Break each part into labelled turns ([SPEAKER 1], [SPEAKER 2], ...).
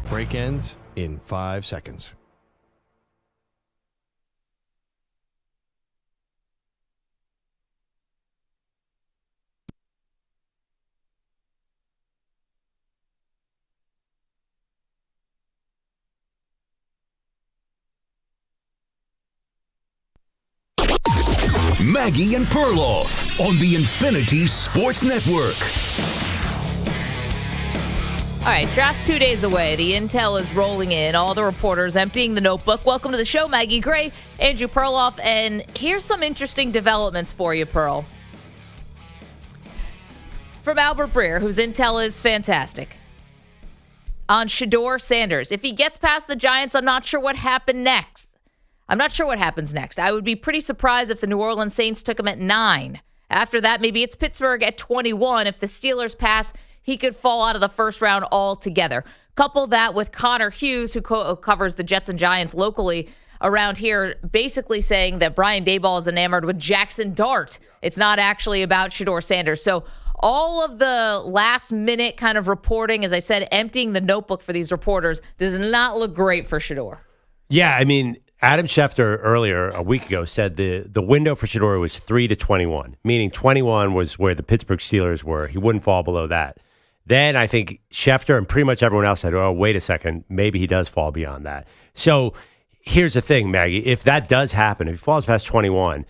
[SPEAKER 1] Break ends in 5 seconds.
[SPEAKER 2] Maggie and Perloff on the Infinity Sports Network.
[SPEAKER 3] All right, draft's 2 days away. The intel is rolling in. All the reporters emptying the notebook. Welcome to the show, Maggie Gray, Andrew Perloff, and here's some interesting developments for you, Pearl. From Albert Breer, whose intel is fantastic. On Shedeur Sanders. If he gets past the Giants, I'm not sure what happens next. I would be pretty surprised if the New Orleans Saints took him at 9. After that, maybe it's Pittsburgh at 21. If the Steelers pass, he could fall out of the first round altogether. Couple that with Connor Hughes, who covers the Jets and Giants locally around here, basically saying that Brian Daboll is enamored with Jaxson Dart. It's not actually about Shedeur Sanders. So all of the last-minute kind of reporting, as I said, emptying the notebook for these reporters, does not look great for Shedeur.
[SPEAKER 4] Yeah, I mean, Adam Schefter earlier, a week ago, said the window for Shedeur was 3 to 21, meaning 21 was where the Pittsburgh Steelers were. He wouldn't fall below that. Then I think Schefter and pretty much everyone else said, oh, wait a second, maybe he does fall beyond that. So here's the thing, Maggie. If that does happen, if he falls past 21,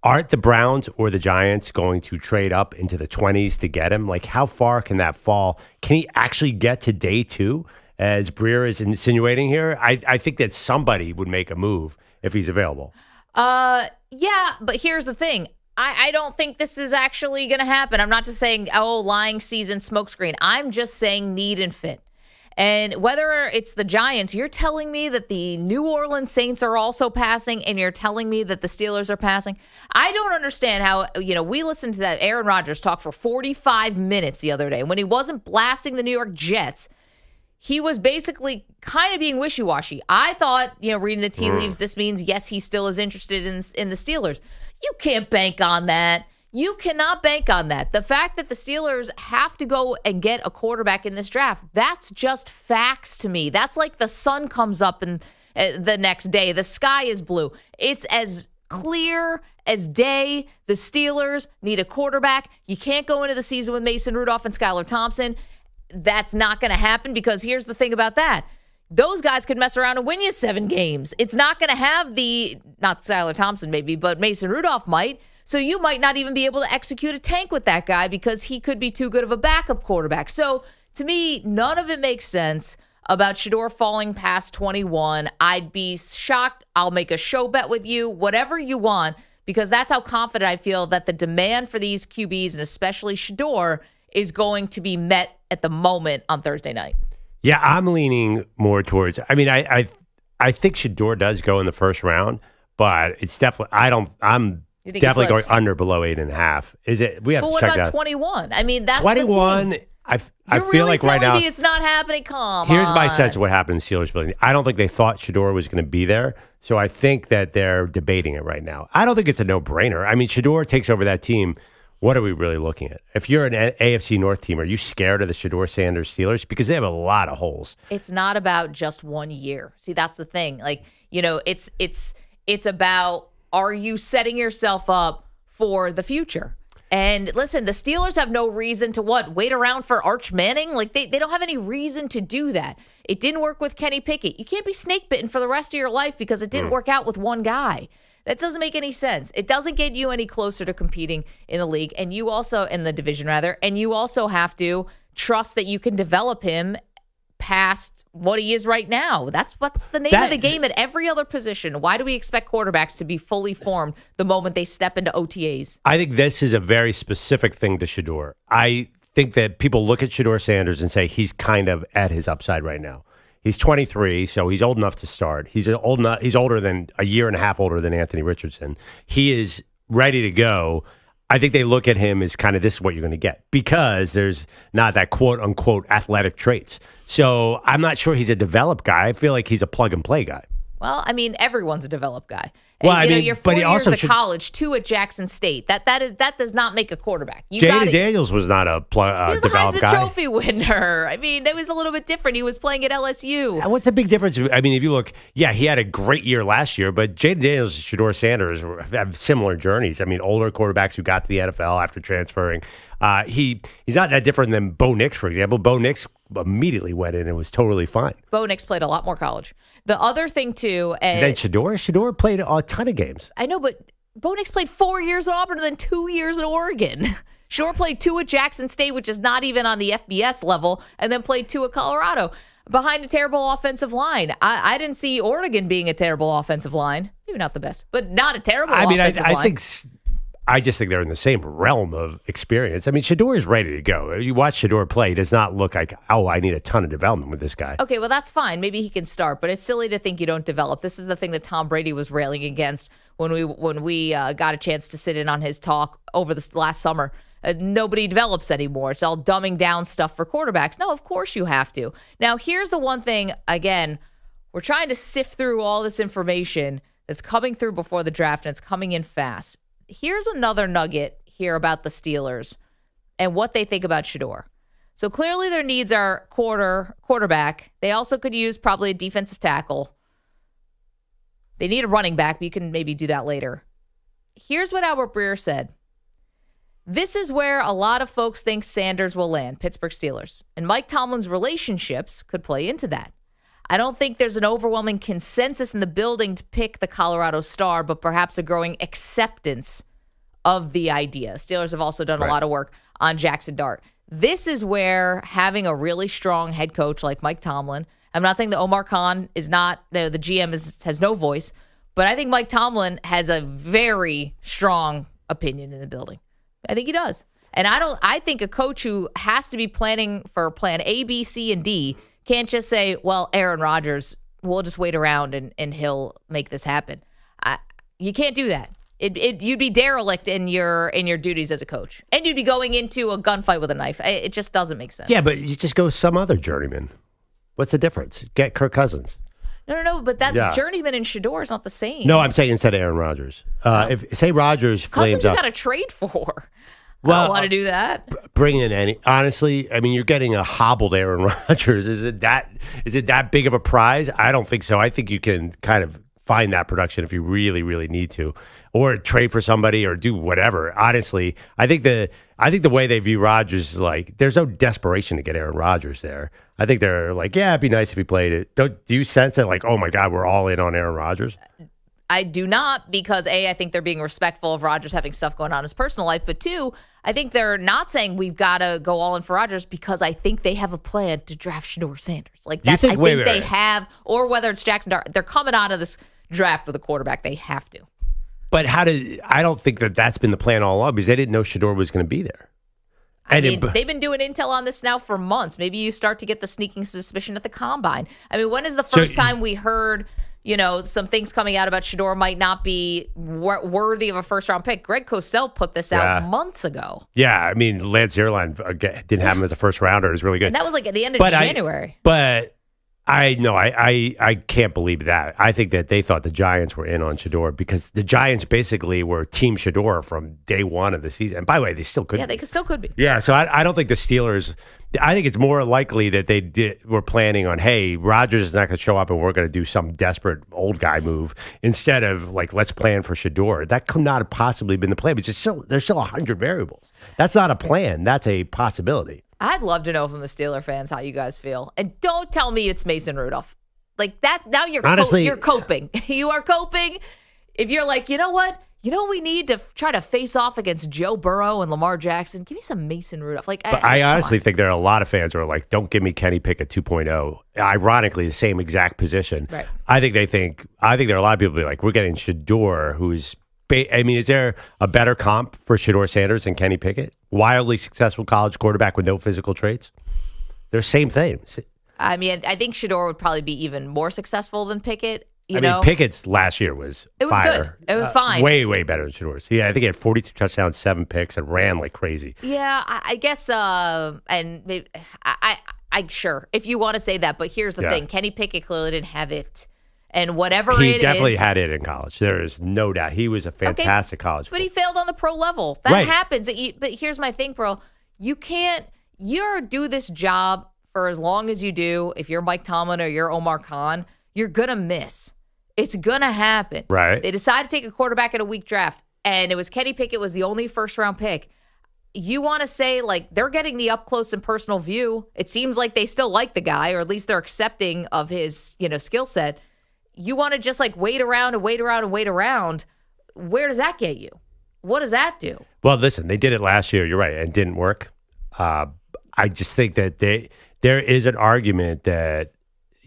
[SPEAKER 4] aren't the Browns or the Giants going to trade up into the 20s to get him? Like, how far can that fall? Can he actually get to day 2, as Breer is insinuating here? I think that somebody would make a move if he's available.
[SPEAKER 3] Yeah, but here's the thing. I don't think this is actually going to happen. I'm not just saying, lying season smokescreen. I'm just saying need and fit. And whether it's the Giants, you're telling me that the New Orleans Saints are also passing, and you're telling me that the Steelers are passing. I don't understand how, we listened to that Aaron Rodgers talk for 45 minutes the other day. When he wasn't blasting the New York Jets, he was basically kind of being wishy-washy. I thought, reading the tea leaves, this means, yes, he still is interested in the Steelers. You can't bank on that. You cannot bank on that. The fact that the Steelers have to go and get a quarterback in this draft, that's just facts to me. That's like the sun comes up and the next day. The sky is blue. It's as clear as day. The Steelers need a quarterback. You can't go into the season with Mason Rudolph and Skylar Thompson. That's not going to happen, because here's the thing about that. Those guys could mess around and win you 7 games. It's not going to have not Skylar Thompson maybe, but Mason Rudolph might. So you might not even be able to execute a tank with that guy because he could be too good of a backup quarterback. So to me, none of it makes sense about Shedeur falling past 21. I'd be shocked. I'll make a show bet with you, whatever you want, because that's how confident I feel that the demand for these QBs, and especially Shedeur, is going to be met at the moment on Thursday night.
[SPEAKER 4] Yeah, I'm leaning more towards. I mean, I think Shedeur does go in the first round, but it's definitely. I'm definitely going under below 8.5. Is it? We have to check that.
[SPEAKER 3] But what about 21? I mean, that's
[SPEAKER 4] 21. I feel
[SPEAKER 3] really
[SPEAKER 4] like right now
[SPEAKER 3] me it's not happening.
[SPEAKER 4] Here's my sense of what happened in Steelers building. I don't think they thought Shedeur was going to be there, so I think that they're debating it right now. I don't think it's a no-brainer. I mean, Shedeur takes over that team. What are we really looking at? If you're an AFC North team, are you scared of the Shedeur Sanders Steelers? Because they have a lot of holes.
[SPEAKER 3] It's not about just 1 year. See, that's the thing. Like, it's about, are you setting yourself up for the future? And listen, the Steelers have no reason to wait around for Arch Manning? Like, they don't have any reason to do that. It didn't work with Kenny Pickett. You can't be snake bitten for the rest of your life because it didn't work out with one guy. That doesn't make any sense. It doesn't get you any closer to competing in the league, and you also, in the division rather, and you also have to trust that you can develop him past what he is right now. That's what's the name of the game at every other position. Why do we expect quarterbacks to be fully formed the moment they step into OTAs?
[SPEAKER 4] I think this is a very specific thing to Shedeur. I think that people look at Shedeur Sanders and say he's kind of at his upside right now. He's 23, so he's old enough to start. He's older than a year and a half older than Anthony Richardson. He is ready to go. I think they look at him as kind of, this is what you're going to get, because there's not that quote unquote athletic traits. So I'm not sure he's a developed guy. I feel like he's a plug and play guy.
[SPEAKER 3] Well, I mean, everyone's a developed guy.
[SPEAKER 4] Well,
[SPEAKER 3] And,
[SPEAKER 4] I mean,
[SPEAKER 3] you're
[SPEAKER 4] but
[SPEAKER 3] 4
[SPEAKER 4] he
[SPEAKER 3] years
[SPEAKER 4] also
[SPEAKER 3] of college, 2 at Jackson State. That does not make a quarterback.
[SPEAKER 4] Jaden Daniels was not a
[SPEAKER 3] He was a
[SPEAKER 4] developed
[SPEAKER 3] Heisman
[SPEAKER 4] guy.
[SPEAKER 3] Trophy winner. I mean, it was a little bit different. He was playing at LSU.
[SPEAKER 4] What's the big difference? I mean, if you look, yeah, he had a great year last year, but Jaden Daniels and Shedeur Sanders have similar journeys. I mean, older quarterbacks who got to the NFL after transferring. He's not that different than Bo Nix, for example. Bo Nix immediately went in and was totally fine.
[SPEAKER 3] Bo Nix played a lot more college. The other thing, too.
[SPEAKER 4] Then Shedeur played a ton of games.
[SPEAKER 3] I know, but Bo Nix played 4 years at Auburn and then 2 years at Oregon. Shedeur played 2 at Jackson State, which is not even on the FBS level, and then played 2 at Colorado behind a terrible offensive line. I didn't see Oregon being a terrible offensive line. Maybe not the best, but not a terrible offensive line.
[SPEAKER 4] I just think they're in the same realm of experience. I mean, Shedeur is ready to go. You watch Shedeur play, he does not look like, oh, I need a ton of development with this guy.
[SPEAKER 3] Okay, well, that's fine. Maybe he can start, but it's silly to think you don't develop. This is the thing that Tom Brady was railing against when we got a chance to sit in on his talk over this last summer. Nobody develops anymore. It's all dumbing down stuff for quarterbacks. No, of course you have to. Now, here's the one thing, again, we're trying to sift through all this information that's coming through before the draft, and it's coming in fast. Here's another nugget here about the Steelers and what they think about Shedeur. So clearly their needs are quarterback. They also could use probably a defensive tackle. They need a running back, but you can maybe do that later. Here's what Albert Breer said. This is where a lot of folks think Sanders will land, Pittsburgh Steelers. And Mike Tomlin's relationships could play into that. I don't think there's an overwhelming consensus in the building to pick the Colorado Star, but perhaps a growing acceptance of the idea. Steelers have also done a lot of work on Jaxson Dart. This is where having a really strong head coach like Mike Tomlin, I'm not saying that Omar Khan is not, the GM has no voice, but I think Mike Tomlin has a very strong opinion in the building. I think he does. And I think a coach who has to be planning for plan A, B, C, and D can't just say, well, Aaron Rodgers, we'll just wait around and he'll make this happen. You can't do that. You'd be derelict in your duties as a coach. And you'd be going into a gunfight with a knife. It just doesn't make sense.
[SPEAKER 4] Yeah, but you just go some other journeyman. What's the difference? Get Kirk Cousins.
[SPEAKER 3] No, but that journeyman and Shedeur is not the same.
[SPEAKER 4] No, I'm saying instead of Aaron Rodgers. If say Rodgers flames
[SPEAKER 3] Cousins
[SPEAKER 4] up.
[SPEAKER 3] you got to trade for.
[SPEAKER 4] Well,
[SPEAKER 3] I don't want to do that.
[SPEAKER 4] Bring in any. Honestly, I mean, you're getting a hobbled Aaron Rodgers. Is it that big of a prize? I don't think so. I think you can kind of find that production if you really, really need to, or trade for somebody, or do whatever. Honestly, I think the way they view Rodgers is like there's no desperation to get Aaron Rodgers there. I think they're like, yeah, it'd be nice if he played it. Do you sense it? Like, oh my God, we're all in on Aaron Rodgers?
[SPEAKER 3] I do not, because A, I think they're being respectful of Rodgers having stuff going on in his personal life, but 2, I think they're not saying we've got to go all in for Rodgers because I think they have a plan to draft Shedeur Sanders. Like that, I think they have, or whether it's Jaxson Dart, they're coming out of this draft with a quarterback. They have to.
[SPEAKER 4] But I don't think that's been the plan all along because they didn't know Shedeur was going to be there.
[SPEAKER 3] They've been doing intel on this now for months. Maybe you start to get the sneaking suspicion at the combine. I mean, when is the first time we heard, some things coming out about Shedeur might not be worthy of a first-round pick? Greg Cosell put this out months ago.
[SPEAKER 4] Yeah, I mean, Lance Zierlein didn't have him as a first-rounder. It was really good.
[SPEAKER 3] And that was like at the end of January.
[SPEAKER 4] I can't believe that. I think that they thought the Giants were in on Shedeur because the Giants basically were Team Shedeur from day one of the season. And by the way, they still could be.
[SPEAKER 3] Yeah, they still could be.
[SPEAKER 4] Yeah, so I don't think the Steelers – I think it's more likely that they were planning on, hey, Rodgers is not going to show up and we're going to do some desperate old guy move instead of like, let's plan for Shedeur. That could not have possibly been the plan. But there's still 100 variables. That's not a plan. That's a possibility.
[SPEAKER 3] I'd love to know from the Steeler fans how you guys feel. And don't tell me it's Mason Rudolph. Like that, now you're coping. You are coping. If you're like, you know what? We need to try to face off against Joe Burrow and Lamar Jackson. Give me some Mason Rudolph.
[SPEAKER 4] I honestly think there are a lot of fans who are like, don't give me Kenny Pickett 2.0. Ironically, the same exact position.
[SPEAKER 3] Right.
[SPEAKER 4] I think there are a lot of people who be like, we're getting Shedeur, who's is there a better comp for Shedeur Sanders than Kenny Pickett? Wildly successful college quarterback with no physical traits? They're same things.
[SPEAKER 3] I mean, I think Shedeur would probably be even more successul than Pickett.
[SPEAKER 4] Pickett's last year was fire.
[SPEAKER 3] Good. It was fine.
[SPEAKER 4] Way, way better than Shedeur's. Yeah, I think he had 42 touchdowns, 7 picks, and ran like crazy.
[SPEAKER 3] Yeah, I guess, and maybe, I sure, if you want to say that. But here's the thing. Kenny Pickett clearly didn't have it And whatever
[SPEAKER 4] he definitely had it in college. There is no doubt. He was a fantastic college
[SPEAKER 3] player. But
[SPEAKER 4] player.
[SPEAKER 3] he failed on the pro level. That happens. But here's my thing, bro. You do this job for as long as you do. If you're Mike Tomlin or you're Omar Khan, you're going to miss. It's going to happen.
[SPEAKER 4] Right.
[SPEAKER 3] They decided to take a quarterback in a weak draft, and it was Kenny Pickett was the only first-round pick. You want to say, like, they're getting the up-close and personal view. It seems like they still like the guy, or at least they're accepting of his, skill set. You want to just, like, wait around. Where does that get you? What does that do?
[SPEAKER 4] Well, listen, they did it last year. You're right. And it didn't work. I just think that there is an argument that,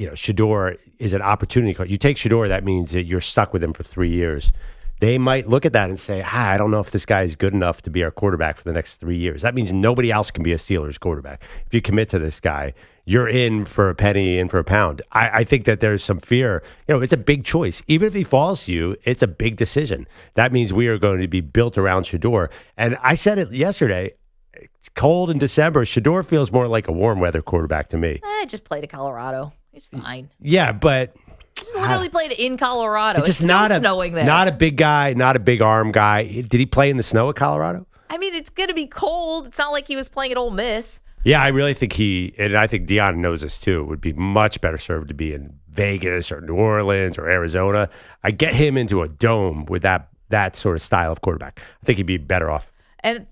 [SPEAKER 4] Shedeur is an opportunity. You take Shedeur, that means that you're stuck with him for 3 years. They might look at that and say, I don't know if this guy is good enough to be our quarterback for the next 3 years. That means nobody else can be a Steelers quarterback. If you commit to this guy, you're in for a penny, in for a pound. I think that there's some fear. It's a big choice. Even if he falls to you, it's a big decision. That means we are going to be built around Shedeur. And I said it yesterday, it's cold in December. Shedeur feels more like a warm weather quarterback to me.
[SPEAKER 3] Just played at Colorado. He's fine.
[SPEAKER 4] Yeah, but
[SPEAKER 3] He's literally played in Colorado.
[SPEAKER 4] It's just
[SPEAKER 3] still
[SPEAKER 4] not
[SPEAKER 3] snowing there.
[SPEAKER 4] Not a big guy, not a big arm guy. Did he play in the snow at Colorado?
[SPEAKER 3] I mean, it's going to be cold. It's not like he was playing at Ole Miss.
[SPEAKER 4] Yeah, I really think and I think Deion knows this too, would be much better served to be in Vegas or New Orleans or Arizona. I get him into a dome with that sort of style of quarterback. I think he'd be better off.
[SPEAKER 3] And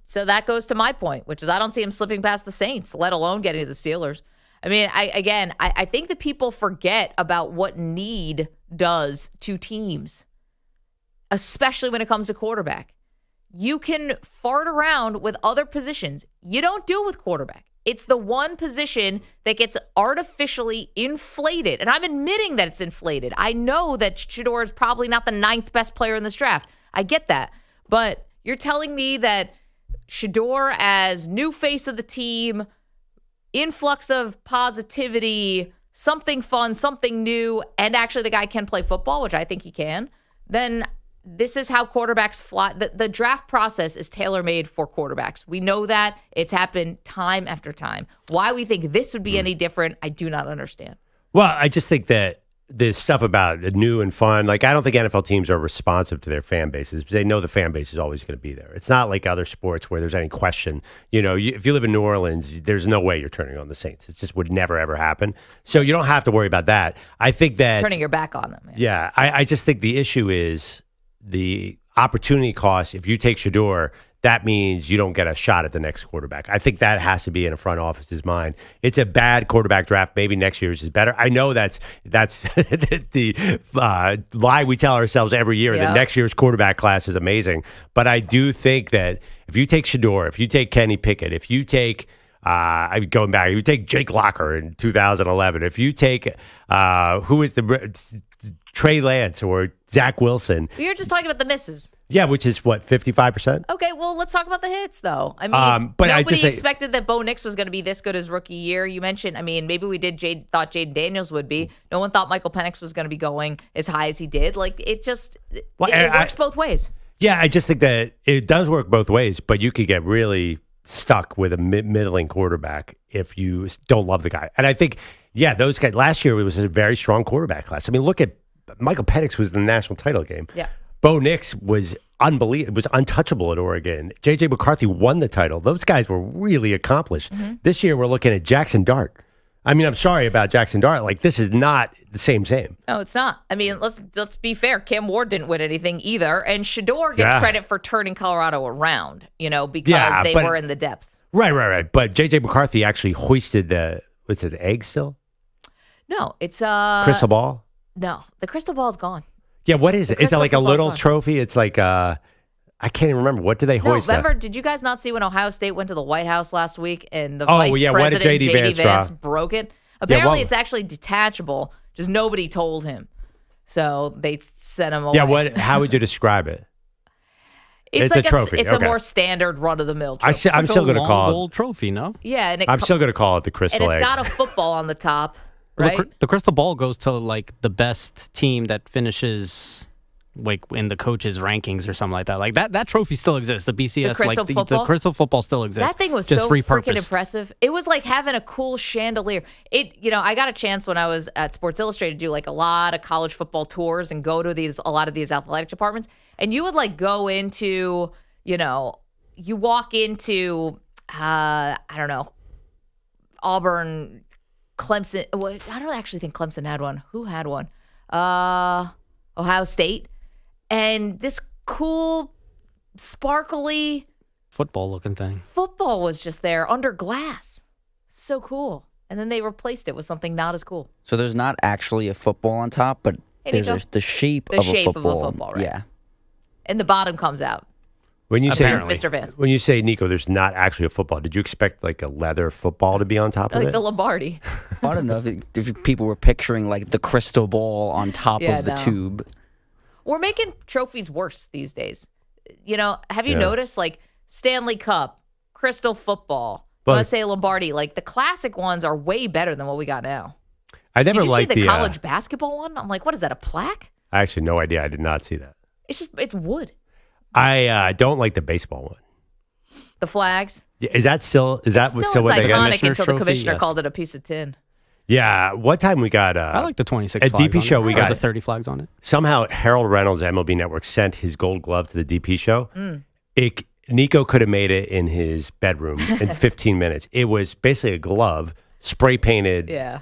[SPEAKER 3] so that goes to my point, which is I don't see him slipping past the Saints, let alone getting to the Steelers. I mean, I think that people forget about what need does to teams, especially when it comes to quarterback. You can fart around with other positions. You don't do it with quarterback. It's the one position that gets artificially inflated. And I'm admitting that it's inflated. I know that Shedeur is probably not the 9th best player in this draft. I get that. But you're telling me that Shedeur as new face of the team, influx of positivity, something fun, something new, and actually the guy can play football, which I think he can, then this is how quarterbacks fly. The draft process is tailor-made for quarterbacks. We know that. It's happened time after time. Why we think this would be any different, I do not understand.
[SPEAKER 4] Well, I just think that there's stuff about new and fun. Like, I don't think NFL teams are responsive to their fan bases because they know the fan base is always going to be there. It's not like other sports where there's any question. If you live in New Orleans, there's no way you're turning on the Saints. It just would never, ever happen. So you don't have to worry about that. I think that
[SPEAKER 3] turning your back on them.
[SPEAKER 4] Yeah. I just think the issue is the opportunity cost. If you take Shedeur, that means you don't get a shot at the next quarterback. I think that has to be in a front office's mind. It's a bad quarterback draft. Maybe next year's is better. I know that's the lie we tell ourselves every year that next year's quarterback class is amazing. But I do think that if you take Shedeur, if you take Kenny Pickett, if you take going back, if you take Jake Locker in 2011, if you take who is the Trey Lance or Zach Wilson.
[SPEAKER 3] You're just talking about the misses.
[SPEAKER 4] Yeah, which is what, 55%?
[SPEAKER 3] Okay, well, let's talk about the hits, though. I mean,
[SPEAKER 4] but
[SPEAKER 3] nobody expected that Bo Nix was going to be this good his rookie year. You mentioned, maybe we thought Jaden Daniels would be. No one thought Michael Penix was going to be going as high as he did. Like, it works both ways. Yeah, I just think that it does work both ways, but you could get really stuck with a middling quarterback if you don't love the guy. And I think, those guys, last year it was a very strong quarterback class. I mean, look at Michael Penix was in the national title game. Yeah. Bo Nix was unbelievable. It was untouchable at Oregon. J.J. McCarthy won the title. Those guys were really accomplished. Mm-hmm. This year, we're looking at Jaxson Dart. I mean, I'm sorry about Jaxson Dart. Like, this is not the same. No, it's not. I mean, let's be fair. Cam Ward didn't win anything either, and Shedeur gets credit for turning Colorado around. Because they were in the depths. Right. But J.J. McCarthy actually hoisted what's it, egg still? No, it's crystal ball. No, the crystal ball's gone. Yeah, what is it? Is it like a little trophy? It's like I can't even remember. What did they hoist? No, remember? Did you guys not see when Ohio State went to the White House last week and the vice president J.D. Vance broke it? Apparently, it's actually detachable. Just nobody told him, so they sent him away. Yeah, how would you describe it? It's like a trophy. It's a more standard run-of-the-mill trophy. I'm still going to call it gold trophy. No. Yeah, and I'm still going to call it the crystal egg. And it's got a football on the top. Right? The crystal ball goes to like the best team that finishes
[SPEAKER 5] like in the coaches' rankings or something like that. Like that trophy still exists. The BCS,
[SPEAKER 3] The crystal football?
[SPEAKER 5] the crystal football still exists.
[SPEAKER 3] That thing was
[SPEAKER 5] just
[SPEAKER 3] so
[SPEAKER 5] repurposed.
[SPEAKER 3] freaking impressive. It was like having a cool chandelier. I got a chance when I was at Sports Illustrated to do like a lot of college football tours and go to a lot of these athletic departments. And you would like go into, you walk into, I don't know, Auburn, Clemson. I don't actually think Clemson had one. Who had one? Ohio State. And this cool, sparkly
[SPEAKER 5] Football-looking thing.
[SPEAKER 3] football was just there under glass. So cool. And then they replaced it with something not as cool.
[SPEAKER 6] So there's not actually a football on top, but
[SPEAKER 3] Nico.
[SPEAKER 6] there's the shape
[SPEAKER 3] The
[SPEAKER 6] of
[SPEAKER 3] shape
[SPEAKER 6] a
[SPEAKER 3] of a
[SPEAKER 6] football.
[SPEAKER 3] football, right.
[SPEAKER 6] Yeah.
[SPEAKER 3] And the bottom comes out.
[SPEAKER 4] When you say
[SPEAKER 5] Apparently.
[SPEAKER 3] Mr. Vance.
[SPEAKER 4] when you say Nico, there's not actually a football. Did you expect like a leather football to be on top of
[SPEAKER 3] Like
[SPEAKER 4] it?
[SPEAKER 3] the Lombardi.
[SPEAKER 6] I don't know if people were picturing like the crystal ball on top
[SPEAKER 3] Yeah,
[SPEAKER 6] of the
[SPEAKER 3] no.
[SPEAKER 6] tube.
[SPEAKER 3] We're making trophies worse these days. Have you
[SPEAKER 4] Yeah.
[SPEAKER 3] noticed like Stanley Cup, Crystal Football,
[SPEAKER 4] Well,
[SPEAKER 3] USA Lombardi, like the classic ones are way better than what we got now.
[SPEAKER 4] I never
[SPEAKER 3] Did you see
[SPEAKER 4] liked
[SPEAKER 3] the college basketball one? I'm like, what is that, a plaque?
[SPEAKER 4] I actually no idea. I did not see that.
[SPEAKER 3] It's wood.
[SPEAKER 4] I don't like the baseball one.
[SPEAKER 3] The flags.
[SPEAKER 4] Yeah, is that still
[SPEAKER 3] It's
[SPEAKER 4] what they got?
[SPEAKER 3] iconic
[SPEAKER 5] Commissioner
[SPEAKER 3] until the
[SPEAKER 5] trophy,
[SPEAKER 3] commissioner
[SPEAKER 5] yes.
[SPEAKER 3] called it a piece of tin.
[SPEAKER 4] Yeah, one time we got
[SPEAKER 5] I like the 26
[SPEAKER 4] at
[SPEAKER 5] flags
[SPEAKER 4] DP
[SPEAKER 5] on
[SPEAKER 4] show,
[SPEAKER 5] it,
[SPEAKER 4] we
[SPEAKER 5] or
[SPEAKER 4] got-
[SPEAKER 5] the 30 flags on it.
[SPEAKER 4] somehow Harold Reynolds MLB Network sent his gold glove to the DP show.
[SPEAKER 3] Mm.
[SPEAKER 4] Nico could have made it in his bedroom in 15 minutes. It was basically a glove, spray painted,
[SPEAKER 3] Yeah.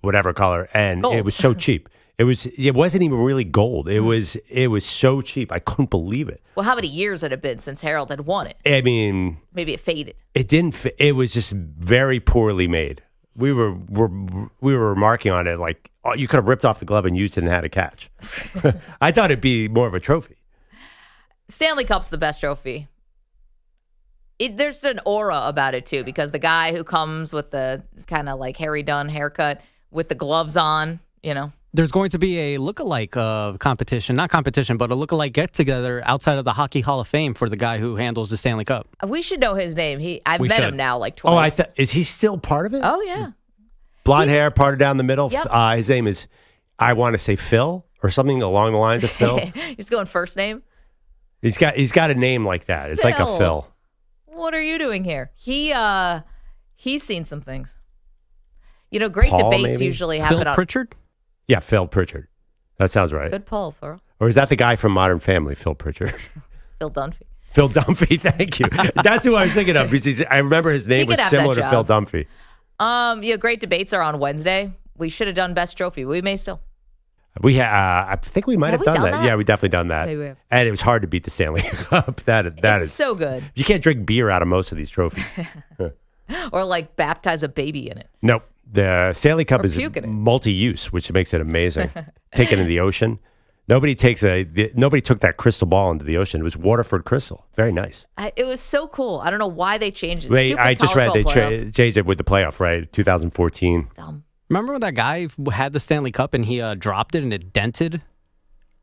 [SPEAKER 4] whatever color, and
[SPEAKER 3] Gold.
[SPEAKER 4] it was so cheap. It wasn't even really gold. It was so cheap. I couldn't believe it.
[SPEAKER 3] Well, how many years had it been since Harold had won it?
[SPEAKER 4] I mean,
[SPEAKER 3] Maybe it faded.
[SPEAKER 4] it didn't fit. It was just very poorly made. We were remarking on it like, oh, you could have ripped off the glove and used it and had a catch. I thought it'd be more of a trophy.
[SPEAKER 3] Stanley Cup's the best trophy. There's an aura about it too, because the guy who comes with the kind of like Harry Dunn haircut with the gloves on,
[SPEAKER 5] There's going to be a lookalike competition, not competition, but a lookalike get-together outside of the Hockey Hall of Fame for the guy who handles the Stanley Cup.
[SPEAKER 3] We should know his name. I've
[SPEAKER 5] We
[SPEAKER 3] met
[SPEAKER 5] should.
[SPEAKER 3] him now like
[SPEAKER 4] Oh,
[SPEAKER 3] twice.
[SPEAKER 4] is he still part of it?
[SPEAKER 3] Oh, yeah.
[SPEAKER 4] Blonde hair, parted down the middle.
[SPEAKER 3] Yep.
[SPEAKER 4] His name is, I want to say Phil or something along the lines of Phil.
[SPEAKER 3] He's going first name.
[SPEAKER 4] He's got a name like that. It's like a
[SPEAKER 3] Phil.
[SPEAKER 4] Phil.
[SPEAKER 3] What are you doing here? He's seen some things. Great
[SPEAKER 4] Paul,
[SPEAKER 3] debates
[SPEAKER 4] maybe?
[SPEAKER 3] usually happen
[SPEAKER 5] Phil
[SPEAKER 3] on.
[SPEAKER 5] Pritchard?
[SPEAKER 4] Yeah, Phil Pritchard. That sounds right.
[SPEAKER 3] Good poll, Pearl.
[SPEAKER 4] Or is that the guy from Modern Family, Phil Pritchard?
[SPEAKER 3] Phil Dunphy.
[SPEAKER 4] Phil Dunphy, thank you. That's who I was thinking of because I remember his name
[SPEAKER 3] could
[SPEAKER 4] was
[SPEAKER 3] have that
[SPEAKER 4] similar to
[SPEAKER 3] job.
[SPEAKER 4] Phil Dunphy.
[SPEAKER 3] Great debates are on Wednesday. We should have done best trophy. We may still.
[SPEAKER 4] I think we might
[SPEAKER 3] Have
[SPEAKER 4] have
[SPEAKER 3] we
[SPEAKER 4] done
[SPEAKER 3] done
[SPEAKER 4] that.
[SPEAKER 3] that?
[SPEAKER 4] Yeah, we definitely done that.
[SPEAKER 3] Maybe we have.
[SPEAKER 4] And it was hard to beat the Stanley Cup. That
[SPEAKER 3] It's
[SPEAKER 4] is
[SPEAKER 3] so good.
[SPEAKER 4] You can't drink beer out of most of these trophies.
[SPEAKER 3] Or like baptize a baby in it.
[SPEAKER 4] Nope. The Stanley Cup
[SPEAKER 3] Or
[SPEAKER 4] is
[SPEAKER 3] puke in it.
[SPEAKER 4] multi-use, which makes it amazing. Taken in the ocean. Nobody took that crystal ball into the ocean. It was Waterford crystal. Very nice.
[SPEAKER 3] It was so cool. I don't know why they changed it.
[SPEAKER 4] Wait,
[SPEAKER 3] Stupid
[SPEAKER 4] I just read
[SPEAKER 3] college
[SPEAKER 4] they
[SPEAKER 3] ball playoff.
[SPEAKER 4] changed it with the playoff, right? 2014.
[SPEAKER 3] Dumb.
[SPEAKER 5] Remember when that guy had the Stanley Cup and he dropped it and it dented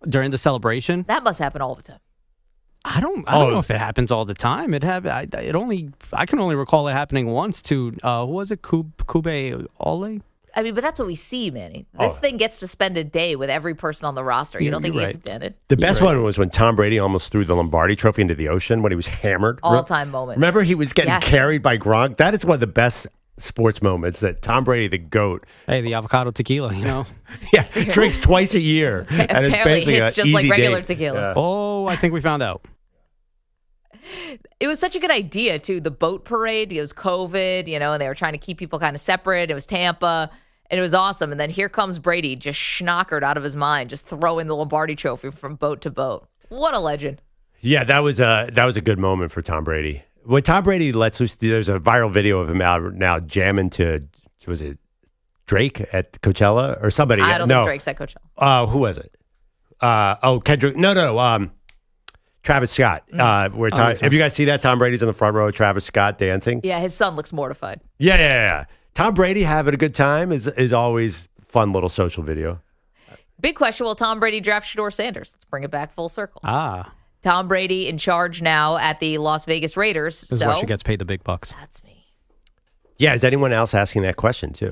[SPEAKER 5] during the celebration?
[SPEAKER 3] That must happen all the time.
[SPEAKER 5] I don't know if it happens all the time. I can only recall it happening once to who was it? Kube Ole?
[SPEAKER 3] I mean, but that's what we see, Manny. This thing gets to spend a day with every person on the roster. You don't think he
[SPEAKER 5] you're
[SPEAKER 3] gets dented?
[SPEAKER 4] The best one was when Tom Brady almost threw the Lombardi Trophy into the ocean when he was hammered.
[SPEAKER 3] All-time moment.
[SPEAKER 4] Remember he was getting
[SPEAKER 3] Yes.
[SPEAKER 4] carried by Gronk? That is one of the best sports moments that Tom Brady, the GOAT,
[SPEAKER 5] Hey, the avocado tequila,
[SPEAKER 4] drinks twice a year. And it's
[SPEAKER 3] Apparently,
[SPEAKER 4] basically
[SPEAKER 3] it's
[SPEAKER 4] an
[SPEAKER 3] just like
[SPEAKER 4] easy
[SPEAKER 3] regular
[SPEAKER 4] date.
[SPEAKER 3] tequila.
[SPEAKER 4] Yeah.
[SPEAKER 5] Oh, I think we found out.
[SPEAKER 3] It was such a good idea, too. The boat parade, it was COVID, and they were trying to keep people kind of separate. It was Tampa, and it was awesome. And then here comes Brady, just schnockered out of his mind, just throwing the Lombardi Trophy from boat to boat. What a legend.
[SPEAKER 4] Yeah, that was a good moment for Tom Brady. When Tom Brady lets loose, there's a viral video of him out now jamming to, was it Drake at Coachella or somebody?
[SPEAKER 3] I don't think Drake's at Coachella.
[SPEAKER 4] Who was it? Kendrick. No. Travis Scott. Have you guys see that? Tom Brady's in the front row. Travis Scott dancing.
[SPEAKER 3] Yeah, his son looks mortified.
[SPEAKER 4] Yeah. Tom Brady having a good time is always fun little social video.
[SPEAKER 3] Big question, will Tom Brady draft Shedeur Sanders? Let's bring it back full circle. Tom Brady in charge now at the Las Vegas Raiders.
[SPEAKER 5] This is why she gets paid the big bucks.
[SPEAKER 3] That's me.
[SPEAKER 4] Yeah, is anyone else asking that question too?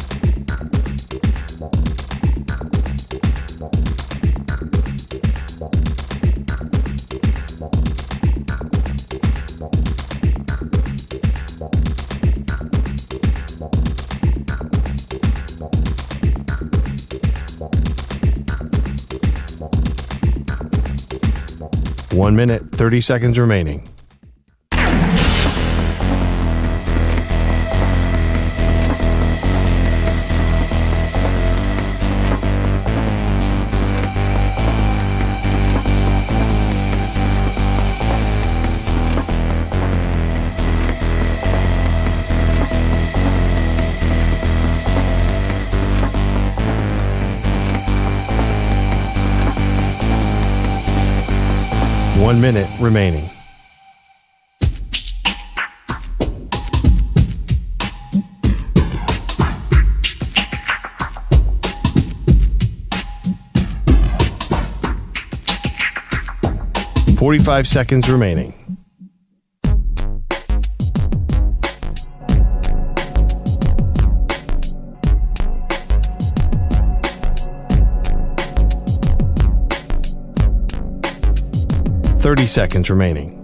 [SPEAKER 1] 1 minute, 30 seconds remaining. One minute remaining. "45 seconds remaining. "30 seconds remaining.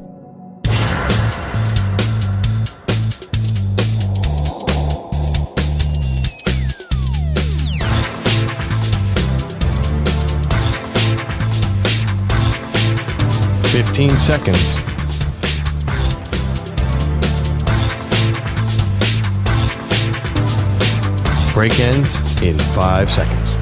[SPEAKER 1] "15 seconds. Break ends in 5 seconds.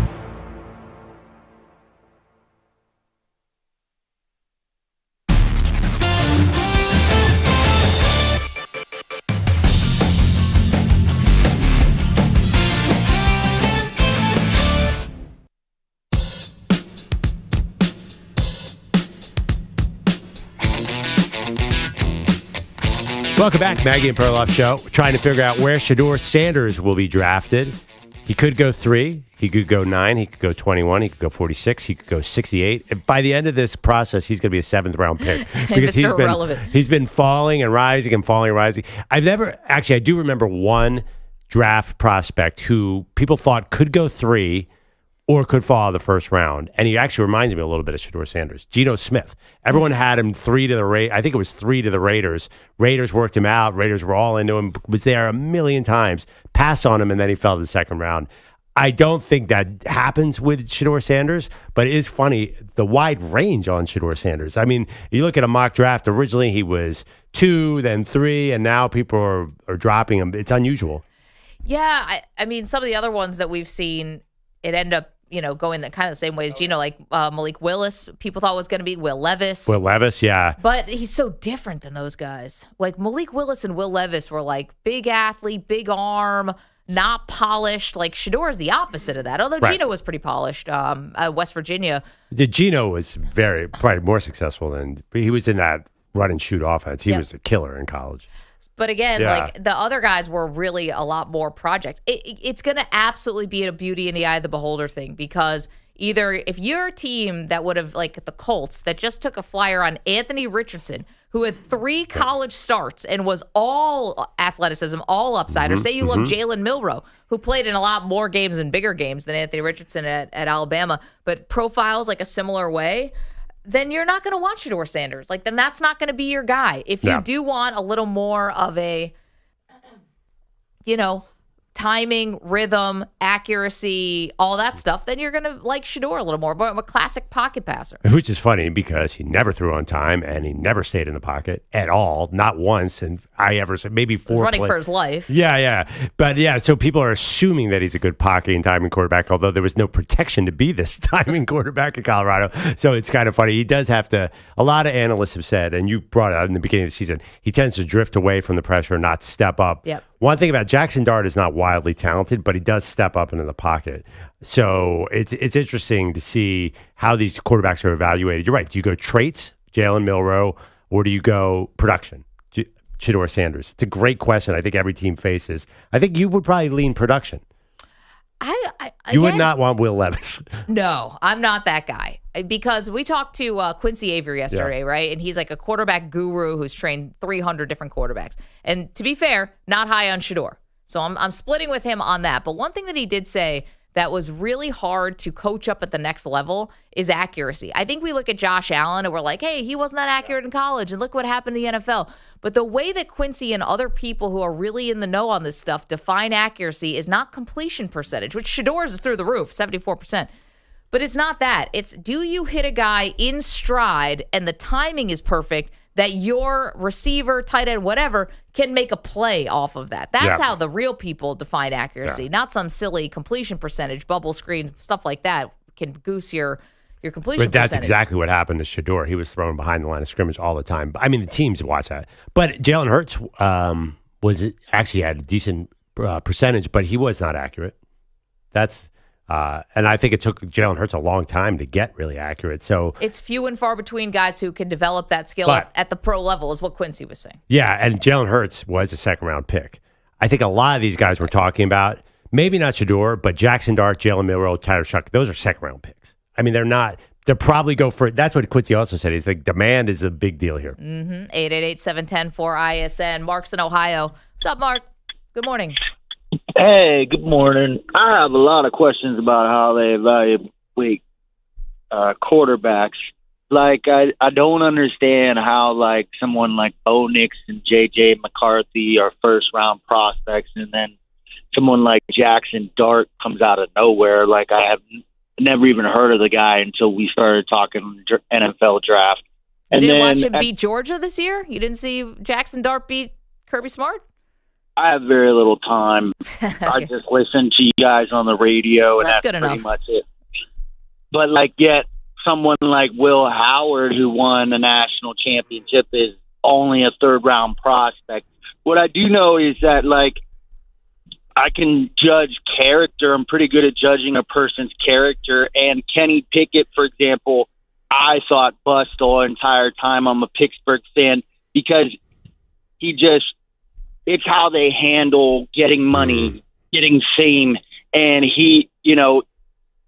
[SPEAKER 4] Welcome back, Maggie and Perloff Show. We're trying to figure out where Shedeur Sanders will be drafted. He could go 3. He could go 9. He could go 21. He could go 46. He could go 68. And by the end of this process, he's going to be a 7th-round pick because he's been falling and rising and falling and rising. I do remember one draft prospect who people thought could go 3 or could fall out of the first round. And he actually reminds me a little bit of Shedeur Sanders. Geno Smith. Everyone had him 3 to the I think it was 3 to the Raiders. Raiders worked him out. Raiders were all into him. Was there a million times. Passed on him, and then he fell to the second round. I don't think that happens with Shedeur Sanders, but it is funny, the wide range on Shedeur Sanders. I mean, you look at a mock draft, originally he was 2, then 3, and now people are dropping him. It's unusual.
[SPEAKER 3] Yeah, I mean, some of the other ones that we've seen, it ended up going the kind of the same way as Geno, like Malik Willis, people thought was going to be Will Levis.
[SPEAKER 4] Will Levis, yeah.
[SPEAKER 3] But he's so different than those guys. Like Malik Willis and Will Levis were like big athlete, big arm, not polished. Like Shedeur is the opposite of that. Although Geno was pretty polished at West Virginia.
[SPEAKER 4] Geno was probably more successful than he was in that run and shoot offense. He was a killer in college.
[SPEAKER 3] But again, like the other guys were really a lot more projects. It's going to absolutely be a beauty in the eye of the beholder thing, because either if you're a team that would have, like the Colts, that just took a flyer on Anthony Richardson, who had 3 college starts and was all athleticism, all upside, or say you love Jalen Milroe, who played in a lot more games and bigger games than Anthony Richardson at Alabama, but profiles like a similar way, then you're not going to want Shedeur Sanders. Like, then that's not going to be your guy. If you do want a little more of a, timing, rhythm, accuracy, all that stuff, then you're going to like Shedeur a little more, but I'm a classic pocket passer.
[SPEAKER 4] Which is funny because he never threw on time and he never stayed in the pocket at all, not once. And I ever said maybe 4
[SPEAKER 3] running for his life.
[SPEAKER 4] Yeah. But so people are assuming that he's a good pocket and timing quarterback, although there was no protection to be this timing quarterback in Colorado. So it's kind of funny. He does have to, a lot of analysts have said, and you brought it out in the beginning of the season, he tends to drift away from the pressure, not step up.
[SPEAKER 3] Yep.
[SPEAKER 4] One thing about Jaxson Dart is not wildly talented, but he does step up into the pocket. So it's interesting to see how these quarterbacks are evaluated. You're right. Do you go traits, Jalen Milroe, or do you go production, Shedeur Sanders? It's a great question I think every team faces. I think you would probably lean production. You would not want Will Levis.
[SPEAKER 3] No, I'm not that guy. Because we talked to Quincy Avery yesterday, right? And he's like a quarterback guru who's trained 300 different quarterbacks. And to be fair, not high on Shedeur. So I'm splitting with him on that. But one thing that he did say that was really hard to coach up at the next level is accuracy. I think we look at Josh Allen and we're like, hey, he wasn't that accurate in college, and look what happened in the NFL. But the way that Quincy and other people who are really in the know on this stuff define accuracy is not completion percentage, which Shedeur's is through the roof, 74%. But it's not that. It's, do you hit a guy in stride and the timing is perfect that your receiver, tight end, whatever, can make a play off of that? That's how the real people define accuracy, not some silly completion percentage, bubble screens, stuff like that can goose your completion
[SPEAKER 4] But that's
[SPEAKER 3] percentage.
[SPEAKER 4] exactly what happened to Shedeur. He was thrown behind the line of scrimmage all the time. I mean, the teams watch that. But Jalen Hurts was actually had a decent percentage, but he was not accurate. That's and I think it took Jalen Hurts a long time to get really accurate. So
[SPEAKER 3] it's few and far between guys who can develop that skill at the pro level, is what Quincy was saying.
[SPEAKER 4] Yeah, and Jalen Hurts was a second-round pick. I think a lot of these guys we're talking about, maybe not Shedeur, but Jaxson Dart, Jalen Milroe, Tyler Shuck, those are second-round picks. I mean, they're not. They'll probably go for it. That's what Quincy also said. He's like, demand is a big deal here.
[SPEAKER 3] 888-710-4ISN. Mark's in Ohio. What's up, Mark? Good morning.
[SPEAKER 7] Hey, good morning. I have a lot of questions about how they evaluate quarterbacks. Like, I don't understand how, like, someone like Bo Nix and J.J. McCarthy are first-round prospects, and then someone like Jaxson Dart comes out of nowhere. Like, I have never even heard of the guy until we started talking NFL draft.
[SPEAKER 3] You
[SPEAKER 7] And
[SPEAKER 3] didn't
[SPEAKER 7] then
[SPEAKER 3] watch him beat Georgia this year? You didn't see Jaxson Dart beat Kirby Smart?
[SPEAKER 7] I have very little time. I just listen to you guys on the radio, and
[SPEAKER 3] That's
[SPEAKER 7] that's
[SPEAKER 3] good
[SPEAKER 7] pretty
[SPEAKER 3] enough.
[SPEAKER 7] much it. But, like, yet someone like Will Howard, who won a national championship, is only a third-round prospect. What I do know is that, like, I can judge character. I'm pretty good at judging a person's character. And Kenny Pickett, for example, I thought bust the entire time. I'm a Pittsburgh fan because he just, it's how they handle getting money, getting fame. And he, you know,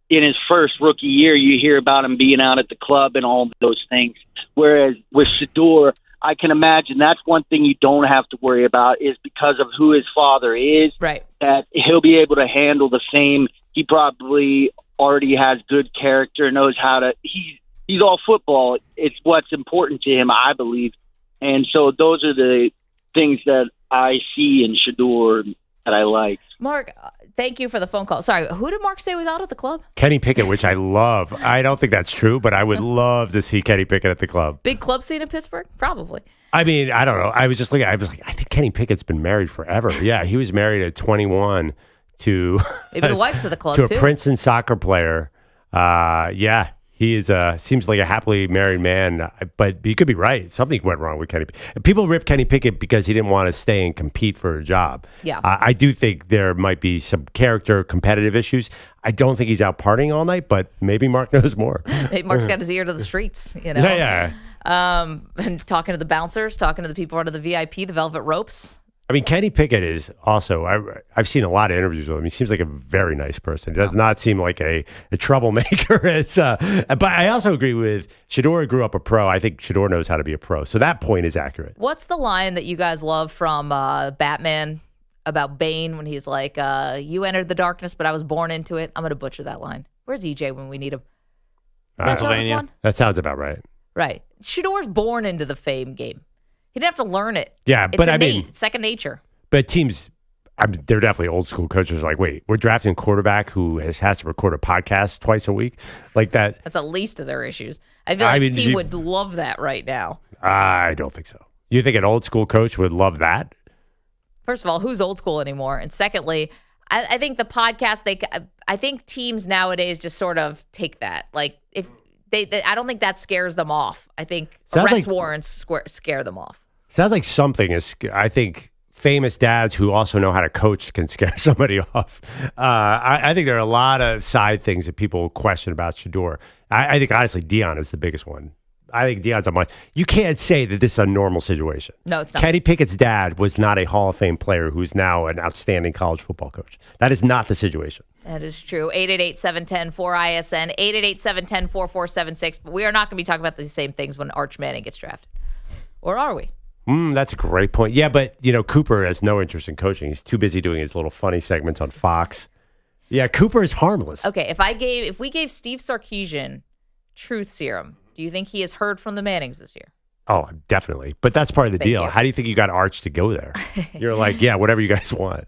[SPEAKER 7] in his first rookie year, you hear about him being out at the club and all those things. Whereas with Shedeur, I can imagine that's one thing you don't have to worry about is because of who his father is,
[SPEAKER 3] Right.
[SPEAKER 7] that he'll be able to handle the fame. He probably already has good character, knows how to, he's all football. It's what's important to him, I believe. And so those are the things that I see in Shedeur that I like.
[SPEAKER 3] Mark, thank you for the phone call. Sorry, who did Mark say was out at the club?
[SPEAKER 4] Kenny Pickett, which I love. I don't think that's true, but I would love to see Kenny Pickett at the club.
[SPEAKER 3] Big club scene in Pittsburgh? Probably.
[SPEAKER 4] I mean, I don't know. I was like, I think Kenny Pickett's been married forever. Yeah, he was married at 21 to
[SPEAKER 3] Maybe the wife's at the club,
[SPEAKER 4] to a
[SPEAKER 3] too.
[SPEAKER 4] Princeton soccer player. Yeah, he is. Seems like a happily married man. But you could be right. Something went wrong with Kenny. People rip Kenny Pickett because he didn't want to stay and compete for a job.
[SPEAKER 3] Yeah.
[SPEAKER 4] I do think there might be some character competitive issues. I don't think he's out partying all night, but maybe Mark knows more.
[SPEAKER 3] Hey, Mark's got his ear to the streets, you know?
[SPEAKER 4] Yeah.
[SPEAKER 3] And talking to the bouncers, talking to the people under the VIP, the velvet ropes.
[SPEAKER 4] I mean, Kenny Pickett is also, I've seen a lot of interviews with him. He seems like a very nice person. He does not seem like a troublemaker. But I also agree with Shedeur grew up a pro. I think Shedeur knows how to be a pro. So that point is accurate.
[SPEAKER 3] What's the line that you guys love from Batman about Bane when he's like, you entered the darkness, but I was born into it? I'm going to butcher that line. Where's EJ when we need him? You guys know this
[SPEAKER 5] Pennsylvania.
[SPEAKER 3] one?
[SPEAKER 4] That sounds about right.
[SPEAKER 3] Right. Shedeur's born into the fame game. He didn't have to learn it.
[SPEAKER 4] Yeah,
[SPEAKER 3] It's
[SPEAKER 4] but I
[SPEAKER 3] innate.
[SPEAKER 4] mean,
[SPEAKER 3] It's second nature.
[SPEAKER 4] but teams, they're definitely old school coaches. Like, wait, we're drafting a quarterback who has to record a podcast twice a week, like that.
[SPEAKER 3] That's the least of their issues. I feel like the team would love that right now.
[SPEAKER 4] I don't think so. You think an old school coach would love that?
[SPEAKER 3] First of all, who's old school anymore? And secondly, I think the podcast, I think teams nowadays just sort of take that. Like, if they I don't think that scares them off. I think
[SPEAKER 4] Sounds
[SPEAKER 3] arrest
[SPEAKER 4] like-
[SPEAKER 3] warrants scare them off.
[SPEAKER 4] Sounds like something is. I think famous dads who also know how to coach can scare somebody off. I think there are a lot of side things that people question about Shedeur. I think honestly, Dion is the biggest one. I think Dion's on my. You can't say that this is a normal situation.
[SPEAKER 3] No, it's not.
[SPEAKER 4] Kenny Pickett's dad was not a Hall of Fame player who's now an outstanding college football coach. That is not the situation.
[SPEAKER 3] That is true. 888-710-4ISN, 888-710-4476. But we are not going to be talking about the same things when Arch Manning gets drafted. Or are we?
[SPEAKER 4] That's a great point. Yeah, but, Cooper has no interest in coaching. He's too busy doing his little funny segments on Fox. Yeah, Cooper is harmless.
[SPEAKER 3] Okay, if we gave Steve Sarkisian truth serum, do you think he has heard from the Mannings this year?
[SPEAKER 4] Oh, definitely. But that's part of the
[SPEAKER 3] Thank
[SPEAKER 4] deal.
[SPEAKER 3] you.
[SPEAKER 4] How do you think you got Arch to go there? You're like, yeah, whatever you guys want.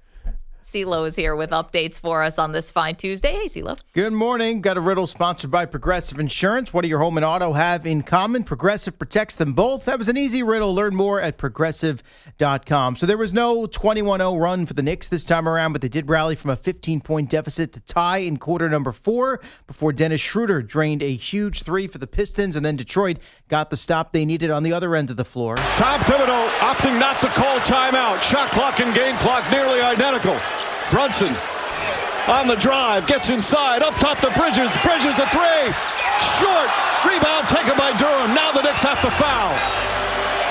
[SPEAKER 3] CeeLo is here with updates for us on this fine Tuesday. Hey, CeeLo.
[SPEAKER 8] Good morning. Got a riddle sponsored by Progressive Insurance. What do your home and auto have in common? Progressive protects them both. That was an easy riddle. Learn more at Progressive.com. So there was no 21-0 run for the Knicks this time around, but they did rally from a 15-point deficit to tie in quarter number 4 before Dennis Schroeder drained a huge three for the Pistons, and then Detroit got the stop they needed on the other end of the floor.
[SPEAKER 9] Tom Thibodeau opting not to call timeout. Shot clock and game clock nearly identical. Brunson on the drive, gets inside, up top to Bridges. Bridges a three. Short. Rebound taken by Durham. Now the Knicks have to foul.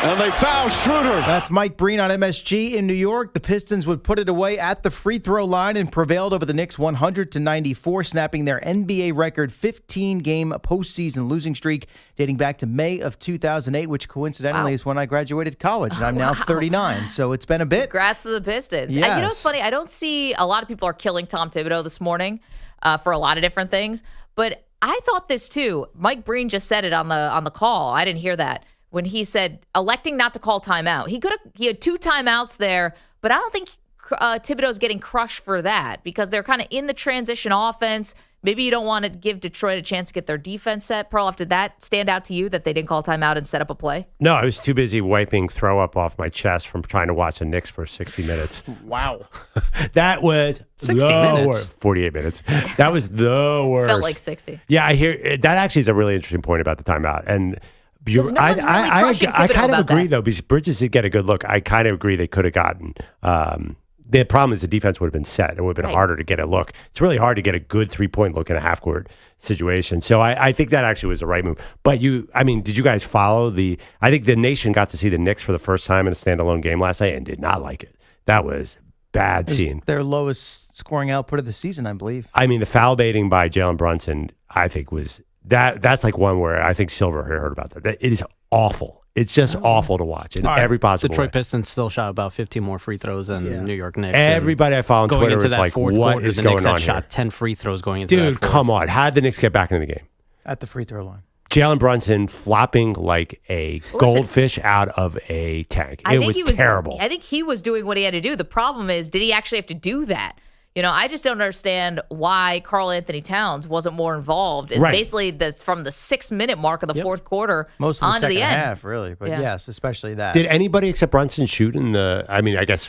[SPEAKER 9] And they foul Schroeder.
[SPEAKER 8] That's Mike Breen on MSG in New York. The Pistons would put it away at the free throw line and prevailed over the Knicks 100-94, snapping their NBA record 15-game postseason losing streak dating back to May of 2008, which coincidentally is when I graduated college, and I'm now 39. So it's been a bit.
[SPEAKER 3] Congrats to the Pistons.
[SPEAKER 8] Yes.
[SPEAKER 3] And you know what's funny? I don't see a lot of people are killing Tom Thibodeau this morning for a lot of different things, but I thought this too. Mike Breen just said it on the call. I didn't hear that. When he said electing not to call timeout. He had 2 timeouts there, but I don't think Thibodeau's getting crushed for that because they're kind of in the transition offense. Maybe you don't want to give Detroit a chance to get their defense set. Perloff, did that stand out to you that they didn't call timeout and set up a play?
[SPEAKER 4] No, I was too busy wiping throw up off my chest from trying to watch the Knicks for 60 minutes.
[SPEAKER 8] Wow.
[SPEAKER 4] That was
[SPEAKER 5] 60
[SPEAKER 4] the
[SPEAKER 5] minutes.
[SPEAKER 4] worst. 48 minutes. That was the worst.
[SPEAKER 3] Felt like 60.
[SPEAKER 4] Yeah, I hear that actually is a really interesting point about the timeout. And
[SPEAKER 3] Because no one's really crushing
[SPEAKER 4] I
[SPEAKER 3] Thibodeau
[SPEAKER 4] kind of
[SPEAKER 3] about
[SPEAKER 4] agree,
[SPEAKER 3] that.
[SPEAKER 4] though, because Bridges did get a good look. I kind of agree they could have gotten. The problem is the defense would have been set. It would have been harder to get a look. It's really hard to get a good 3-point look in a half-court situation. So I think that actually was the right move. But did you guys follow I think the nation got to see the Knicks for the first time in a standalone game last night and did not like it. That was bad scene.
[SPEAKER 8] Their lowest scoring output of the season, I believe.
[SPEAKER 4] I mean, the foul baiting by Jalen Brunson, I think was that's like one where I think Silver heard about that. It is awful. It's just awful to watch in every possible
[SPEAKER 5] Detroit
[SPEAKER 4] way.
[SPEAKER 5] Pistons still shot about 15 more free throws than New York Knicks.
[SPEAKER 4] Everybody I follow on
[SPEAKER 5] going
[SPEAKER 4] Twitter
[SPEAKER 5] into
[SPEAKER 4] is
[SPEAKER 5] that
[SPEAKER 4] like,
[SPEAKER 5] fourth
[SPEAKER 4] what
[SPEAKER 5] quarter,
[SPEAKER 4] is
[SPEAKER 5] the
[SPEAKER 4] going
[SPEAKER 5] Knicks
[SPEAKER 4] on
[SPEAKER 5] had
[SPEAKER 4] here?
[SPEAKER 5] shot 10 free throws going into that
[SPEAKER 4] Dude,
[SPEAKER 5] fourth.
[SPEAKER 4] come on. How did the Knicks get back into the game?
[SPEAKER 8] At the free throw line.
[SPEAKER 4] Jalen Brunson flopping like a goldfish out of a tank. It was terrible.
[SPEAKER 3] I think he was doing what he had to do. The problem is, did he actually have to do that? I just don't understand why Karl Anthony Towns wasn't more involved. It's basically from the 6-minute mark of the fourth quarter
[SPEAKER 8] most of the
[SPEAKER 3] onto
[SPEAKER 8] second
[SPEAKER 3] the end.
[SPEAKER 8] half, really. But yes, especially that.
[SPEAKER 4] Did anybody except Brunson shoot in I guess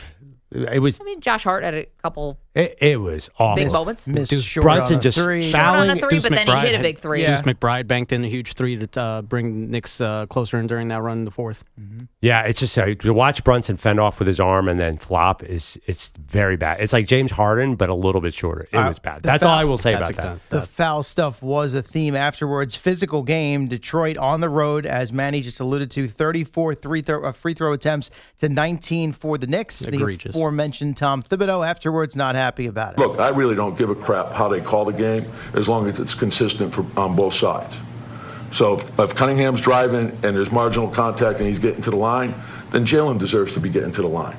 [SPEAKER 4] it was.
[SPEAKER 3] Josh Hart had a couple
[SPEAKER 4] It was awful.
[SPEAKER 3] big moments.
[SPEAKER 8] Missed short
[SPEAKER 4] Brunson
[SPEAKER 8] on a
[SPEAKER 4] just
[SPEAKER 8] three.
[SPEAKER 3] Shot on a three,
[SPEAKER 5] Deuce
[SPEAKER 3] but then he
[SPEAKER 5] McBride
[SPEAKER 3] hit a big three.
[SPEAKER 5] Deuce McBride banked in a huge three to bring Knicks closer in during that run in the fourth.
[SPEAKER 4] Yeah, it's just to watch Brunson fend off with his arm and then flop it's very bad. It's like James Harden, but a little bit shorter. It was bad. That's all I will say about that.
[SPEAKER 8] The foul stuff was a theme afterwards. Physical game. Detroit on the road, as Manny just alluded to, 34 free throw attempts to 19 for the Knicks.
[SPEAKER 5] Egregious.
[SPEAKER 8] The aforementioned Tom Thibodeau afterwards not happy about it.
[SPEAKER 10] Look, I really don't give a crap how they call the game as long as it's consistent on both sides. So if Cunningham's driving and there's marginal contact and he's getting to the line, then Jalen deserves to be getting to the line.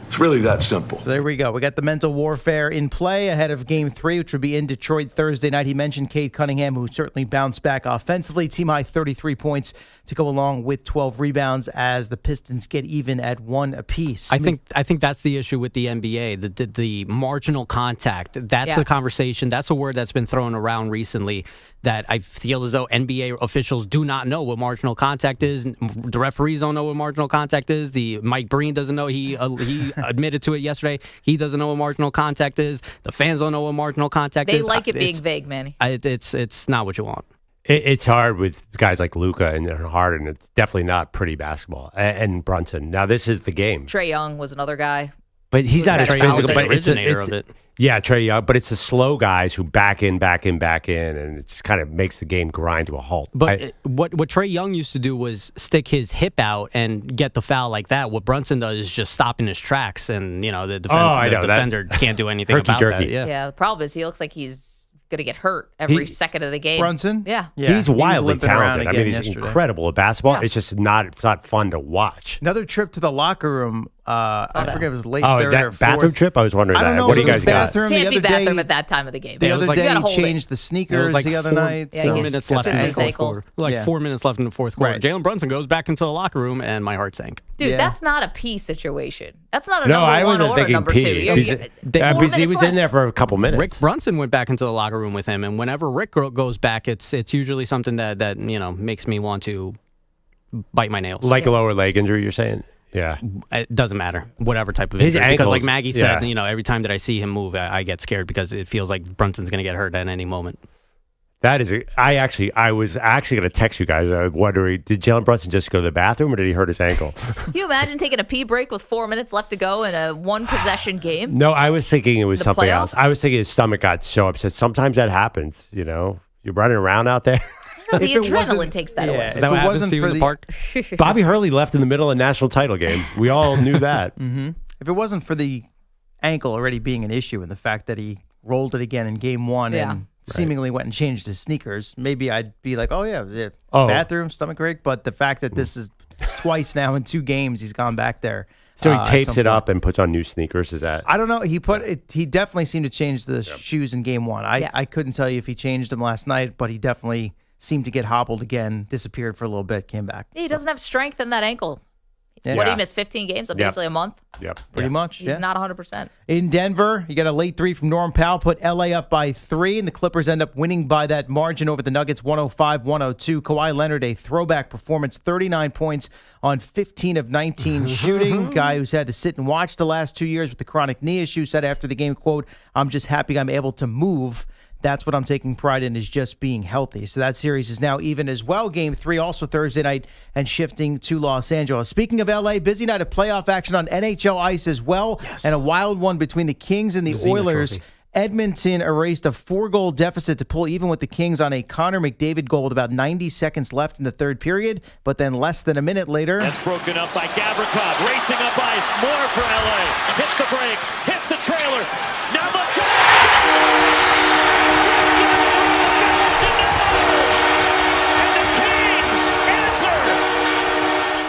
[SPEAKER 10] It's really that simple.
[SPEAKER 8] So there we go. We got the mental warfare in play ahead of Game 3, which will be in Detroit Thursday night. He mentioned Cade Cunningham, who certainly bounced back offensively. Team high 33 points to go along with 12 rebounds as the Pistons get even at 1 apiece.
[SPEAKER 5] I think that's the issue with the NBA, the marginal contact. That's the conversation. That's a word that's been thrown around recently that I feel as though NBA officials do not know what marginal contact is. The referees don't know what marginal contact is. The Mike Breen doesn't know. He admitted to it yesterday. He doesn't know what marginal contact is. The fans don't know what marginal contact is.
[SPEAKER 3] They like it being vague, Manny.
[SPEAKER 5] It's not what you want.
[SPEAKER 4] It's hard with guys like Luka and Harden. It's definitely not pretty basketball. And Brunson. Now, this is the game.
[SPEAKER 3] Trae Young was another guy.
[SPEAKER 4] But he's not as
[SPEAKER 5] Trae Young's
[SPEAKER 4] physical.
[SPEAKER 5] the
[SPEAKER 4] But
[SPEAKER 5] originator of it.
[SPEAKER 4] Yeah, Trae Young. But it's the slow guys who back in, and it just kind of makes the game grind to a halt.
[SPEAKER 5] But what Trae Young used to do was stick his hip out and get the foul like that. What Brunson does is just stop in his tracks, and the defender can't do anything about that.
[SPEAKER 3] Yeah, the problem is he looks like he's going to get hurt every second of the game.
[SPEAKER 8] Brunson?
[SPEAKER 3] Yeah.
[SPEAKER 4] He's wildly
[SPEAKER 8] limping around
[SPEAKER 4] talented. I mean, he's
[SPEAKER 8] yesterday.
[SPEAKER 4] incredible at basketball. It's just not fun to watch.
[SPEAKER 8] Another trip to the locker room I forget if it was late
[SPEAKER 4] Oh,
[SPEAKER 8] third or
[SPEAKER 4] that bathroom
[SPEAKER 8] fourth.
[SPEAKER 4] trip? I was wondering
[SPEAKER 8] I don't
[SPEAKER 4] that.
[SPEAKER 8] know
[SPEAKER 4] What do
[SPEAKER 8] if
[SPEAKER 4] you
[SPEAKER 8] it
[SPEAKER 4] guys
[SPEAKER 8] was
[SPEAKER 4] got?
[SPEAKER 8] bathroom
[SPEAKER 3] Can't
[SPEAKER 8] the
[SPEAKER 3] be
[SPEAKER 8] other
[SPEAKER 3] bathroom
[SPEAKER 8] day.
[SPEAKER 3] at that time of the game.
[SPEAKER 8] The other
[SPEAKER 5] like-
[SPEAKER 8] day
[SPEAKER 3] You gotta
[SPEAKER 8] he
[SPEAKER 3] hold it.
[SPEAKER 8] changed the sneakers
[SPEAKER 5] like
[SPEAKER 8] the other
[SPEAKER 5] 4
[SPEAKER 8] night.
[SPEAKER 3] Yeah,
[SPEAKER 8] so-
[SPEAKER 3] he's
[SPEAKER 5] minutes
[SPEAKER 3] got
[SPEAKER 5] left in the
[SPEAKER 3] his
[SPEAKER 5] fourth
[SPEAKER 3] ankle.
[SPEAKER 5] quarter. Like
[SPEAKER 8] Yeah.
[SPEAKER 5] 4 minutes left in the fourth quarter.
[SPEAKER 8] Right.
[SPEAKER 5] Jalen Brunson goes back into the locker room, and my heart sank.
[SPEAKER 3] Dude,
[SPEAKER 8] Yeah.
[SPEAKER 3] that's not a pee situation. That's not a
[SPEAKER 4] No,
[SPEAKER 3] number
[SPEAKER 4] I
[SPEAKER 3] one
[SPEAKER 4] wasn't
[SPEAKER 3] or
[SPEAKER 4] thinking
[SPEAKER 3] number
[SPEAKER 4] pee.
[SPEAKER 3] two.
[SPEAKER 4] Because he
[SPEAKER 3] 4
[SPEAKER 4] was
[SPEAKER 3] minutes
[SPEAKER 4] in there
[SPEAKER 3] left.
[SPEAKER 4] for a couple minutes.
[SPEAKER 5] Rick Brunson went back into the locker room with him, and whenever Rick goes back, it's usually something that makes me want to bite my nails.
[SPEAKER 4] Like a lower leg injury, you're saying? Yeah.
[SPEAKER 5] It doesn't matter, whatever type of
[SPEAKER 4] His
[SPEAKER 5] injury. Because like
[SPEAKER 4] ankles,
[SPEAKER 5] Maggie said,
[SPEAKER 4] yeah.
[SPEAKER 5] every time that I see him move, I get scared because it feels like Brunson's going to get hurt at any moment.
[SPEAKER 4] That is, I was actually going to text you guys. I was wondering, did Jalen Brunson just go to the bathroom or did he hurt his ankle?
[SPEAKER 3] Can you imagine taking a pee break with 4 minutes left to go in a one-possession game?
[SPEAKER 4] No, I was thinking it was
[SPEAKER 3] The
[SPEAKER 4] something
[SPEAKER 3] playoffs?
[SPEAKER 4] else. I was thinking his stomach got so upset. Sometimes that happens, You're running around out there.
[SPEAKER 3] The
[SPEAKER 8] If it
[SPEAKER 3] adrenaline
[SPEAKER 8] wasn't-
[SPEAKER 3] takes that
[SPEAKER 8] yeah,
[SPEAKER 3] away.
[SPEAKER 8] if
[SPEAKER 5] Is that
[SPEAKER 8] it
[SPEAKER 5] what happens
[SPEAKER 8] wasn't
[SPEAKER 5] to you
[SPEAKER 8] for
[SPEAKER 5] in the
[SPEAKER 8] the
[SPEAKER 5] park?
[SPEAKER 4] Bobby Hurley left in the middle of a national title game. We all knew that.
[SPEAKER 8] If it wasn't for the ankle already being an issue and the fact that he rolled it again in game one
[SPEAKER 3] Yeah.
[SPEAKER 8] and seemingly went and changed his sneakers, maybe I'd be like, oh, yeah,
[SPEAKER 4] Oh.
[SPEAKER 8] bathroom, stomach ache. But the fact that this is twice now in 2 games, he's gone back there.
[SPEAKER 4] So he
[SPEAKER 8] at
[SPEAKER 4] tapes
[SPEAKER 8] some
[SPEAKER 4] it
[SPEAKER 8] point.
[SPEAKER 4] up and puts on new sneakers. Is that?
[SPEAKER 8] I don't know. He definitely seemed to change the shoes in game one. I couldn't tell you if he changed them last night, but he definitely seemed to get hobbled again, disappeared for a little bit, came back.
[SPEAKER 3] He doesn't have strength in that ankle.
[SPEAKER 8] Yeah.
[SPEAKER 3] What,
[SPEAKER 4] Yeah.
[SPEAKER 3] he missed 15 games? So
[SPEAKER 4] Yep.
[SPEAKER 3] basically a month?
[SPEAKER 4] Yep.
[SPEAKER 8] Pretty much.
[SPEAKER 3] He's
[SPEAKER 8] yeah.
[SPEAKER 3] not 100%.
[SPEAKER 8] In Denver, you got a late 3 from Norm Powell, put LA up by 3, and the Clippers end up winning by that margin over the Nuggets, 105-102. Kawhi Leonard, a throwback performance, 39 points on 15 of 19 shooting. Guy who's had to sit and watch the last 2 years with the chronic knee issue said after the game, quote, "I'm just happy I'm able to move. That's what I'm taking pride in, is just being healthy." So that series is now even as well. Game 3 also Thursday night and shifting to Los Angeles. Speaking of LA, busy night of playoff action on NHL ice as well, and a wild one between the Kings and the Oilers.
[SPEAKER 5] Trophy.
[SPEAKER 8] Edmonton erased a 4-goal deficit to pull even with the Kings on a Connor McDavid goal with about 90 seconds left in the third period, but then less than a minute later.
[SPEAKER 11] That's broken up by Gavrikov, racing up ice, more for LA. Hits the brakes, hits the trailer. Now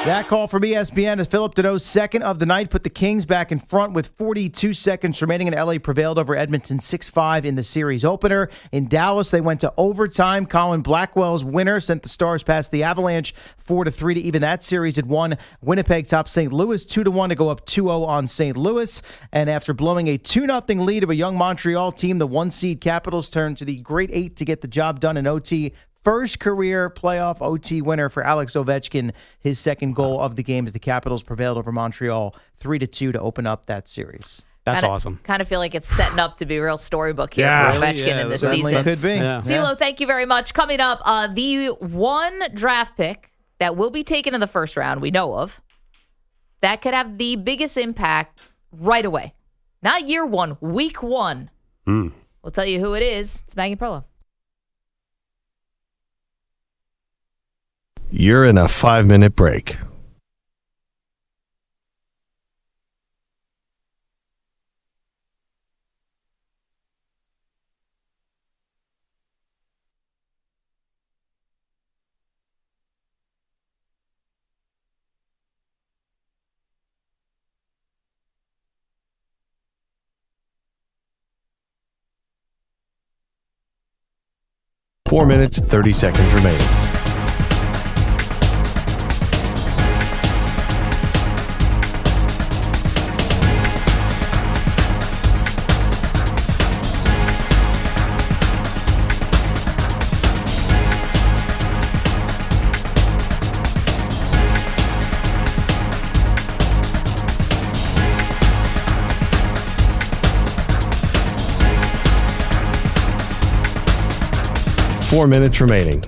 [SPEAKER 8] That call from ESPN as Philip Deneau's second of the night put the Kings back in front with 42 seconds remaining, and LA prevailed over Edmonton 6-5 in the series opener. In Dallas, they went to overtime. Colin Blackwell's winner sent the Stars past the Avalanche 4-3 to even that series at 1. Winnipeg topped St. Louis 2-1 to go up 2-0 on St. Louis. And after blowing a 2-0 lead of a young Montreal team, the 1-seed Capitals turned to the Great 8 to get the job done in OT. First career playoff OT winner for Alex Ovechkin. His second goal of the game as the Capitals prevailed over Montreal 3-2 to open up that series.
[SPEAKER 5] That's awesome.
[SPEAKER 3] Kind of feel like it's setting up to be a real storybook here
[SPEAKER 4] Yeah.
[SPEAKER 3] for Ovechkin
[SPEAKER 5] Yeah,
[SPEAKER 3] in this
[SPEAKER 8] Certainly
[SPEAKER 3] season.
[SPEAKER 8] could be.
[SPEAKER 5] Yeah.
[SPEAKER 3] CeeLo, thank you very much. Coming up, the one draft pick that will be taken in the first round, we know of, that could have the biggest impact right away. Not year one, week one. We'll tell you who it is. It's Maggie Perloff.
[SPEAKER 1] You're in a 5-minute break. Four minutes, 30 seconds remaining. Four minutes remaining.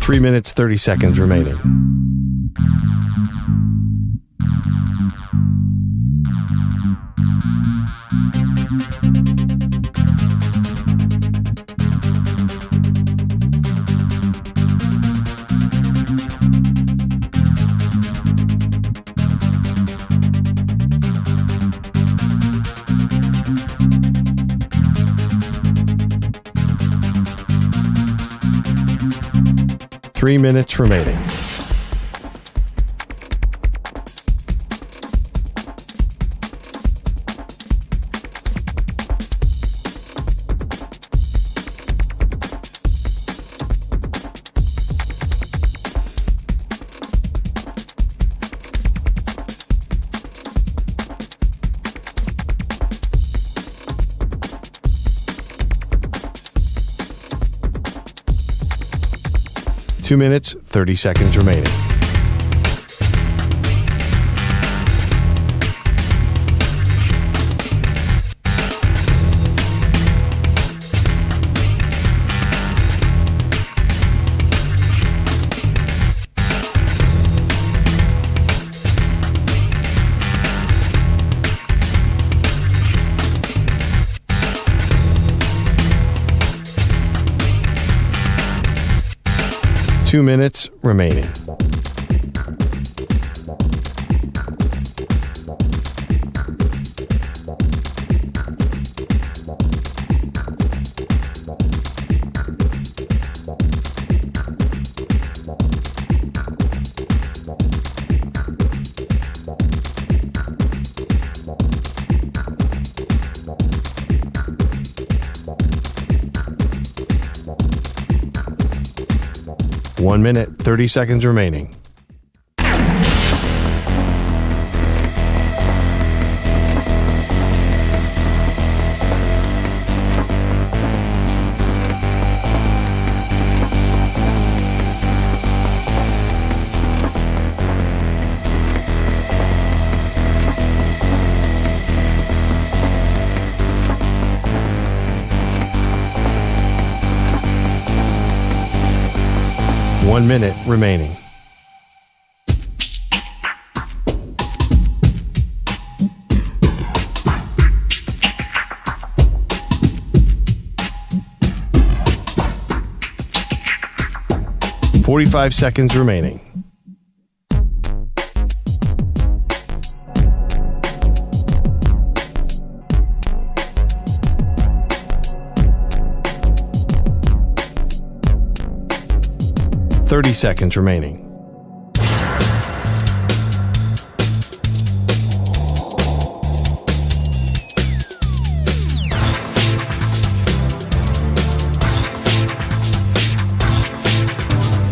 [SPEAKER 1] Three minutes, 30 seconds remaining. 3 minutes remaining. Two minutes, 30 seconds remaining. Two minutes remaining. One minute, 30 seconds remaining. One minute remaining. .45 seconds remaining. .30 seconds remaining.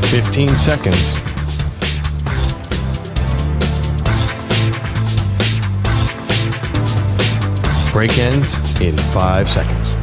[SPEAKER 1] .15 seconds. Break ends in 5 seconds.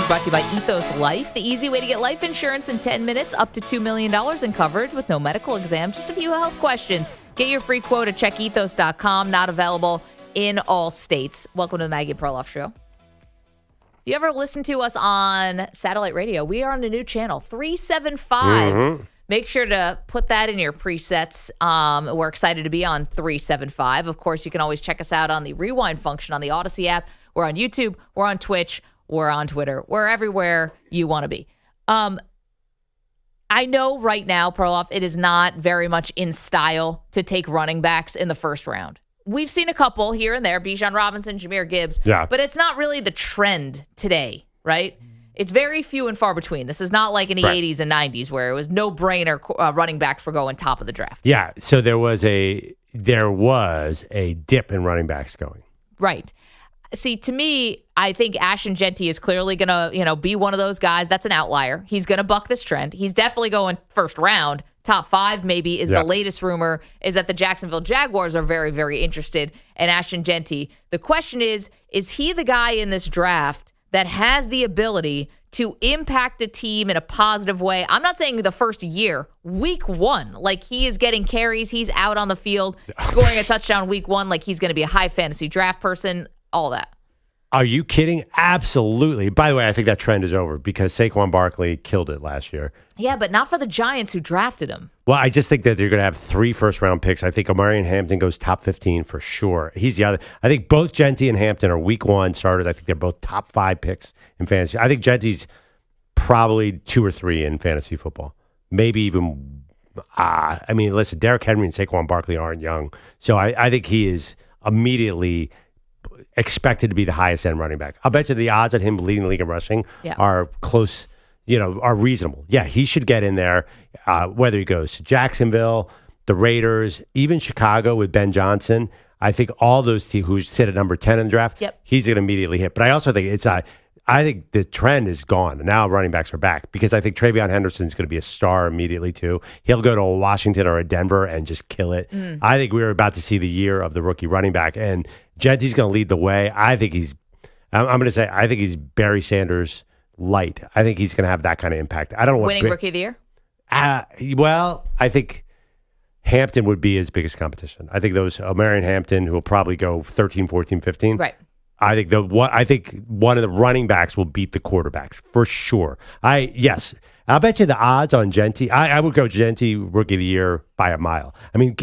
[SPEAKER 3] Brought to you by Ethos Life, the easy way to get life insurance in 10 minutes, up to $2 million in coverage with no medical exam, just a few health questions. Get your free quote at checkethos.com, not available in all states. Welcome to the Maggie Perloff Show. If you ever listen to us on satellite radio, we are on a new channel, 375. Mm-hmm. Make sure to put that in your presets. We're excited to be on 375. Of course, you can always check us out on the rewind function on the Odyssey app. We're on YouTube. We're on Twitch. We're on Twitter. We're everywhere you want to be. I know right now, Perloff, it is not very much in style to take running backs in the first round. We've seen a couple here and there, Bijan Robinson, Jahmyr Gibbs, but it's not really the trend today, right? It's very few and far between. This is not like in the 80s and 90s where it was no-brainer running backs were going top of the draft.
[SPEAKER 4] Yeah, so there was a dip in running backs going.
[SPEAKER 3] Right. See, to me, I think Ashton Jeanty is clearly going to, be one of those guys. That's an outlier. He's going to buck this trend. He's definitely going first round. Top 5 maybe is the latest rumor, is that the Jacksonville Jaguars are very, very interested in Ashton Jeanty. The question is he the guy in this draft that has the ability to impact a team in a positive way? I'm not saying the first year, week 1, like he is getting carries, he's out on the field, scoring a touchdown week 1, like he's going to be a high fantasy draft person. All that.
[SPEAKER 4] Are you kidding? Absolutely. By the way, I think that trend is over because Saquon Barkley killed it last year.
[SPEAKER 3] Yeah, but not for the Giants who drafted him.
[SPEAKER 4] Well, I just think that they're going to have 3 first-round picks. I think Omarion Hampton goes top 15 for sure. He's the other. I think both Jeanty and Hampton are week 1 starters. I think they're both top 5 picks in fantasy. I think Jeanty's probably 2 or 3 in fantasy football. Maybe even, listen, Derrick Henry and Saquon Barkley aren't young. So I think he is immediately expected to be the highest end running back. I'll bet you the odds of him leading the league in rushing are close, are reasonable. Yeah, he should get in there, whether he goes to Jacksonville, the Raiders, even Chicago with Ben Johnson. I think all those teams who sit at number 10 in the draft, he's going to immediately hit. But I also think I think the trend is gone. Now running backs are back because I think Travion Henderson's going to be a star immediately too. He'll go to a Washington or a Denver and just kill it. I think we're about to see the year of the rookie running back, and Jeanty's going to lead the way. I think I'm going to say I think he's Barry Sanders light. I think he's going to have that kind of impact. I don't know
[SPEAKER 3] winning rookie of the year.
[SPEAKER 4] Well, I think Hampton would be his biggest competition. I think those Omarion Hampton, who will probably go 13, 14, 15.
[SPEAKER 3] Right.
[SPEAKER 4] I think one of the running backs will beat the quarterbacks for sure. I'll bet you the odds on Jeanty. I would go Jeanty rookie of the year by a mile. I mean,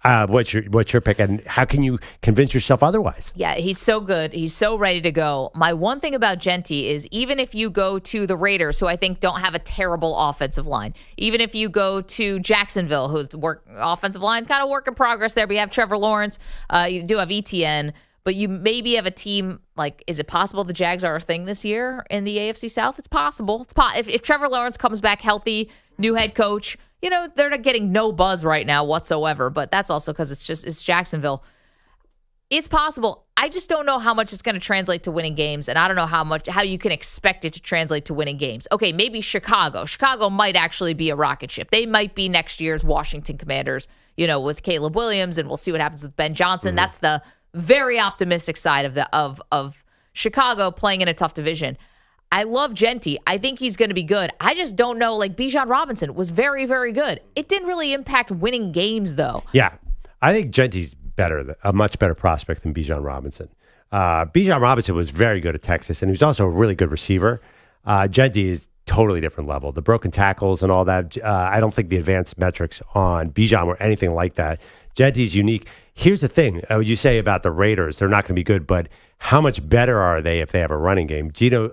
[SPEAKER 4] what's your pick, and how can you convince yourself otherwise?
[SPEAKER 3] Yeah, he's so good. He's so ready to go. My one thing about Jeanty is even if you go to the Raiders, who I think don't have a terrible offensive line, even if you go to Jacksonville, whose offensive line's kind of work in progress there, but you have Trevor Lawrence, you do have ETN. But you maybe have a team like, is it possible the Jags are a thing this year in the AFC South? It's possible. If Trevor Lawrence comes back healthy, new head coach, they're not getting no buzz right now whatsoever. But that's also because it's Jacksonville. It's possible. I just don't know how much it's going to translate to winning games, and I don't know how you can expect it to translate to winning games. Okay, maybe Chicago. Chicago might actually be a rocket ship. They might be next year's Washington Commanders, with Caleb Williams, and we'll see what happens with Ben Johnson. That's the very optimistic side of Chicago playing in a tough division. I love Jeanty. I think he's going to be good. I just don't know. Like Bijan Robinson was very, very good. It didn't really impact winning games, though.
[SPEAKER 4] Yeah, I think Jeanty's a much better prospect than Bijan Robinson. Bijan Robinson was very good at Texas, and he was also a really good receiver. Jeanty is totally different level. The broken tackles and all that. I don't think the advanced metrics on Bijan were anything like that. Jeanty's unique. Here's the thing. You say about the Raiders, they're not going to be good, but how much better are they if they have a running game? Geno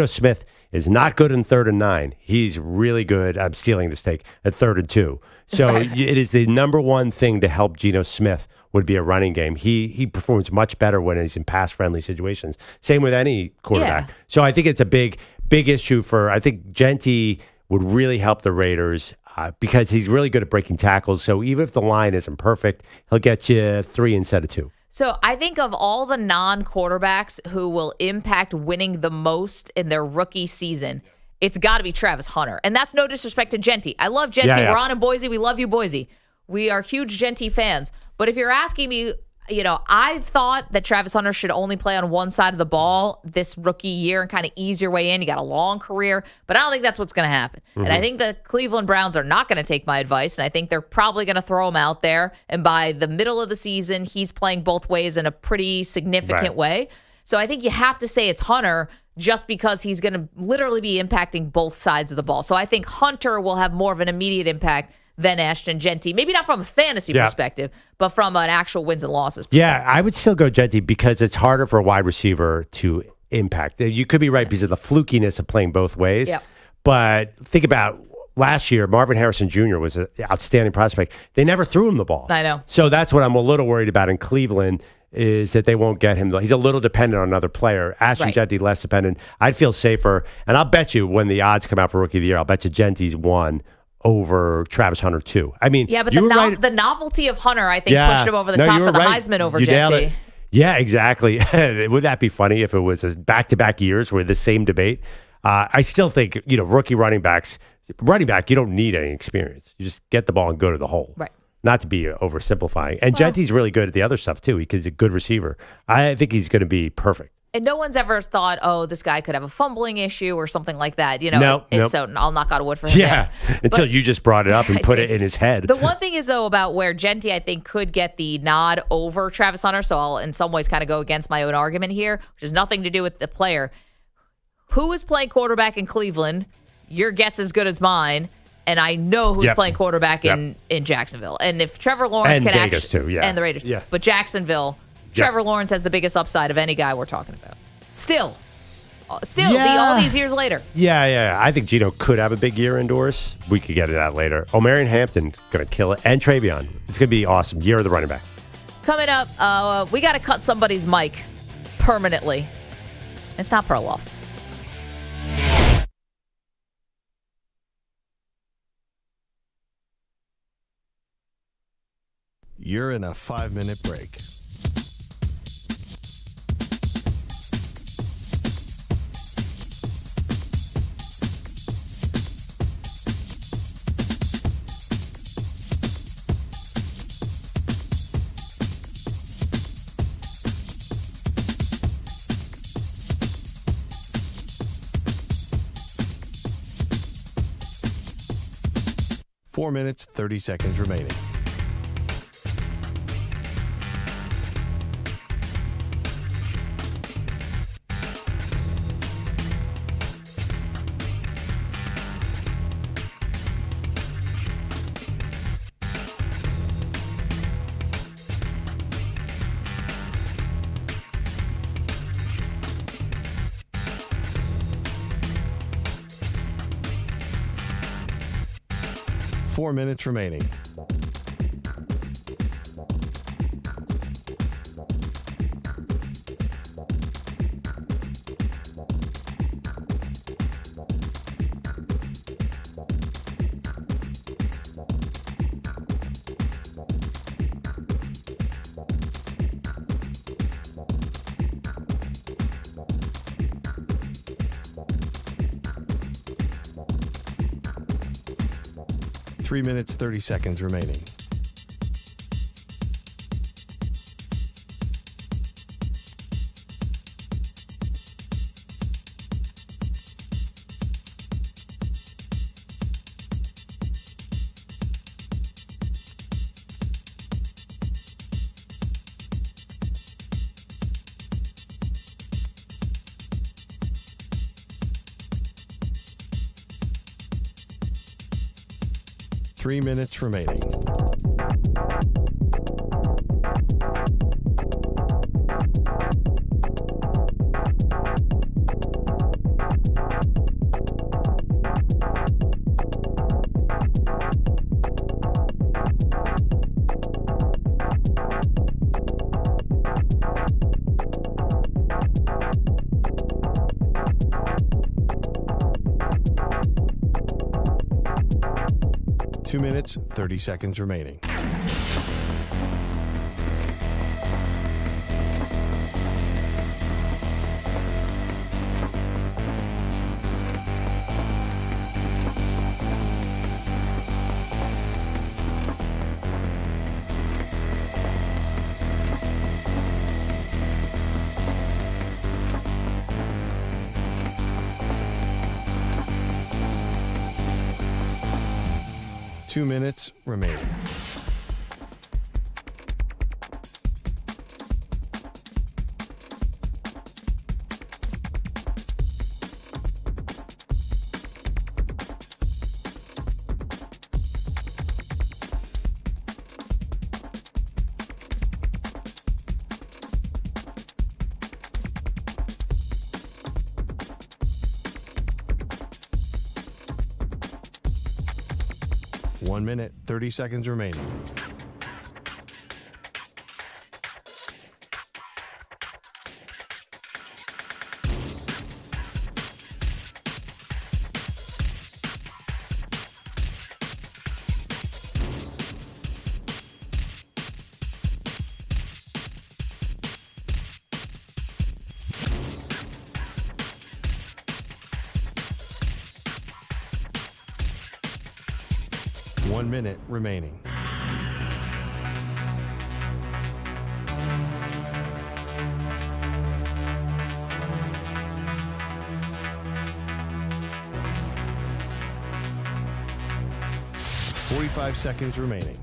[SPEAKER 4] Smith is not good in 3rd and 9. He's really good. I'm stealing this take at 3rd and 2. So it is the number one thing to help Geno Smith would be a running game. He performs much better when he's in pass-friendly situations. Same with any quarterback. Yeah. So I think it's a big issue I think Jeanty would really help the Raiders because he's really good at breaking tackles. So even if the line isn't perfect, he'll get you 3 instead of 2.
[SPEAKER 3] So I think of all the non-quarterbacks who will impact winning the most in their rookie season, it's got to be Travis Hunter. And that's no disrespect to Jeanty. I love Jeanty. Yeah. We're on in Boise. We love you, Boise. We are huge Jeanty fans. But if you're asking me, I thought that Travis Hunter should only play on one side of the ball this rookie year and kind of ease your way in. You got a long career, but I don't think that's what's going to happen. Mm-hmm. And I think the Cleveland Browns are not going to take my advice, and I think they're probably going to throw him out there. And by the middle of the season, he's playing both ways in a pretty significant way. So I think you have to say it's Hunter just because he's going to literally be impacting both sides of the ball. So I think Hunter will have more of an immediate impact than Ashton Jeanty. Maybe not from a fantasy perspective, but from an actual wins and losses perspective.
[SPEAKER 4] Yeah, I would still go Jeanty because it's harder for a wide receiver to impact. You could be right because of the flukiness of playing both ways. Yep. But think about last year, Marvin Harrison Jr. was an outstanding prospect. They never threw him the ball.
[SPEAKER 3] I know.
[SPEAKER 4] So that's what I'm a little worried about in Cleveland is that they won't get him. He's a little dependent on another player. Ashton Jeanty less dependent. I'd feel safer. And I'll bet you when the odds come out for Rookie of the Year, I'll bet you Jeanty's 1 over Travis Hunter 2. I mean,
[SPEAKER 3] yeah, but the novelty of Hunter, I think, pushed him over the top for the Heisman over Jeanty.
[SPEAKER 4] Yeah, exactly. Would that be funny if it was back-to-back years where the same debate? I still think, rookie running back, you don't need any experience. You just get the ball and go to the hole.
[SPEAKER 3] Right.
[SPEAKER 4] Not to be oversimplifying. And Jeanty's really good at the other stuff, too. He's a good receiver. I think he's going to be perfect.
[SPEAKER 3] And no one's ever thought, oh, this guy could have a fumbling issue or something like that.
[SPEAKER 4] Nope.
[SPEAKER 3] So I'll knock on wood for him.
[SPEAKER 4] Yeah, until you just brought it up and put it in his head.
[SPEAKER 3] The one thing is, though, about where Jeanty, I think, could get the nod over Travis Hunter, so I'll in some ways kind of go against my own argument here, which has nothing to do with the player. Who is playing quarterback in Cleveland? Your guess is as good as mine. And I know who's playing quarterback in Jacksonville. And if Trevor Lawrence
[SPEAKER 4] and
[SPEAKER 3] can
[SPEAKER 4] Vegas
[SPEAKER 3] actually...
[SPEAKER 4] too, yeah.
[SPEAKER 3] And the Raiders.
[SPEAKER 4] Yeah.
[SPEAKER 3] But Jacksonville... Trevor Lawrence has the biggest upside of any guy we're talking about. Still, all these years later.
[SPEAKER 4] Yeah. I think Geno could have a big year indoors. We could get to that later. Omarion Hampton going to kill it. And Travion. It's going to be awesome. Year of the running back.
[SPEAKER 3] Coming up, we got to cut somebody's mic permanently. It's not Perloff.
[SPEAKER 1] You're in a 5-minute break. Four minutes, 30 seconds remaining. Four minutes remaining. Three minutes, 30 seconds remaining. Three minutes remaining. Two minutes, 30 seconds remaining. Two minutes remaining. One minute, 30 seconds remaining. One minute remaining. 45 seconds remaining.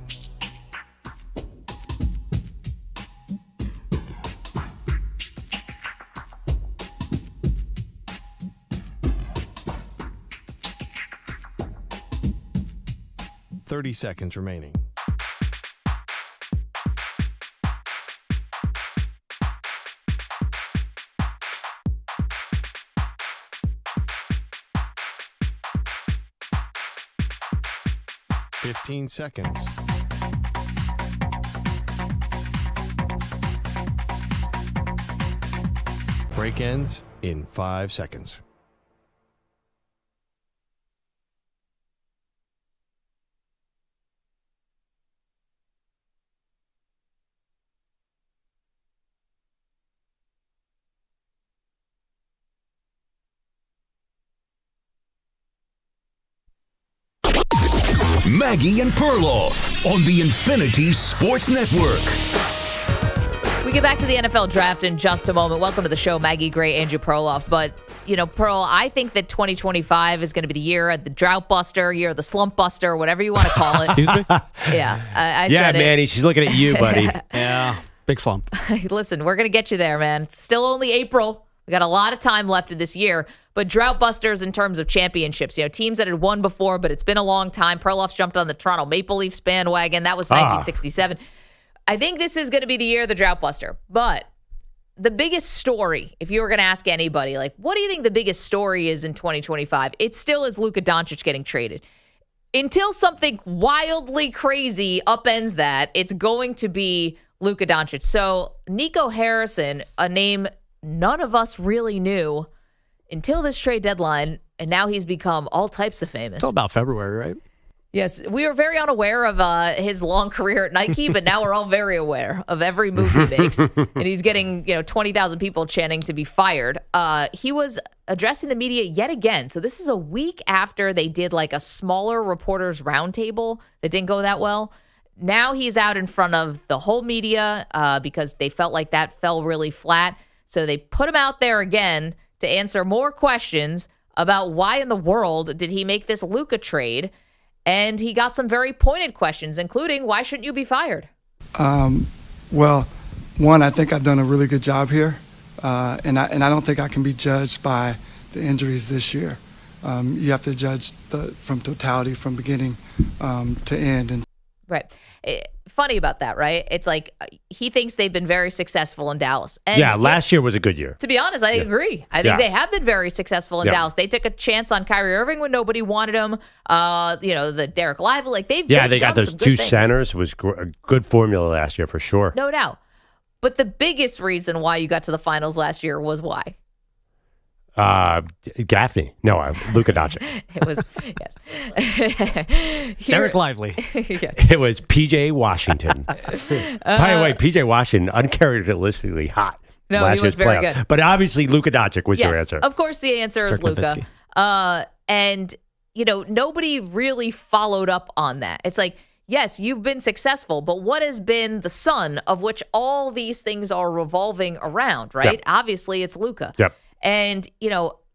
[SPEAKER 1] Seconds remaining. Seconds. Break ends in 5 seconds.
[SPEAKER 2] Maggie and Perloff on the Infinity Sports Network.
[SPEAKER 3] We get back to the NFL draft in just a moment. Welcome to the show, Maggie Gray, Andrew Perloff. But, Pearl, I think that 2025 is going to be the year of the drought buster, year of the slump buster, whatever you want to call it.
[SPEAKER 5] Excuse me?
[SPEAKER 3] Yeah, I said it.
[SPEAKER 4] Manny, she's looking at you, buddy.
[SPEAKER 5] Yeah, big slump.
[SPEAKER 3] Listen, we're going to get you there, man. It's still only April. We got a lot of time left in this year, but drought busters in terms of championships, teams that had won before, but it's been a long time. Perloff's jumped on the Toronto Maple Leafs bandwagon. That was 1967. I think this is going to be the year of the drought buster, but the biggest story, if you were going to ask anybody, what do you think the biggest story is in 2025? It still is Luka Doncic getting traded. Until something wildly crazy upends that, it's going to be Luka Doncic. So Nico Harrison, a name none of us really knew until this trade deadline, and now he's become all types of famous.
[SPEAKER 5] It's all about February, right?
[SPEAKER 3] Yes, we were very unaware of his long career at Nike, but now we're all very aware of every move he makes. And he's getting 20,000 people chanting to be fired. He was addressing the media yet again. So this is a week after they did a smaller reporters roundtable that didn't go that well. Now he's out in front of the whole media because they felt like that fell really flat. So they put him out there again to answer more questions about why in the world did he make this Luka trade. And he got some very pointed questions, including why shouldn't you be fired?
[SPEAKER 12] Well, one, I think I've done a really good job here. And I don't think I can be judged by the injuries this year. You have to judge from totality, from beginning to end. And
[SPEAKER 3] right. Funny about that, right? It's he thinks they've been very successful in Dallas. And
[SPEAKER 4] last year was a good year.
[SPEAKER 3] To be honest, I agree. I think they have been very successful in Dallas. They took a chance on Kyrie Irving when nobody wanted him. The Derek Lively, they've
[SPEAKER 4] they got
[SPEAKER 3] done
[SPEAKER 4] those
[SPEAKER 3] some
[SPEAKER 4] two
[SPEAKER 3] good things.
[SPEAKER 4] centers. It was a good formula last year for sure.
[SPEAKER 3] No doubt. But the biggest reason why you got to the finals last year was why?
[SPEAKER 4] Gaffney. No, Luka Doncic.
[SPEAKER 3] It was, yes.
[SPEAKER 5] Derek Lively.
[SPEAKER 3] Yes.
[SPEAKER 4] It was PJ Washington. By the way, PJ Washington, uncharacteristically hot.
[SPEAKER 3] No,
[SPEAKER 4] last
[SPEAKER 3] he was
[SPEAKER 4] year's
[SPEAKER 3] very
[SPEAKER 4] playoffs.
[SPEAKER 3] good.
[SPEAKER 4] But obviously, Luka Doncic was your answer.
[SPEAKER 3] Of course, the answer is Luka. And, nobody really followed up on that. It's yes, you've been successful, but what has been the sun of which all these things are revolving around, right?
[SPEAKER 4] Yep.
[SPEAKER 3] Obviously, it's Luka.
[SPEAKER 4] Yep.
[SPEAKER 3] And,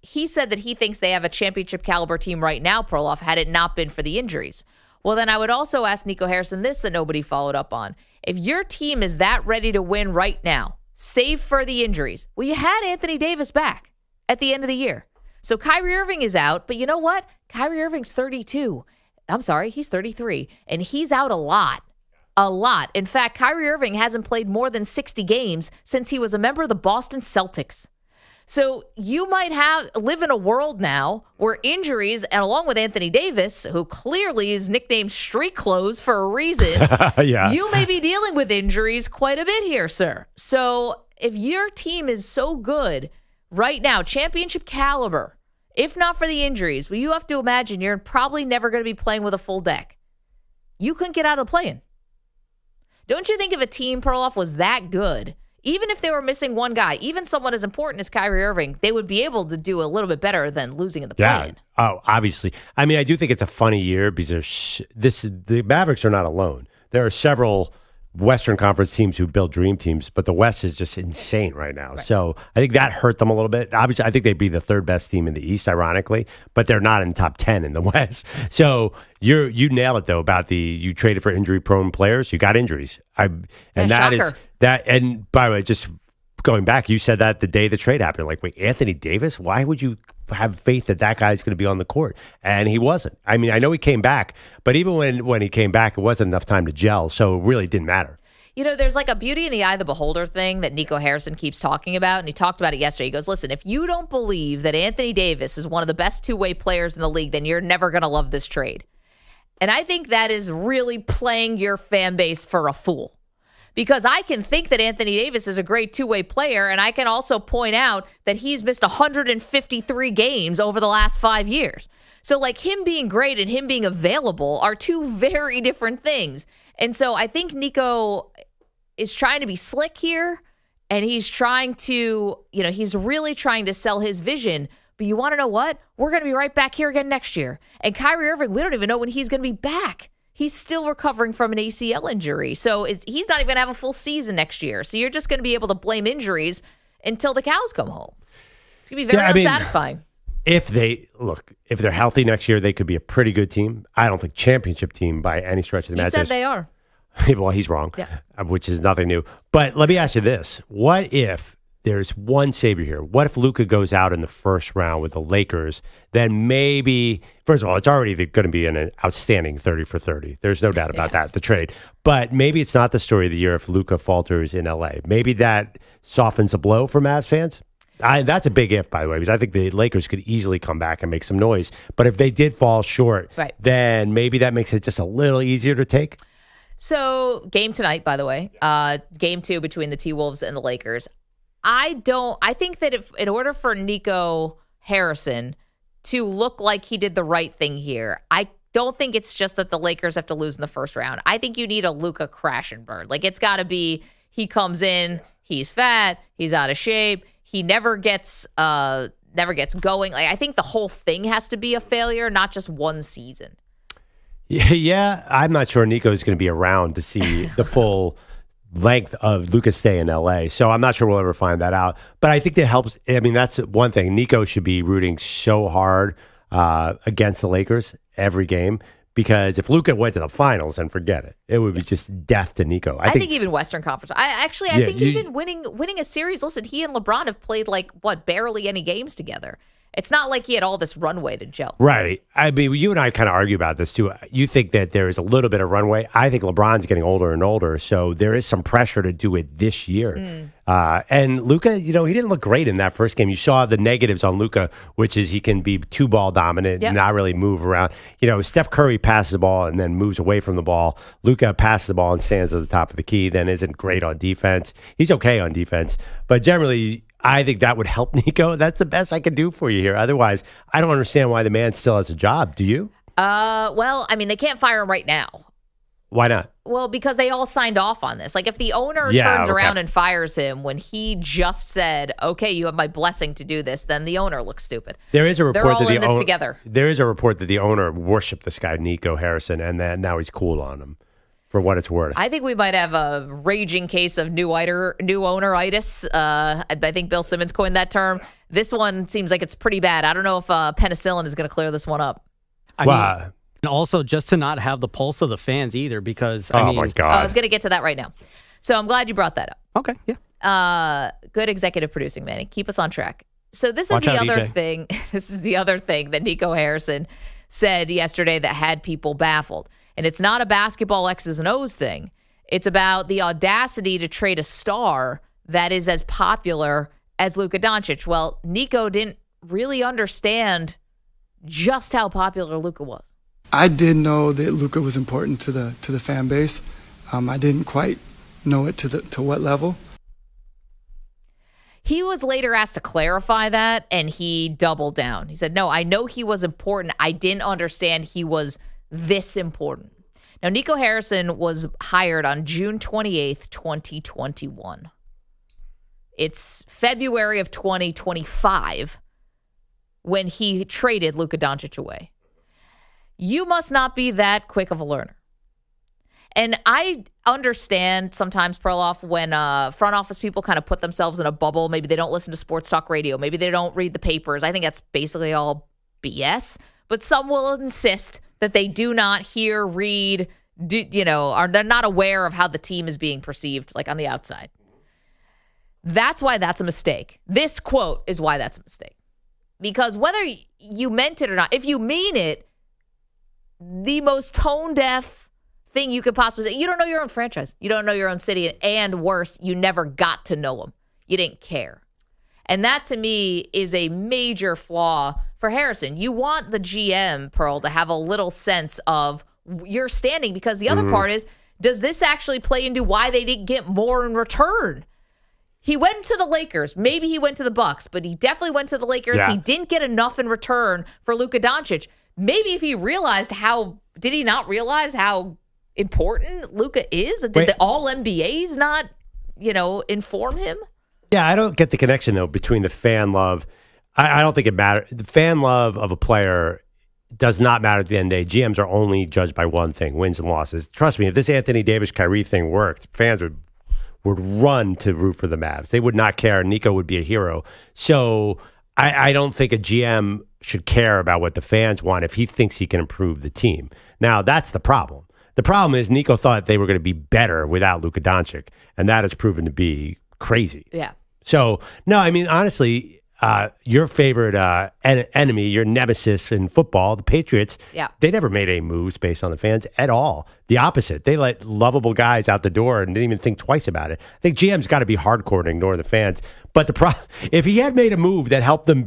[SPEAKER 3] he said that he thinks they have a championship caliber team right now, Perloff, had it not been for the injuries. Well, then I would also ask Nico Harrison this that nobody followed up on. If your team is that ready to win right now, save for the injuries, well, you had Anthony Davis back at the end of the year. So Kyrie Irving is out, but you know what? Kyrie Irving's 32. I'm sorry, he's 33, and he's out a lot. A lot. In fact, Kyrie Irving hasn't played more than 60 games since he was a member of the Boston Celtics. So you might live in a world now where injuries, and along with Anthony Davis, who clearly is nicknamed Street Clothes for a reason, you may be dealing with injuries quite a bit here, sir. So if your team is so good right now, championship caliber, if not for the injuries, well, you have to imagine you're probably never going to be playing with a full deck. You couldn't get out of the play-in. Don't you think if a team, Perloff, was that good, even if they were missing one guy, even someone as important as Kyrie Irving, they would be able to do a little bit better than losing in the play-in?
[SPEAKER 4] Oh, obviously. I mean, I do think it's a funny year because the Mavericks are not alone. There are several Western Conference teams who build dream teams, but the West is just insane right now. Right. So I think that hurt them a little bit. Obviously, I think they'd be the third best team in the East, ironically, but they're not in the top 10 in the West. So you nail it though about you traded for injury prone players. You got injuries. And by the way, just going back, you said that the day the trade happened, like, wait, Anthony Davis? Why would you have faith that guy's going to be on the court? And he wasn't. I mean, I know he came back, but even when he came back, it wasn't enough time to gel, so it really didn't matter.
[SPEAKER 3] There's like a beauty in the eye of the beholder thing that Nico Harrison keeps talking about, and he talked about it yesterday. He goes, listen, if you don't believe that Anthony Davis is one of the best two-way players in the league, then you're never going to love this trade. And I think that is really playing your fan base for a fool. Because I can think that Anthony Davis is a great two-way player, and I can also point out that he's missed 153 games over the last 5 years. So, like, him being great and him being available are two very different things. And so I think Nico is trying to be slick here, and he's trying to, he's really trying to sell his vision. But you want to know what? We're going to be right back here again next year. And Kyrie Irving, we don't even know when he's going to be back. He's still recovering from an ACL injury. So he's not even going to have a full season next year. So you're just going to be able to blame injuries until the cows come home. It's going to be very unsatisfying.
[SPEAKER 4] If they're healthy next year, they could be a pretty good team. I don't think championship team by any stretch of the imagination.
[SPEAKER 3] He said they are.
[SPEAKER 4] Well, he's wrong, which is nothing new. But let me ask you this. What if there's one savior here? What if Luka goes out in the first round with the Lakers? Then maybe, first of all, it's already going to be an outstanding 30 for 30. There's no doubt about that, the trade. But maybe it's not the story of the year if Luka falters in LA. Maybe that softens a blow for Mavs fans. That's a big if, by the way, because I think the Lakers could easily come back and make some noise. But if they did fall short, then maybe that makes it just a little easier to take.
[SPEAKER 3] So, game tonight, by the way, game 2 between the T-Wolves and the Lakers. I think that in order for Nico Harrison to look like he did the right thing here, I don't think it's just that the Lakers have to lose in the first round. I think you need a Luka crash and burn. Like, it's got to be he comes in, he's fat, he's out of shape, he never gets going. Like, I think the whole thing has to be a failure, not just one season.
[SPEAKER 4] Yeah, I'm not sure Nico's going to be around to see the full length of Luka's stay in LA. So I'm not sure we'll ever find that out. But I think that helps. I mean, that's one thing. Nico should be rooting so hard against the Lakers every game, because if Luka went to the finals, then forget it. It would be just death to Nico.
[SPEAKER 3] I think even Western Conference. I think even winning a series, listen, he and LeBron have played barely any games together. It's not like he had all this runway to gel. Right.
[SPEAKER 4] I mean, you and I kind of argue about this too. You think that there is a little bit of runway. I think LeBron's getting older and older, so there is some pressure to do it this year. And Luka, he didn't look great in that first game. You saw the negatives on Luka, which is he can be two-ball dominant and not really move around. Steph Curry passes the ball and then moves away from the ball. Luka passes the ball and stands at the top of the key, then isn't great on defense. He's okay on defense, but generally, I think that would help Nico. That's the best I can do for you here. Otherwise, I don't understand why the man still has a job. Do you?
[SPEAKER 3] Well, I mean, they can't fire him right now.
[SPEAKER 4] Why not?
[SPEAKER 3] Well, because they all signed off on this. Like, if the owner turns around and fires him when he just said, okay, you have my blessing to do this, then the owner looks stupid.
[SPEAKER 4] There is a report
[SPEAKER 3] They're all in this together.
[SPEAKER 4] There is a report that the owner worshipped this guy, Nico Harrison, and that now he's cool on him. For what it's worth.
[SPEAKER 3] I think we might have a raging case of new owner-itis. I think Bill Simmons coined that term. This one seems like it's pretty bad. I don't know if penicillin is going to clear this one up.
[SPEAKER 5] I mean, and also just to not have the pulse of the fans either, because
[SPEAKER 4] my God.
[SPEAKER 3] I was going to get to that right now. So I'm glad you brought that up.
[SPEAKER 5] Okay, yeah.
[SPEAKER 3] Good executive producing, Manny. Keep us on track. So this is the other thing. This is the other thing that Nico Harrison said yesterday that had people baffled. And it's not a basketball X's and O's thing. It's about the audacity to trade a star that is as popular as Luka Doncic. Well, Nico didn't really understand just how popular Luka was.
[SPEAKER 12] I did know that Luka was important to the fan base. I didn't quite know it to what level.
[SPEAKER 3] He was later asked to clarify that, and he doubled down. He said, no, I know he was important. I didn't understand he was this important. Now, Nico Harrison was hired on June 28th, 2021. It's February of 2025 when he traded Luka Doncic away. You must not be that quick of a learner. And I understand sometimes, Perloff, when front office people kind of put themselves in a bubble. Maybe they don't listen to sports talk radio. Maybe they don't read the papers. I think that's basically all BS. But some will insist that they do not hear, read, or they're not aware of how the team is being perceived, like on the outside. That's why that's a mistake. This quote is why that's a mistake. Because whether you meant it or not, if you mean it, the most tone-deaf thing you could possibly say, you don't know your own franchise. You don't know your own city. And worse, you never got to know them. You didn't care. And that, to me, is a major flaw for Harrison. You want the GM, Pearl, to have a little sense of your standing, because the other part is, does this actually play into why they didn't get more in return? He went to the Lakers. Maybe he went to the Bucks, but he definitely went to the Lakers. Yeah. He didn't get enough in return for Luka Doncic. Maybe if he realized did he not realize how important Luka is? Did the All-NBAs not, inform him?
[SPEAKER 4] Yeah, I don't get the connection, though, between the fan love. I don't think it matters. The fan love of a player does not matter at the end of the day. GMs are only judged by one thing, wins and losses. Trust me, if this Anthony Davis-Kyrie thing worked, fans would run to root for the Mavs. They would not care. Nico would be a hero. So I don't think a GM should care about what the fans want if he thinks he can improve the team. Now, that's the problem. The problem is Nico thought they were going to be better without Luka Doncic, and that has proven to be crazy.
[SPEAKER 3] Yeah.
[SPEAKER 4] So, no, I mean, honestly, your favorite enemy, your nemesis in football, the Patriots, they never made any moves based on the fans at all. The opposite. They let lovable guys out the door and didn't even think twice about it. I think GM's got to be hardcore to ignore the fans. But if he had made a move that helped them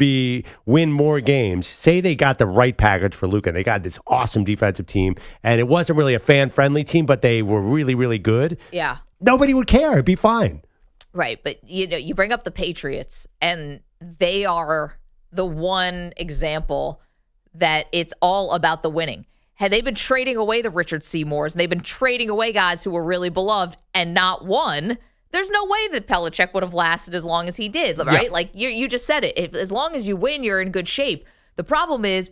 [SPEAKER 4] win more games, say they got the right package for Luka, they got this awesome defensive team, and it wasn't really a fan-friendly team, but they were really, really good.
[SPEAKER 3] Yeah.
[SPEAKER 4] Nobody would care. It'd be fine.
[SPEAKER 3] Right, but you bring up the Patriots, and they are the one example that it's all about the winning. Had they been trading away the Richard Seymours, and they've been trading away guys who were really beloved and not won, there's no way that Belichick would have lasted as long as he did, right? Yeah. Like you just said it. As long as you win, you're in good shape. The problem is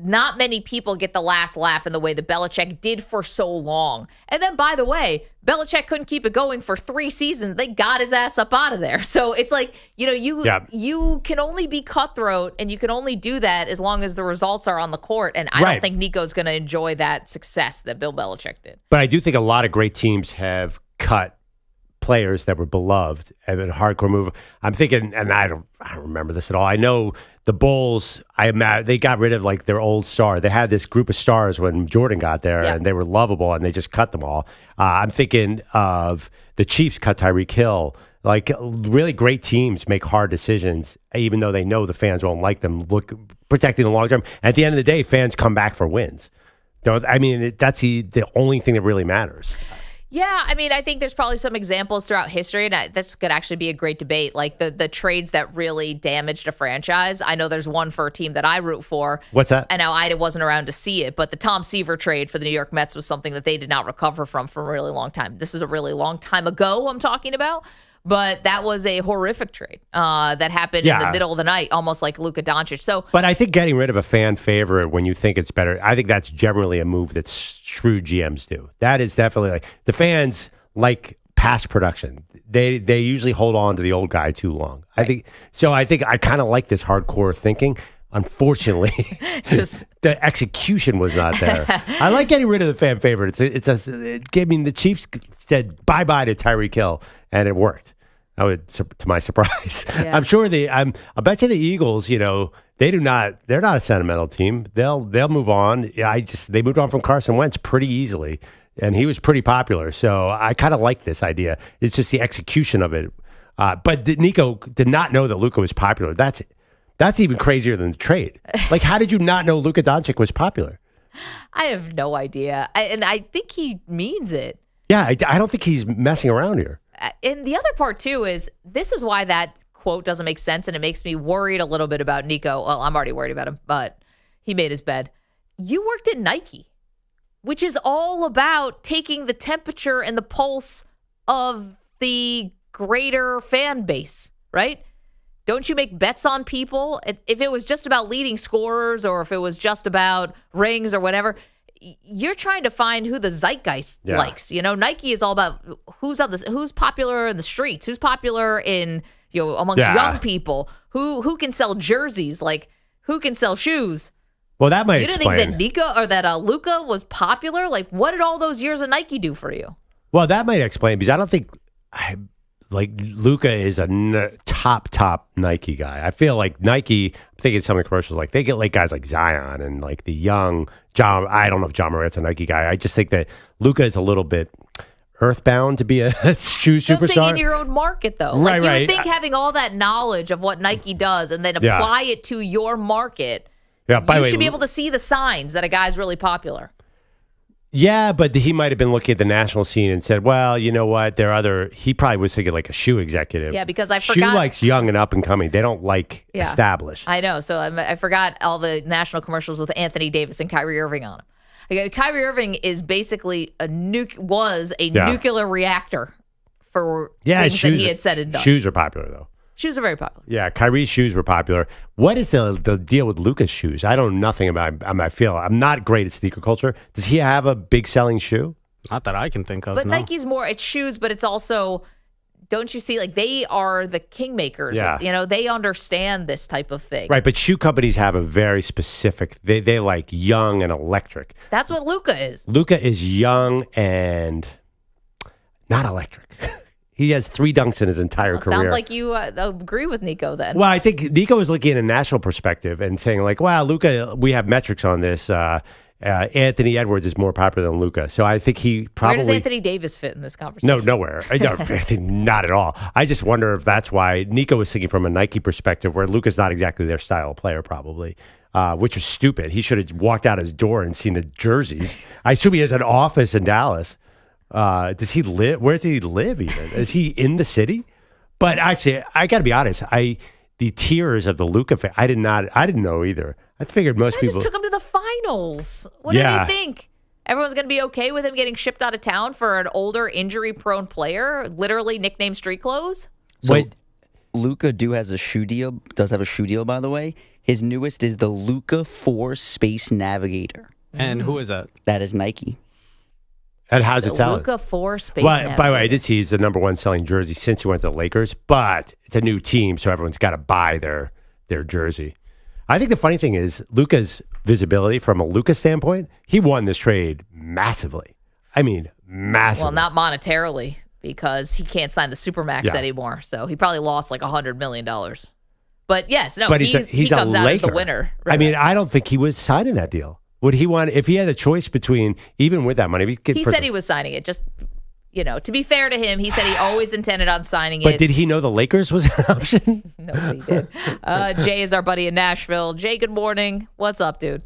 [SPEAKER 3] not many people get the last laugh in the way that Belichick did for so long. And then, by the way, Belichick couldn't keep it going for 3 seasons. They got his ass up out of there. So it's like, you can only be cutthroat, and you can only do that as long as the results are on the court. And I don't think Nico's going to enjoy that success that Bill Belichick did.
[SPEAKER 4] But I do think a lot of great teams have cut players that were beloved and a hardcore move. I'm thinking, and I don't remember this at all. I know the Bulls, they got rid of like their old star. They had this group of stars when Jordan got there, and they were lovable, and they just cut them all. I'm thinking of the Chiefs cut Tyreek Hill. Like, really great teams make hard decisions, even though they know the fans won't like them. Protecting the long term. At the end of the day, fans come back for wins. That's the only thing that really matters.
[SPEAKER 3] Yeah, I mean, I think there's probably some examples throughout history, and this could actually be a great debate, like the trades that really damaged a franchise. I know there's one for a team that I root for.
[SPEAKER 4] What's that?
[SPEAKER 3] And now I wasn't around to see it, but the Tom Seaver trade for the New York Mets was something that they did not recover from for a really long time. This is a really long time ago I'm talking about, but that was a horrific trade that happened in the middle of the night, almost like Luka Doncic.
[SPEAKER 4] But I think getting rid of a fan favorite when you think it's better, I think that's generally a move that shrewd GMs do. That is definitely like the fans like past production. They usually hold on to the old guy too long. Right. I think I kind of like this hardcore thinking. Unfortunately, the execution was not there. I like getting rid of the fan favorite. The Chiefs said bye-bye to Tyreek Hill, and it worked. To my surprise. Yeah. I'm sure I bet you the Eagles, they're not a sentimental team. They'll move on. They moved on from Carson Wentz pretty easily, and he was pretty popular. So I kind of like this idea. It's just the execution of it. But Nico did not know that Luka was popular. That's even crazier than the trade. Like, how did you not know Luka Doncic was popular?
[SPEAKER 3] I have no idea. And I think he means it.
[SPEAKER 4] Yeah, I don't think he's messing around here.
[SPEAKER 3] And the other part, too, is this is why that quote doesn't make sense, and it makes me worried a little bit about Nico. Well, I'm already worried about him, but he made his bed. You worked at Nike, which is all about taking the temperature and the pulse of the greater fan base, right? Don't you make bets on people? If it was just about leading scorers or if it was just about rings or whatever, you're trying to find who the zeitgeist likes. Nike is all about who's popular in the streets, who's popular in amongst young people, who can sell jerseys, like who can sell shoes.
[SPEAKER 4] Well, that might
[SPEAKER 3] explain. You didn't think that Nico or that Luka was popular? Like, what did all those years of Nike do for you?
[SPEAKER 4] Well, that might explain, because I don't think Luka is a top Nike guy. I feel like Nike, I'm thinking some of the commercials, like they get like guys like Zion and like the young John. I don't know if John Morant's a Nike guy. I just think that Luka is a little bit earthbound to be a shoe superstar.
[SPEAKER 3] Don't say in your own market, though.
[SPEAKER 4] Right,
[SPEAKER 3] you would think having all that knowledge of what Nike does and then apply it to your market, you should be able to see the signs that a guy's really popular.
[SPEAKER 4] Yeah, but he might have been looking at the national scene and said, well, you know what? He probably was thinking like a shoe executive.
[SPEAKER 3] Yeah, because I
[SPEAKER 4] Shoe
[SPEAKER 3] forgot.
[SPEAKER 4] likes young and up and coming. They don't like established.
[SPEAKER 3] I know. So I forgot all the national commercials with Anthony Davis and Kyrie Irving on them. Kyrie Irving is basically nuclear reactor for things that he had said and done.
[SPEAKER 4] Shoes are popular, though.
[SPEAKER 3] Shoes are very popular.
[SPEAKER 4] Yeah, Kyrie's shoes were popular. What is the deal with Luka's shoes? I don't know nothing about him. I'm not great at sneaker culture. Does he have a big selling shoe?
[SPEAKER 5] Not that I can think of.
[SPEAKER 3] But
[SPEAKER 5] no.
[SPEAKER 3] Nike's more, it's shoes, but it's also, don't you see, like they are the kingmakers.
[SPEAKER 4] Yeah.
[SPEAKER 3] They understand this type of thing.
[SPEAKER 4] Right, but shoe companies have a very specific, they like young and electric.
[SPEAKER 3] That's what Luka is.
[SPEAKER 4] Luka is young and not electric. He has 3 dunks in his entire career.
[SPEAKER 3] Sounds like you agree with Nico then.
[SPEAKER 4] Well, I think Nico is looking at a national perspective and saying like, wow, Luka, we have metrics on this. Anthony Edwards is more popular than Luka. So I think he probably...
[SPEAKER 3] Where does Anthony Davis fit in this conversation?
[SPEAKER 4] No, nowhere. Not at all. I just wonder if that's why Nico was thinking from a Nike perspective where Luka's not exactly their style of player probably, which is stupid. He should have walked out his door and seen the jerseys. I assume he has an office in Dallas. Does he live? Where does he live even? Is he in the city? But actually, I got to be honest. The tiers of the Luka fan, I didn't know either. I figured most people
[SPEAKER 3] just took him to the finals. What do you think? Everyone's going to be okay with him getting shipped out of town for an older, injury-prone player, literally nicknamed street clothes?
[SPEAKER 6] So Luka does have a shoe deal, by the way. His newest is the Luka 4 Space Navigator.
[SPEAKER 5] And who is that?
[SPEAKER 6] That is Nike.
[SPEAKER 4] And how's it selling?
[SPEAKER 3] Luka 4 Space
[SPEAKER 4] Navigator. By the way, I did see he's the number 1 selling jersey since he went to the Lakers, but it's a new team, so everyone's got to buy their jersey. I think the funny thing is Luka's visibility from a Luka standpoint, he won this trade massively. I mean, massively.
[SPEAKER 3] Well, not monetarily because he can't sign the Supermax anymore, so he probably lost like $100 million. But yes, he comes out as the winner. Right.
[SPEAKER 4] I mean, I don't think he was signing that deal. Would he want, if he had a choice between, even with that money?
[SPEAKER 3] He said he was signing it. Just, to be fair to him, he said he always intended on signing it.
[SPEAKER 4] But did he know the Lakers was an option?
[SPEAKER 3] Nobody did. Jay is our buddy in Nashville. Jay, good morning. What's up, dude?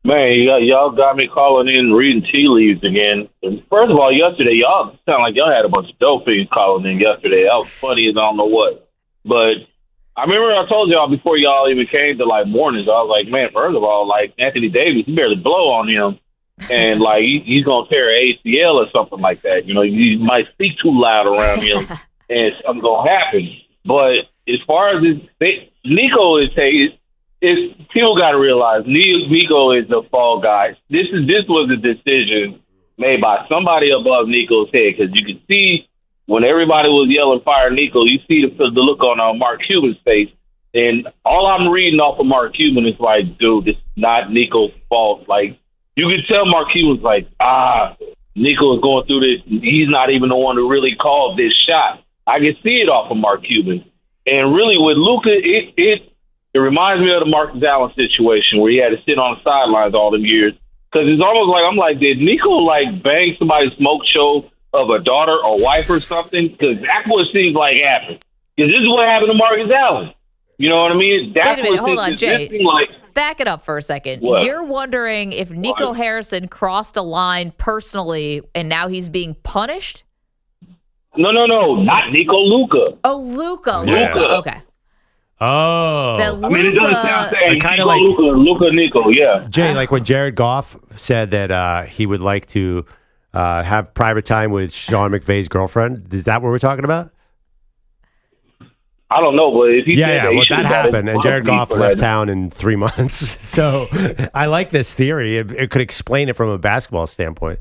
[SPEAKER 13] Man, y'all got me calling in reading tea leaves again. And first of all, yesterday, y'all sound like y'all had a bunch of dope fiends calling in yesterday. That was funny as I don't know what. But I remember I told y'all before y'all even came to like mornings, I was like, man, first of all, like Anthony Davis, you barely blow on him. And like he's going to tear an ACL or something like that. You might speak too loud around him and something's going to happen. But as far as Nico is people got to realize Nico is a fall guy. This was a decision made by somebody above Nico's head because you can see when everybody was yelling fire Nico, you see the look on Mark Cuban's face. And all I'm reading off of Mark Cuban is like, dude, this is not Nico's fault. Like, you can tell Mark Cuban's like, Nico is going through this. He's not even the one who really called this shot. I can see it off of Mark Cuban. And really with Luka, it reminds me of the Marcus Allen situation where he had to sit on the sidelines all them years. Because it's almost like, I'm like, did Nico like bang somebody's smoke show of a daughter or wife or something? Because that's what it seems like happened. Because this is what happened to Marcus Allen. You know what I mean? That's
[SPEAKER 3] Wait a minute, hold on, Jay. Back it up for a second.
[SPEAKER 13] What?
[SPEAKER 3] You're wondering if Nico Harrison crossed a line personally and now he's being punished?
[SPEAKER 13] No. Not Nico, Luka.
[SPEAKER 3] Oh, Luka.
[SPEAKER 13] Yeah.
[SPEAKER 3] Luka. Okay.
[SPEAKER 4] Oh.
[SPEAKER 3] I
[SPEAKER 13] mean, it doesn't sound
[SPEAKER 4] kind of
[SPEAKER 13] like Luka, Nico, yeah.
[SPEAKER 4] Jay, like when Jared Goff said that he would like to have private time with Sean McVay's girlfriend. Is that what we're talking about?
[SPEAKER 13] I don't know, but if he said that,
[SPEAKER 4] well,
[SPEAKER 13] he
[SPEAKER 4] that
[SPEAKER 13] should've got his
[SPEAKER 4] happened, and Jared
[SPEAKER 13] butt beat
[SPEAKER 4] Goff
[SPEAKER 13] for
[SPEAKER 4] left
[SPEAKER 13] that.
[SPEAKER 4] town in 3 months. So I like this theory. It could explain it from a basketball standpoint.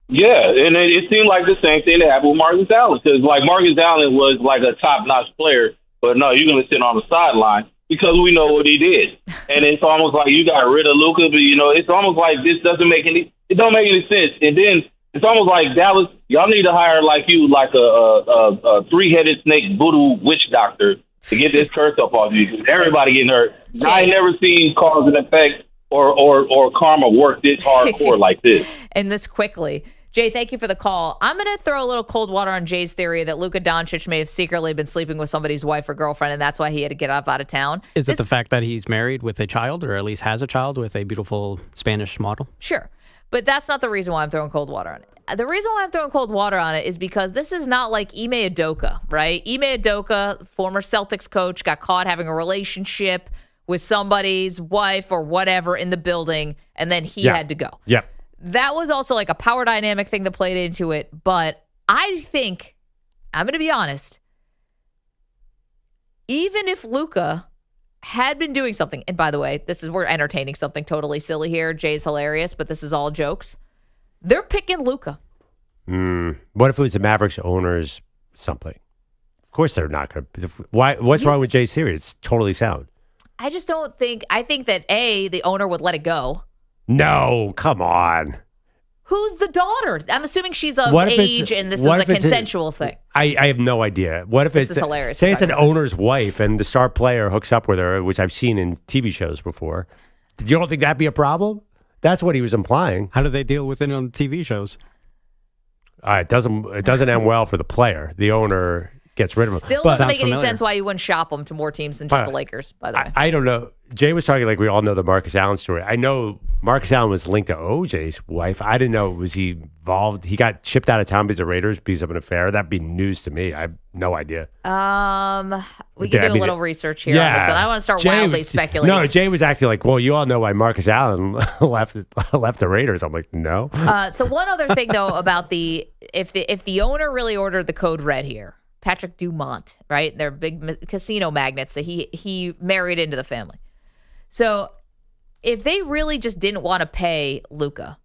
[SPEAKER 13] Yeah, and it seemed like the same thing that happened with Marcus Allen, because like Marcus Allen was like a top-notch player, but no, you're going to sit on the sideline because we know what he did. And it's almost like you got rid of Luka, but it's almost like this doesn't make any sense. And then it's almost like Dallas, y'all need to hire like a three-headed snake voodoo witch doctor to get this curse up off you, because everybody getting hurt. I ain't never seen cause and effect or karma work this hardcore like this.
[SPEAKER 3] And this quickly. Jay, thank you for the call. I'm going to throw a little cold water on Jay's theory that Luka Doncic may have secretly been sleeping with somebody's wife or girlfriend, and that's why he had to get up out of town.
[SPEAKER 5] Is it the fact that he's married with a child, or at least has a child with a beautiful Spanish model?
[SPEAKER 3] Sure. But that's not the reason why I'm throwing cold water on it. The reason why I'm throwing cold water on it is because this is not like Ime Udoka, right? Ime Udoka, former Celtics coach, got caught having a relationship with somebody's wife or whatever in the building, and then he had to go.
[SPEAKER 4] Yep.
[SPEAKER 3] That was also like a power dynamic thing that played into it. But I think, I'm going to be honest, even if Luka had been doing something, and by the way, we're entertaining something totally silly here. Jay's hilarious, but this is all jokes. They're picking Luka.
[SPEAKER 4] What if it was the Mavericks owners something? Of course they're not going to. What's wrong with Jay's theory? It's totally sound.
[SPEAKER 3] I just don't think, I think that the owner would let it go.
[SPEAKER 4] No, come on.
[SPEAKER 3] Who's the daughter? I'm assuming she's of age and this is a consensual thing.
[SPEAKER 4] I have no idea. What if
[SPEAKER 3] This is hilarious.
[SPEAKER 4] Say it's an owner's wife and the star player hooks up with her, which I've seen in TV shows before. You don't think that'd be a problem? That's what he was implying.
[SPEAKER 5] How do they deal with it on TV shows?
[SPEAKER 4] It doesn't end well for the player. The owner gets rid of him.
[SPEAKER 3] Still doesn't make any sense why you wouldn't shop them to more teams than just the Lakers, by the way.
[SPEAKER 4] I don't know. Jay was talking like we all know the Marcus Allen story. I know Marcus Allen was linked to OJ's wife. I didn't know, was he involved? He got shipped out of town because the Raiders because of an affair. That'd be news to me. I have no idea.
[SPEAKER 3] We can do a little research here on this one. I want to start wildly speculating.
[SPEAKER 4] No, Jay was acting like, well, you all know why Marcus Allen left the Raiders. I'm like, no.
[SPEAKER 3] So one other thing though about if the owner really ordered the code red here, Patrick Dumont, right? They're big casino magnates that he married into the family. So if they really just didn't want to pay Luka,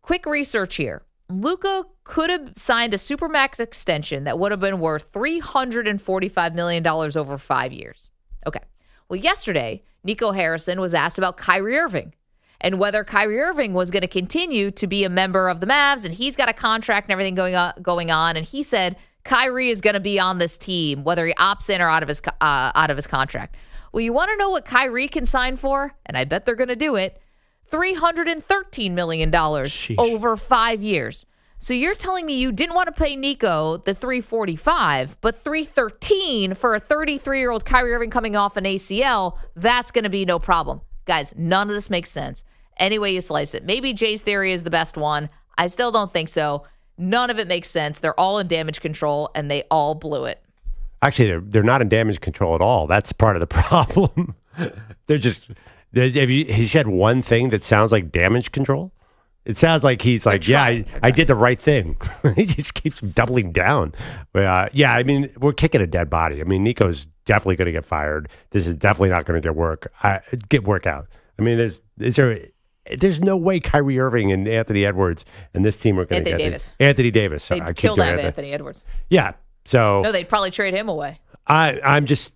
[SPEAKER 3] quick research here. Luka could have signed a Supermax extension that would have been worth $345 million over 5 years. Okay. Well, yesterday, Nico Harrison was asked about Kyrie Irving and whether Kyrie Irving was going to continue to be a member of the Mavs, and he's got a contract and everything going on. And he said Kyrie is going to be on this team, whether he opts in or out of his contract. Well, you want to know what Kyrie can sign for? And I bet they're going to do it. $313 million over 5 years. So you're telling me you didn't want to pay Nico the $345, but $313 for a 33-year-old Kyrie Irving coming off an ACL, that's going to be no problem. Guys, none of this makes sense. Any way you slice it. Maybe Jay's theory is the best one. I still don't think so. None of it makes sense. They're all in damage control, and they all blew it.
[SPEAKER 4] Actually, they're not in damage control at all. That's part of the problem. They're just... He said one thing that sounds like damage control. It sounds like he's like, I did the right thing. He just keeps doubling down. I mean, we're kicking a dead body. I mean, Nico's definitely going to get fired. This is definitely not going to get work out. I mean, there's no way Kyrie Irving and Anthony Edwards and this team are going to get
[SPEAKER 3] Davis.
[SPEAKER 4] Anthony Davis.
[SPEAKER 3] They'd kill to have Anthony Edwards.
[SPEAKER 4] Yeah. So
[SPEAKER 3] no, they'd probably trade him away.
[SPEAKER 4] I'm just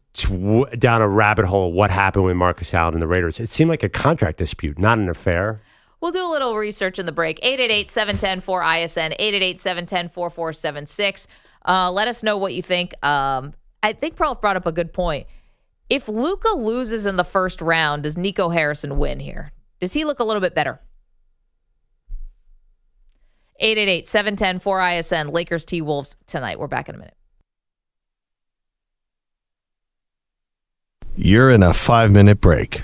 [SPEAKER 4] down a rabbit hole. What happened with Marcus Allen and the Raiders? It seemed like a contract dispute, not an affair.
[SPEAKER 3] We'll do a little research in the break. 888-710-4ISN, 888-710-4476. Let us know what you think. I think Perloff brought up a good point. If Luka loses in the first round, does Nico Harrison win here? Does he look a little bit better? 888-710-4ISN, Lakers T-Wolves tonight. We're back in a minute.
[SPEAKER 1] You're in a 5-minute break.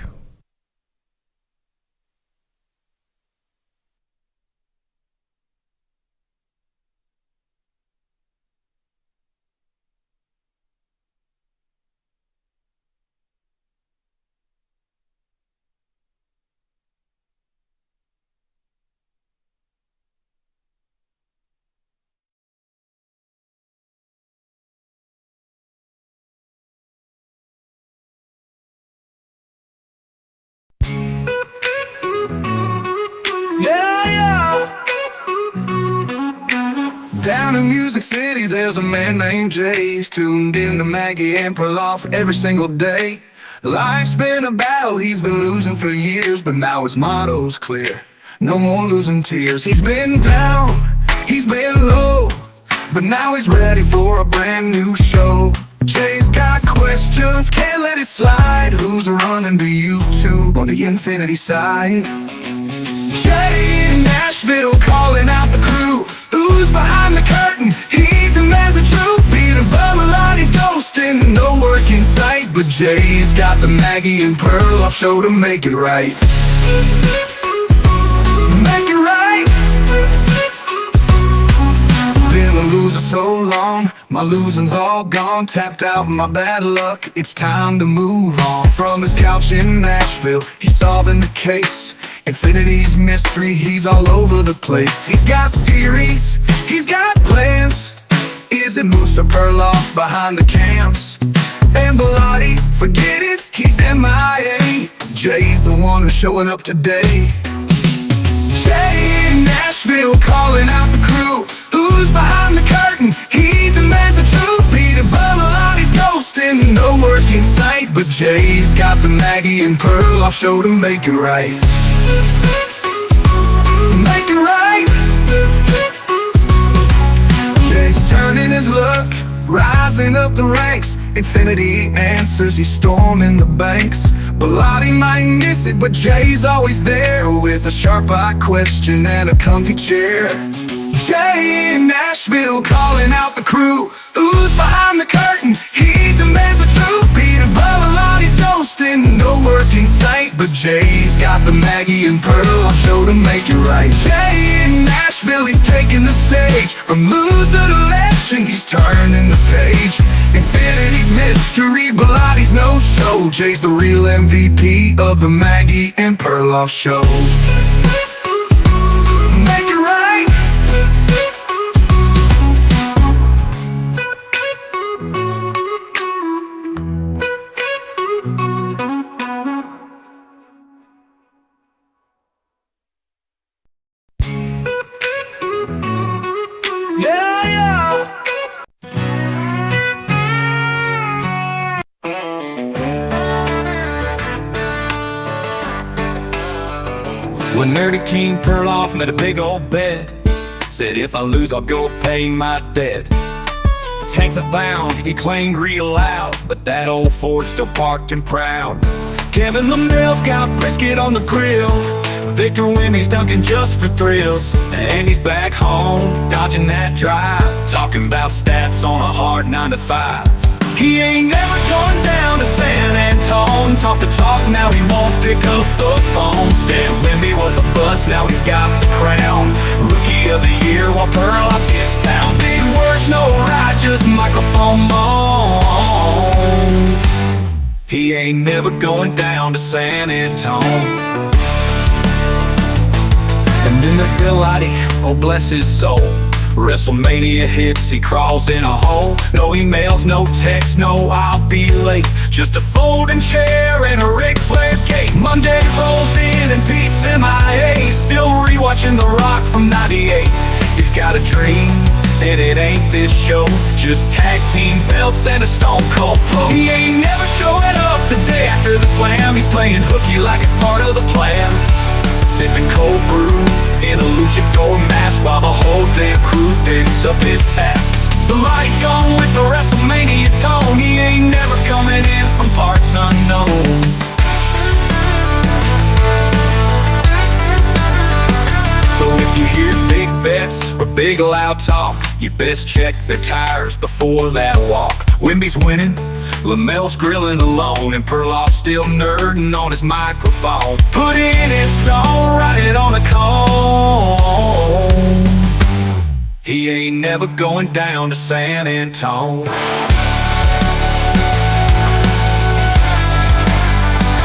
[SPEAKER 14] Down in Music City, there's a man named Jay. He's tuned in to Maggie and Perloff every single day. Life's been a battle, he's been losing for years, but now his motto's clear: no more losing tears. He's been down, he's been low, but now he's ready for a brand new show. Jay's got questions, can't let it slide. Who's running the YouTube on the Infinity side? Jay in Nashville calling out the crew. Who's behind the curtain? He demands the truth. Peter Bummelotti's ghosting, no work in sight, but Jay's got the Maggie and Perloff show to make it right. Make it right. Been a loser so long, my losing's all gone. Tapped out my bad luck, it's time to move on. From his couch in Nashville, he's solving the case. Infinity's mystery, he's all over the place. He's got theories, he's got plans. Is it Moose or Perloff behind the cams? And Bellotti, forget it, he's MIA. Jay's the one who's showing up today. Jay in Nashville calling out the crew. Who's behind the curtain? He demands the truth. Peter Bummelotti's ghosting, no work in sight, but Jay's got the Maggie and Perloff show to make it right. Make it right. Jay's turning his luck, rising up the ranks. Infinity answers, he's storming the banks. Bellotti might miss it, but Jay's always there with a sharp-eye question and a comfy chair. Jay in Nashville calling out the crew. Who's behind the curtain? He demands the truth. Peter Bummelotti's ghosting, no work in sight, but Jay's got the Maggie and Perloff show to make it right. Jay in Nashville, he's taking the stage. From loser to legend, he's turning the page. Infinity's mystery, Bellotti's no show. Jay's the real MVP of the Maggie and Perloff show. Make it right. Yeah, yeah.
[SPEAKER 15] When Nerdy King Perloff made a big old bet, said if I lose I'll go pay my debt. Texas bound, he claimed real loud, but that old Ford still parked and proud. Kevin Lamel's got brisket on the grill, Victor Wimmy's dunking just for thrills, and he's back home, dodging that drive, talking about stats on a hard 9 to 5. He ain't never going down to San Antone. Talk the talk, now he won't pick up the phone. Said Wimby was a bust, now he's got the crown. Rookie of the year while Perloff gets town. Big words, no ride, just microphone moans. He ain't never going down to San Antone. And then there's Bellotti, oh bless his soul. WrestleMania hits, he crawls in a hole. No emails, no text, no I'll be late. Just a folding chair and a Ric Flair cake. Monday rolls in and Pete's MIA. Still rewatching The Rock from 98. He's got a dream, and it ain't this show. Just tag team belts and a stone cold flow. He ain't never showing up the day after the slam. He's playing hooky like it's part of the plan. Sipping cold brew in a luchador mask while the whole damn crew picks up his tasks. The lights gone with the WrestleMania tone. He ain't never coming in from parts unknown. So if you hear big bets or big loud talk, you best check the tires before that walk. Wimby's winning, Lamel's grilling alone, and Perloff's still nerding on his microphone. Put in his stone, write it on a cone. He ain't never going down to San Antone.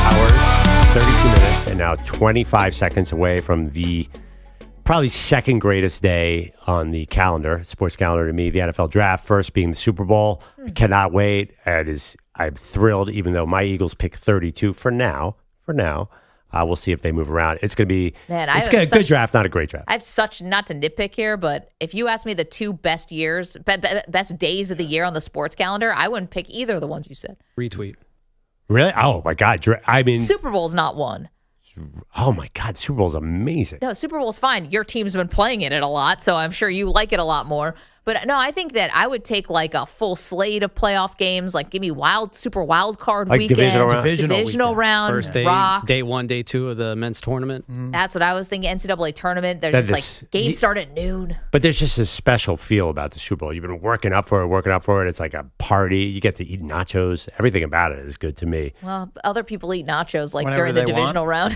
[SPEAKER 4] Hours, 32 minutes, and now 25 seconds away from the probably second greatest day on the calendar, sports calendar to me, the NFL draft, first being the Super Bowl. I cannot wait. I'm thrilled, even though my Eagles pick 32 for now. We'll see if they move around. It's going to be
[SPEAKER 3] a
[SPEAKER 4] good draft, not a great draft.
[SPEAKER 3] I have such, not to nitpick here, but if you ask me the 2 best years, best days of the year on the sports calendar, I wouldn't pick either of the ones you said.
[SPEAKER 5] Retweet.
[SPEAKER 4] Really? Oh, my God. I mean,
[SPEAKER 3] Super Bowl's not one.
[SPEAKER 4] Oh, my God. Super Bowl's amazing.
[SPEAKER 3] No, Super Bowl's fine. Your team's been playing in it a lot, so I'm sure you like it a lot more. But no, I think that I would take like a full slate of playoff games. Like give me super wild card
[SPEAKER 4] like
[SPEAKER 3] weekend.
[SPEAKER 4] Divisional
[SPEAKER 3] round.
[SPEAKER 5] First day,
[SPEAKER 3] rocks.
[SPEAKER 5] day 1, day 2 of the men's tournament.
[SPEAKER 3] That's what I was thinking. NCAA tournament. There's just like games start at noon.
[SPEAKER 4] But there's just a special feel about the Super Bowl. You've been working up for it. It's like a party. You get to eat nachos. Everything about it is good to me.
[SPEAKER 3] Well, other people eat nachos like
[SPEAKER 8] Whenever
[SPEAKER 3] during the divisional round.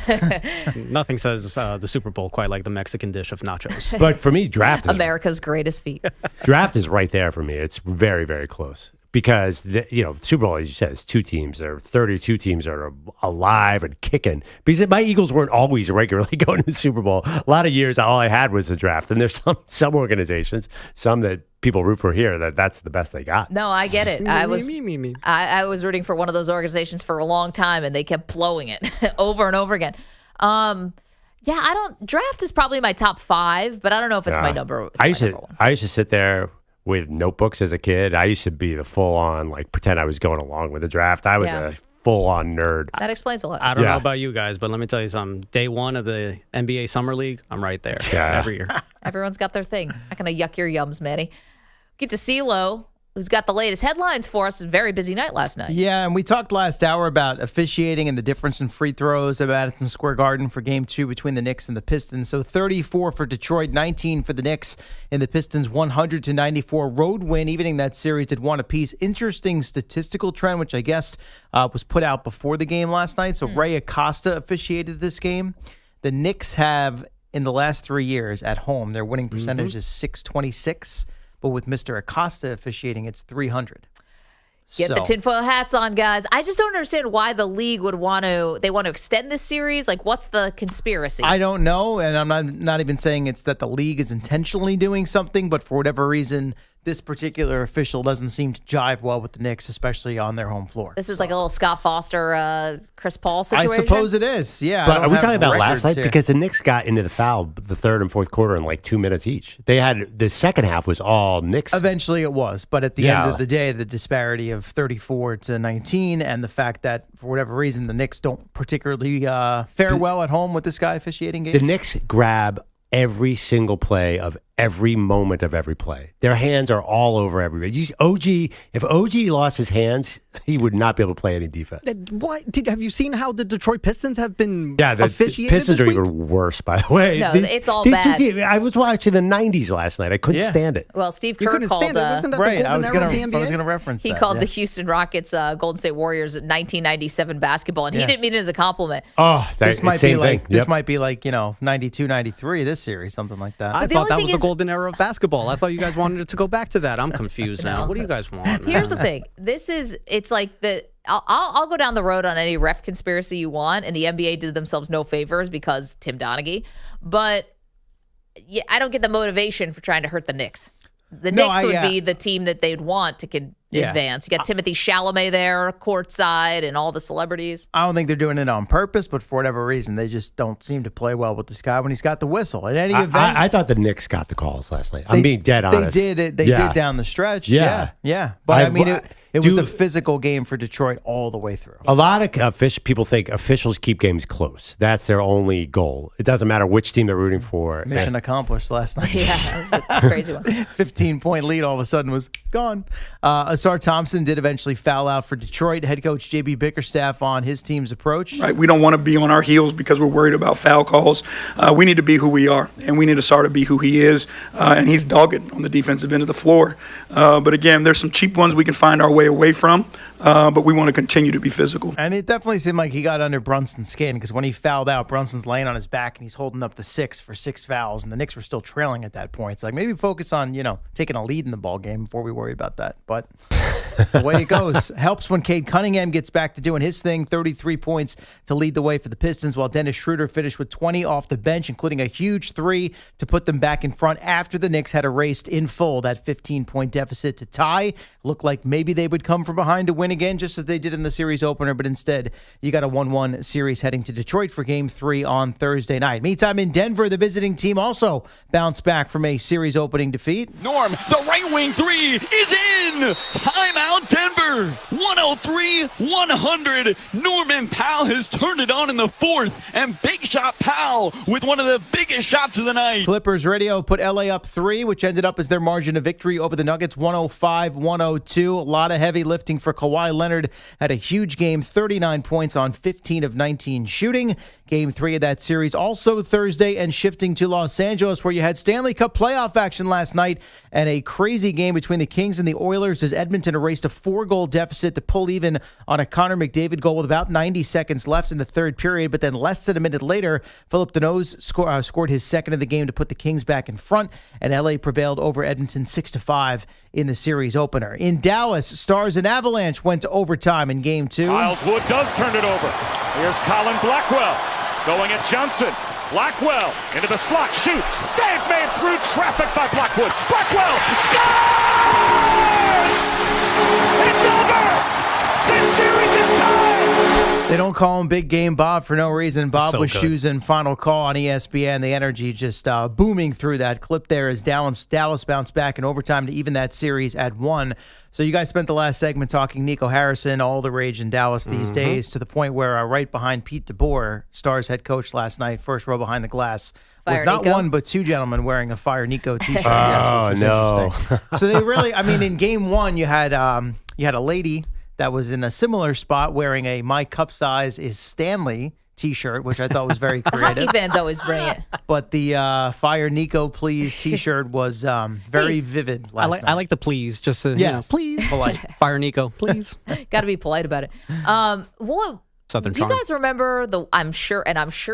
[SPEAKER 5] Nothing says the Super Bowl quite like the Mexican dish of nachos.
[SPEAKER 4] But for me, draft is
[SPEAKER 3] America's greatest feat.
[SPEAKER 4] Draft is right there for me. It's very, very close because Super Bowl, as you said, it's 2 teams. There are 32 teams that are alive and kicking. Because my Eagles weren't always regularly going to the Super Bowl. A lot of years, all I had was the draft. And there's some organizations, some that people root for here, that's the best they got.
[SPEAKER 3] No, I get it. I was rooting for one of those organizations for a long time, and they kept blowing it over and over again. Draft is probably my top 5, but I don't know if it's my number.
[SPEAKER 4] I used to sit there with notebooks as a kid. I used to be the full on pretend I was going along with the draft. I was a full on nerd.
[SPEAKER 3] That explains a lot.
[SPEAKER 5] I don't know about you guys, but let me tell you something. Day 1 of the NBA Summer League, I'm right there every year.
[SPEAKER 3] Everyone's got their thing. Not gonna yuck your yums, Manny. Get to CeeLo, who's got the latest headlines for us. A very busy night last night.
[SPEAKER 8] Yeah, and we talked last hour about officiating and the difference in free throws at Madison Square Garden for Game 2 between the Knicks and the Pistons. So 34 for Detroit, 19 for the Knicks, and the Pistons 100-94 road win, evening that series at 1 apiece. Interesting statistical trend, which I guess was put out before the game last night. So Ray Acosta officiated this game. The Knicks have, in the last 3 years at home, their winning percentage is .626. But with Mr. Acosta officiating, it's .300.
[SPEAKER 3] Get the tinfoil hats on, guys. I just don't understand why the league would want to extend this series. Like, what's the conspiracy?
[SPEAKER 8] I don't know, and I'm not even saying it's that the league is intentionally doing something, but for whatever reason, this particular official doesn't seem to jive well with the Knicks, especially on their home floor.
[SPEAKER 3] This is like a little Scott Foster, Chris Paul situation?
[SPEAKER 8] I suppose it is, yeah.
[SPEAKER 4] But are we talking about last night?
[SPEAKER 8] Here.
[SPEAKER 4] Because the Knicks got into the foul the third and fourth quarter in 2 minutes each. They had the second half was all Knicks.
[SPEAKER 8] Eventually it was, but at the end of the day, the disparity of 34-19 and the fact that for whatever reason the Knicks don't particularly fare well at home with this guy officiating games.
[SPEAKER 4] The Knicks grab every single play of every moment of every play. Their hands are all over everybody. If OG lost his hands, he would not be able to play any defense.
[SPEAKER 5] What? Have you seen how the Detroit Pistons have been
[SPEAKER 4] the
[SPEAKER 5] officiated
[SPEAKER 4] Pistons
[SPEAKER 5] this
[SPEAKER 4] are
[SPEAKER 5] week?
[SPEAKER 4] even worse, by the way.
[SPEAKER 3] No, it's all bad.
[SPEAKER 4] I was watching the 90s last night. I couldn't stand it.
[SPEAKER 3] Well, Steve Kerr called
[SPEAKER 5] Wasn't that the golden era of the NBA?
[SPEAKER 8] I was going to reference that.
[SPEAKER 3] He called the Houston Rockets Golden State Warriors 1997 basketball, and he didn't mean it as a compliment.
[SPEAKER 4] Oh,
[SPEAKER 8] this might be like
[SPEAKER 4] thing.
[SPEAKER 8] 92, 93, this series, something like that.
[SPEAKER 5] I thought that was the golden era of basketball. I thought you guys wanted it to go back to that. I'm confused now. What do you guys want?
[SPEAKER 3] Here's the thing. It's like I'll go down the road on any ref conspiracy you want, and the NBA did themselves no favors because Tim Donaghy. But I don't get the motivation for trying to hurt the Knicks. The Knicks would be the team that they'd want to advance. You got Timothy Chalamet there, courtside, and all the celebrities.
[SPEAKER 8] I don't think they're doing it on purpose, but for whatever reason, they just don't seem to play well with this guy when he's got the whistle. At any event,
[SPEAKER 4] I thought the Knicks got the calls last night. I'm being dead honest.
[SPEAKER 8] They did down the stretch. Yeah. But I mean, it was a physical game for Detroit all the way through.
[SPEAKER 4] A lot of people think officials keep games close. That's their only goal. It doesn't matter which team they're rooting for.
[SPEAKER 8] Mission accomplished last night.
[SPEAKER 3] Yeah, that was a crazy one.
[SPEAKER 8] 15-point lead all of a sudden was gone. Asar Thompson did eventually foul out for Detroit. Head coach J.B. Bickerstaff on his team's approach.
[SPEAKER 16] Right, we don't want to be on our heels because we're worried about foul calls. We need to be who we are, and we need Asar to be who he is. And he's dogged on the defensive end of the floor. But again, there's some cheap ones we can find our way away from. But we want to continue to be physical.
[SPEAKER 8] And it definitely seemed like he got under Brunson's skin because when he fouled out, Brunson's laying on his back and he's holding up the 6 for 6 fouls, and the Knicks were still trailing at that point. It's like maybe focus on, taking a lead in the ball game before we worry about that. But that's the way it goes. Helps when Cade Cunningham gets back to doing his thing. 33 points to lead the way for the Pistons, while Dennis Schroeder finished with 20 off the bench, including a huge 3 to put them back in front after the Knicks had erased in full that 15-point deficit to tie. Looked like maybe they would come from behind to win again, just as they did in the series opener, but instead you got a 1-1 series heading to Detroit for Game 3 on Thursday night. Meantime, in Denver, the visiting team also bounced back from a series opening defeat.
[SPEAKER 17] Norm, the right wing three is in! Timeout Denver! 103-100. Norman Powell has turned it on in the fourth, and Big Shot Powell with one of the biggest shots of the night.
[SPEAKER 8] Clippers radio put LA up 3, which ended up as their margin of victory over the Nuggets, 105-102. A lot of heavy lifting for Kawhi Leonard. Had a huge game, 39 points on 15 of 19 shooting. Game 3 of that series also Thursday, and shifting to Los Angeles, where you had Stanley Cup playoff action last night and a crazy game between the Kings and the Oilers as Edmonton erased a 4-goal deficit to pull even on a Connor McDavid goal with about 90 seconds left in the third period. But then less than a minute later, Philip Deneau scored his second of the game to put the Kings back in front, and LA prevailed over Edmonton 6-5 in the series opener. In Dallas, Stars and Avalanche went to overtime in Game 2.
[SPEAKER 11] Miles Wood does turn it over. Here's Colin Blackwell going at Johnson. Blackwell into the slot, shoots. Save made through traffic by Blackwood. Blackwell scores! It's over! This series is tied!
[SPEAKER 8] They don't call him Big Game Bob for no reason. Bob
[SPEAKER 5] So
[SPEAKER 8] was
[SPEAKER 5] good.
[SPEAKER 8] choosing Final Call on ESPN. The energy just booming through that clip there as Dallas bounced back in overtime to even that series at 1. So you guys spent the last segment talking Nico Harrison, all the rage in Dallas these days, to the point where right behind Pete DeBoer, Stars head coach last night, first row behind the glass, was
[SPEAKER 3] Fire
[SPEAKER 8] not
[SPEAKER 3] Nico?
[SPEAKER 8] one but two gentlemen wearing a Fire Nico t-shirt.
[SPEAKER 4] Oh,
[SPEAKER 8] which was
[SPEAKER 4] no.
[SPEAKER 8] interesting. So they really, I mean, in Game 1, you had a lady that was in a similar spot wearing a My Cup Size is Stanley t-shirt, which I thought was very
[SPEAKER 3] The
[SPEAKER 8] creative.
[SPEAKER 3] hockey fans always bring it.
[SPEAKER 8] But the Fire Nico Please t-shirt was very vivid last night.
[SPEAKER 5] I like the please, just to, please.
[SPEAKER 8] Polite.
[SPEAKER 5] Fire Nico, please.
[SPEAKER 3] Got to be polite about it. What
[SPEAKER 5] Southern
[SPEAKER 3] do you
[SPEAKER 5] charm.
[SPEAKER 3] guys remember I'm sure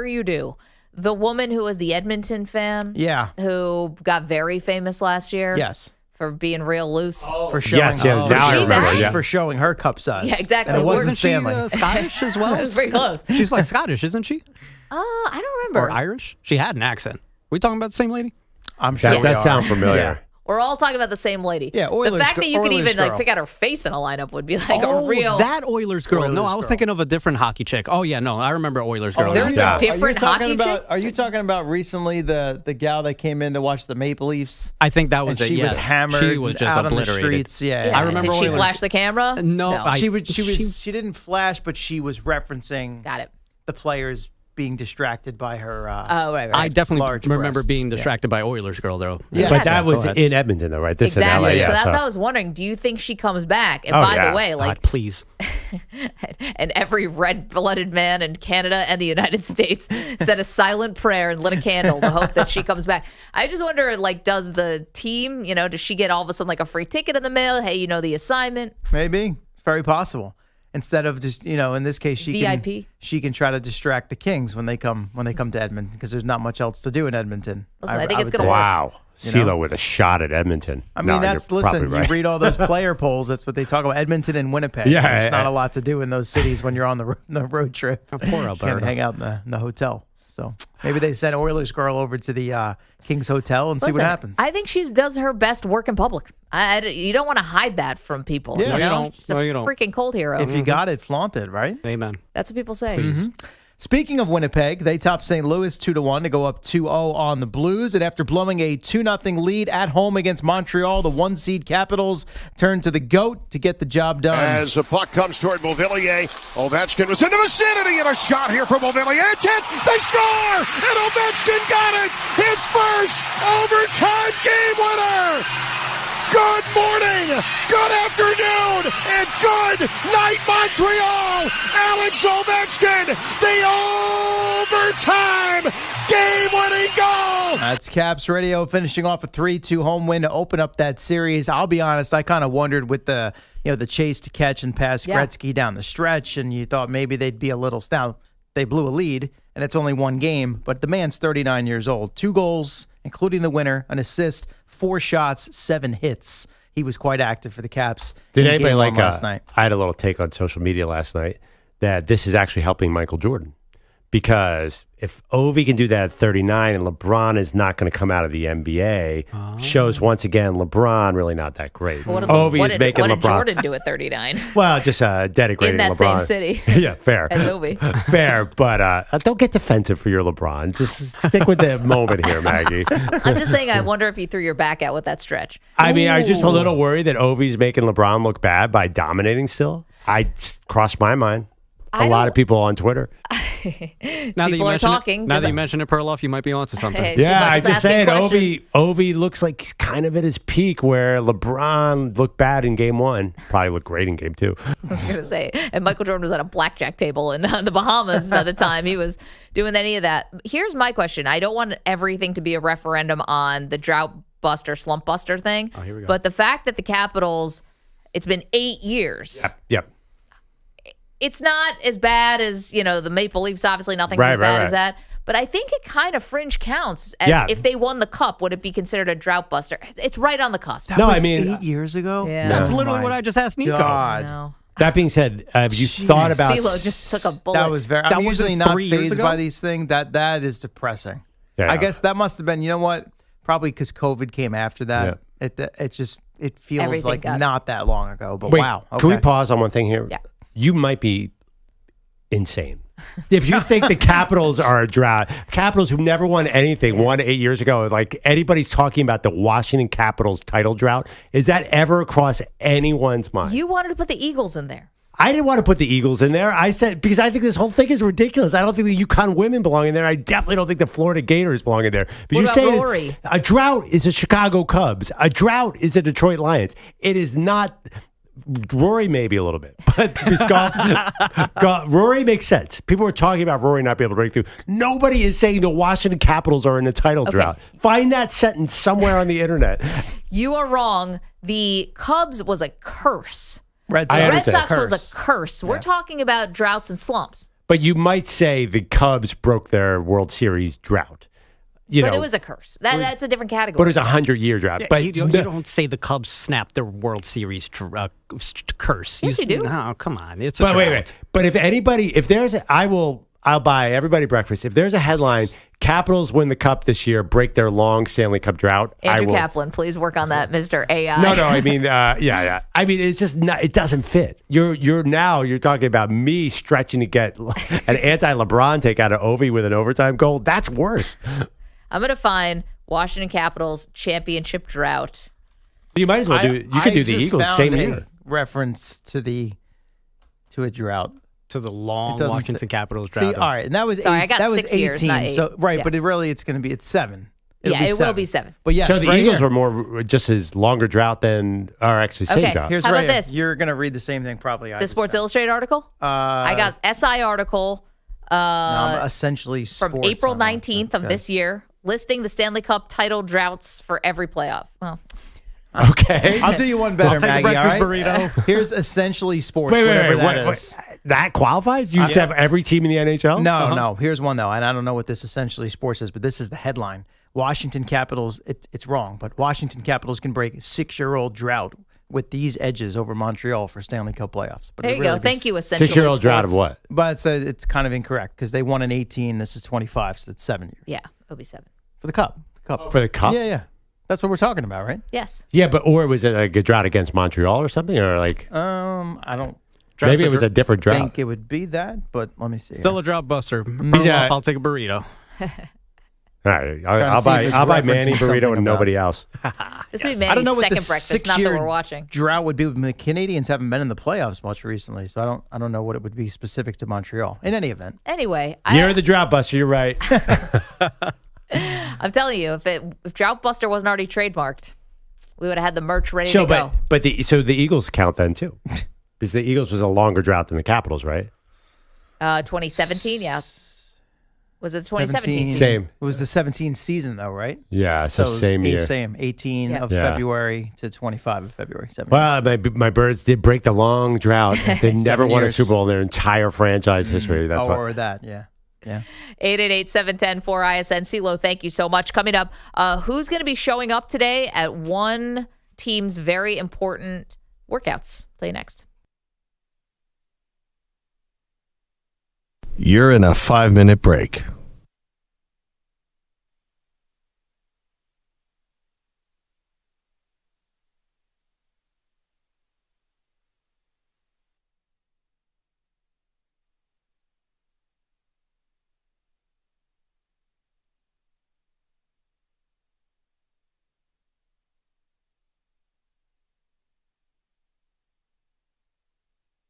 [SPEAKER 3] you do, the woman who was the Edmonton fan?
[SPEAKER 8] Yeah.
[SPEAKER 3] Who got very famous last year?
[SPEAKER 8] Yes.
[SPEAKER 3] For being real loose.
[SPEAKER 8] For showing,
[SPEAKER 4] Yes, now I remember. Yeah.
[SPEAKER 8] for showing her cup size.
[SPEAKER 3] Yeah, exactly.
[SPEAKER 8] And it wasn't
[SPEAKER 5] Wasn't she
[SPEAKER 8] Stanley.
[SPEAKER 5] Scottish as well?
[SPEAKER 3] It was pretty close.
[SPEAKER 5] She's like Scottish, isn't she?
[SPEAKER 3] I don't remember.
[SPEAKER 5] Or Irish? She had an accent. We talking about the same lady?
[SPEAKER 8] I'm sure
[SPEAKER 4] That
[SPEAKER 8] we
[SPEAKER 4] does
[SPEAKER 8] are.
[SPEAKER 4] sound familiar.
[SPEAKER 8] Yeah.
[SPEAKER 3] We're all talking about the same lady.
[SPEAKER 8] Yeah, Oilers
[SPEAKER 3] the fact that you could
[SPEAKER 8] Oilers
[SPEAKER 3] even
[SPEAKER 8] girl.
[SPEAKER 3] like pick out her face in a lineup would be like a real.
[SPEAKER 5] that Oilers girl. No,
[SPEAKER 8] Oilers
[SPEAKER 5] I was
[SPEAKER 8] girl.
[SPEAKER 5] thinking of a different hockey chick. Oh, yeah, no, I remember Oilers girl.
[SPEAKER 3] there's
[SPEAKER 5] now.
[SPEAKER 3] a different hockey chick?
[SPEAKER 8] Are you talking about recently the gal that came in to watch the Maple Leafs?
[SPEAKER 5] I think that was
[SPEAKER 8] And
[SPEAKER 5] it,
[SPEAKER 8] she was
[SPEAKER 5] yes.
[SPEAKER 8] hammered
[SPEAKER 5] She was just
[SPEAKER 8] out on the
[SPEAKER 5] obliterated.
[SPEAKER 8] streets. Yeah.
[SPEAKER 3] Yeah.
[SPEAKER 5] I remember
[SPEAKER 3] Did she
[SPEAKER 5] Oilers-
[SPEAKER 3] flash the camera?
[SPEAKER 5] No,
[SPEAKER 8] She didn't flash, but she was referencing
[SPEAKER 3] Got it.
[SPEAKER 8] the players being distracted by her.
[SPEAKER 3] Oh, right.
[SPEAKER 5] I definitely
[SPEAKER 8] large
[SPEAKER 5] remember
[SPEAKER 8] breasts.
[SPEAKER 5] being distracted by Oilers girl, though.
[SPEAKER 8] Yeah.
[SPEAKER 4] But that was
[SPEAKER 5] Go ahead.
[SPEAKER 4] in Edmonton, though, right? This
[SPEAKER 3] Exactly.
[SPEAKER 4] in LA.
[SPEAKER 3] So
[SPEAKER 4] Yeah,
[SPEAKER 3] that's how I was wondering. Do you think she comes back? And
[SPEAKER 4] Oh,
[SPEAKER 3] by
[SPEAKER 4] yeah.
[SPEAKER 3] the way, like
[SPEAKER 5] God, please.
[SPEAKER 3] and every red-blooded man in Canada and the United States said a silent prayer and lit a candle to hope that she comes back. I just wonder, like, does the team, does she get all of a sudden like a free ticket in the mail? Hey, the assignment.
[SPEAKER 8] Maybe it's very possible. Instead of just, in this case, she
[SPEAKER 3] VIP?
[SPEAKER 8] can try to distract the Kings when they come to Edmonton because there's not much else to do in Edmonton.
[SPEAKER 3] Listen, I think it's
[SPEAKER 8] would
[SPEAKER 3] gonna
[SPEAKER 8] think.
[SPEAKER 3] work.
[SPEAKER 4] Wow. CeeLo with a shot at Edmonton.
[SPEAKER 8] I mean,
[SPEAKER 4] No,
[SPEAKER 8] that's
[SPEAKER 4] you're
[SPEAKER 8] listen.
[SPEAKER 4] probably right.
[SPEAKER 8] You read all those player polls. That's what they talk about. Edmonton and Winnipeg.
[SPEAKER 4] Yeah,
[SPEAKER 8] There's not a lot to do in those cities when you're on the road trip.
[SPEAKER 5] Poor
[SPEAKER 8] Just can't
[SPEAKER 5] Alberta.
[SPEAKER 8] hang out in the hotel. So maybe they send Oilers girl over to the Kings Hotel and see what
[SPEAKER 3] Listen,
[SPEAKER 8] happens.
[SPEAKER 3] I think she does her best work in public. You don't want to hide that from people.
[SPEAKER 8] Yeah.
[SPEAKER 3] you
[SPEAKER 8] No, you
[SPEAKER 3] know?
[SPEAKER 5] don't.
[SPEAKER 3] She's a
[SPEAKER 5] No, you don't.
[SPEAKER 3] freaking cold hero.
[SPEAKER 8] if you got it, flaunt it, right?
[SPEAKER 5] Amen.
[SPEAKER 3] That's what people say.
[SPEAKER 8] Speaking of Winnipeg, they topped St. Louis 2-1 to go up 2-0 on the Blues. And after blowing a 2-0 lead at home against Montreal, the 1-seed Capitals turned to the GOAT to get the job done.
[SPEAKER 18] As the puck comes toward Beauvillier, Ovechkin was in the vicinity, and a shot here for Beauvillier. A chance, they score! And Ovechkin got it! His first overtime game winner! Good morning, good afternoon, and good night, Montreal! Alex Ovechkin, the overtime game-winning goal!
[SPEAKER 8] That's Caps Radio finishing off a 3-2 home win to open up that series. I'll be honest, I kind of wondered with the chase to catch and pass Gretzky down the stretch, and you thought maybe they'd be a little now. They blew a lead, and it's only one game, but the man's 39 years old. 2 goals, including the winner, an assist, 4 shots, 7 hits. He was quite active for the Caps.
[SPEAKER 4] Did
[SPEAKER 8] in
[SPEAKER 4] anybody
[SPEAKER 8] game
[SPEAKER 4] like
[SPEAKER 8] one last night?
[SPEAKER 4] I had a little take on social media last night that this is actually helping Michael Jordan because if Ovi can do that at 39 and LeBron is not going to come out of the NBA, shows once again LeBron really not that great.
[SPEAKER 3] What
[SPEAKER 4] Ovi making
[SPEAKER 3] what did
[SPEAKER 4] LeBron.
[SPEAKER 3] Jordan do at 39?
[SPEAKER 4] Well, just denigrating
[SPEAKER 3] in that
[SPEAKER 4] LeBron.
[SPEAKER 3] same city.
[SPEAKER 4] Yeah, fair.
[SPEAKER 3] As Ovi.
[SPEAKER 4] Fair, but don't get defensive for your LeBron. Just stick with the moment here, Maggie.
[SPEAKER 3] I'm just saying, I wonder if you threw your back out with that stretch.
[SPEAKER 4] I mean, I'm just a little worried that Ovi's making LeBron look bad by dominating still. I just crossed my mind. A lot of people on Twitter.
[SPEAKER 5] Now
[SPEAKER 3] People are talking.
[SPEAKER 5] Now that you mentioned it, Perloff, you might be onto something.
[SPEAKER 3] Hey,
[SPEAKER 4] Yeah, I
[SPEAKER 3] just
[SPEAKER 4] just saying,
[SPEAKER 3] asking
[SPEAKER 4] Ovi looks like he's kind of at his peak where LeBron looked bad in game 1. Probably looked great in game 2.
[SPEAKER 3] I was going to say, and Michael Jordan was at a blackjack table in the Bahamas by the time he was doing any of that. Here's my question. I don't want everything to be a referendum on the drought buster, slump buster thing.
[SPEAKER 4] Oh, here we go.
[SPEAKER 3] But the fact that the Capitals, it's been 8 years.
[SPEAKER 4] Yep.
[SPEAKER 3] It's not as bad as, the Maple Leafs. Obviously, nothing's as bad as that. But I think it kind of fringe counts. As if they won the cup, would it be considered a drought buster? It's right on the cusp.
[SPEAKER 8] That was 8 years ago?
[SPEAKER 3] Yeah.
[SPEAKER 5] That's literally what I just asked Nico.
[SPEAKER 8] God.
[SPEAKER 3] No.
[SPEAKER 4] That being said, have you thought about...
[SPEAKER 3] CeeLo just took a bullet.
[SPEAKER 8] That was very... I'm usually not
[SPEAKER 5] 3 years
[SPEAKER 8] fazed
[SPEAKER 5] ago?
[SPEAKER 8] by these things. That is depressing.
[SPEAKER 4] Yeah.
[SPEAKER 8] I guess that must have been, you know what? Probably because COVID came after that. It feels
[SPEAKER 3] Everything
[SPEAKER 8] like
[SPEAKER 3] got-
[SPEAKER 8] not that long ago. But
[SPEAKER 4] Wait,
[SPEAKER 8] wow.
[SPEAKER 4] Can we
[SPEAKER 8] Okay.
[SPEAKER 4] pause on one thing here?
[SPEAKER 3] Yeah.
[SPEAKER 4] You might be insane. If you think the Capitals are a drought, Capitals who never won anything, won 8 years ago, like anybody's talking about the Washington Capitals title drought, is that ever across anyone's mind?
[SPEAKER 3] You wanted to put the Eagles in there.
[SPEAKER 4] I didn't want to put the Eagles in there. I said, because I think this whole thing is ridiculous. I don't think the UConn women belong in there. I definitely don't think the Florida Gators belong in there. But
[SPEAKER 3] What
[SPEAKER 4] you're
[SPEAKER 3] about
[SPEAKER 4] saying
[SPEAKER 3] Rory?
[SPEAKER 4] a drought is the Chicago Cubs. A drought is the Detroit Lions. It is not... Rory maybe a little bit, but Rory makes sense. People are talking about Rory not being able to break through. Nobody is saying the Washington Capitals are in a title drought. Find that sentence somewhere on the internet.
[SPEAKER 3] You are wrong. The Cubs was a curse.
[SPEAKER 8] Red
[SPEAKER 3] Sox was a curse. We're talking about droughts and slumps.
[SPEAKER 4] But you might say the Cubs broke their World Series drought.
[SPEAKER 3] But it was a curse. That's a different category.
[SPEAKER 4] But it was a 100-year drought.
[SPEAKER 5] Yeah,
[SPEAKER 4] but
[SPEAKER 5] you don't say the Cubs snapped their World Series curse.
[SPEAKER 3] Yes, you do.
[SPEAKER 5] No, come on. It's a
[SPEAKER 4] But
[SPEAKER 5] drought.
[SPEAKER 4] wait. But if there's I'll buy everybody breakfast. If there's a headline, Capitals win the cup this year, break their long Stanley Cup drought.
[SPEAKER 3] Andrew Kaplan, please work on that, Mr. AI.
[SPEAKER 4] No, I mean, yeah. I mean, it's just not, it doesn't fit. You're talking about me stretching to get an anti-LeBron take out of Ovi with an overtime goal. That's worse.
[SPEAKER 3] I'm going to find Washington Capitals championship drought.
[SPEAKER 4] You might as well do. You could do the Eagles same year.
[SPEAKER 8] Reference to a drought.
[SPEAKER 5] To the long
[SPEAKER 8] It doesn't
[SPEAKER 5] Washington
[SPEAKER 8] say-
[SPEAKER 5] Capitals drought.
[SPEAKER 8] See, all right, and that was
[SPEAKER 3] Sorry, I got
[SPEAKER 8] that was
[SPEAKER 3] 6 years,
[SPEAKER 8] 18.
[SPEAKER 3] not 8.
[SPEAKER 8] So right,
[SPEAKER 3] Yeah.
[SPEAKER 8] but it's going to be 7.
[SPEAKER 3] It will be 7.
[SPEAKER 8] But yes,
[SPEAKER 4] so the
[SPEAKER 8] right
[SPEAKER 4] Eagles
[SPEAKER 8] here.
[SPEAKER 4] are more just as longer drought than are actually same
[SPEAKER 3] Okay.
[SPEAKER 4] drought.
[SPEAKER 8] Here's
[SPEAKER 3] How
[SPEAKER 8] right
[SPEAKER 3] about
[SPEAKER 8] here.
[SPEAKER 3] this?
[SPEAKER 8] You're going to read the same thing probably.
[SPEAKER 3] The Sports Illustrated article? I got SI article
[SPEAKER 8] essentially
[SPEAKER 3] from
[SPEAKER 8] sports
[SPEAKER 3] April
[SPEAKER 8] on that.
[SPEAKER 3] 19th of
[SPEAKER 8] Okay.
[SPEAKER 3] this year, listing the Stanley Cup title droughts for every playoff. Well,
[SPEAKER 4] Okay.
[SPEAKER 8] I'll do you one better,
[SPEAKER 5] I'll take a
[SPEAKER 8] Maggie.
[SPEAKER 5] breakfast
[SPEAKER 8] all right?
[SPEAKER 5] burrito.
[SPEAKER 8] Here's essentially sports.
[SPEAKER 4] Wait,
[SPEAKER 8] whatever that
[SPEAKER 4] what-
[SPEAKER 8] is.
[SPEAKER 4] that qualifies? You used to have every team in the NHL?
[SPEAKER 8] No. Here's one though, and I don't know what this essentially sports is, but this is the headline: Washington Capitals. It's wrong, but Washington Capitals can break a 6-year-old drought with these edges over Montreal for Stanley Cup playoffs. But
[SPEAKER 3] there
[SPEAKER 8] it
[SPEAKER 3] you
[SPEAKER 8] really
[SPEAKER 3] go. Thank you, essentially
[SPEAKER 4] 6-year-old drought of
[SPEAKER 3] sports.
[SPEAKER 4] what?
[SPEAKER 8] But it's kind of incorrect because they won in 18. This is 25, so that's 7 years
[SPEAKER 3] Yeah, it'll be 7.
[SPEAKER 8] for the cup.
[SPEAKER 4] For the cup?
[SPEAKER 8] Yeah. That's what we're talking about, right?
[SPEAKER 3] Yes.
[SPEAKER 4] Yeah, or was it like a drought against Montreal or something? Or like
[SPEAKER 8] I don't
[SPEAKER 4] maybe it was a different drought.
[SPEAKER 8] think it would be that, but let me see.
[SPEAKER 5] Still a drought buster.
[SPEAKER 4] Yeah.
[SPEAKER 5] I'll take a burrito.
[SPEAKER 4] All right,
[SPEAKER 8] Trying
[SPEAKER 4] I'll
[SPEAKER 8] to see if
[SPEAKER 4] buy
[SPEAKER 8] it's
[SPEAKER 4] Manny
[SPEAKER 8] referencing
[SPEAKER 4] burrito
[SPEAKER 8] something
[SPEAKER 4] and nobody else.
[SPEAKER 3] This would be
[SPEAKER 8] I don't know
[SPEAKER 3] Manny's
[SPEAKER 8] what the
[SPEAKER 3] second breakfast, not that
[SPEAKER 8] 6-year
[SPEAKER 3] we're watching.
[SPEAKER 8] drought would be. The Canadians haven't been in the playoffs much recently, so I don't know what it would be specific to Montreal. In any event,
[SPEAKER 3] Anyway,
[SPEAKER 4] You're the drought buster. You're right.
[SPEAKER 3] I'm telling you, if Drought Buster wasn't already trademarked, we would have had the merch ready
[SPEAKER 4] So,
[SPEAKER 3] to go.
[SPEAKER 4] but the Eagles count then too, because the Eagles was a longer drought than the Capitals, right?
[SPEAKER 3] 2017, yeah. Was it 2017 season?
[SPEAKER 4] Same.
[SPEAKER 8] It was the 17 season, though, right?
[SPEAKER 4] Yeah, so
[SPEAKER 8] it was
[SPEAKER 4] same year.
[SPEAKER 8] Same. 18
[SPEAKER 3] Yeah.
[SPEAKER 8] of
[SPEAKER 4] Yeah.
[SPEAKER 8] February to 25 of February. 7
[SPEAKER 4] Well, my Birds did break the long drought. They never
[SPEAKER 8] 7
[SPEAKER 4] won a
[SPEAKER 8] years.
[SPEAKER 4] Super Bowl in their entire franchise history. That's why.
[SPEAKER 8] or that, yeah.
[SPEAKER 3] 888-710-4ISN. CeeLo, thank you so much. Coming up, who's going to be showing up today at one team's very important workouts? Tell you next.
[SPEAKER 1] You're in a 5-minute break.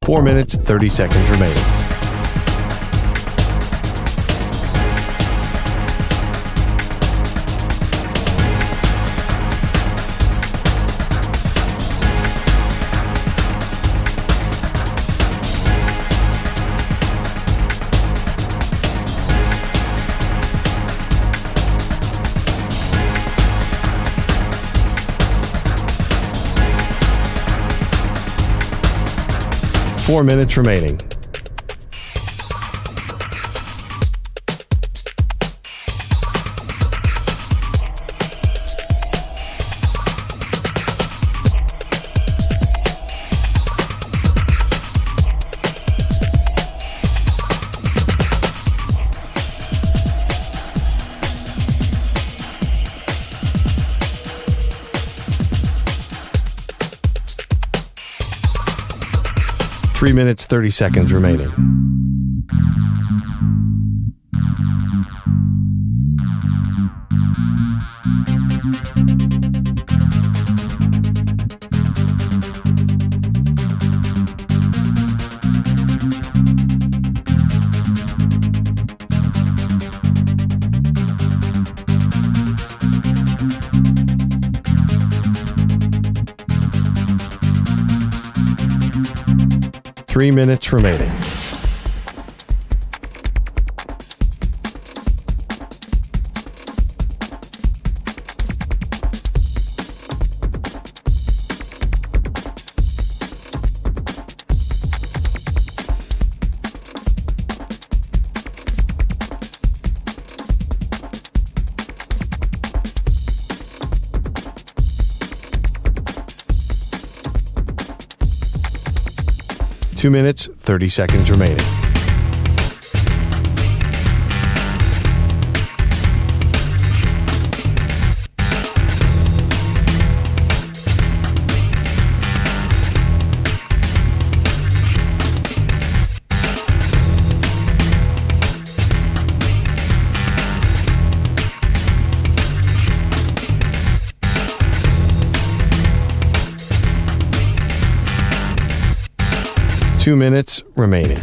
[SPEAKER 1] Four minutes, 30 seconds remaining. Four minutes remaining. Three minutes, 30 seconds remaining. Three minutes remaining. Two minutes, 30 seconds remaining. Two minutes remaining.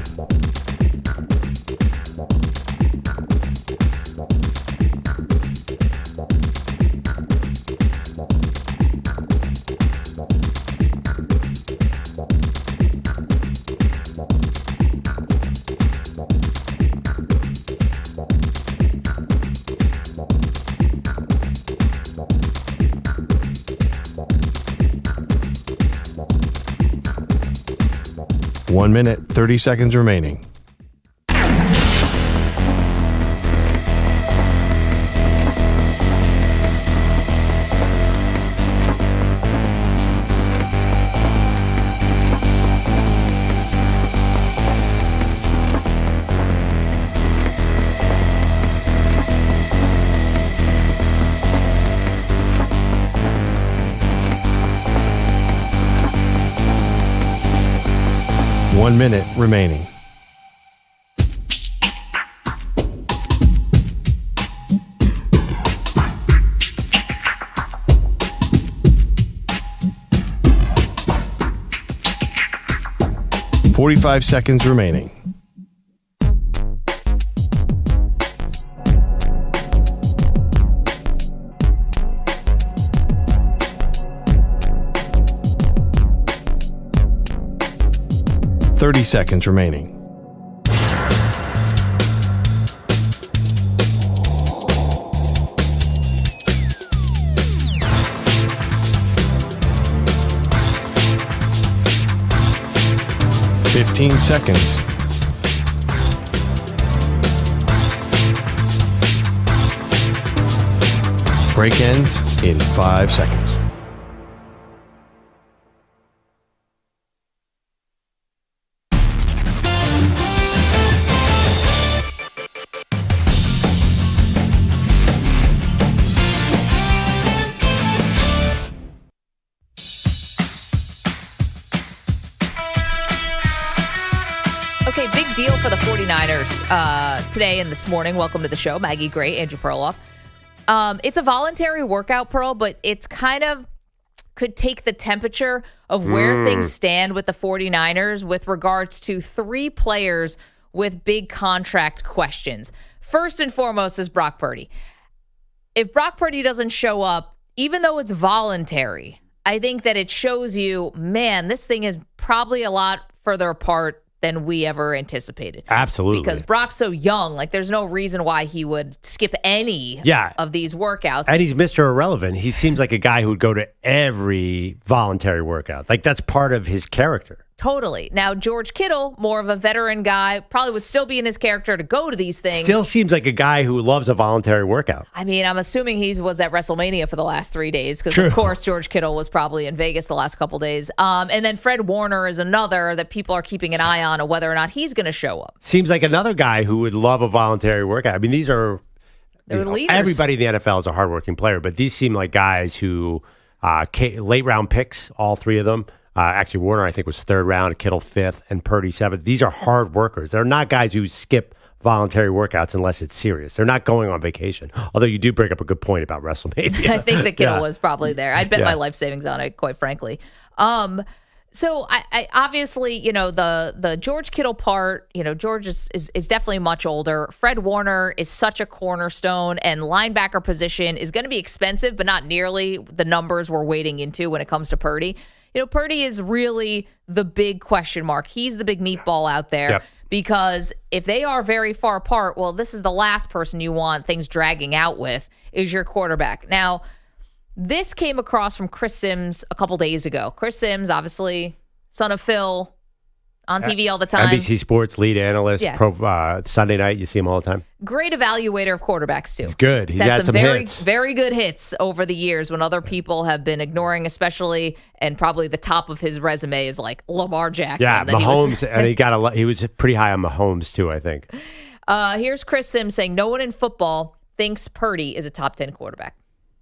[SPEAKER 1] One minute, 30 seconds remaining. One minute remaining. .45 seconds remaining. .30 seconds remaining. .15 seconds. Break ends in 5 seconds.
[SPEAKER 3] deal for the 49ers today and this morning. Welcome to the show. Maggie Gray, Andrew Perloff. It's a voluntary workout, Pearl, but it's kind of could take the temperature of where things stand with the 49ers with regards to 3 players with big contract questions. First and foremost is Brock Purdy. If Brock Purdy doesn't show up, even though it's voluntary, I think that it shows you, man, this thing is probably a lot further apart than we ever anticipated.
[SPEAKER 4] Absolutely.
[SPEAKER 3] Because Brock's so young, like there's no reason why he would skip any of these workouts.
[SPEAKER 4] And he's Mr. Irrelevant. He seems like a guy who would go to every voluntary workout. Like that's part of his character.
[SPEAKER 3] Totally. Now, George Kittle, more of a veteran guy, probably would still be in his character to go to these things.
[SPEAKER 4] Still seems like a guy who loves a voluntary workout.
[SPEAKER 3] I mean, I'm assuming he was at WrestleMania for the last 3 days because, of course, George Kittle was probably in Vegas the last couple days. And then Fred Warner is another that people are keeping an eye on whether or not he's going to show up.
[SPEAKER 4] Seems like another guy who would love a voluntary workout. I mean, these are
[SPEAKER 3] leaders.
[SPEAKER 4] Everybody in the NFL is a hardworking player, but these seem like guys who late round picks, all 3 of them. Actually, Warner, I think, was 3rd round, Kittle 5th, and Purdy 7th. These are hard workers. They're not guys who skip voluntary workouts unless it's serious. They're not going on vacation. Although you do bring up a good point about WrestleMania.
[SPEAKER 3] I think that Kittle was probably there. I'd bet my life savings on it, quite frankly. So I obviously, the George Kittle part, George is definitely much older. Fred Warner is such a cornerstone, and linebacker position is going to be expensive, but not nearly the numbers we're wading into when it comes to Purdy. Purdy is really the big question mark. He's the big meatball out there because if they are very far apart, well, this is the last person you want things dragging out with is your quarterback. Now, this came across from Chris Sims a couple days ago. Chris Sims, obviously, son of Phil, on TV all the time.
[SPEAKER 4] NBC Sports lead analyst. Sunday night, you see him all the time.
[SPEAKER 3] Great evaluator of quarterbacks, too.
[SPEAKER 4] He's good. He's had some
[SPEAKER 3] very,
[SPEAKER 4] hits.
[SPEAKER 3] very good hits over the years when other people have been ignoring, especially, and probably the top of his resume is like Lamar Jackson.
[SPEAKER 4] Yeah, Mahomes, and he was pretty high on Mahomes, too, I think.
[SPEAKER 3] Here's Chris Sims saying, no one in football thinks Purdy is a top 10 quarterback.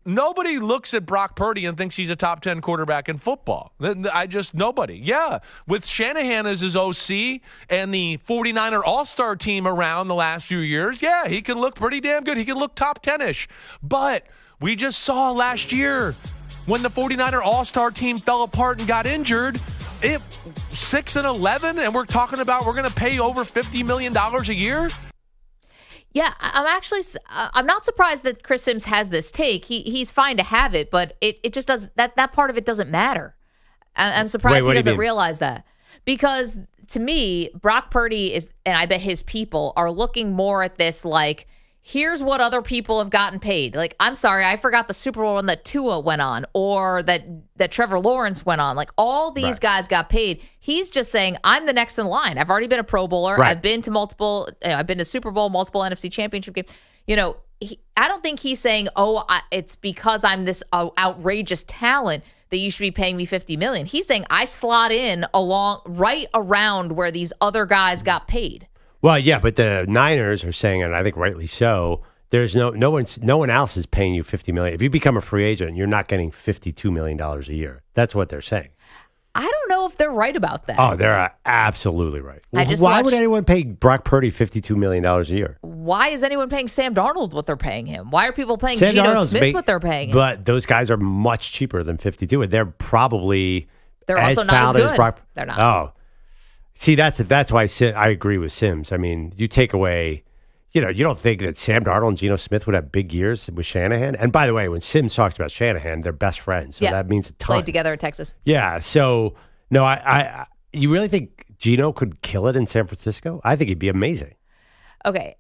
[SPEAKER 19] Nobody looks at Brock Purdy and thinks he's a top 10 quarterback in football. Nobody. Yeah. With Shanahan as his OC and the 49er All-Star team around the last few years, yeah, he can look pretty damn good. He can look top 10-ish. But we just saw last year when the 49er All-Star team fell apart and got injured, 6-11, and we're talking about we're going to pay over $50 million a year?
[SPEAKER 3] Yeah, I'm not surprised that Chris Sims has this take. He's fine to have it, but it just does that part of it doesn't matter. I'm surprised he doesn't realize that. Because to me, Brock Purdy is, and I bet his people are looking more at this like, here's what other people have gotten paid. Like, I'm sorry, I forgot the Super Bowl run that Tua went on or that Trevor Lawrence went on. Like, all these guys got paid. He's just saying, I'm the next in line. I've already been a Pro Bowler. I've been to multiple, I've been to Super Bowl, multiple NFC championship games. I don't think he's saying, it's because I'm this outrageous talent that you should be paying me $50 million. He's saying, I slot in right around where these other guys got paid.
[SPEAKER 4] Well, yeah, but the Niners are saying, and I think rightly so, there's no one else is paying you $50 million. If you become a free agent, you're not getting $52 million a year. That's what they're saying.
[SPEAKER 3] I don't know if they're right about that.
[SPEAKER 4] Oh, they're absolutely right. Why would anyone pay Brock Purdy $52 million a year?
[SPEAKER 3] Why is anyone paying Sam Darnold what they're paying him? Why are people paying Geno Smith what they're paying him?
[SPEAKER 4] But those guys are much cheaper than 52, and they're probably
[SPEAKER 3] they're also not as good. They're not.
[SPEAKER 4] Oh, see, that's why I agree with Sims. I mean, you take away, you don't think that Sam Darnold and Geno Smith would have big years with Shanahan? And by the way, when Sims talks about Shanahan, they're best friends. So that means a ton.
[SPEAKER 3] Played together in Texas.
[SPEAKER 4] Yeah. So, no, you really think Geno could kill it in San Francisco? I think he'd be amazing.
[SPEAKER 3] Okay.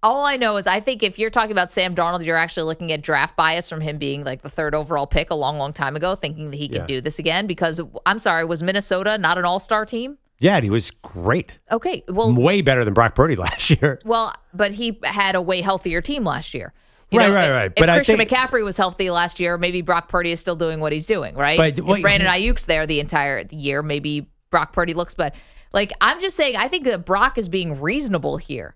[SPEAKER 3] All I know is I think if you're talking about Sam Darnold, you're actually looking at draft bias from him being like the 3rd overall pick a long, long time ago, thinking that he could do this again. Because, I'm sorry, was Minnesota not an all-star team?
[SPEAKER 4] Yeah, and he was great.
[SPEAKER 3] Okay, well,
[SPEAKER 4] way better than Brock Purdy last year.
[SPEAKER 3] Well, but he had a way healthier team last year.
[SPEAKER 4] Right.
[SPEAKER 3] But Christian McCaffrey was healthy last year, maybe Brock Purdy is still doing what he's doing, right? But if Brandon Ayuk's there the entire year, maybe Brock Purdy looks better. Like, I'm just saying, I think that Brock is being reasonable here.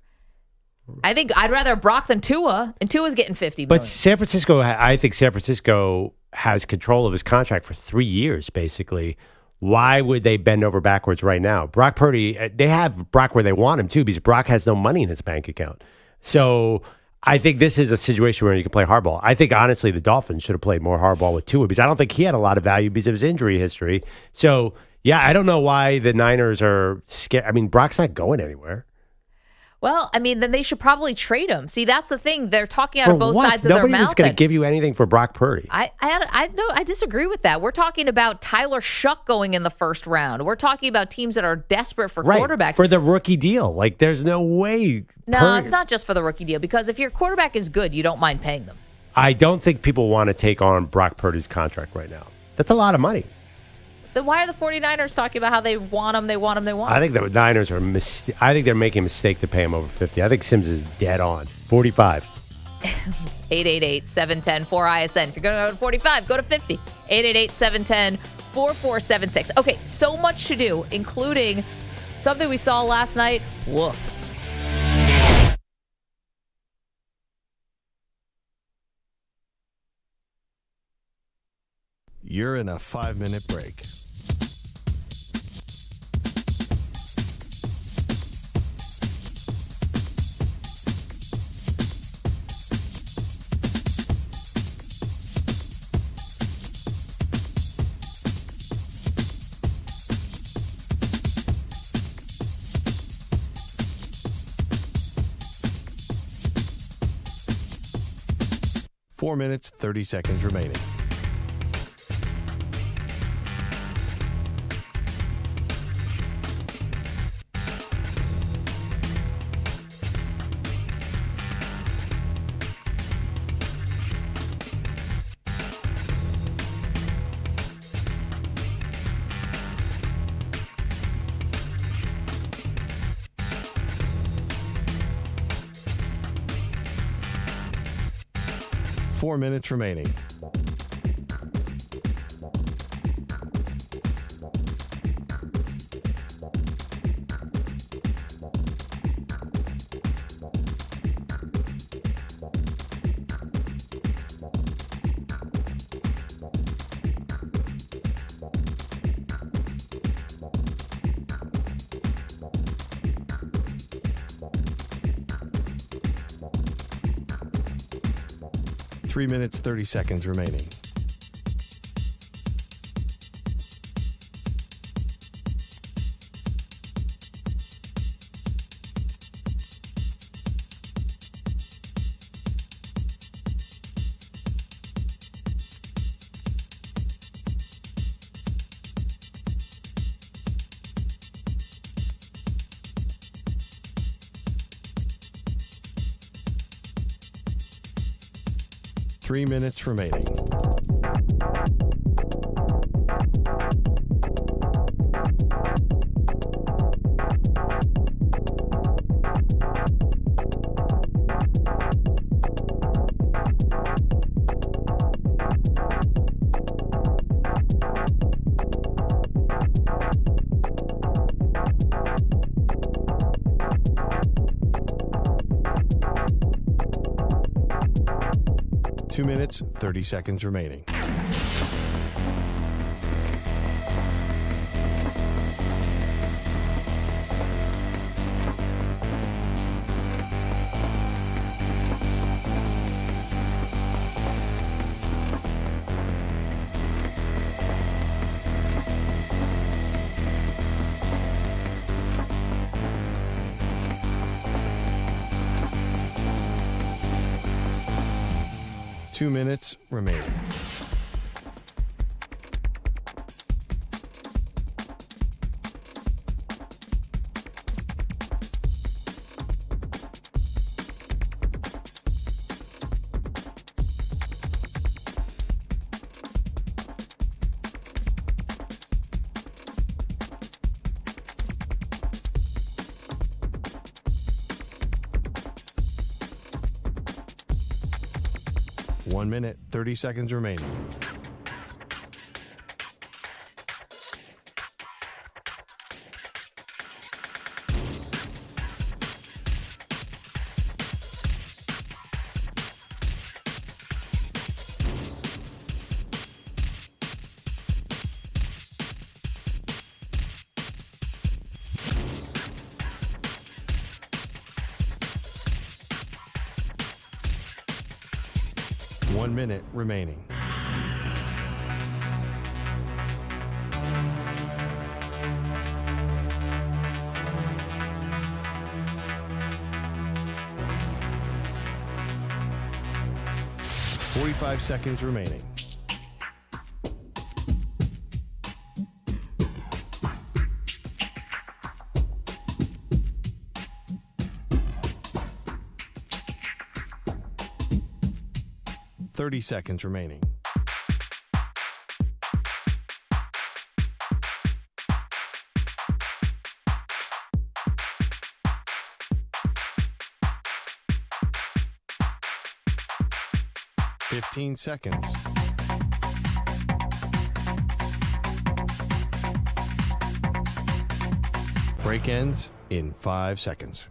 [SPEAKER 3] I think I'd rather Brock than Tua, and Tua's getting $50 million.
[SPEAKER 4] But I think San Francisco has control of his contract for 3 years, basically. why would they bend over backwards right now? Brock Purdy, they have Brock where they want him too, because Brock has no money in his bank account. So I think this is a situation where you can play hardball. I think, honestly, the Dolphins should have played more hardball with Tua, because I don't think he had a lot of value because of his injury history. So, yeah, I don't know why the Niners are scared. I mean, Brock's not going anywhere.
[SPEAKER 3] Well, I mean, then they should probably trade him. See, that's the thing. They're talking out of both sides of
[SPEAKER 4] Nobody
[SPEAKER 3] their mouth.
[SPEAKER 4] is going to give you anything for Brock Purdy.
[SPEAKER 3] I disagree with that. We're talking about Tyler Shuck going in the first round. We're talking about teams that are desperate for quarterbacks.
[SPEAKER 4] For the rookie deal. Like, there's no way.
[SPEAKER 3] No, it's not just for the rookie deal, because if your quarterback is good, you don't mind paying them.
[SPEAKER 4] I don't think people want to take on Brock Purdy's contract right now. That's a lot of money.
[SPEAKER 3] Then why are the 49ers talking about how they want him, they want him, they want him?
[SPEAKER 4] I think the Niners are I think they're making a mistake to pay him over 50. I think Sims is dead on. 45.
[SPEAKER 3] 888-710-4ISN. If you're going to go to 45, go to 50. 888-710-4476. Okay, so much to do, including something we saw last night. Woof.
[SPEAKER 1] You're in a 5-minute break. Four minutes, 30 seconds remaining. Four minutes remaining. Three minutes, 30 seconds remaining. Three minutes remaining. Two minutes, 30 seconds remaining. Two minutes remaining. 1 minute, 30 seconds remaining. 1 minute remaining. Forty-five seconds remaining. Seconds remaining. Seconds. Break ends in 5 seconds.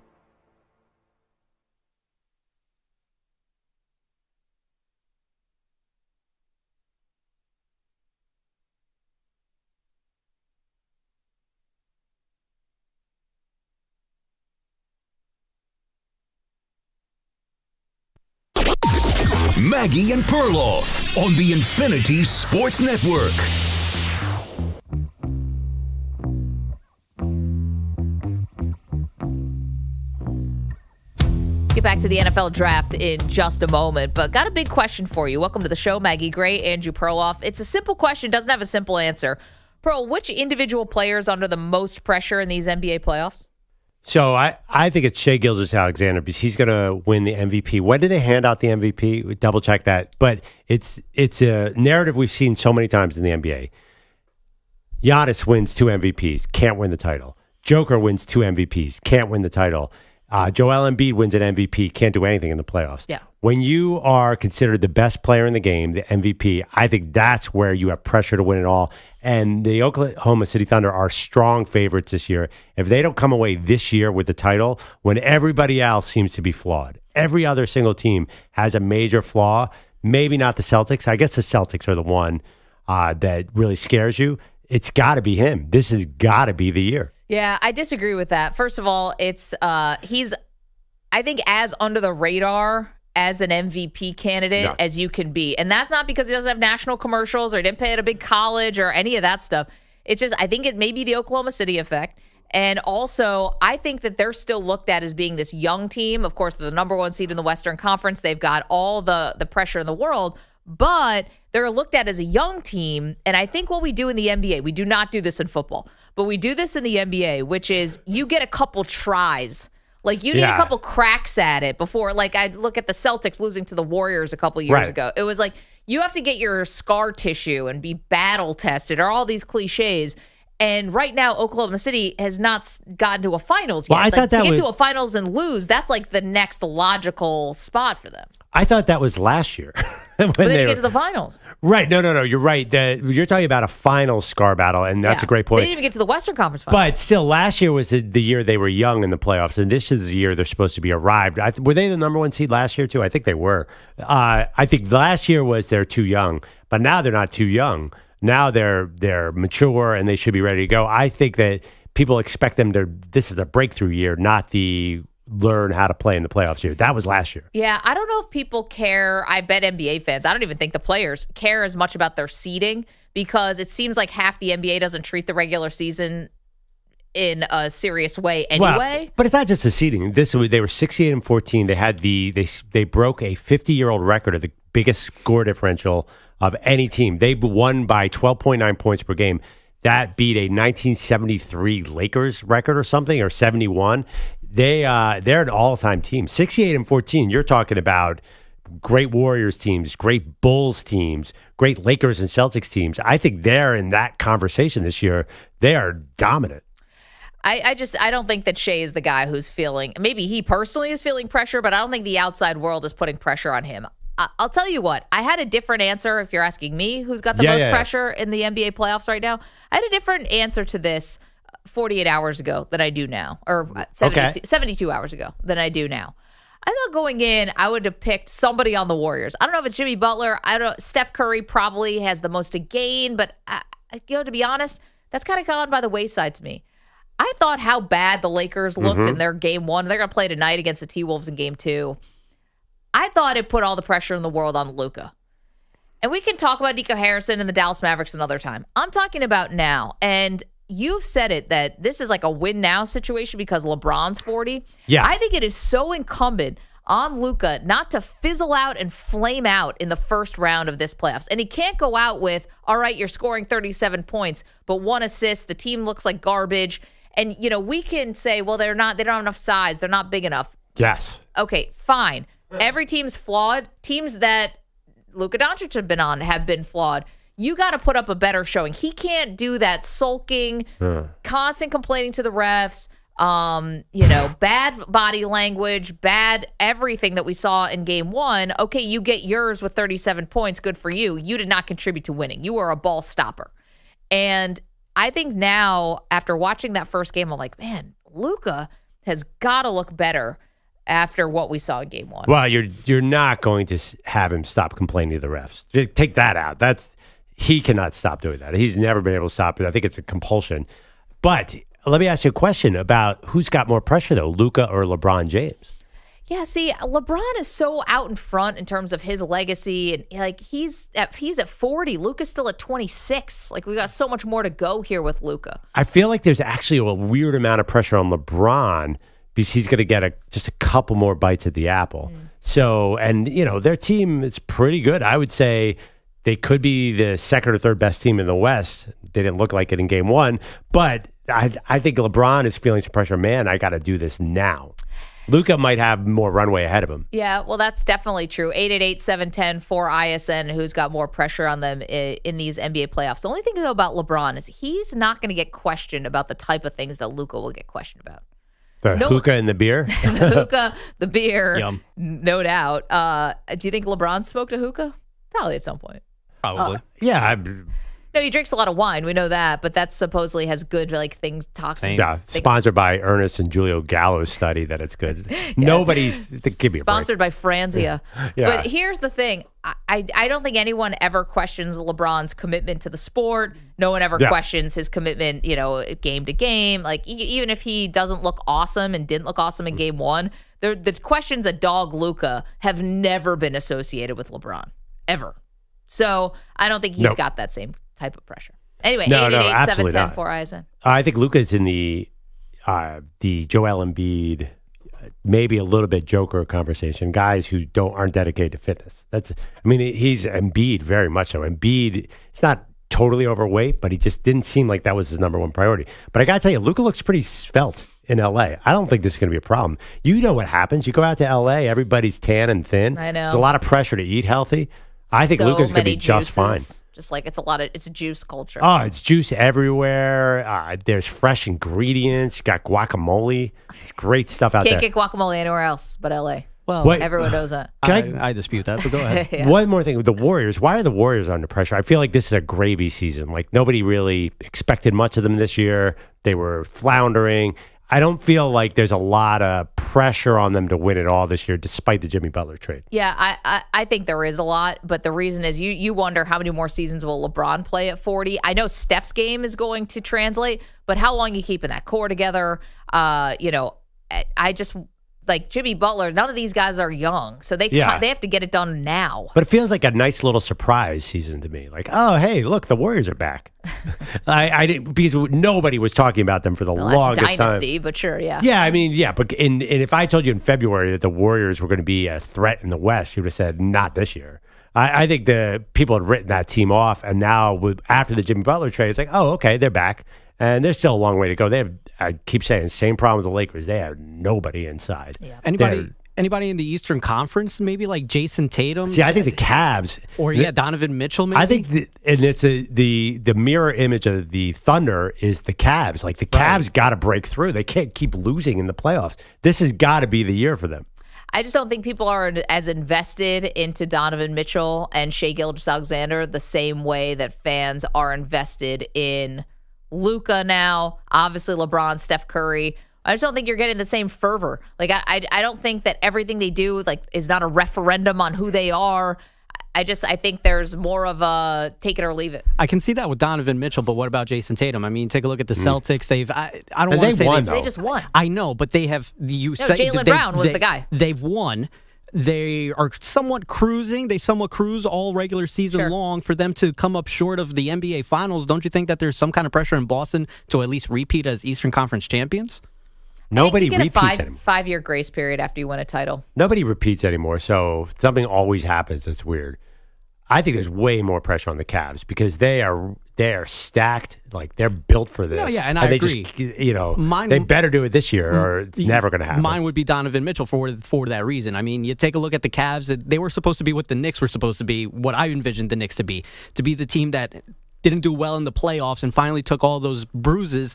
[SPEAKER 2] Maggie and Perloff on the Infinity Sports Network.
[SPEAKER 3] Get back to the NFL draft in just a moment, but got a big question for you. Welcome to the show, Maggie Gray, Andrew Perloff. It's a simple question, doesn't have a simple answer. Pearl, which individual players under the most pressure in these NBA playoffs?
[SPEAKER 4] So I think it's Shai Gilgeous-Alexander because he's going to win the MVP. When did they hand out the MVP? We double check that. But it's a narrative we've seen so many times in the NBA. Giannis wins 2 MVPs, can't win the title. Joker wins 2 MVPs, can't win the title. Joel Embiid wins an MVP, can't do anything in the playoffs.
[SPEAKER 3] Yeah.
[SPEAKER 4] When you are considered the best player in the game, the MVP, I think that's where you have pressure to win it all. And the Oklahoma City Thunder are strong favorites this year. If they don't come away this year with the title, when everybody else seems to be flawed, every other single team has a major flaw, maybe not the Celtics. I guess the Celtics are the one that really scares you. It's got to be him. This has got to be the year.
[SPEAKER 3] Yeah, I disagree with that. First of all, it's he's, I think, as under the radar as an MVP candidate as you can be. And that's not because he doesn't have national commercials or didn't play at a big college or any of that stuff. It's just, I think it may be the Oklahoma City effect. And also, I think that they're still looked at as being this young team. Of course, they're the number 1 seed in the Western Conference. They've got all the pressure in the world, but they're looked at as a young team. And I think what we do in the NBA, we do not do this in football, but we do this in the NBA, which is you get a couple tries. Like, you need a couple cracks at it before. Like, I look at the Celtics losing to the Warriors a couple years ago. It was like, you have to get your scar tissue and be battle tested, or all these cliches. And right now, Oklahoma City has not gotten to a finals yet.
[SPEAKER 4] Well, I thought that
[SPEAKER 3] to get
[SPEAKER 4] was,
[SPEAKER 3] to a finals and lose, that's like the next logical spot for them.
[SPEAKER 4] I thought that was last year.
[SPEAKER 3] But they didn't get to the finals.
[SPEAKER 4] Right. No. You're right. You're talking about a final scar battle, and that's a great point.
[SPEAKER 3] They didn't even get to the Western Conference finals.
[SPEAKER 4] But still, last year was the year they were young in the playoffs, and this is the year they're supposed to be arrived. Were they the number 1 seed last year, too? I think they were. I think last year was they're too young, but now they're not too young. Now they're mature, and they should be ready to go. I think that people expect them to, this is a breakthrough year, not the learn how to play in the playoffs year. That was last year.
[SPEAKER 3] Yeah, I don't know if people care. I bet NBA fans, I don't even think the players care as much about their seeding, because it seems like half the NBA doesn't treat the regular season in a serious way anyway.
[SPEAKER 4] Well, but it's not just the seeding. They were 68-14. They had they broke a 50-year-old record of the biggest score differential of any team. They won by 12.9 points per game. That beat a 1973 Lakers record or something, or 71. They're an all-time team. 68-14. You're talking about great Warriors teams, great Bulls teams, great Lakers and Celtics teams. I think they're in that conversation this year. They are dominant.
[SPEAKER 3] I don't think that Shai is the guy who's feeling, maybe he personally is feeling pressure, but I don't think the outside world is putting pressure on him. I'll tell you what, I had a different answer if you're asking me who's got the most pressure in the NBA playoffs right now. I had a different answer to this 48 hours ago than I do now, or 72 hours ago than I do now. I thought going in, I would have picked somebody on the Warriors. I don't know if it's Jimmy Butler. Steph Curry probably has the most to gain, but to be honest, that's kind of gone by the wayside to me. I thought how bad the Lakers looked in their game 1. They're going to play tonight against the T-Wolves in game 2. I thought it put all the pressure in the world on Luka, And we can talk about Nico Harrison and the Dallas Mavericks another time. I'm talking about now. And you've said it that this is like a win now situation because LeBron's 40.
[SPEAKER 4] Yeah.
[SPEAKER 3] I think it is so incumbent on Luka not to fizzle out and flame out in the first round of this playoffs. And he can't go out with, all right, you're scoring 37 points, but 1 assist. The team looks like garbage. And, we can say, well, they don't have enough size. They're not big enough.
[SPEAKER 4] Yes.
[SPEAKER 3] Okay, fine. Every team's flawed. Teams that Luka Doncic have been on have been flawed. You got to put up a better showing. He can't do that sulking, constant complaining to the refs, bad body language, bad everything that we saw in game 1. Okay, you get yours with 37 points. Good for you. You did not contribute to winning. You were a ball stopper. And I think now, after watching that first game, I'm like, man, Luka has got to look better after what we saw in game 1.
[SPEAKER 4] Well, you're not going to have him stop complaining to the refs. Just take that out. He cannot stop doing that. He's never been able to stop it. I think it's a compulsion. But let me ask you a question about who's got more pressure, though, Luka or LeBron James?
[SPEAKER 3] Yeah, see, LeBron is so out in front in terms of his legacy. And he's at 40. Luka's still at 26. We got so much more to go here with Luka.
[SPEAKER 4] I feel like there's actually a weird amount of pressure on LeBron because he's going to get just a couple more bites at the apple. So, and, their team is pretty good. I would say they could be the second or third best team in the West. They didn't look like it in game 1. But I think LeBron is feeling some pressure. Man, I got to do this now. Luka might have more runway ahead of him.
[SPEAKER 3] Yeah, well, that's definitely true. 888-710-4ISN, who's got more pressure on them in these NBA playoffs. The only thing about LeBron is he's not going to get questioned about the type of things that Luka will get questioned about.
[SPEAKER 4] The hookah and the beer?
[SPEAKER 3] The hookah, the beer,
[SPEAKER 5] Yum.
[SPEAKER 3] No doubt. Do you think LeBron smoked a hookah? Probably at some point.
[SPEAKER 5] Probably.
[SPEAKER 4] Yeah.
[SPEAKER 3] No, he drinks a lot of wine. We know that, but that supposedly has good toxins.
[SPEAKER 4] Yeah, sponsored by Ernest and Julio Gallo's study that it's good. Nobody's give me a
[SPEAKER 3] sponsored by Franzia.
[SPEAKER 4] Yeah.
[SPEAKER 3] But here's the thing: I don't think anyone ever questions LeBron's commitment to the sport. No one ever questions his commitment, game to game. Even if he doesn't look awesome and didn't look awesome in game 1, the questions that dog Luka have never been associated with LeBron ever. So I don't think he's got that same type of pressure. Anyway, 888-710-4ISN.
[SPEAKER 4] I think Luka's in the Joel Embiid, maybe a little bit Joker conversation. Guys who aren't dedicated to fitness. He's Embiid very much so. Embiid, it's not totally overweight, but he just didn't seem like that was his number one priority. But I got to tell you, Luka looks pretty svelte in LA. I don't think this is going to be a problem. You know what happens? You go out to LA, everybody's tan and thin.
[SPEAKER 3] I know.
[SPEAKER 4] There's a lot of pressure to eat healthy. I think Luka's going to be just fine.
[SPEAKER 3] Just it's it's a juice culture.
[SPEAKER 4] Oh, it's juice everywhere. There's fresh ingredients. You got guacamole. It's great stuff out there.
[SPEAKER 3] Can't get guacamole anywhere else but LA.
[SPEAKER 5] Well,
[SPEAKER 3] everyone knows that.
[SPEAKER 5] I dispute that, but go ahead.
[SPEAKER 3] Yeah.
[SPEAKER 4] One more thing with the Warriors. Why are the Warriors under pressure? I feel like this is a gravy season. Nobody really expected much of them this year. They were floundering. I don't feel like there's a lot of pressure on them to win it all this year, despite the Jimmy Butler trade.
[SPEAKER 3] Yeah, I think there is a lot, but the reason is you wonder how many more seasons will LeBron play at 40. I know Steph's game is going to translate, but how long are you keeping that core together? I just Jimmy Butler. None of these guys are young, so they have to get it done now.
[SPEAKER 4] But it feels like a nice little surprise season to me. Oh, hey, look, the Warriors are back. I didn't because nobody was talking about them for the longest
[SPEAKER 3] dynasty,
[SPEAKER 4] time.
[SPEAKER 3] but sure, yeah.
[SPEAKER 4] Yeah, but and if I told you in February that the Warriors were going to be a threat in the West, you would have said not this year. I think the people had written that team off, and now after the Jimmy Butler trade, it's oh, okay, they're back. And there's still a long way to go. They have, I keep saying, same problem with the Lakers. They have nobody inside. Yeah.
[SPEAKER 5] Anybody in the Eastern Conference? Maybe Jason Tatum?
[SPEAKER 4] See, I think the Cavs.
[SPEAKER 5] Or, Donovan Mitchell, maybe?
[SPEAKER 4] I think, and it's the mirror image of the Thunder is the Cavs. The Cavs got to break through. They can't keep losing in the playoffs. This has got to be the year for them.
[SPEAKER 3] I just don't think people are as invested into Donovan Mitchell and Shai Gilgeous-Alexander the same way that fans are invested in Luka now, obviously LeBron, Steph Curry. I just don't think you're getting the same fervor. I don't think that everything they do is not a referendum on who they are. I think there's more of a take it or leave it.
[SPEAKER 5] I can see that with Donovan Mitchell, but what about Jason Tatum? Take a look at the Celtics. I don't want to say
[SPEAKER 3] they just won.
[SPEAKER 5] I know, but they have
[SPEAKER 3] Jaylen Brown was the guy.
[SPEAKER 5] They've won. they are somewhat cruising. They somewhat cruise all regular season long. For them to come up short of the NBA Finals, don't you think that there's some kind of pressure in Boston to at least repeat as Eastern Conference champions?
[SPEAKER 3] Nobody repeats anymore. 5-year grace period after you win a title.
[SPEAKER 4] Nobody repeats anymore, so something always happens that's weird. I think there's way more pressure on the Cavs because they are stacked. Like, they're built for this.
[SPEAKER 5] No, yeah, and I agree.
[SPEAKER 4] Just, they better do it this year or it's never going to happen.
[SPEAKER 5] Mine would be Donovan Mitchell for that reason. I mean, you take a look at the Cavs. They were supposed to be what the Knicks were supposed to be, what I envisioned the Knicks to be the team that didn't do well in the playoffs and finally took all those bruises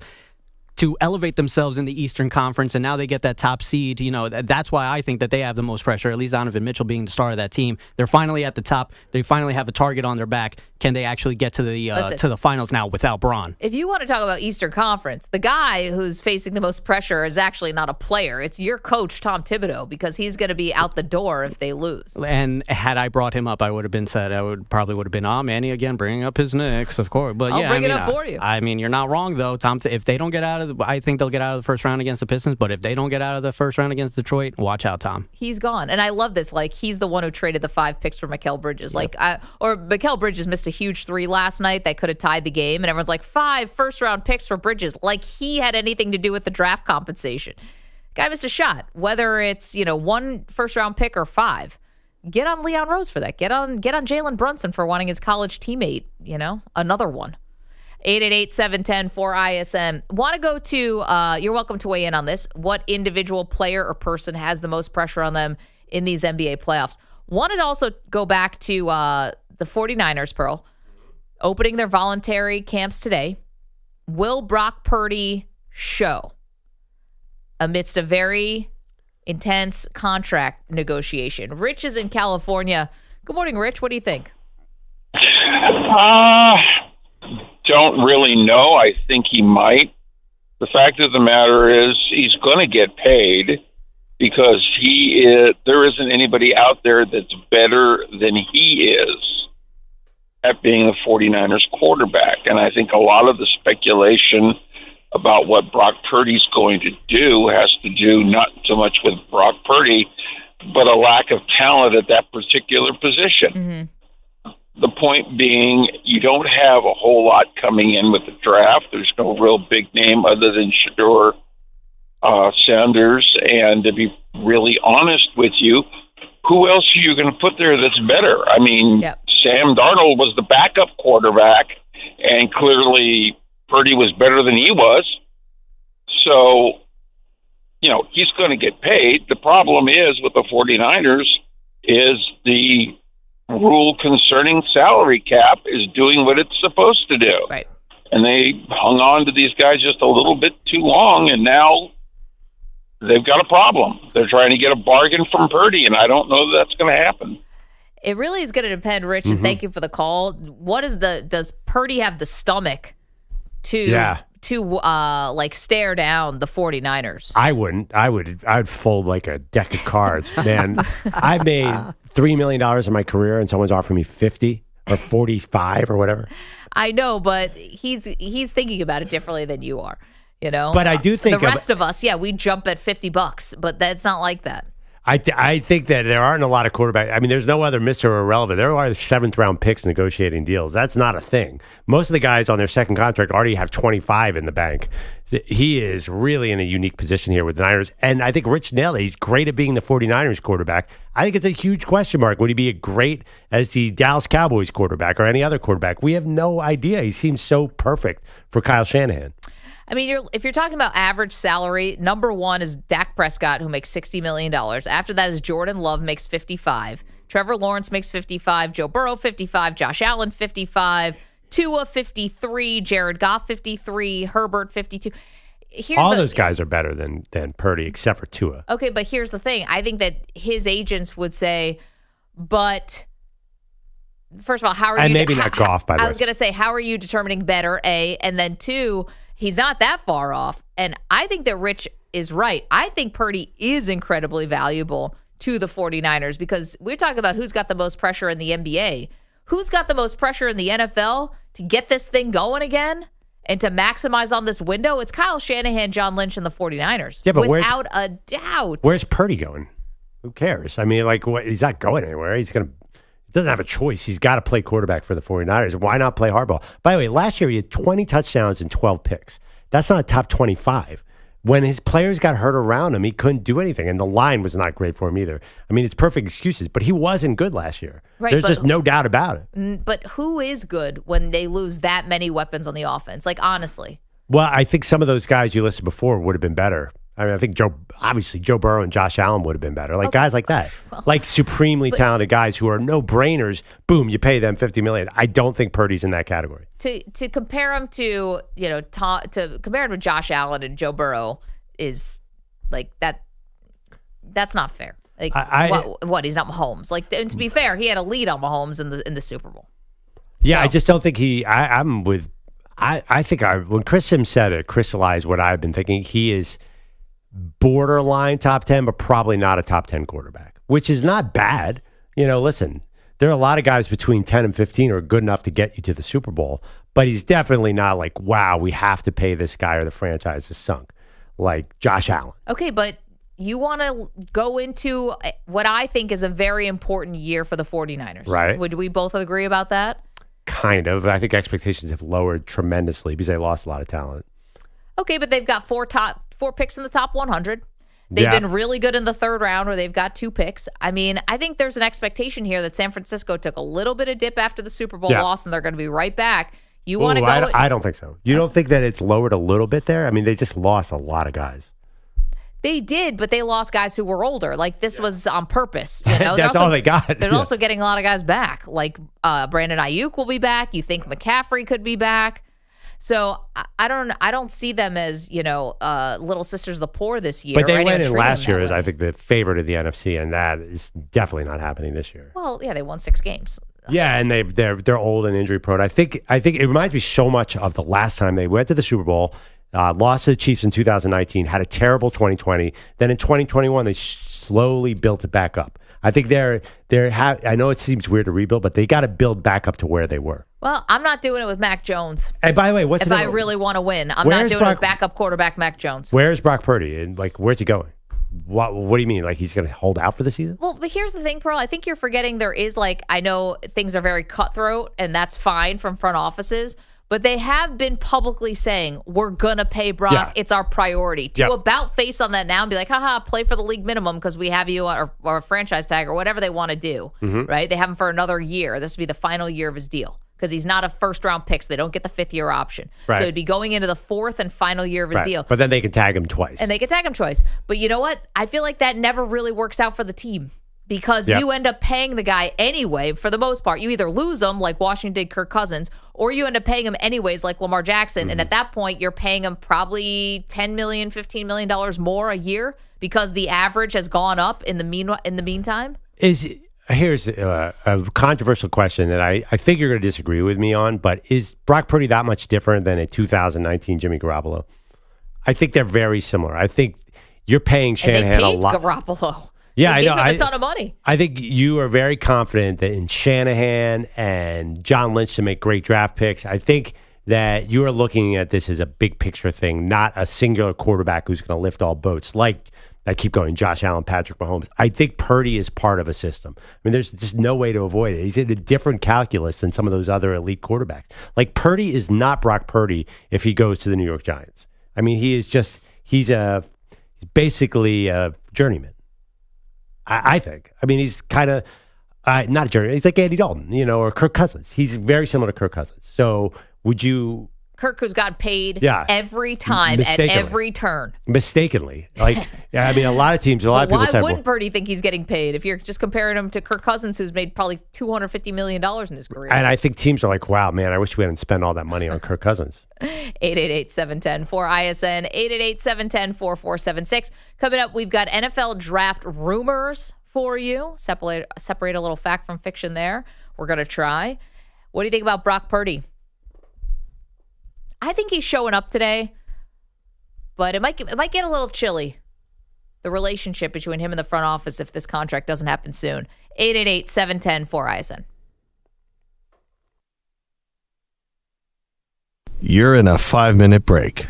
[SPEAKER 5] to elevate themselves in the Eastern Conference, and now they get that top seed. That's why I think that they have the most pressure, at least Donovan Mitchell being the star of that team. They're finally at the top. They finally have a target on their back. Can they actually get to the finals now without Braun?
[SPEAKER 3] If you want to talk about Eastern Conference, the guy who's facing the most pressure is actually not a player. It's your coach, Tom Thibodeau, because he's going to be out the door if they lose.
[SPEAKER 5] And had I brought him up, I would have been said, probably would have been, Manny again, bringing up his Knicks, of course. But
[SPEAKER 3] I'll bring it up for you.
[SPEAKER 5] I mean, you're not wrong, though, Tom. If they don't get out of I think they'll get out of the first round against the Pistons, but if they don't get out of the first round against Detroit, watch out, Tom.
[SPEAKER 3] He's gone. And I love this. Like, he's the one who traded the 5 picks for Mikal Bridges. Yep. Or Mikal Bridges missed a huge 3 last night that could have tied the game, and everyone's like, 5 first-round picks for Bridges. Like he had anything to do with the draft compensation. Guy missed a shot. Whether it's, 1 first-round pick or 5. Get on Leon Rose for that. Get on Jalen Brunson for wanting his college teammate, another one. 888-710-4ISM. Want to go to, you're welcome to weigh in on this, what individual player or person has the most pressure on them in these NBA playoffs. Wanted to also go back to the 49ers, Pearl, opening their voluntary camps today. Will Brock Purdy show amidst a very intense contract negotiation? Rich is in California. Good morning, Rich. What do you think?
[SPEAKER 20] Don't really know. I think he might. The fact of the matter is he's going to get paid because there isn't anybody out there that's better than he is at being the 49ers quarterback. And I think a lot of the speculation about what Brock Purdy's going to do has to do not so much with Brock Purdy, but a lack of talent at that particular position.
[SPEAKER 3] Mm-hmm.
[SPEAKER 20] The point being, you don't have a whole lot coming in with the draft. There's no real big name other than Shedeur Sanders. And to be really honest with you, who else are you going to put there that's better? I mean, Sam Darnold was the backup quarterback, and clearly Purdy was better than he was. So, he's going to get paid. The problem is with the 49ers is the rule concerning salary cap is doing what it's supposed to do.
[SPEAKER 3] Right.
[SPEAKER 20] And they hung on to these guys just a little bit too long, and now they've got a problem. They're trying to get a bargain from Purdy, and I don't know that that's going to happen.
[SPEAKER 3] It really is going to depend, Rich, and thank you for the call. Does Purdy have the stomach to stare down the 49ers?
[SPEAKER 4] I wouldn't. I'd fold like a deck of cards. Man, I've made $3 million in my career and someone's offering me 50 or 45 or whatever.
[SPEAKER 3] I know, but he's thinking about it differently than you are,
[SPEAKER 4] But I do think
[SPEAKER 3] the rest of us, we jump at $50, but that's not like that.
[SPEAKER 4] I think that there aren't a lot of quarterbacks. I mean, there's no other Mr. Irrelevant. There are 7th-round picks negotiating deals. That's not a thing. Most of the guys on their second contract already have 25 in the bank. He is really in a unique position here with the Niners. And I think Rich nailed it. He's great at being the 49ers quarterback. I think it's a huge question mark. Would he be great as the Dallas Cowboys quarterback or any other quarterback? We have no idea. He seems so perfect for Kyle Shanahan.
[SPEAKER 3] I mean, if you're talking about average salary, number 1 is Dak Prescott, who makes $60 million. After that is Jordan Love, makes $55. Trevor Lawrence makes $55. Joe Burrow, $55. Josh Allen, $55. Tua, $53. Jared Goff, $53. Herbert, $52.
[SPEAKER 4] All those guys are better than Purdy, except for Tua.
[SPEAKER 3] Okay, but here's the thing. I think that his agents would say, but first of all, how are you?
[SPEAKER 4] And maybe not Goff, by the way.
[SPEAKER 3] I was going to say, how are you determining better, A? And then 2, he's not that far off. And I think that Rich is right. I think Purdy is incredibly valuable to the 49ers because we're talking about who's got the most pressure in the NBA. Who's got the most pressure in the NFL to get this thing going again and to maximize on this window? It's Kyle Shanahan, John Lynch, and the 49ers.
[SPEAKER 4] Yeah, but
[SPEAKER 3] without a doubt.
[SPEAKER 4] Where's Purdy going? Who cares? I mean, like, he's not going anywhere. He doesn't have a choice. He's got to play quarterback for the 49ers. Why not play hardball? By the way, last year he had 20 touchdowns and 12 picks. That's not a top 25. When his players got hurt around him, he couldn't do anything, and the line was not great for him either. I mean, it's perfect excuses, but he wasn't good last year.
[SPEAKER 3] Right,
[SPEAKER 4] There's just no doubt about it.
[SPEAKER 3] But who is good when they lose that many weapons on the offense? Like, honestly.
[SPEAKER 4] Well, I think some of those guys you listed before would have been better. I mean, I think Joe Burrow and Josh Allen would have been better. Like guys like that, like supremely talented guys who are no brainers. Boom, you pay them $50 million. I don't think Purdy's in that category.
[SPEAKER 3] To compare him to to compare him to Josh Allen and Joe Burrow is like that. That's not fair. Like what? He's not Mahomes. Like, and to be fair, he had a lead on Mahomes in the Super Bowl.
[SPEAKER 4] Yeah, so. I just don't think I'm with. I think when Chris Sims said it, crystallized what I've been thinking. He is borderline top 10, but probably not a top 10 quarterback, which is not bad. Listen, there are a lot of guys between 10 and 15 who are good enough to get you to the Super Bowl, but he's definitely not like, wow, we have to pay this guy or the franchise is sunk, like Josh Allen.
[SPEAKER 3] Okay, but you want to go into what I think is a very important year for the 49ers.
[SPEAKER 4] Right.
[SPEAKER 3] Would we both agree about that?
[SPEAKER 4] Kind of. I think expectations have lowered tremendously because they lost a lot of talent.
[SPEAKER 3] Okay, but they've got four picks in the top 100. They've been really good in the third round where they've got 2 picks. I mean, I think there's an expectation here that San Francisco took a little bit of dip after the Super Bowl loss, and they're going to be right back. You want to go?
[SPEAKER 4] I don't think so. You don't think that it's lowered a little bit there? I mean, they just lost a lot of guys.
[SPEAKER 3] They did, but they lost guys who were older. Like, this was on purpose.
[SPEAKER 4] That's all they got.
[SPEAKER 3] They're also getting a lot of guys back. Like, Brandon Ayuk will be back. You think McCaffrey could be back. So I don't see them as, little sisters of the poor this year.
[SPEAKER 4] But they went in last year as, I think, the favorite of the NFC, and that is definitely not happening this year.
[SPEAKER 3] Well, yeah, they won 6 games.
[SPEAKER 4] Yeah, and they're old and injury prone. I think it reminds me so much of the last time they went to the Super Bowl, lost to the Chiefs in 2019, had a terrible 2020. Then in 2021, they slowly built it back up. I think I know it seems weird to rebuild, but they got to build back up to where they were.
[SPEAKER 3] Well, I'm not doing it with Mac Jones.
[SPEAKER 4] And by the way,
[SPEAKER 3] if I really want to win, I'm not doing it with backup quarterback Mac Jones.
[SPEAKER 4] Where's Brock Purdy? And where's he going? What do you mean? Like he's going to hold out for the season?
[SPEAKER 3] Well, but here's the thing, Pearl. I think you're forgetting there is I know things are very cutthroat, and that's fine from front offices. But they have been publicly saying, we're going to pay Brock. Yeah. It's our priority. To about face on that now and be like, haha, play for the league minimum because we have you on our franchise tag or whatever they want to do, right? They have him for another year. This will be the final year of his deal because he's not a first-round pick, so they don't get the 5th-year option. Right. So it'd be going into the 4th and final year of his deal.
[SPEAKER 4] But then they can tag him twice.
[SPEAKER 3] But you know what? I feel like that never really works out for the team. Because you end up paying the guy anyway, for the most part. You either lose him, like Washington did Kirk Cousins, or you end up paying him anyways, like Lamar Jackson. And at that point, you're paying him probably $10 million, $15 million more a year because the average has gone up in the meantime.
[SPEAKER 4] Here's a controversial question that I think you're going to disagree with me on, but is Brock Purdy that much different than a 2019 Jimmy Garoppolo? I think they're very similar. I think you're paying Shanahan a lot.
[SPEAKER 3] Garoppolo.
[SPEAKER 4] Yeah, I know.
[SPEAKER 3] They gave him a ton of money.
[SPEAKER 4] I think you are very confident that in Shanahan and John Lynch to make great draft picks. I think that you are looking at this as a big picture thing, not a singular quarterback who's going to lift all boats. Like I keep going, Josh Allen, Patrick Mahomes. I think Purdy is part of a system. I mean, there's just no way to avoid it. He's in a different calculus than some of those other elite quarterbacks. Like Purdy is not Brock Purdy if he goes to the New York Giants. I mean, he's basically a journeyman. I think. I mean, he's kind of not a journeyman. He's like Andy Dalton, or Kirk Cousins. He's very similar to Kirk Cousins. So would you...
[SPEAKER 3] Kirk, who's gotten paid every time at every turn.
[SPEAKER 4] Mistakenly. I mean, a lot of teams, a lot of people say...
[SPEAKER 3] Why wouldn't Purdy think he's getting paid if you're just comparing him to Kirk Cousins, who's made probably $250 million in his career?
[SPEAKER 4] And I think teams are like, wow, man, I wish we hadn't spent all that money on Kirk Cousins.
[SPEAKER 3] 888-710-4ISN, 888-710-4476. Coming up, we've got NFL draft rumors for you. Separate a little fact from fiction there. We're going to try. What do you think about Brock Purdy? I think he's showing up today, but it might get a little chilly, the relationship between him and the front office if this contract doesn't happen soon. 888-710-4ISN.
[SPEAKER 1] You're in a 5-minute break.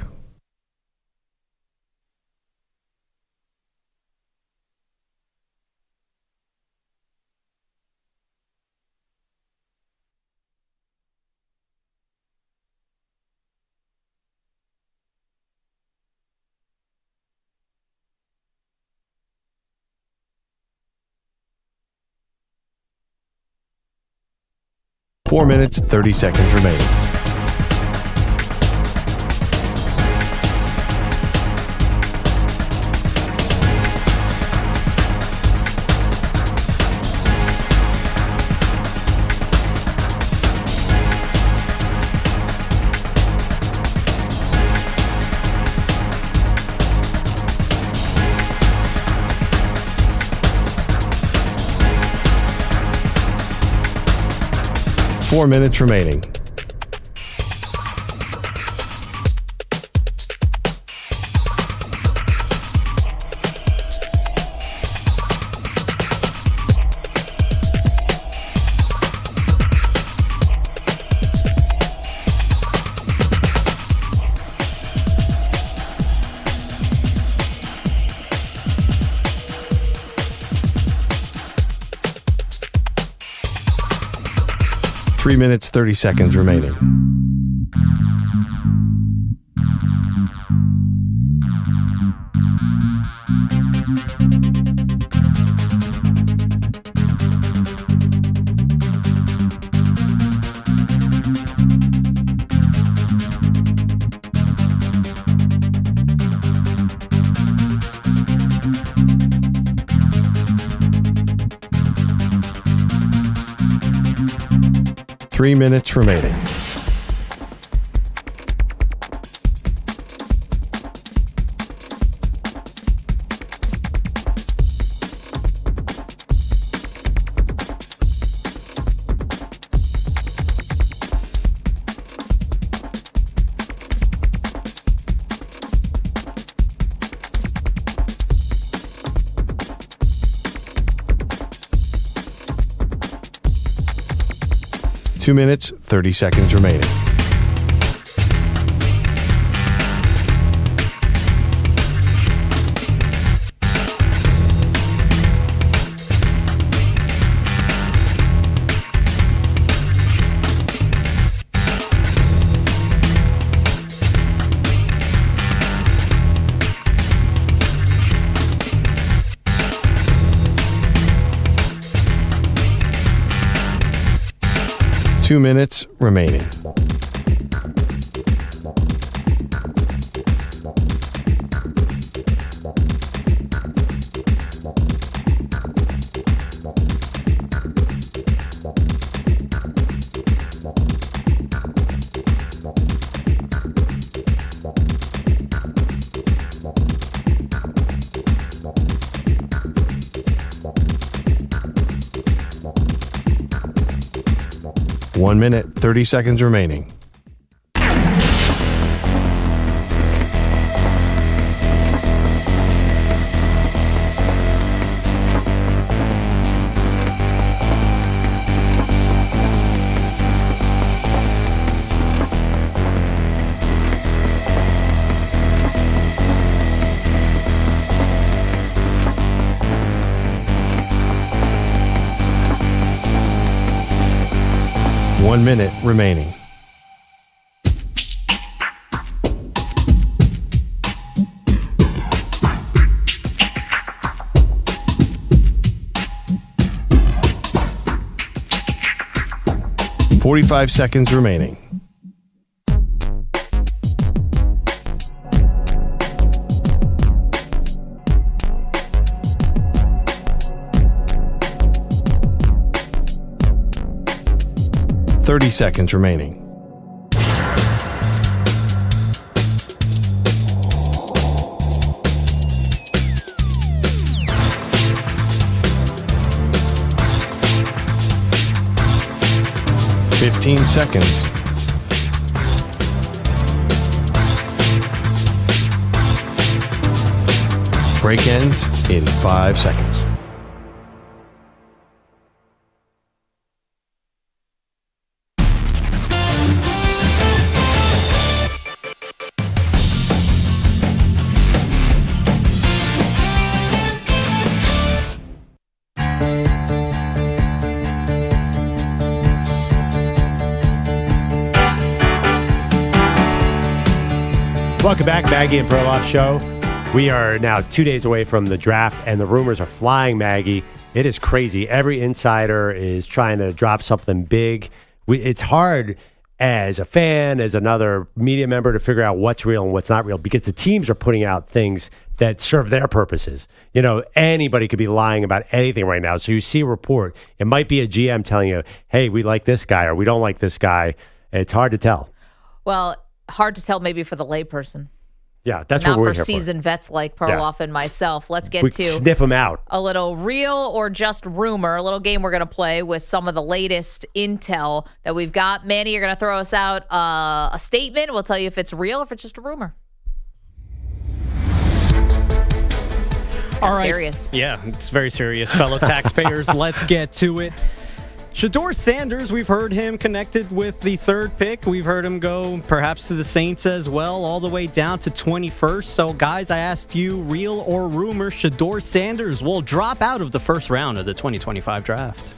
[SPEAKER 1] 4 minutes, 30 seconds remaining. Four minutes remaining. Three minutes, 30 seconds remaining. Three minutes remaining. Two minutes, 30 seconds remaining. Two minutes remaining. One minute, 30 seconds remaining. One minute remaining. .45 seconds remaining. .30 seconds remaining. .15 seconds. Break ends in 5 seconds.
[SPEAKER 4] Welcome back, Maggie and Perloff Show. We are now 2 days away from the draft, and the rumors are flying, Maggie. It is crazy. Every insider is trying to drop something big. It's hard as a fan, as another media member, to figure out what's real and what's not real, because the teams are putting out things that serve their purposes. Anybody could be lying about anything right now. So you see a report, it might be a GM telling you, hey, we like this guy or we don't like this guy. It's hard to tell.
[SPEAKER 3] Well, hard to tell maybe for the layperson.
[SPEAKER 4] Yeah, that's
[SPEAKER 3] not
[SPEAKER 4] what we're
[SPEAKER 3] for
[SPEAKER 4] here
[SPEAKER 3] seasoned vets like Perloff and myself. Let's get
[SPEAKER 4] we
[SPEAKER 3] to
[SPEAKER 4] sniff them out.
[SPEAKER 3] A little real or just rumor, a little game we're going to play with some of the latest intel that we've got. Manny, you're going to throw us out a statement. We'll tell you if it's real or if it's just a rumor.
[SPEAKER 5] All right.
[SPEAKER 3] Serious.
[SPEAKER 5] Yeah, it's very serious, fellow taxpayers. Let's get to it. Shedeur Sanders, we've heard him connected with the third pick. We've heard him go perhaps to the Saints as well, all the way down to 21st. So, guys, I asked you, real or rumor, Shedeur Sanders will drop out of the first round of the 2025 draft.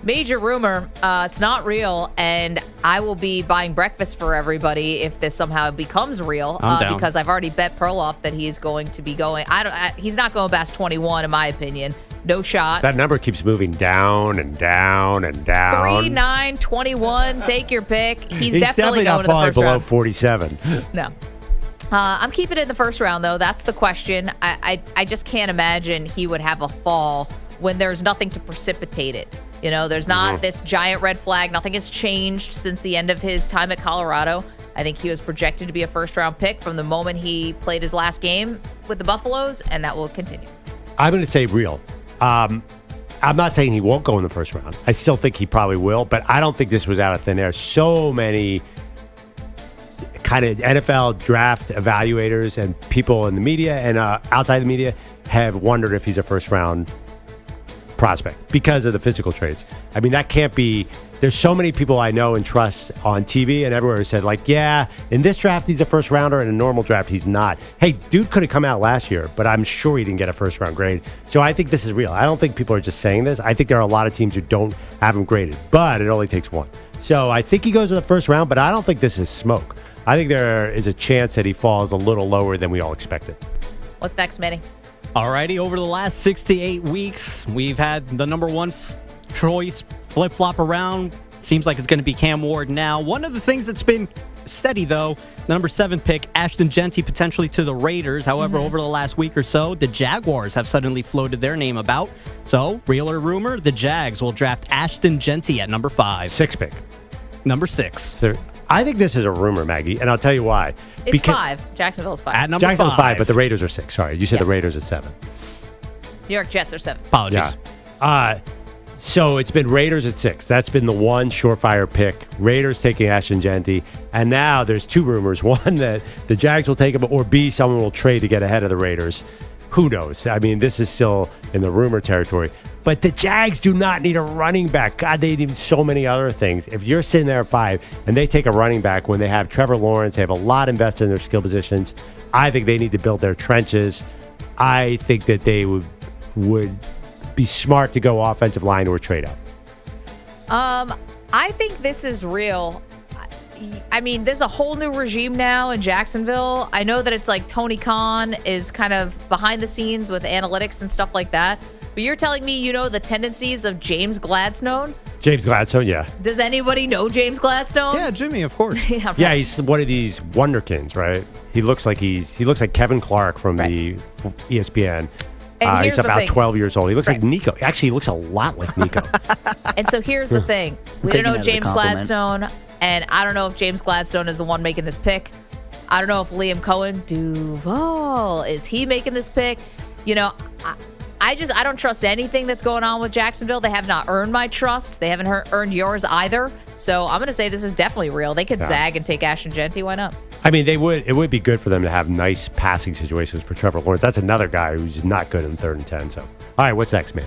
[SPEAKER 3] Major rumor. It's not real, and I will be buying breakfast for everybody if this somehow becomes real.
[SPEAKER 5] I'm down.
[SPEAKER 3] Because I've already bet Perloff that he's going to be going. He's not going past 21, in my opinion. No shot.
[SPEAKER 4] That number keeps moving down and down and down.
[SPEAKER 3] 3, 9, 21. Take your pick. He's definitely going
[SPEAKER 4] not
[SPEAKER 3] to the
[SPEAKER 4] falling
[SPEAKER 3] first
[SPEAKER 4] below
[SPEAKER 3] round.
[SPEAKER 4] 47.
[SPEAKER 3] No. I'm keeping it in the first round, though. That's the question. I just can't imagine he would have a fall when there's nothing to precipitate it. There's not this giant red flag. Nothing has changed since the end of his time at Colorado. I think he was projected to be a first-round pick from the moment he played his last game with the Buffaloes, and that will continue.
[SPEAKER 4] I'm going to say real. I'm not saying he won't go in the first round. I still think he probably will, but I don't think this was out of thin air. So many kind of NFL draft evaluators and people in the media and outside the media have wondered if he's a first-round prospect because of the physical traits. I mean, that can't be. There's so many people I know and trust on TV and everywhere who said, yeah, in this draft, he's a first rounder. In a normal draft, he's not. Hey, dude could have come out last year, but I'm sure he didn't get a first round grade. So I think this is real. I don't think people are just saying this. I think there are a lot of teams who don't have him graded, but it only takes one. So I think he goes to the first round, but I don't think this is smoke. I think there is a chance that he falls a little lower than we all expected.
[SPEAKER 3] What's next, Manny?
[SPEAKER 5] All righty. Over the last 6 to 8 weeks, we've had the number one choice flip-flop around. Seems like it's going to be Cam Ward now. One of the things that's been steady, though, the number 7 pick, Ashton Jeanty, potentially to the Raiders. However, over the last week or so, the Jaguars have suddenly floated their name about. So, real or rumor, the Jags will draft Ashton Jeanty at number 5.
[SPEAKER 4] 6 pick.
[SPEAKER 5] Number 6.
[SPEAKER 4] So I think this is a rumor, Maggie, and I'll tell you why.
[SPEAKER 3] It's 5. Jacksonville's 5.
[SPEAKER 5] At number
[SPEAKER 4] Jacksonville's
[SPEAKER 5] 5.
[SPEAKER 4] but the Raiders are 6. Sorry, you said the Raiders are 7.
[SPEAKER 3] New York Jets are 7.
[SPEAKER 5] Apologies.
[SPEAKER 4] Yeah. So it's been Raiders at 6. That's been the one surefire pick. Raiders taking Ashton Jeanty. And now there's 2 rumors. One, that the Jags will take him, or B, someone will trade to get ahead of the Raiders. Who knows? I mean, this is still in the rumor territory. But the Jags do not need a running back. God, they need so many other things. If you're sitting there at 5 and they take a running back when they have Trevor Lawrence, they have a lot invested in their skill positions, I think they need to build their trenches. I think that they would be smart to go offensive line or trade up.
[SPEAKER 3] I think this is real. I mean, there's a whole new regime now in Jacksonville. I know that it's like Tony Khan is kind of behind the scenes with analytics and stuff like that. But you're telling me you know the tendencies of James Gladstone?
[SPEAKER 4] James Gladstone, yeah.
[SPEAKER 3] Does anybody know James Gladstone?
[SPEAKER 5] Yeah, Jimmy, of course.
[SPEAKER 3] Yeah, right.
[SPEAKER 4] Yeah, he's one of these wonderkins, right? He looks like Kevin Clark from the ESPN.
[SPEAKER 3] And
[SPEAKER 4] he's about
[SPEAKER 3] thing.
[SPEAKER 4] 12 years old. He looks like Nico. Actually, he looks a lot like Nico.
[SPEAKER 3] And so here's the thing. We don't know James Gladstone, and I don't know if James Gladstone is the one making this pick. I don't know if Liam Cohen, Duval, is he making this pick? I don't trust anything that's going on with Jacksonville. They have not earned my trust. They haven't earned yours either. So I'm going to say this is definitely real. They could zag and take Ashton Jeanty. Why not?
[SPEAKER 4] I mean, it would be good for them to have nice passing situations for Trevor Lawrence. That's another guy who's not good in 3rd and 10. So, all right, what's next, man?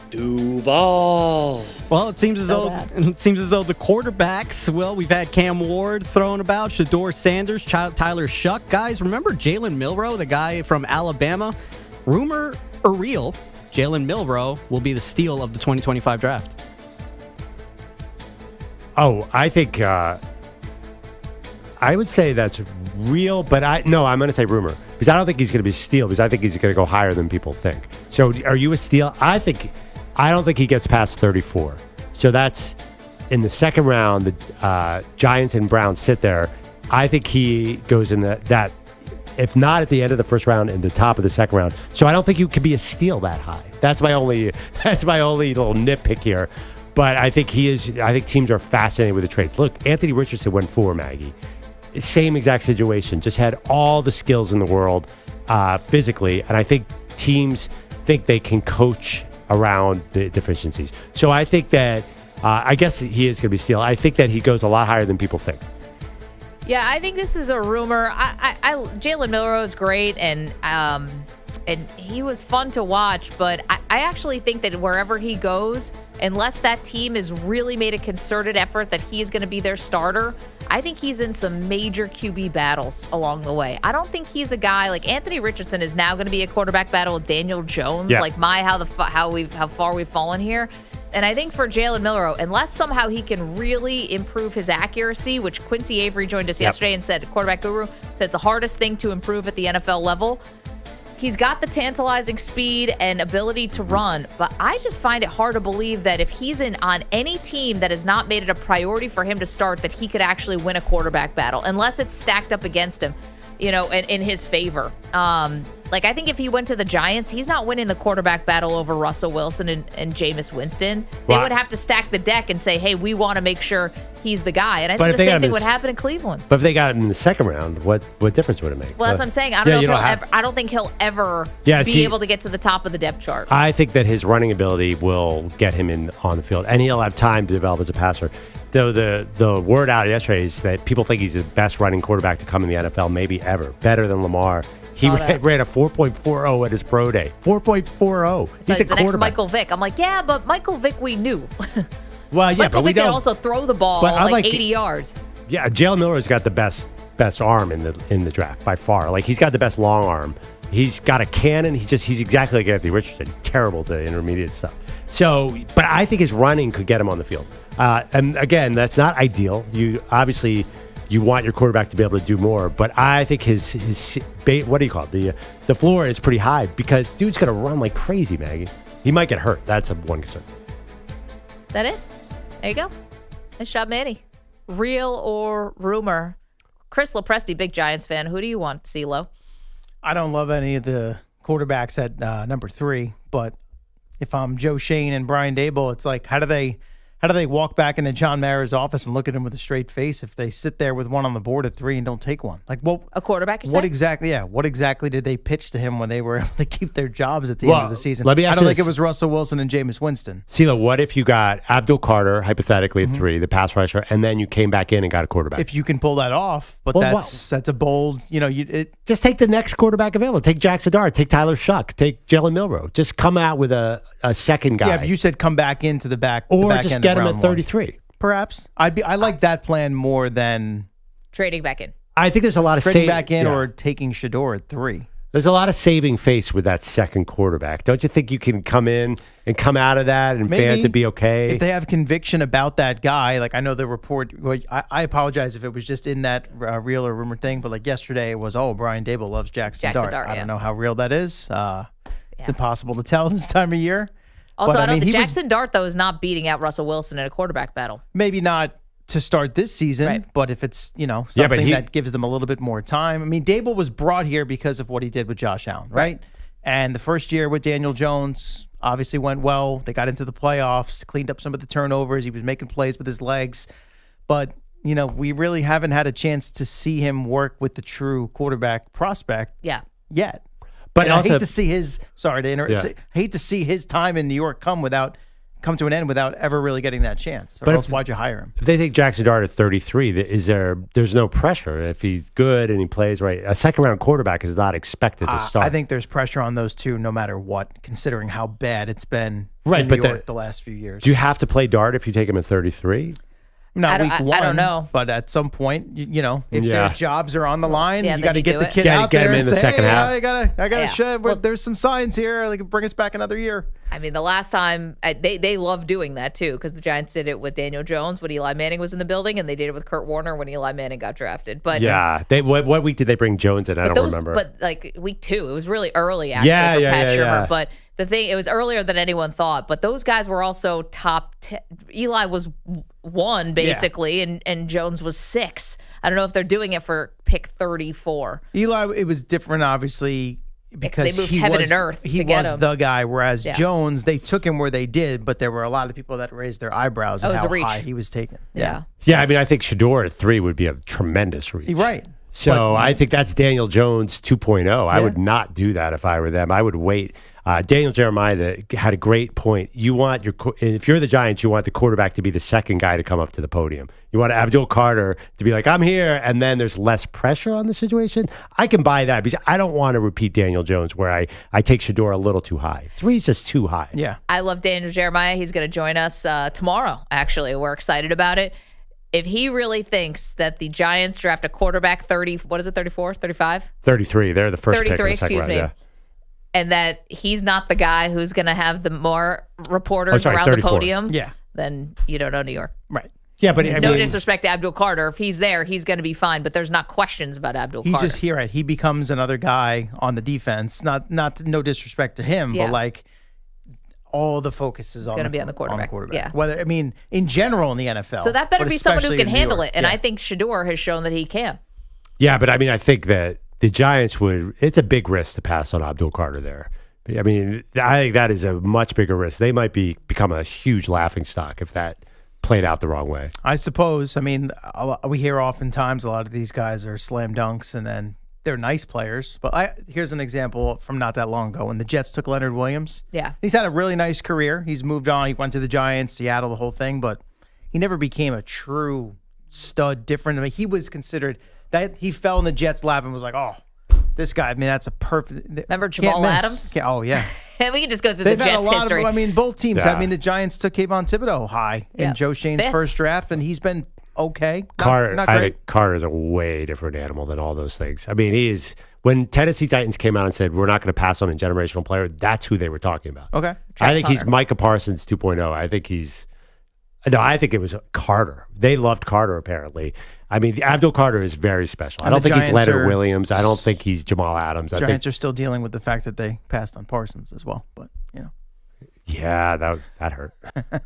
[SPEAKER 5] Duval. Well, it seems as though the quarterbacks. Well, we've had Cam Ward thrown about, Shedeur Sanders, Tyler Shuck. Guys, remember Jalen Milroe, the guy from Alabama? Rumor or real, Jalen Milroe will be the steal of the 2025 draft.
[SPEAKER 4] Oh, I think I would say that's real, but I'm going to say rumor because I don't think he's going to be a steal because I think he's going to go higher than people think. So are you a steal? I don't think he gets past 34. So that's in the second round, the Giants and Browns sit there. I think he goes in that, if not at the end of the first round, in the top of the second round. So I don't think you can be a steal that high. That's my only little nitpick here. But I think I think teams are fascinated with the trades. Look, Anthony Richardson went 4, Maggie. Same exact situation. Just had all the skills in the world physically. And I think teams think they can coach around the deficiencies. So I think that, I guess he is going to be a steal. I think that he goes a lot higher than people think.
[SPEAKER 3] Yeah, I think this is a rumor. Jalen Milroe is great, and he was fun to watch. But I actually think that wherever he goes, unless that team has really made a concerted effort that he is going to be their starter, I think he's in some major QB battles along the way. I don't think he's a guy like Anthony Richardson is now going to be a quarterback battle with Daniel Jones.
[SPEAKER 4] Yeah.
[SPEAKER 3] Like how far we've fallen here. And I think for Jalen Milroe, unless somehow he can really improve his accuracy, which Quincy Avery joined us yesterday and said, quarterback guru, said it's the hardest thing to improve at the NFL level. He's got the tantalizing speed and ability to run, but I just find it hard to believe that if he's on any team that has not made it a priority for him to start, that he could actually win a quarterback battle, unless it's stacked up against him, in his favor. I think if he went to the Giants, he's not winning the quarterback battle over Russell Wilson and Jameis Winston. They would have to stack the deck and say, hey, we want to make sure he's the guy. And I think the same thing would happen in Cleveland.
[SPEAKER 4] But if they got him in the second round, what difference would it make?
[SPEAKER 3] Well, that's what I'm saying. I don't think he'll ever be able to get to the top of the depth chart.
[SPEAKER 4] I think that his running ability will get him on the field, and he'll have time to develop as a passer. Though the word out yesterday is that people think he's the best running quarterback to come in the NFL, maybe ever. Better than Lamar. He ran a 4.40 at his pro day. 4.40.
[SPEAKER 3] So
[SPEAKER 4] He's
[SPEAKER 3] the
[SPEAKER 4] a quarterback.
[SPEAKER 3] next Michael Vick. I'm like, yeah, but Michael Vick we knew.
[SPEAKER 4] Well, yeah,
[SPEAKER 3] Michael
[SPEAKER 4] but we
[SPEAKER 3] Vick can
[SPEAKER 4] don't.
[SPEAKER 3] also throw the ball like 80 yards.
[SPEAKER 4] Yeah, Jalen Miller's got the best arm in the draft by far. Like, he's got the best long arm. He's got a cannon. He's exactly like Anthony Richardson. He's terrible to intermediate stuff. So, but I think his running could get him on the field. And again, that's not ideal. You want your quarterback to be able to do more, but I think his what do you call it? The floor is pretty high because dude's gonna run like crazy, Maggie. He might get hurt. That's one concern.
[SPEAKER 3] That it? There you go. Nice job, Manny. Real or rumor? Chris LoPresti, big Giants fan. Who do you want, CeeLo?
[SPEAKER 8] I don't love any of the quarterbacks at number 3, but if I'm Joe Shane and Brian Daboll, it's like, how do they walk back into John Mara's office and look at him with a straight face if they sit there with one on the board at 3 and don't take one? Like, well,
[SPEAKER 3] a quarterback.
[SPEAKER 8] What exactly? Yeah, what exactly did they pitch to him when they were able to keep their jobs at the end of the season?
[SPEAKER 4] Let me ask
[SPEAKER 8] I don't
[SPEAKER 4] you
[SPEAKER 8] think
[SPEAKER 4] this.
[SPEAKER 8] it was Russell Wilson and Jameis Winston.
[SPEAKER 4] CeeLo, what if you got Abdul Carter hypothetically at 3, the pass rusher, and then you came back in and got a quarterback?
[SPEAKER 8] If you can pull that off, but that's a bold.
[SPEAKER 4] Just take the next quarterback available. Take Jaxson Dart. Take Tyler Shuck. Take Jalen Milroe. Just come out with a second guy.
[SPEAKER 8] Yeah, but you said come back into the back,
[SPEAKER 4] or
[SPEAKER 8] the back
[SPEAKER 4] just
[SPEAKER 8] end
[SPEAKER 4] get
[SPEAKER 8] of
[SPEAKER 4] him at
[SPEAKER 8] round
[SPEAKER 4] 33.
[SPEAKER 8] 1. Perhaps I like that plan more than
[SPEAKER 3] trading back in.
[SPEAKER 4] I think there's a lot of
[SPEAKER 8] trading back in or taking Shedeur at 3.
[SPEAKER 4] There's a lot of saving face with that second quarterback. Don't you think you can come in and come out of that and
[SPEAKER 8] Maybe,
[SPEAKER 4] fans would be okay?
[SPEAKER 8] If they have conviction about that guy, like I know the report, I apologize if it was just in that real or rumor thing, but like yesterday it was, Brian Daboll loves Jaxson Dart. I don't know how real that is. It's impossible to tell this time of year.
[SPEAKER 3] Also,
[SPEAKER 8] but,
[SPEAKER 3] I don't think Jaxson Dart, though, is not beating out Russell Wilson in a quarterback battle.
[SPEAKER 8] Maybe not to start this season, but if it's, something that gives them a little bit more time. I mean, Daboll was brought here because of what he did with Josh Allen, right? And the first year with Daniel Jones obviously went well. They got into the playoffs, cleaned up some of the turnovers. He was making plays with his legs. But, we really haven't had a chance to see him work with the true quarterback prospect yet. But I hate to see his I hate to see his time in New York come to an end without ever really getting that chance. Or else why'd you hire him?
[SPEAKER 4] If they take Jaxson Dart at 33, there's no pressure. If he's good and he plays right, a second round quarterback is not expected to start.
[SPEAKER 8] I think there's pressure on those two no matter what, considering how bad it's been in New York the last few years.
[SPEAKER 4] Do you have to play Dart if you take him at 33?
[SPEAKER 8] Not week 1.
[SPEAKER 3] I don't know.
[SPEAKER 8] But at some point, if their jobs are on the line, you got to get the kid
[SPEAKER 4] out
[SPEAKER 8] out
[SPEAKER 4] there.
[SPEAKER 8] there
[SPEAKER 4] Get him in the second half.
[SPEAKER 8] I gotta shed. There's some signs here. They can bring us back another year.
[SPEAKER 3] I mean, the last time they love doing that too, because the Giants did it with Daniel Jones when Eli Manning was in the building, and they did it with Kurt Warner when Eli Manning got drafted. But
[SPEAKER 4] what week did they bring Jones in? I don't remember.
[SPEAKER 3] But like week 2, it was really early actually for Pat Shurmur. But the thing, it was earlier than anyone thought, but those guys were also top 10. Eli was 1, basically, and Jones was 6. I don't know if they're doing it for pick 34.
[SPEAKER 8] Eli, it was different, obviously, because
[SPEAKER 3] they moved heaven and earth
[SPEAKER 8] he
[SPEAKER 3] to get
[SPEAKER 8] was
[SPEAKER 3] him.
[SPEAKER 8] the guy, whereas Jones, they took him where they did, but there were a lot of people that raised their eyebrows at how high he was taken.
[SPEAKER 3] Yeah.
[SPEAKER 4] Yeah, I mean, I think Shedeur at 3 would be a tremendous reach.
[SPEAKER 8] Right.
[SPEAKER 4] So I think that's Daniel Jones 2.0. I would not do that if I were them. I would wait. Daniel Jeremiah had a great point. You want if you're the Giants, you want the quarterback to be the second guy to come up to the podium. You want Abdul Carter to be like, I'm here, and then there's less pressure on the situation. I can buy that because I don't want to repeat Daniel Jones where I take Shedeur a little too high. 3 is just too high.
[SPEAKER 8] Yeah.
[SPEAKER 3] I love Daniel Jeremiah. He's going to join us tomorrow, actually. We're excited about it. If he really thinks that the Giants draft a quarterback 34, 35?
[SPEAKER 4] 33. They're the first pick.
[SPEAKER 3] 33, excuse me. And that he's not the guy who's going to have the more reporters around 34. The podium, then you don't know New York.
[SPEAKER 8] Right.
[SPEAKER 4] Yeah, but
[SPEAKER 3] no disrespect to Abdul Carter. If he's there, he's going to be fine, but there's not questions about Abdul Carter.
[SPEAKER 8] Just hear it. He becomes another guy on the defense. No disrespect to him, but like all the focus is
[SPEAKER 3] going to be on the quarterback. Yeah.
[SPEAKER 8] Whether in general in the NFL.
[SPEAKER 3] So that better be someone who can handle it, and I think Shedeur has shown that he can.
[SPEAKER 4] Yeah, but I mean, I think that the Giants it's a big risk to pass on Abdul Carter there. I mean, I think that is a much bigger risk. They might become a huge laughingstock if that played out the wrong way.
[SPEAKER 8] I suppose. I mean, we hear oftentimes a lot of these guys are slam dunks and then they're nice players. But here's an example from not that long ago when the Jets took Leonard Williams.
[SPEAKER 3] Yeah.
[SPEAKER 8] He's had a really nice career. He's moved on. He went to the Giants, Seattle, the whole thing. But he never became a true stud different. I mean, he was considered that he fell in the Jets' lap and was like, oh, this guy, I mean, that's a perfect.
[SPEAKER 3] Remember Jamal Adams?
[SPEAKER 8] Oh, yeah.
[SPEAKER 3] We can just go through the Jets' history.
[SPEAKER 8] I mean, both teams. I mean, the Giants took Kayvon Thibodeau high in Joe Shane's first draft, and he's been okay. Not great.
[SPEAKER 4] I think Carter's a way different animal than all those things. I mean, he is. When Tennessee Titans came out and said, we're not going to pass on a generational player, that's who they were talking about.
[SPEAKER 8] Okay.
[SPEAKER 4] I think he's Micah Parsons 2.0. I think I think it was Carter. They loved Carter, apparently. I mean, Abdul Carter is very special. I don't think he's Leonard Williams. I don't think he's Jamal Adams.
[SPEAKER 8] Giants are still dealing with the fact that they passed on Parsons as well. But,
[SPEAKER 4] Yeah, that hurt.
[SPEAKER 8] A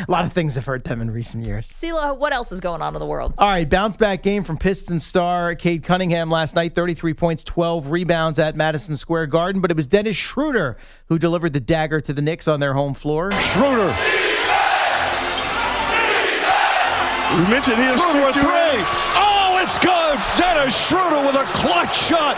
[SPEAKER 8] lot of things have hurt them in recent years.
[SPEAKER 3] Sela, what else is going on in the world?
[SPEAKER 8] All right, bounce back game from Pistons star Cade Cunningham last night. 33 points, 12 rebounds at Madison Square Garden. But it was Dennis Schroeder who delivered the dagger to the Knicks on their home floor.
[SPEAKER 9] Schroeder. We mentioned he was shoot 3. Oh, it's good. Dennis Schroeder with a clutch shot.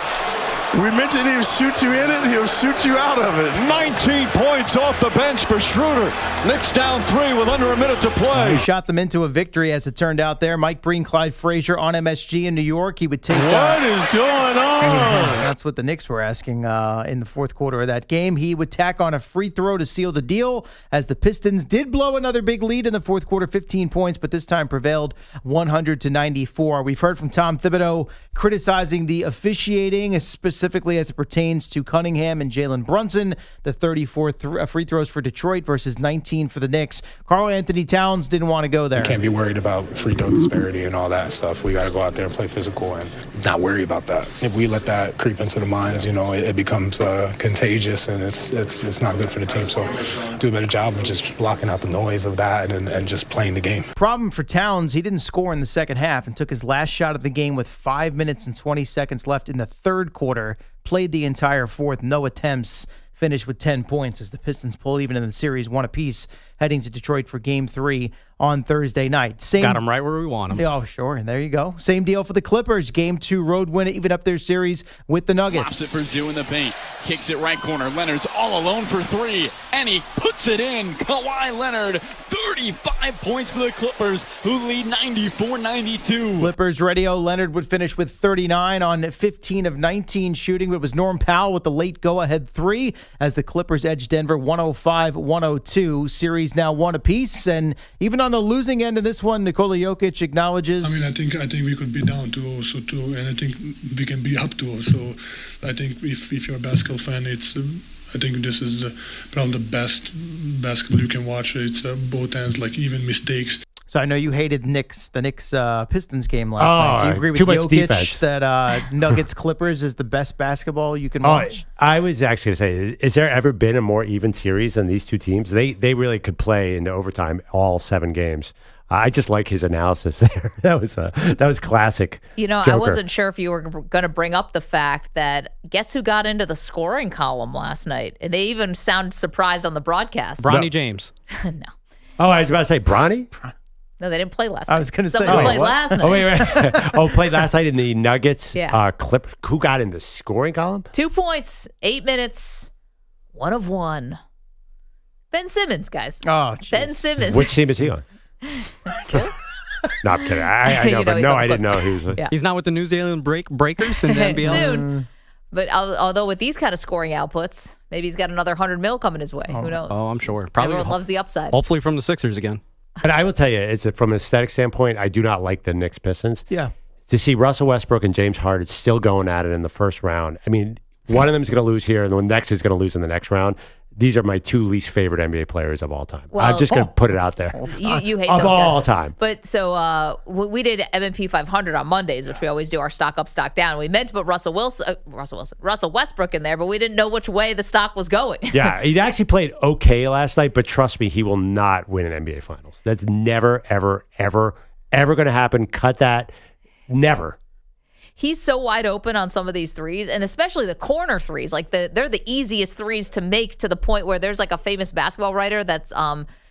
[SPEAKER 9] We mentioned he would shoot you in it. He'll shoot you out of it. 19 points off the bench for Schroeder. Knicks down 3 with under a minute to play.
[SPEAKER 8] He shot them into a victory, as it turned out there. Mike Breen, Clyde Frazier on MSG in New York. He would take...
[SPEAKER 9] What is going on?
[SPEAKER 8] That's what the Knicks were asking in the fourth quarter of that game. He would tack on a free throw to seal the deal, as the Pistons did blow another big lead in the fourth quarter, 15 points, but this time prevailed 100-94. We've heard from Tom Thibodeau criticizing the officiating, specifically as it pertains to Cunningham and Jalen Brunson, the 34 free throws for Detroit versus 19 for the Knicks. Karl Anthony Towns didn't want to go there.
[SPEAKER 21] You can't be worried about free throw disparity and all that stuff. We got to go out there and play physical and not worry about that. If we let that creep into the minds, it becomes contagious, and it's not good for the team. So do a better job of just blocking out the noise of that and just playing the game.
[SPEAKER 8] Problem for Towns, he didn't score in the second half and took his last shot of the game with 5 minutes and 20 seconds left in the third quarter. Played the entire fourth, no attempts, finished with 10 points as the Pistons pull even in the series, one apiece, heading to Detroit for Game 3 on Thursday night.
[SPEAKER 5] Got them right where we want them.
[SPEAKER 8] Oh, sure, and there you go. Same deal for the Clippers. Game 2 road win, even up their series with the Nuggets.
[SPEAKER 17] Pops it for Zoo in the paint. Kicks it right corner. Leonard's all alone for 3, and he puts it in. Kawhi Leonard, 35 points for the Clippers, who lead 94-92.
[SPEAKER 8] Clippers radio. Leonard would finish with 39 on 15 of 19 shooting, but it was Norm Powell with the late go-ahead 3 as the Clippers edged Denver 105-102. Series now one apiece, and even on the losing end of this one, Nikola Jokic acknowledges.
[SPEAKER 22] I mean, I think we could be down 2-0, too, and I think we can be up 2-0. So I think if you're a basketball fan, I think this is probably the best basketball you can watch. It's both ends, like even mistakes.
[SPEAKER 8] So I know you hated the Knicks Pistons game last night. Do you agree with
[SPEAKER 4] too much
[SPEAKER 8] Jokic
[SPEAKER 4] defense.
[SPEAKER 8] that Nuggets Clippers is the best basketball you can watch?
[SPEAKER 4] I was actually going to say, is there ever been a more even series than these two teams? They really could play into overtime all 7 games. I just like his analysis there. That was classic.
[SPEAKER 3] I wasn't sure if you were going to bring up the fact that guess who got into the scoring column last night? And they even sound surprised on the broadcast.
[SPEAKER 5] Bronny James.
[SPEAKER 3] No.
[SPEAKER 4] Oh, I was about to say Bronny?
[SPEAKER 3] No, they didn't play last night.
[SPEAKER 8] I was going to say.
[SPEAKER 3] Somebody played last night.
[SPEAKER 4] Oh, wait. Played last night in the Nuggets clip. Who got in the scoring column?
[SPEAKER 3] 2 points, 8 minutes, 1 of 1. Ben Simmons, guys.
[SPEAKER 8] Oh, geez.
[SPEAKER 3] Ben Simmons.
[SPEAKER 4] Which team is he on? No, I'm kidding. I know, but no, I didn't know he was.
[SPEAKER 5] He's not with the New Zealand Breakers in the NBA.
[SPEAKER 3] Soon. But although with these kind of scoring outputs, maybe he's got another $100 million coming his way. Who knows?
[SPEAKER 5] Oh, I'm sure. Probably
[SPEAKER 3] Everyone loves the upside.
[SPEAKER 5] Hopefully from the Sixers again.
[SPEAKER 4] But I will tell you, from an aesthetic standpoint, I do not like the Knicks Pistons.
[SPEAKER 8] Yeah.
[SPEAKER 4] To see Russell Westbrook and James Harden still going at it in the first round. I mean, one of them is going to lose here, and the next is going to lose in the next round. These are my 2 least favorite NBA players of all time.
[SPEAKER 3] Well,
[SPEAKER 4] I'm just going to put it out there.
[SPEAKER 3] You hate
[SPEAKER 4] of
[SPEAKER 3] those
[SPEAKER 4] all
[SPEAKER 3] guys.
[SPEAKER 4] time.
[SPEAKER 3] But so we did M&P 500 on Mondays, which we always do our stock up, stock down. We meant to put Russell Westbrook in there, but we didn't know which way the stock was going.
[SPEAKER 4] Yeah, he actually played okay last night, but trust me, he will not win an NBA Finals. That's never, ever, ever, ever going to happen. Cut that. Never.
[SPEAKER 3] He's so wide open on some of these threes, and especially the corner threes. Like they're the easiest threes to make, to the point where there's like a famous basketball writer that's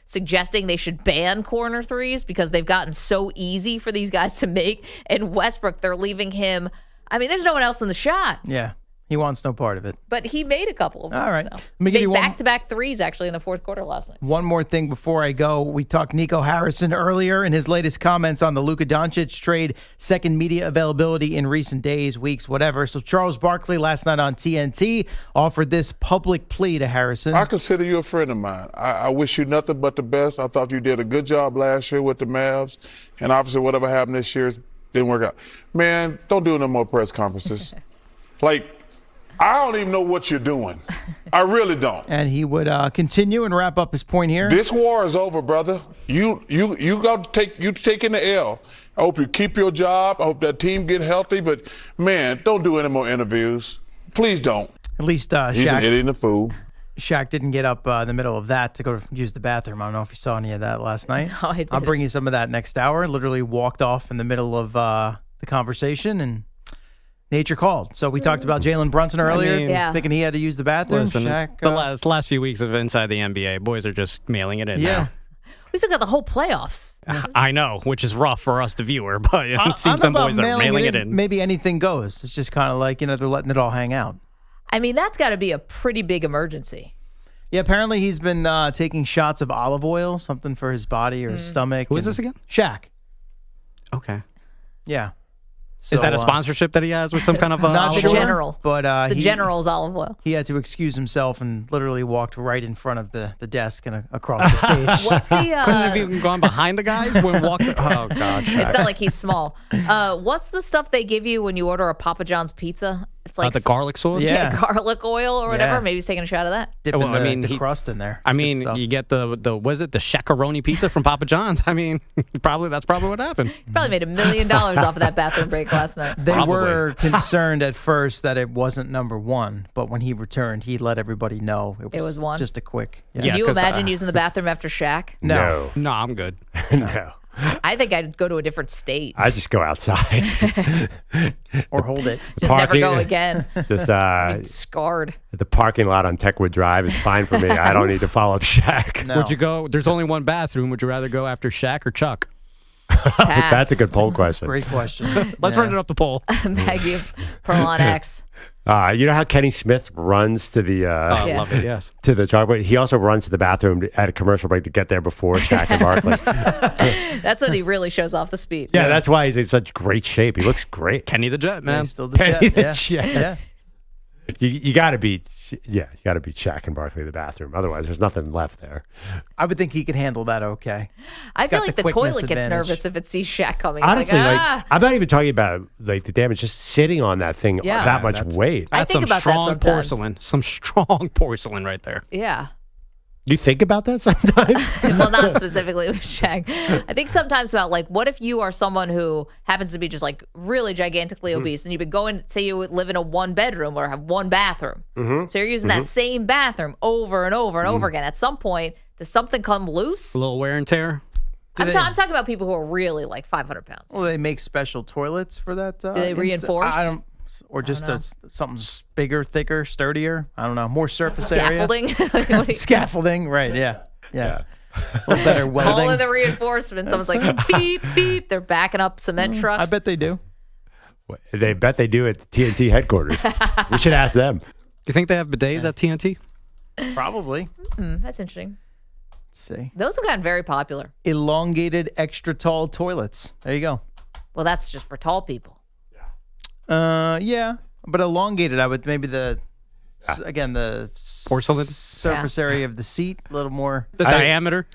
[SPEAKER 3] suggesting they should ban corner threes because they've gotten so easy for these guys to make. And Westbrook, they're leaving him. I mean, there's no one else in the shot.
[SPEAKER 8] Yeah. He wants no part of it.
[SPEAKER 3] But he made a couple of them.
[SPEAKER 8] All right.
[SPEAKER 3] So.
[SPEAKER 8] Let me give you
[SPEAKER 3] back-to-back threes, actually, in the fourth quarter last night.
[SPEAKER 8] One more thing before I go. We talked Nico Harrison earlier in his latest comments on the Luka Doncic trade, second media availability in recent days, weeks, whatever. So Charles Barkley last night on TNT offered this public plea to Harrison.
[SPEAKER 7] I consider you a friend of mine. I wish you nothing but the best. I thought you did a good job last year with the Mavs. And obviously whatever happened this year didn't work out. Man, don't do no more press conferences. I don't even know what you're doing. I really don't.
[SPEAKER 8] And he would continue and wrap up his point here.
[SPEAKER 7] This war is over, brother. You got to taking the L. I hope you keep your job. I hope that team get healthy. But man, don't do any more interviews. Please don't.
[SPEAKER 8] At least
[SPEAKER 7] he's an idiot and a fool.
[SPEAKER 8] Shaq didn't get up in the middle of that to go use the bathroom. I don't know if you saw any of that last night.
[SPEAKER 3] No, I didn't.
[SPEAKER 8] I'll bring you some of that next hour. Literally walked off in the middle of the conversation and nature called. So we talked about Jalen Brunson earlier, thinking he had to use the bathroom.
[SPEAKER 5] Listen,
[SPEAKER 8] Shaq,
[SPEAKER 5] the last few weeks of Inside the NBA, boys are just mailing it in now.
[SPEAKER 3] We still got the whole playoffs.
[SPEAKER 5] I know, which is rough for us, the viewer, but it seems some boys are mailing it in.
[SPEAKER 8] Maybe anything goes. It's just kind of like, they're letting it all hang out.
[SPEAKER 3] I mean, that's got to be a pretty big emergency.
[SPEAKER 8] Yeah, apparently he's been taking shots of olive oil, something for his body or his stomach.
[SPEAKER 5] Who is this again?
[SPEAKER 8] Shaq.
[SPEAKER 5] Okay.
[SPEAKER 8] Yeah.
[SPEAKER 5] So, is that a sponsorship that he has with some kind of
[SPEAKER 8] not
[SPEAKER 3] the
[SPEAKER 8] sure,
[SPEAKER 3] general?
[SPEAKER 8] But
[SPEAKER 3] the general's olive oil.
[SPEAKER 8] He had to excuse himself and literally walked right in front of the desk and across the stage.
[SPEAKER 3] What's the?
[SPEAKER 5] Couldn't have even gone behind the guys when walked. Oh God!
[SPEAKER 3] It's not like he's small. What's the stuff they give you when you order a Papa John's pizza? It's like
[SPEAKER 5] the garlic sauce.
[SPEAKER 3] Yeah, garlic oil or whatever.
[SPEAKER 8] Yeah.
[SPEAKER 3] Maybe he's taking a shot of that.
[SPEAKER 8] Dipping the crust in there.
[SPEAKER 5] I mean, you get the was it the shakaroni pizza from Papa John's? I mean, that's probably what happened.
[SPEAKER 3] He probably made $1 million off of that bathroom break last night.
[SPEAKER 8] They were concerned at first that it wasn't number one, but when he returned, he let everybody know it was
[SPEAKER 3] one.
[SPEAKER 8] Just a quick.
[SPEAKER 3] Yeah. Can you imagine using the bathroom after Shaq?
[SPEAKER 8] No,
[SPEAKER 5] I'm good.
[SPEAKER 4] No.
[SPEAKER 3] I think I'd go to a different state.
[SPEAKER 4] I just go outside.
[SPEAKER 8] Or hold it.
[SPEAKER 3] Just never go again.
[SPEAKER 4] Just
[SPEAKER 3] scarred.
[SPEAKER 4] The parking lot on Techwood Drive is fine for me. I don't need to follow up Shaq.
[SPEAKER 8] No.
[SPEAKER 5] Would you go? There's only one bathroom. Would you rather go after Shaq or Chuck?
[SPEAKER 4] That's a good poll question.
[SPEAKER 8] Great question.
[SPEAKER 5] Let's run it up the poll.
[SPEAKER 3] Maggie Perloff X.
[SPEAKER 4] You know how Kenny Smith runs to the
[SPEAKER 5] I love it, yes.
[SPEAKER 4] to the chalkboard? He also runs to the bathroom at a commercial break to get there before Shaq and Barkley.
[SPEAKER 3] That's when he really shows off the speed.
[SPEAKER 4] Yeah, that's why he's in such great shape. He looks great.
[SPEAKER 5] Kenny the Jet, man.
[SPEAKER 8] He's still the
[SPEAKER 4] Kenny
[SPEAKER 8] jet.
[SPEAKER 4] the
[SPEAKER 8] Yeah.
[SPEAKER 4] Jet.
[SPEAKER 8] Yeah.
[SPEAKER 4] You got to beat Shaq and Barkley in the bathroom. Otherwise, there's nothing left there.
[SPEAKER 8] I would think he could handle that okay.
[SPEAKER 3] I feel
[SPEAKER 8] got
[SPEAKER 3] like
[SPEAKER 8] the
[SPEAKER 3] the
[SPEAKER 8] quickness
[SPEAKER 3] toilet gets
[SPEAKER 8] advantage.
[SPEAKER 3] nervous if it sees Shaq coming. It's
[SPEAKER 4] Honestly,
[SPEAKER 3] like,
[SPEAKER 4] I'm not even talking about like the damage, just sitting on that thing
[SPEAKER 3] Yeah.
[SPEAKER 4] that much weight.
[SPEAKER 3] I
[SPEAKER 5] That's
[SPEAKER 3] think
[SPEAKER 5] some
[SPEAKER 3] about that
[SPEAKER 5] strong
[SPEAKER 3] sometimes.
[SPEAKER 5] porcelain. Some strong porcelain right there.
[SPEAKER 3] Yeah.
[SPEAKER 4] You think about that sometimes?
[SPEAKER 3] Well, not specifically with Shaq. I think sometimes about like, what if you are someone who happens to be just like really gigantically obese, and you've been going, say you live in a 1-bedroom or have 1 bathroom. So you're using that same bathroom over and over and over again. At some point, does something come loose?
[SPEAKER 5] A little wear and tear.
[SPEAKER 3] I'm talking about people who are really like 500 pounds.
[SPEAKER 8] Well, they make special toilets for that.
[SPEAKER 3] Do they reinforce?
[SPEAKER 8] Or just something bigger, thicker, sturdier. I don't know. More surface
[SPEAKER 3] Scaffolding?
[SPEAKER 8] area. Scaffolding, right? Yeah. A little better welding.
[SPEAKER 3] Calling the reinforcement. Someone's like, beep, beep. They're backing up cement trucks.
[SPEAKER 8] I bet they do.
[SPEAKER 4] They bet they do at the TNT headquarters. We should ask them.
[SPEAKER 5] You think they have bidets at TNT?
[SPEAKER 8] Probably.
[SPEAKER 3] That's interesting.
[SPEAKER 8] Let's see.
[SPEAKER 3] Those have gotten very popular.
[SPEAKER 8] Elongated, extra tall toilets. There you go.
[SPEAKER 3] Well, that's just for tall people.
[SPEAKER 8] Yeah, but elongated. I would maybe the
[SPEAKER 5] porcelain
[SPEAKER 8] surface area of the seat a little more.
[SPEAKER 5] The diameter.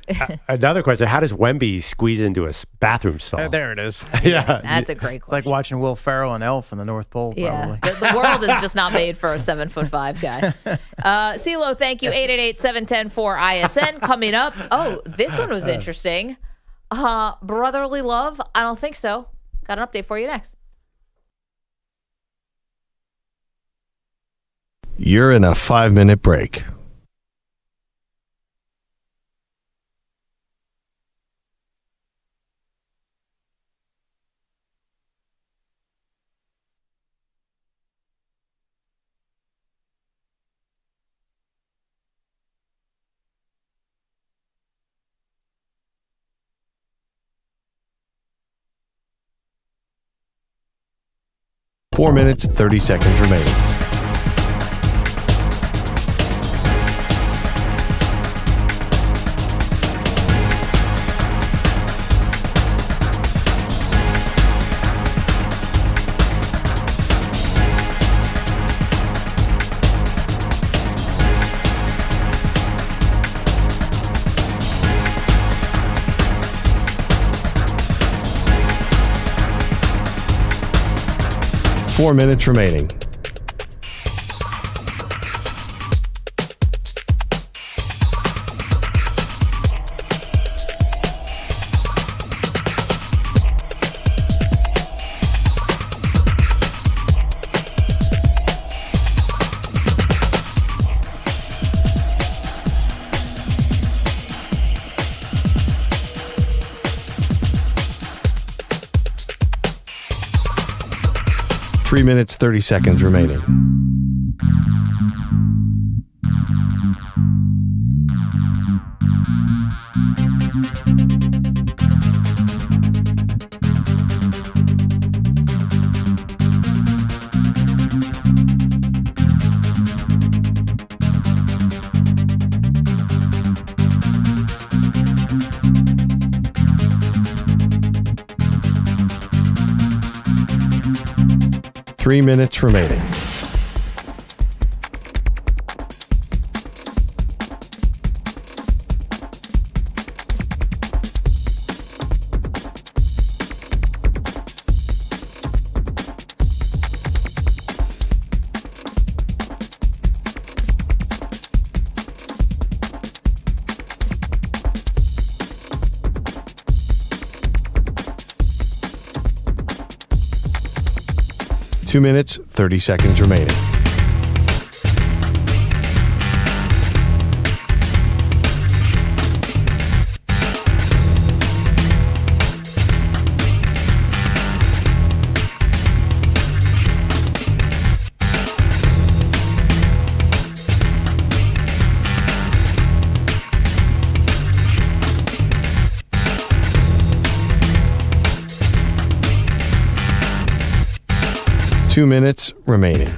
[SPEAKER 4] Another question: how does Wemby squeeze into a bathroom stall?
[SPEAKER 5] There it is.
[SPEAKER 4] Yeah,
[SPEAKER 3] That's a great question.
[SPEAKER 8] It's like watching Will Ferrell and Elf in the North Pole.
[SPEAKER 3] Yeah,
[SPEAKER 8] Probably.
[SPEAKER 3] the world is just not made for a 7'5" guy. CeeLo, thank you. 888-710-4ISN coming up. Oh, this one was interesting. Brotherly love? I don't think so. Got an update for you next.
[SPEAKER 1] You're in a 5-minute break. Four minutes, 30 seconds remaining. Four minutes remaining. Three minutes, 30 seconds remaining. Three minutes remaining. Two minutes, 30 seconds remaining. Two minutes remaining.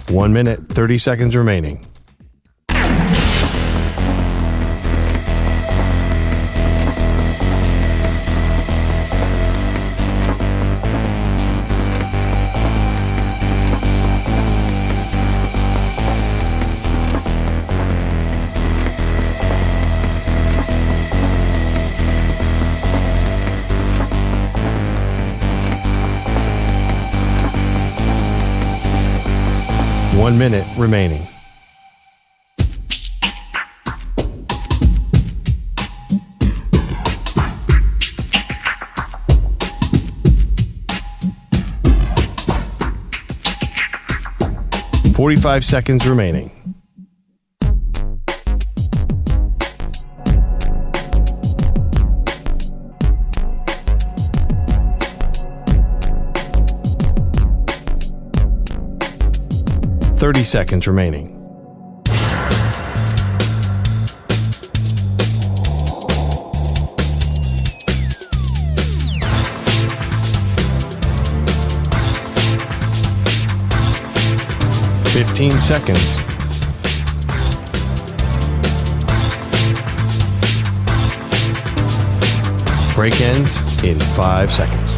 [SPEAKER 1] One minute, 30 seconds remaining. 1 minute remaining. .45 seconds remaining. .30 seconds remaining. .15 seconds. Break ends in 5 seconds.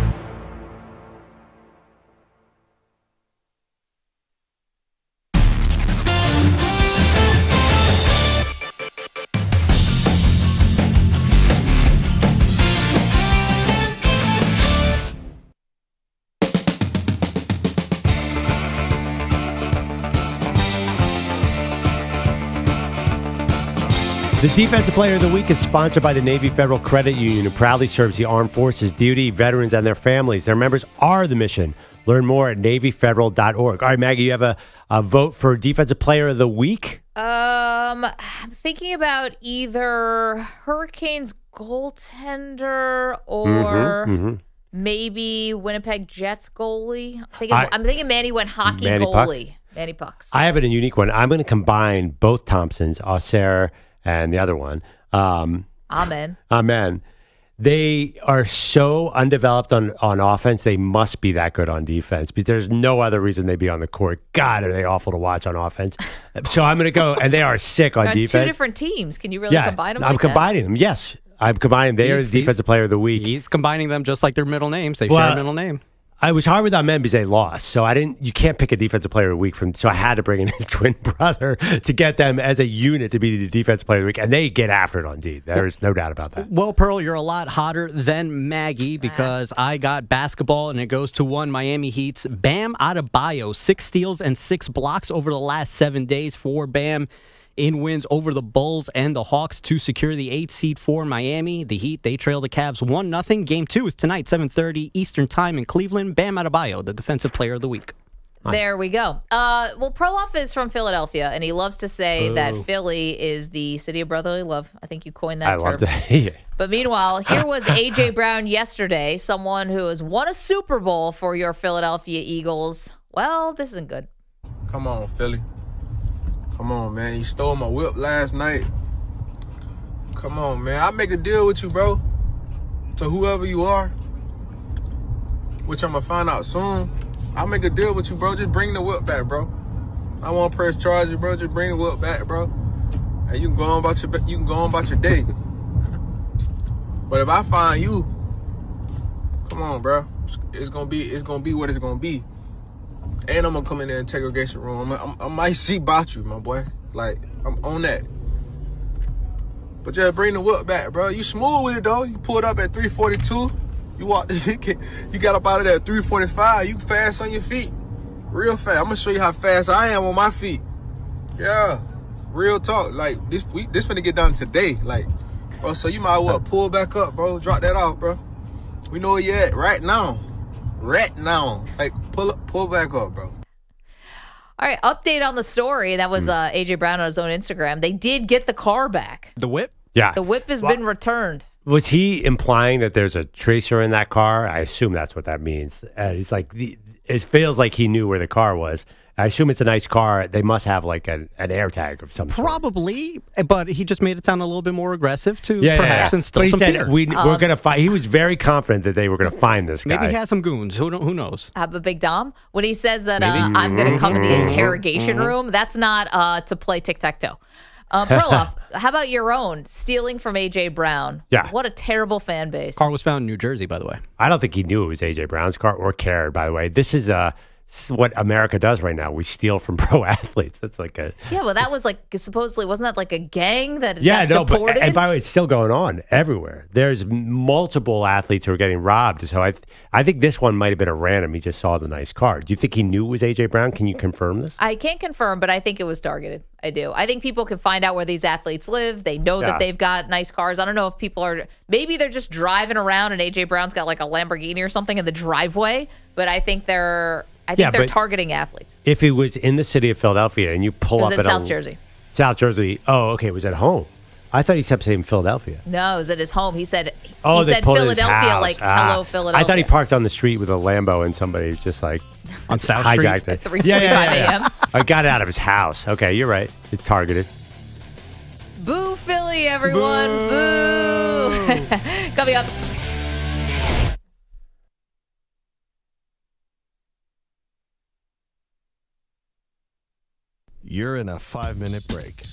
[SPEAKER 4] The Defensive Player of the Week is sponsored by the Navy Federal Credit Union, who proudly serves the armed forces, DoD, veterans, and their families. Their members are the mission. Learn more at NavyFederal.org. All right, Maggie, you have a vote for Defensive Player of the Week?
[SPEAKER 3] I'm thinking about either Hurricanes goaltender or maybe Winnipeg Jets goalie. I'm thinking Manny went hockey goalie. Manny Pucks.
[SPEAKER 4] I have a unique one. I'm going to combine both Thompsons, Auxerre and the other one. Amen. They are so undeveloped on offense. They must be that good on defense because there's no other reason they'd be on the court. God, are they awful to watch on offense. So I'm going to go, and they are sick on defense.
[SPEAKER 3] Two different teams. Can you really combine them?
[SPEAKER 4] I'm combining them, yes. I'm combining. They are the Defensive Player of the Week.
[SPEAKER 5] He's combining them just like their middle names. They share a middle name.
[SPEAKER 4] I was hard with Amen because they lost. So you can't pick a Defensive Player of the Week so I had to bring in his twin brother to get them as a unit to be the Defensive Player of the Week. And they get after it on D. There's no doubt about that.
[SPEAKER 5] Well, Pearl, you're a lot hotter than Maggie because I got basketball and it goes to one Miami Heat's Bam Adebayo. 6 steals and 6 blocks over the last 7 days for Bam in wins over the Bulls and the Hawks to secure the 8th seed for Miami. The Heat, they trail the Cavs 1-0. Game 2 is tonight, 7:30 Eastern Time in Cleveland. Bam Adebayo, the Defensive Player of the Week.
[SPEAKER 3] There we go. Well, Perloff is from Philadelphia, and he loves to say that Philly is the city of brotherly love. I think you coined that term.
[SPEAKER 4] I love that.
[SPEAKER 3] But meanwhile, here was A.J. Brown yesterday, someone who has won a Super Bowl for your Philadelphia Eagles. Well, this isn't good.
[SPEAKER 10] Come on, Philly. Come on, man. You stole my whip last night. Come on, man. I'll make a deal with you, bro. To whoever you are, which I'm going to find out soon. I'll make a deal with you, bro. Just bring the whip back, bro. I won't press charges, bro. Just bring the whip back, bro. And you can go on about your day. But if I find you, come on, bro. It's gonna be what it's gonna be. And I'm gonna come in the interrogation room. I might see about you, my boy. Like, I'm on that. But just bring the whip back, bro. You smooth with it, though. You pulled up at 342. You walked. You got up out of there at 345. You fast on your feet. Real fast. I'm gonna show you how fast I am on my feet. Yeah. Real talk. Like, this finna get done today. Like, bro, so you might as well pull back up, bro. Drop that off, bro. We know where you at right now. Right now. Like, pull back up, bro.
[SPEAKER 3] All right, update on the story. That was A.J. Brown on his own Instagram. They did get the car back.
[SPEAKER 5] The whip?
[SPEAKER 4] Yeah.
[SPEAKER 3] The whip has been returned.
[SPEAKER 4] Was he implying that there's a tracer in that car? I assume that's what that means. It's like, it feels like he knew where the car was. I assume it's a nice car. They must have like an air tag of some sort.
[SPEAKER 5] Probably, but he just made it sound a little bit more aggressive to perhaps instill
[SPEAKER 4] but he
[SPEAKER 5] some
[SPEAKER 4] said
[SPEAKER 5] fear.
[SPEAKER 4] we're going to find. He was very confident that they were going to find this guy.
[SPEAKER 5] Maybe he has some goons. Who knows?
[SPEAKER 3] But Big Dom, when he says that I'm going to come to the interrogation room, that's not to play tic-tac-toe. Perloff, how about your own? Stealing from A.J. Brown.
[SPEAKER 4] Yeah.
[SPEAKER 3] What a terrible fan base.
[SPEAKER 5] Car was found in New Jersey, by the way.
[SPEAKER 4] I don't think he knew it was A.J. Brown's car or cared, by the way. This is what America does right now. We steal from pro athletes. That's like a
[SPEAKER 3] Yeah, well, that was like supposedly, wasn't that like a gang that
[SPEAKER 4] yeah,
[SPEAKER 3] got deported?
[SPEAKER 4] But and by the way, it's still going on everywhere. There's multiple athletes who are getting robbed. So I think this one might have been a random. He just saw the nice car. Do you think he knew it was AJ Brown? Can you confirm this?
[SPEAKER 3] I can't confirm, but I think it was targeted. I do. I think people can find out where these athletes live. They know that they've got nice cars. I don't know if people are, maybe they're just driving around and AJ Brown's got like a Lamborghini or something in the driveway, but I think they're targeting athletes.
[SPEAKER 4] If it was in the city of Philadelphia and you pull up
[SPEAKER 3] in
[SPEAKER 4] at
[SPEAKER 3] South Jersey.
[SPEAKER 4] South Jersey. Oh, okay. It was at home. I thought he kept saying Philadelphia.
[SPEAKER 3] No, it was at his home. He said
[SPEAKER 4] they
[SPEAKER 3] said
[SPEAKER 4] pulled
[SPEAKER 3] Philadelphia, like hello Philadelphia.
[SPEAKER 4] I thought he parked on the street with a Lambo and somebody just like
[SPEAKER 5] on South
[SPEAKER 4] hijacked
[SPEAKER 5] Street
[SPEAKER 4] it.
[SPEAKER 3] At 3:45 a.m.
[SPEAKER 4] I got it out of his house. Okay, you're right. It's targeted.
[SPEAKER 3] Boo Philly, everyone. Boo. Coming up.
[SPEAKER 1] You're in a 5-minute break.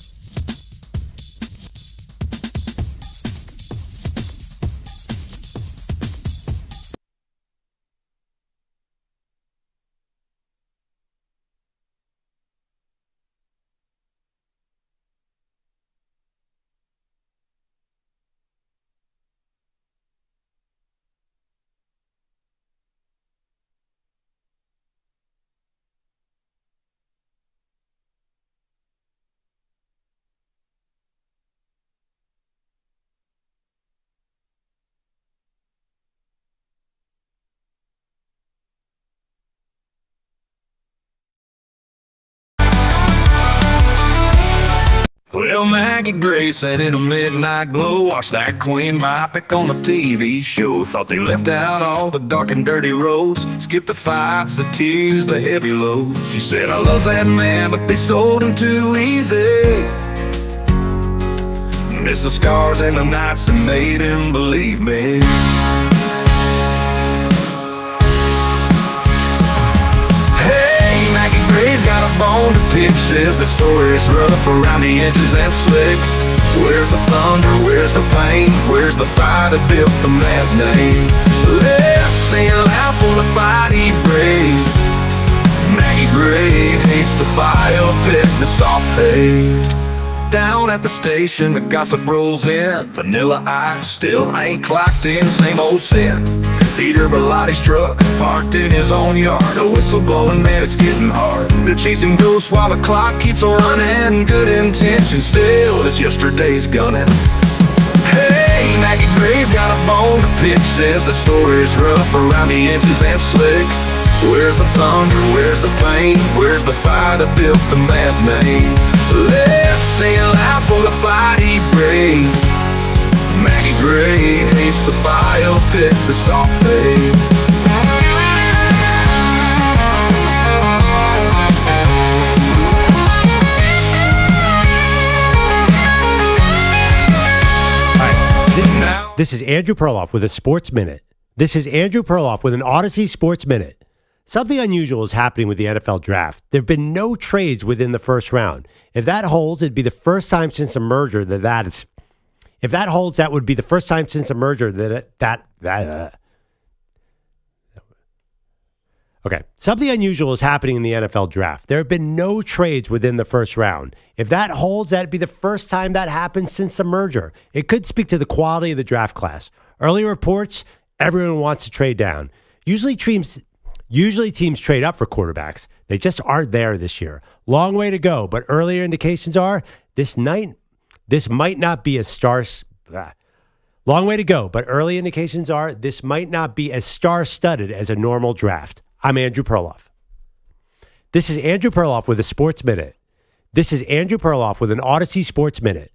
[SPEAKER 15] Well, Maggie Gray said in a midnight glow, watch that Queen biopic on the TV show. Thought they left out all the dark and dirty roads, skipped the fights, the tears, the heavy loads. She said, I love that man, but they sold him too easy. Miss the scars and the nights that made him believe me. Gray's got a bone to pick, says the story's rough around the edges and slick. Where's the thunder, where's the pain, where's the fire that built the man's name? Let's sing it loud for the fight he braved. Maggie Gray hates the biopic, the soft paved. Down at the station, the gossip rolls in. Vanilla Ice still ain't clocked in, same old sin. Peter Bellatti's truck parked in his own yard. A whistle blowing, man, it's getting hard. They're chasing ghosts while the clock keeps running. Good intention still as yesterday's gunning. Hey, Maggie Gray's got a bone to pick, says the story's rough around the edges and slick. Where's the thunder, where's the pain, where's the fire that built the man's name? Let's sing it loud for the fight he braved. Maggie Gray hates the biopic, the soft pave.
[SPEAKER 4] This is Andrew Perloff with a Sports Minute. This is Andrew Perloff with an Odyssey Sports Minute. Something unusual is happening with the NFL draft. There have been no trades within the first round. If that holds, it'd be the first time since a merger If that holds, that would be the first time since a merger Okay. Something unusual is happening in the NFL draft. There have been no trades within the first round. If that holds, that'd be the first time that happened since the merger. It could speak to the quality of the draft class. Early reports, everyone wants to trade down. Usually teams trade up for quarterbacks. They just aren't there this year. Long way to go, but earlier indications are this might not be as star-studded as a normal draft. I'm Andrew Perloff. This is Andrew Perloff with a Sports Minute. This is Andrew Perloff with an Odyssey Sports Minute.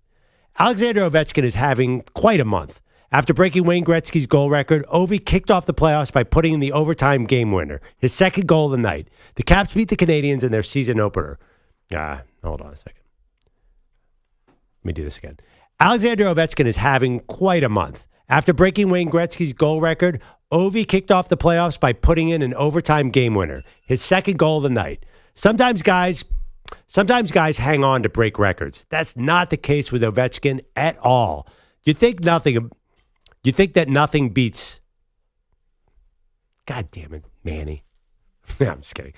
[SPEAKER 4] Alexander Ovechkin is having quite a month. After breaking Wayne Gretzky's goal record, Ovi kicked off the playoffs by putting in the overtime game winner, his second goal of the night. The Caps beat the Canadiens in their season opener. Hold on a second. Let me do this again. Alexander Ovechkin is having quite a month. After breaking Wayne Gretzky's goal record, Ovi kicked off the playoffs by putting in an overtime game winner, his second goal of the night. Sometimes guys hang on to break records. That's not the case with Ovechkin at all. You think that nothing beats... God damn it, Manny. Yeah, I'm just kidding.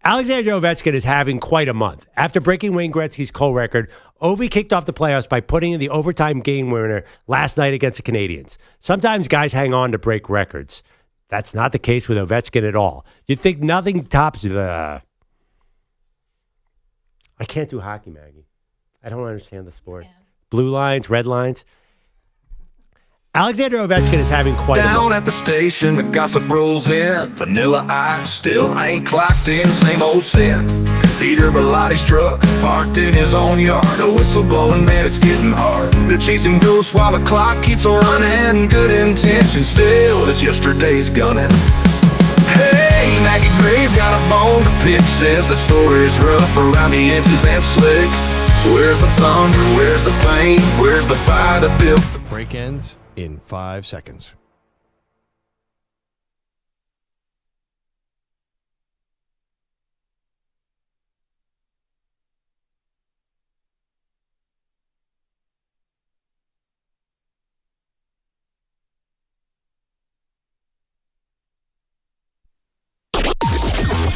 [SPEAKER 4] Alexander Ovechkin is having quite a month. After breaking Wayne Gretzky's co-record, Ovi kicked off the playoffs by putting in the overtime game winner last night against the Canadiens. Sometimes guys hang on to break records. That's not the case with Ovechkin at all. You'd think nothing tops the... I can't do hockey, Maggie. I don't understand the sport. Yeah. Blue lines, red lines. Alexander Ovechkin is having quite a
[SPEAKER 15] Down
[SPEAKER 4] month.
[SPEAKER 15] at the station, the gossip rolls in. Vanilla Ice still ain't clocked in, same old sin. Peter Belotti's truck parked in his own yard. A whistle blowing, man, it's getting hard. They're chasing ghosts while the clock keeps on running. Good intention still as yesterday's gunning. Hey, Maggie Graves got a bone to pick. Says the story's rough around the edges and slick. Where's the thunder? Where's the pain? Where's the fire that built?
[SPEAKER 1] Break ends in 5 seconds.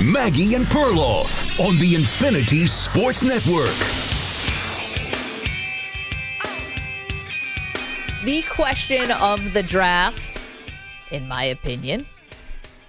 [SPEAKER 2] Maggie and Perloff on the Infinity Sports Network.
[SPEAKER 3] The question of the draft, in my opinion,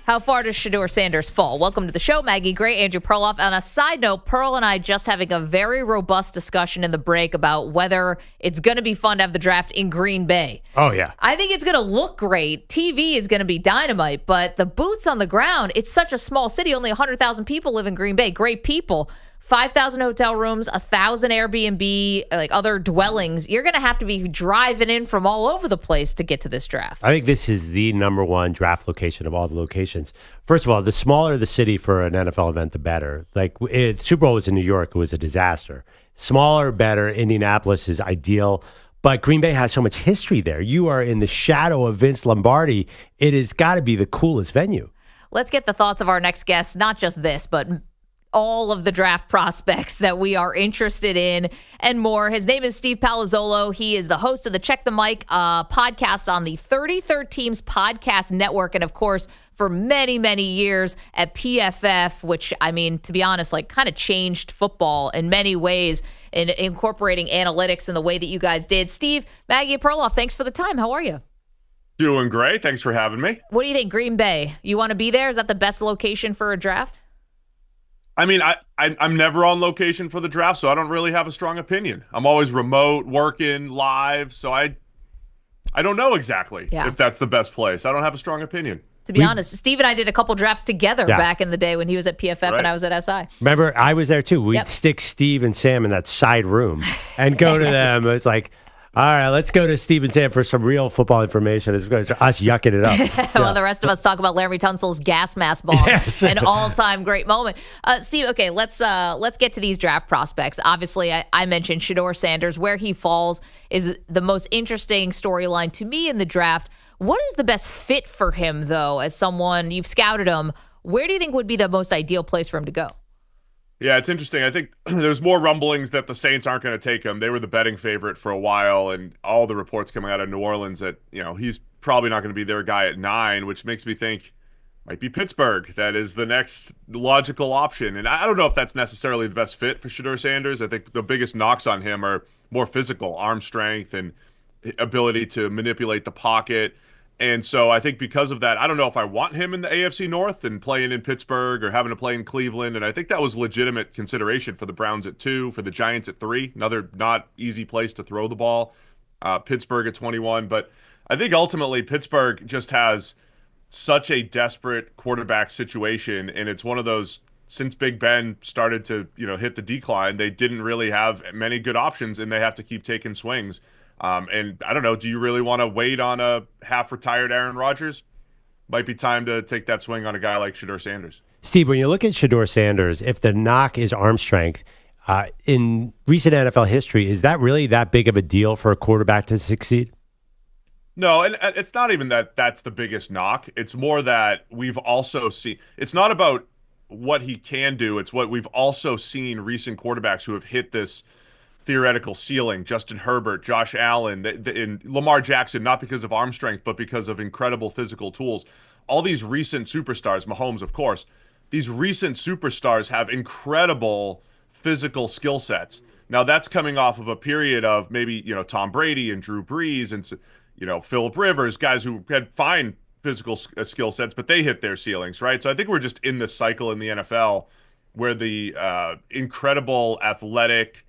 [SPEAKER 3] how far does Shedeur Sanders fall? Welcome to the show, Maggie Gray, Andrew Perloff. On a side note, Pearl and I just having a very robust discussion in the break about whether it's going to be fun to have the draft in Green Bay.
[SPEAKER 4] Oh, yeah.
[SPEAKER 3] I think it's going to look great. TV is going to be dynamite, but the boots on the ground, it's such a small city. Only 100,000 people live in Green Bay. Great people. 5,000 hotel rooms, 1,000 Airbnb, like other dwellings. You're going to have to be driving in from all over the place to get to this draft.
[SPEAKER 4] I think this is the number one draft location of all the locations. First of all, the smaller the city for an NFL event, the better. Like Super Bowl was in New York. It was a disaster. Smaller, better. Indianapolis is ideal. But Green Bay has so much history there. You are in the shadow of Vince Lombardi. It has got to be the coolest venue.
[SPEAKER 3] Let's get the thoughts of our next guest, not just this, but all of the draft prospects that we are interested in and more. His name is Steve Palazzolo. He is the host of the Check the Mic podcast on the 33rd Teams Podcast Network. And of course, for many, many years at PFF, which, I mean, to be honest, like kind of changed football in many ways in incorporating analytics in the way that you guys did. Steve, Maggie Perloff, thanks for the time. How are you?
[SPEAKER 6] Doing great. Thanks for having me.
[SPEAKER 3] What do you think, Green Bay? You want to be there? Is that the best location for a draft?
[SPEAKER 6] I mean, I'm never on location for the draft, so I don't really have a strong opinion. I'm always remote, working, live, so I don't know exactly if that's the best place. I don't have a strong opinion.
[SPEAKER 3] To be honest, Steve and I did a couple drafts together back in the day when he was at PFF and I was at SI.
[SPEAKER 4] Remember, I was there too. We'd stick Steve and Sam in that side room and go to them. It's like, all right, let's go to Steve and Sam for some real football information. It's us yucking it up.
[SPEAKER 3] While the rest of us talk about Larry Tunsil's gas mask bomb, an all-time great moment. Steve, okay, let's get to these draft prospects. Obviously, I mentioned Shedeur Sanders. Where he falls is the most interesting storyline to me in the draft. What is the best fit for him, though, as someone, you've scouted him, where do you think would be the most ideal place for him to go?
[SPEAKER 6] Yeah, it's interesting. I think there's more rumblings that the Saints aren't going to take him. They were the betting favorite for a while, and all the reports coming out of New Orleans that, you know, he's probably not going to be their guy at 9, which makes me think might be Pittsburgh. That is the next logical option. And I don't know if that's necessarily the best fit for Shedeur Sanders. I think the biggest knocks on him are more physical, arm strength and ability to manipulate the pocket. And so I think because of that, I don't know if I want him in the AFC North and playing in Pittsburgh or having to play in Cleveland. And I think that was legitimate consideration for the Browns at 2, for the Giants at 3. Another not easy place to throw the ball. Pittsburgh at 21. But I think ultimately Pittsburgh just has such a desperate quarterback situation. And it's one of those, since Big Ben started to, hit the decline, they didn't really have many good options and they have to keep taking swings. And I don't know, do you really want to wait on a half-retired Aaron Rodgers? Might be time to take that swing on a guy like Shedeur Sanders.
[SPEAKER 4] Steve, when you look at Shedeur Sanders, if the knock is arm strength, in recent NFL history, is that really that big of a deal for a quarterback to succeed?
[SPEAKER 6] No, and it's not even that that's the biggest knock. It's more that we've also seen – it's not about what he can do. It's what we've also seen recent quarterbacks who have hit this – theoretical ceiling. Justin Herbert, Josh Allen, and Lamar Jackson, not because of arm strength, but because of incredible physical tools. All these recent superstars, Mahomes, of course, these recent superstars have incredible physical skill sets. Now that's coming off of a period of maybe, Tom Brady and Drew Brees and, Phillip Rivers, guys who had fine physical skill sets, but they hit their ceilings, right? So I think we're just in this cycle in the NFL where the incredible athletic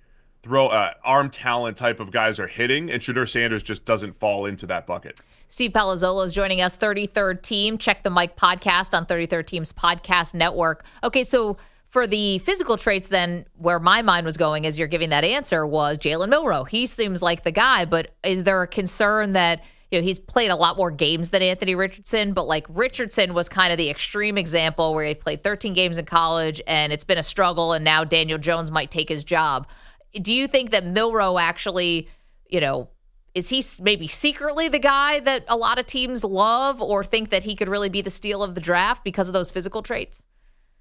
[SPEAKER 6] arm talent type of guys are hitting, and Shedeur Sanders just doesn't fall into that bucket.
[SPEAKER 3] Steve Palazzolo is joining us, 33rd Team. Check the Mike podcast on 33rd Team's podcast network. Okay, so for the physical traits then, where my mind was going as you're giving that answer was Jalen Milroe. He seems like the guy, but is there a concern that he's played a lot more games than Anthony Richardson, but like Richardson was kind of the extreme example where he played 13 games in college and it's been a struggle, and now Daniel Jones might take his job. Do you think that Milroe actually, is he maybe secretly the guy that a lot of teams love or think that he could really be the steal of the draft because of those physical traits?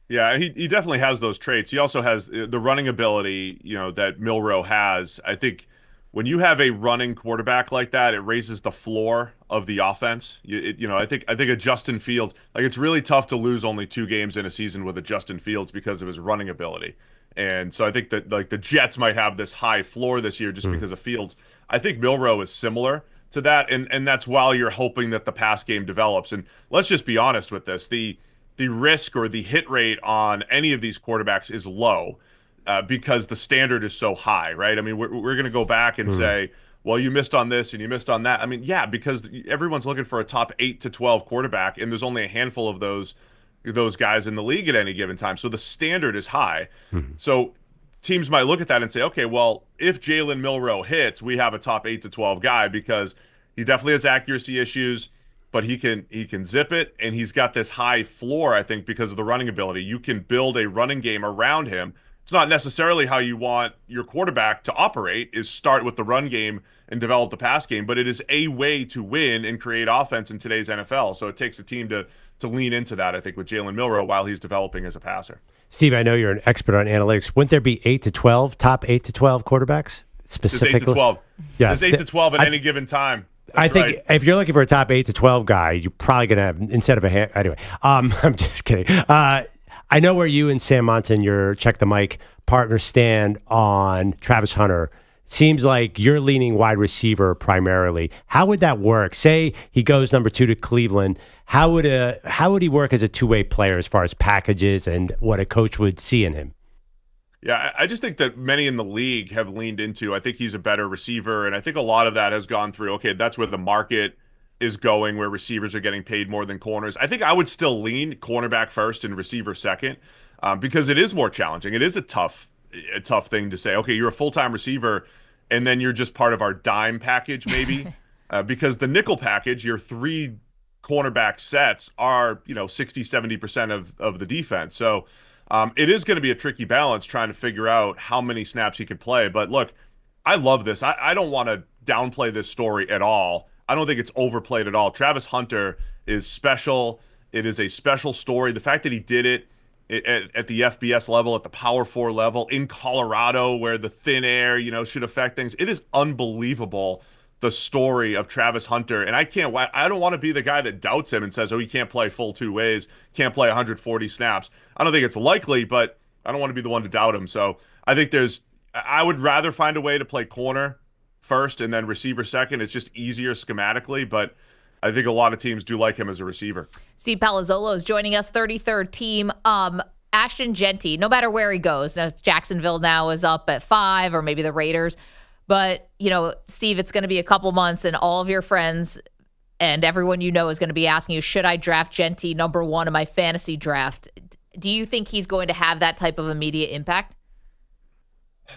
[SPEAKER 6] Yeah, he definitely has those traits. He also has the running ability, that Milroe has. I think when you have a running quarterback like that, it raises the floor of the offense. I think a Justin Fields, like, it's really tough to lose only 2 games in a season with a Justin Fields because of his running ability. And so I think that like the Jets might have this high floor this year just because of Fields. I think Milroe is similar to that, and that's while you're hoping that the pass game develops. And let's just be honest with this: the risk or the hit rate on any of these quarterbacks is low because the standard is so high, right? I mean, we're going to go back and say, well, you missed on this and you missed on that. I mean, yeah, because everyone's looking for a top 8 to 12 quarterback, and there's only a handful of those guys in the league at any given time. So the standard is high. So teams might look at that and say, okay, well, if Jalen Milroe hits, we have a top 8 to 12 guy because he definitely has accuracy issues, but he can zip it, and he's got this high floor, I think, because of the running ability. You can build a running game around him. It's not necessarily how you want your quarterback to operate, is start with the run game and develop the pass game, but it is a way to win and create offense in today's NFL. So it takes a team to lean into that, I think, with Jalen Milroe while he's developing as a passer.
[SPEAKER 4] Steve, I know you're an expert on analytics. Wouldn't there be 8 to 12, top 8 to 12 quarterbacks specifically?
[SPEAKER 6] There's 8 to 12.
[SPEAKER 4] Yes.
[SPEAKER 6] There's 8 to 12 at any given time.
[SPEAKER 4] I think if you're looking for a top 8 to 12 guy, you're probably going to have, instead of a hand, anyway, I'm just kidding. I know where you and Sam Monson, your Check the Mic partners, stand on Travis Hunter. Seems like you're leaning wide receiver primarily. How would that work? Say he goes number 2 to Cleveland. How would he work as a two-way player as far as packages and what a coach would see in him?
[SPEAKER 6] Yeah, I just think that many in the league have leaned into, I think he's a better receiver, and I think a lot of that has gone through, okay, that's where the market is going, where receivers are getting paid more than corners. I think I would still lean cornerback first and receiver second because it is more challenging. It is a tough thing to say, okay, you're a full-time receiver, and then you're just part of our dime package maybe because the nickel package, your 3 cornerback sets are 60-70% of the defense. So it is going to be a tricky balance trying to figure out how many snaps he could play. But look, I love this. I don't want to downplay this story at all. I don't think it's overplayed at all. Travis Hunter is special. It is a special story. The fact that he did it at the FBS level, at the Power 4 level, in Colorado, where the thin air, should affect things. It is unbelievable, the story of Travis Hunter. And I don't want to be the guy that doubts him and says, oh, he can't play full 2 ways, can't play 140 snaps. I don't think it's likely, but I don't want to be the one to doubt him. So I think I would rather find a way to play corner first and then receiver second. It's just easier schematically, but I think a lot of teams do like him as a receiver.
[SPEAKER 3] Steve Palazzolo is joining us, 33rd Team. Ashton Jeanty, no matter where he goes, now Jacksonville now is up at 5, or maybe the Raiders. But, Steve, it's going to be a couple months, and all of your friends and everyone is going to be asking you, should I draft Jeanty number 1 in my fantasy draft? Do you think he's going to have that type of immediate impact?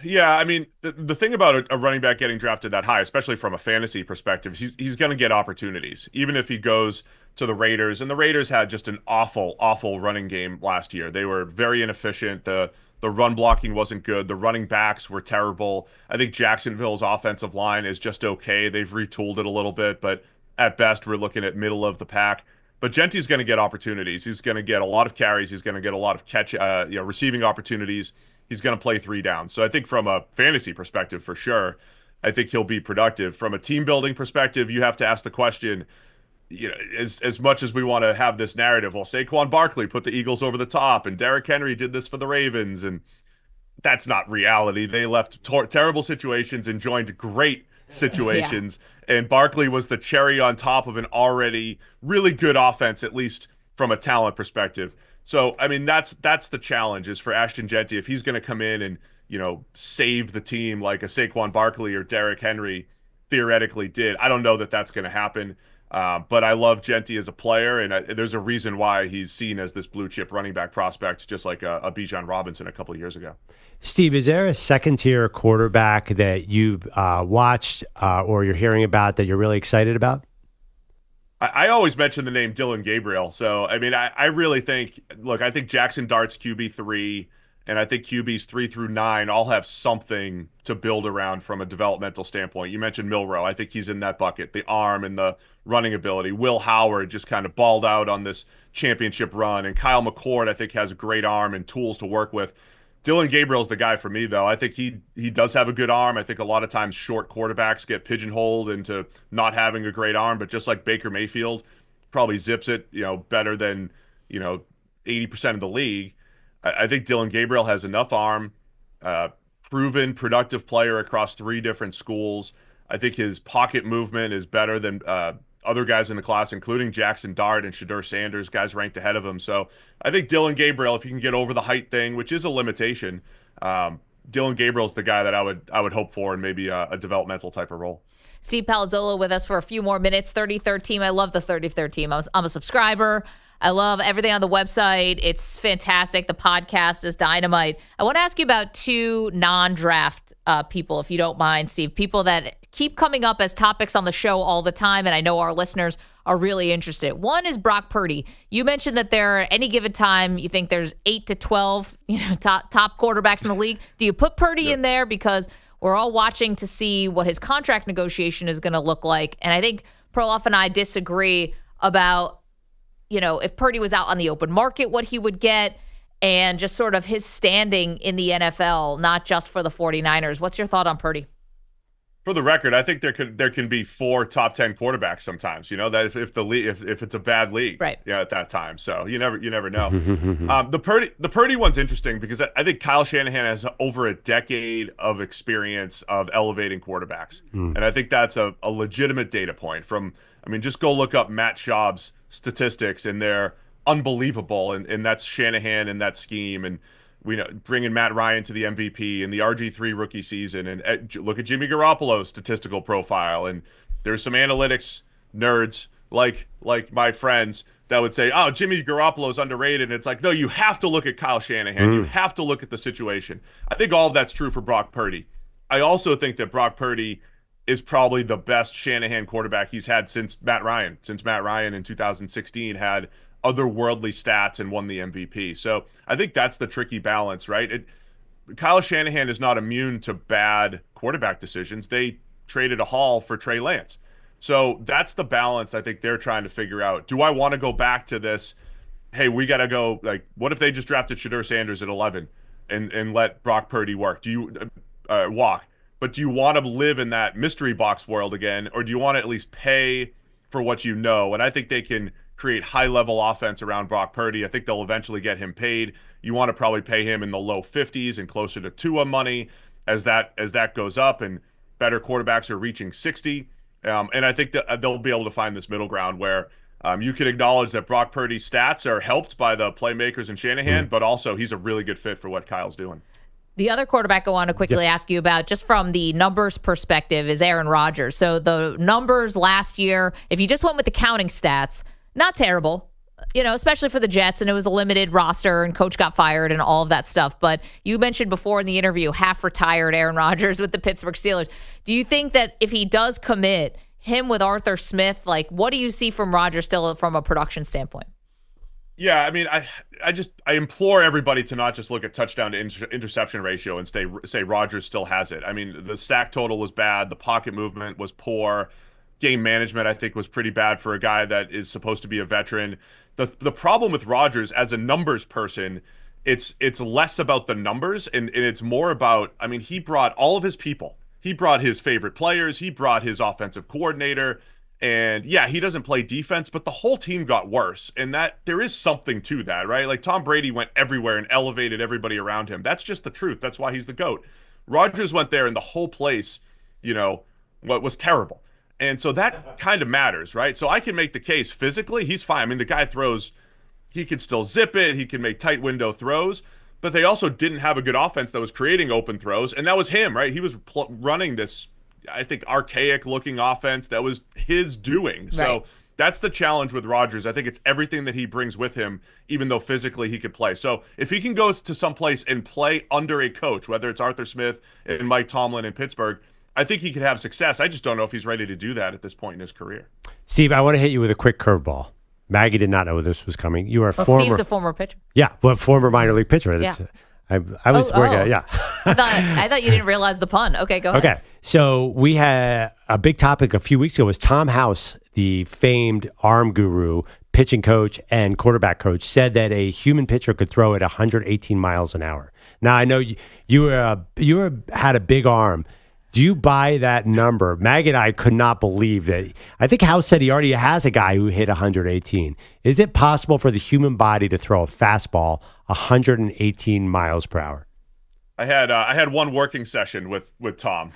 [SPEAKER 6] Yeah, I mean, the thing about a running back getting drafted that high, especially from a fantasy perspective, he's going to get opportunities, even if he goes to the Raiders. And the Raiders had just an awful, awful running game last year. They were very inefficient. The run blocking wasn't good. The running backs were terrible. I think Jacksonville's offensive line is just okay. They've retooled it a little bit, but at best, we're looking at middle of the pack. But Jeanty's going to get opportunities. He's going to get a lot of carries. He's going to get a lot of receiving opportunities. He's going to play 3 downs. So I think from a fantasy perspective, for sure, I think he'll be productive. From a team building perspective, you have to ask the question, as much as we want to have this narrative, well, Saquon Barkley put the Eagles over the top, and Derrick Henry did this for the Ravens, and that's not reality. They left terrible situations and joined great situations, and Barkley was the cherry on top of an already really good offense, at least from a talent perspective. So, I mean, that's the challenge is for Ashton Jeanty. If he's going to come in and, save the team like a Saquon Barkley or Derrick Henry theoretically did, I don't know that that's going to happen. But I love Jeanty as a player, and there's a reason why he's seen as this blue chip running back prospect, just like a Bijan Robinson a couple of years ago.
[SPEAKER 4] Steve, is there a second-tier quarterback that you've watched or you're hearing about that you're really excited about?
[SPEAKER 6] I always mention the name Dillon Gabriel. So, I mean, I really think, I think Jaxson Dart's QB3, and I think QBs 3 through 9 all have something to build around from a developmental standpoint. You mentioned Milroe. I think he's in that bucket. The arm and the running ability. Will Howard just kind of balled out on this championship run. And Kyle McCord, I think, has a great arm and tools to work with. Dillon Gabriel's the guy for me, though. I think he does have a good arm. I think a lot of times short quarterbacks get pigeonholed into not having a great arm. But just like Baker Mayfield, probably zips it, better than, 80% of the league. I think Dillon Gabriel has enough arm, proven productive player across 3 different schools. I think his pocket movement is better than other guys in the class, including Jaxson Dart and Shedeur Sanders, guys ranked ahead of him. So I think Dillon Gabriel, if you can get over the height thing, which is a limitation, Dillon Gabriel's the guy that I would hope for in maybe a developmental type of role.
[SPEAKER 3] Steve Palazzolo with us for a few more minutes. 33rd team. I love the 33rd team. I'm a subscriber. I love everything on the website. It's fantastic. The podcast is dynamite. I want to ask you about 2 non-draft people, if you don't mind, Steve. People that keep coming up as topics on the show all the time, and I know our listeners are really interested. One is Brock Purdy. You mentioned that there, any given time, you think there's 8 to 12 top quarterbacks in the league. Do you put Purdy in there? Because we're all watching to see what his contract negotiation is going to look like. And I think Perloff and I disagree about, if Purdy was out on the open market, what he would get, and just sort of his standing in the NFL, not just for the 49ers. What's your thought on Purdy?
[SPEAKER 6] For the record, I think there can be 4 top 10 quarterbacks sometimes. That if it's a bad league,
[SPEAKER 3] right?
[SPEAKER 6] Yeah, at that time. So you never know. The Purdy one's interesting because I think Kyle Shanahan has over a decade of experience of elevating quarterbacks, and I think that's a legitimate data point. Just go look up Matt Schaub's statistics, and they're unbelievable, and that's Shanahan and that scheme, and we know bringing Matt Ryan to the MVP and the RG3 rookie season, and look at Jimmy Garoppolo's statistical profile. And there's some analytics nerds like my friends that would say, oh, Jimmy Garoppolo's underrated. And it's like, no, you have to look at Kyle Shanahan. You have to look at the situation. I think all of that's true for Brock Purdy. I also think that Brock Purdy is probably the best Shanahan quarterback he's had since Matt Ryan. Since Matt Ryan in 2016 had otherworldly stats and won the MVP. So I think that's the tricky balance, right? Kyle Shanahan is not immune to bad quarterback decisions. They traded a Hall for Trey Lance. So that's the balance I think they're trying to figure out. Do I want to go back to this, hey, we got to go, what if they just drafted Shedeur Sanders at 11 and let Brock Purdy work? Do you walk? But do you want to live in that mystery box world again, or do you want to at least pay for what you know? And I think they can create high-level offense around Brock Purdy. I think they'll eventually get him paid. You want to probably pay him in the low 50s and closer to Tua money as that goes up, and better quarterbacks are reaching 60. And I think that they'll be able to find this middle ground where you can acknowledge that Brock Purdy's stats are helped by the playmakers in Shanahan, but also he's a really good fit for what Kyle's doing.
[SPEAKER 3] The other quarterback I want to quickly ask you about, just from the numbers perspective, is Aaron Rodgers. So the numbers last year, if you just went with the counting stats, not terrible, especially for the Jets, and it was a limited roster, and coach got fired and all of that stuff. But you mentioned before in the interview, half retired Aaron Rodgers with the Pittsburgh Steelers. Do you think that if he does commit, him with Arthur Smith, what do you see from Rodgers still from a production standpoint?
[SPEAKER 6] Yeah, I implore everybody to not just look at touchdown to interception ratio and say Rodgers still has it. The sack total was bad. The pocket movement was poor. Game management, I think, was pretty bad for a guy that is supposed to be a veteran. The problem with Rodgers as a numbers person, it's less about the numbers and it's more about, he brought all of his people. He brought his favorite players. He brought his offensive coordinator. And yeah, he doesn't play defense, but the whole team got worse. And that there is something to that, right? Like Tom Brady went everywhere and elevated everybody around him. That's just the truth. That's why he's the GOAT. Rodgers went there and the whole place, what was terrible. And so that kind of matters, right? So I can make the case physically, he's fine. I mean, the guy throws, he can still zip it. He can make tight window throws, but they also didn't have a good offense that was creating open throws. And that was him, right? He was running this, I think, archaic looking offense that was his doing. Right. So that's the challenge with Rodgers. I think it's everything that he brings with him, even though physically he could play. So if he can go to some place and play under a coach, whether it's Arthur Smith and Mike Tomlin in Pittsburgh, I think he could have success. I just don't know if he's ready to do that at this point in his career.
[SPEAKER 4] Steve, I want to hit you with a quick curveball. Maggie did not know this was coming. You are
[SPEAKER 3] Steve's a former pitcher.
[SPEAKER 4] Yeah, well, former minor league pitcher.
[SPEAKER 3] Yeah.
[SPEAKER 4] I was working. Yeah.
[SPEAKER 3] I thought you didn't realize the pun. Okay, go ahead.
[SPEAKER 4] Okay, so we had a big topic a few weeks ago was Tom House, the famed arm guru, pitching coach and quarterback coach, said that a human pitcher could throw at 118 miles an hour. Now, I know you had a big arm. Do you buy that number? Maggie and I could not believe that. I think House said he already has a guy who hit 118. Is it possible for the human body to throw a fastball 118 miles per hour?
[SPEAKER 6] I had one working session with Tom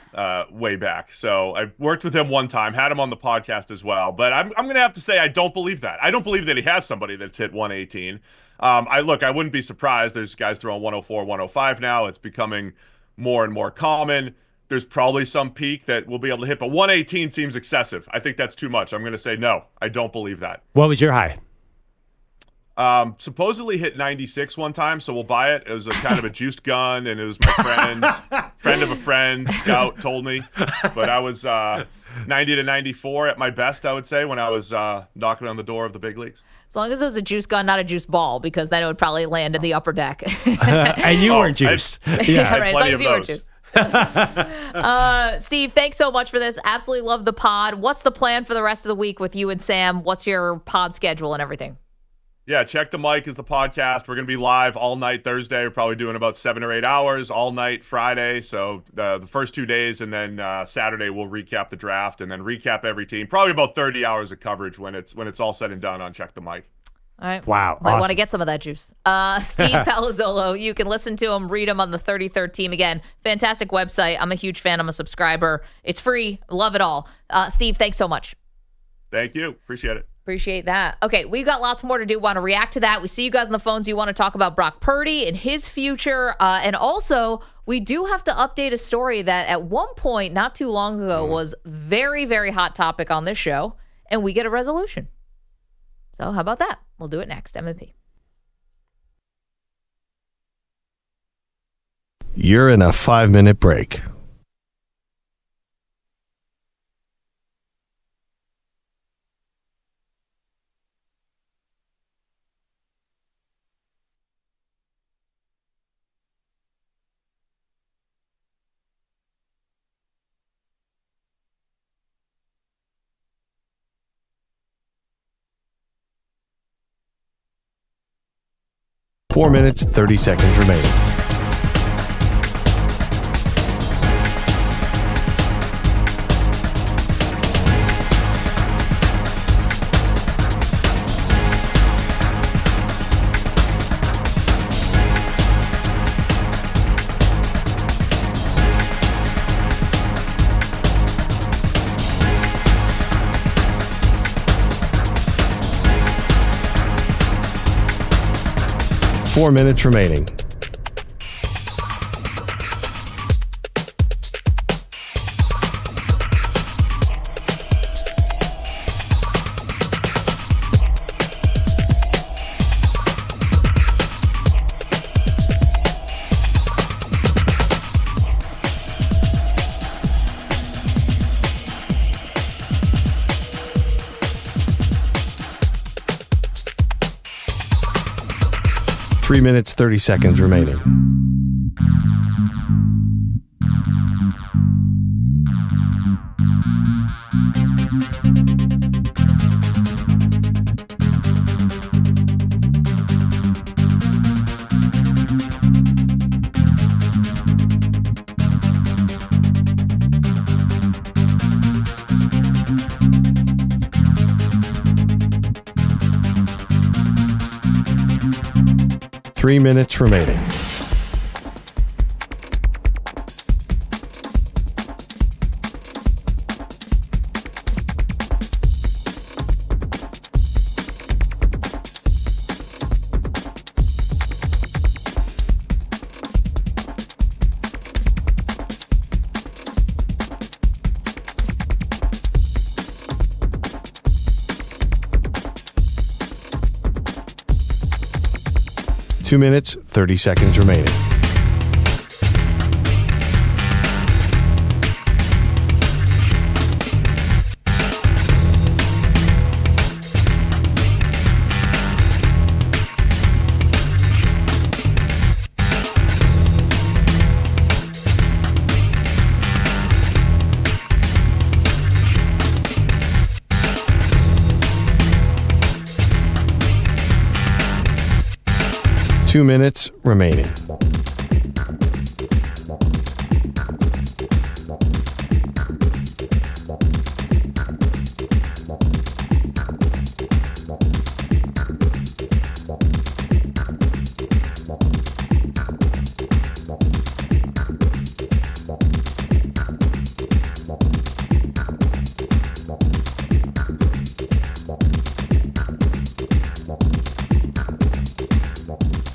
[SPEAKER 6] way back. So I worked with him one time, had him on the podcast as well. But I'm going to have to say I don't believe that. I don't believe that he has somebody that's hit 118. I wouldn't be surprised. There's guys throwing 104, 105 now. It's becoming more and more common. There's probably some peak that we'll be able to hit, but 118 seems excessive. I think that's too much. I'm going to say no. I don't believe that.
[SPEAKER 4] What was your high?
[SPEAKER 6] Supposedly hit 96 one time, so we'll buy it. It was a kind of a juiced gun, and it was my friend of a friend, Scout, told me. But I was 90 to 94 at my best, I would say, when I was knocking on the door of the big leagues.
[SPEAKER 3] As long as it was a juice gun, not a juice ball, because then it would probably land in the upper deck.
[SPEAKER 4] And you weren't juiced.
[SPEAKER 3] Yeah, right. As long as you weren't juiced. Steve, thanks so much for this. Absolutely love the pod. What's the plan for the rest of the week with you and Sam? What's your pod schedule and everything?
[SPEAKER 6] Yeah, Check the Mic is the podcast. We're going to be live all night Thursday. We're probably doing about 7 or 8 hours all night Friday. So the first 2 days, and then Saturday we'll recap the draft and then recap every team. Probably about 30 hours of coverage when it's all said and done on Check the Mic.
[SPEAKER 3] All right.
[SPEAKER 4] Wow.
[SPEAKER 3] Might want to get some of that juice. Steve Palazzolo, you can listen to him, read him on the 33rd Team. Again, fantastic website. I'm a huge fan. I'm a subscriber. It's free. Love it all. Steve, thanks so much.
[SPEAKER 6] Thank you. Appreciate it.
[SPEAKER 3] Appreciate that. Okay, we've got lots more to do. Want to react to that. We see you guys on the phones. You want to talk about Brock Purdy and his future. And also, we do have to update a story that at one point, not too long ago, was very, very hot topic on this show. And we get a resolution. So how about that? We'll do it next. M&P.
[SPEAKER 1] You're in a 5-minute break. Four minutes, 30 seconds remaining. Four minutes remaining. Three minutes, 30 seconds remaining. 3 minutes remaining. Two minutes, 30 seconds remaining. Two minutes remaining.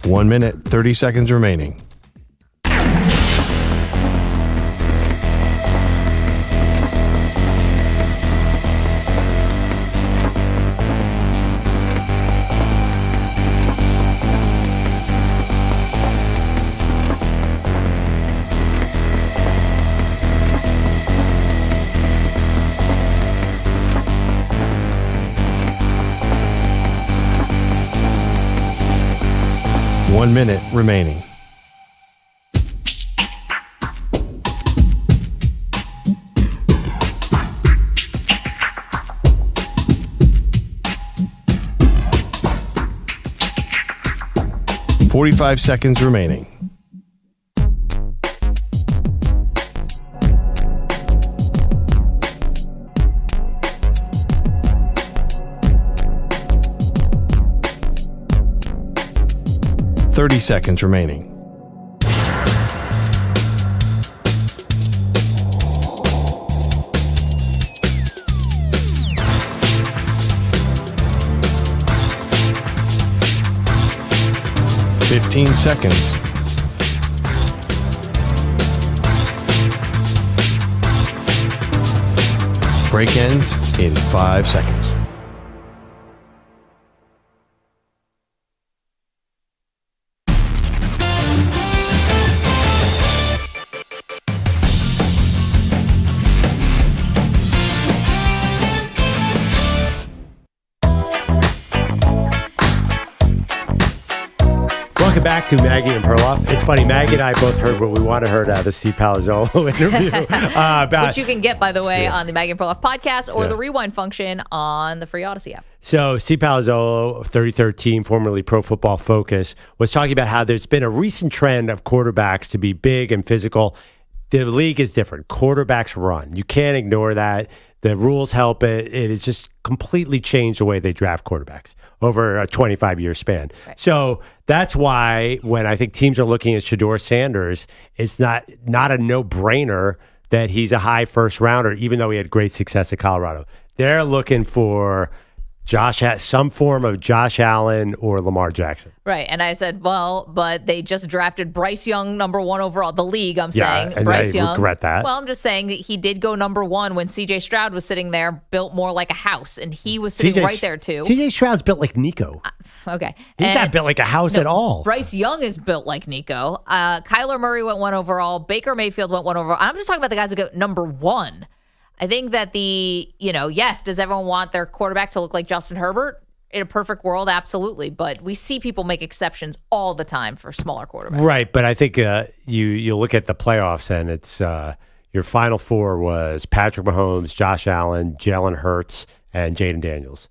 [SPEAKER 1] One minute, 30 seconds remaining. One minute remaining. .45 seconds remaining. .30 seconds remaining. .15 seconds. Break ends in 5 seconds.
[SPEAKER 4] Welcome back to Maggie and Perloff. It's funny, Maggie and I both heard what we want to heard out of the Steve Palazzolo interview.
[SPEAKER 3] Which you can get, by the way, on the Maggie and Perloff podcast or the rewind function on the free Odyssey app.
[SPEAKER 4] So Steve Palazzolo, 3013, formerly Pro Football Focus, was talking about how there's been a recent trend of quarterbacks to be big and physical. The league is different. Quarterbacks run. You can't ignore that. The rules help it. It has just completely changed the way they draft quarterbacks over a 25-year span. Right. So that's why when I think teams are looking at Shedeur Sanders, it's not a no-brainer that he's a high first-rounder, even though he had great success at Colorado. They're looking for some form of Josh Allen or Lamar Jackson.
[SPEAKER 3] Right. And I said, well, but they just drafted Bryce Young number 1 overall. The league, I'm saying.
[SPEAKER 4] And
[SPEAKER 3] Bryce Young.
[SPEAKER 4] Regret that.
[SPEAKER 3] Well, I'm just saying that he did go number 1 when C.J. Stroud was sitting there, built more like a house. And he was sitting right there, too.
[SPEAKER 4] C.J. Stroud's built like Nico.
[SPEAKER 3] Okay.
[SPEAKER 4] He's not built like a house at all.
[SPEAKER 3] Bryce Young is built like Nico. Kyler Murray went 1 overall. Baker Mayfield went 1 overall. I'm just talking about the guys who go number 1. I think that yes, does everyone want their quarterback to look like Justin Herbert? In a perfect world, absolutely. But we see people make exceptions all the time for smaller quarterbacks.
[SPEAKER 4] Right, but I think you look at the playoffs and it's your final 4 was Patrick Mahomes, Josh Allen, Jalen Hurts, and Jaden Daniels.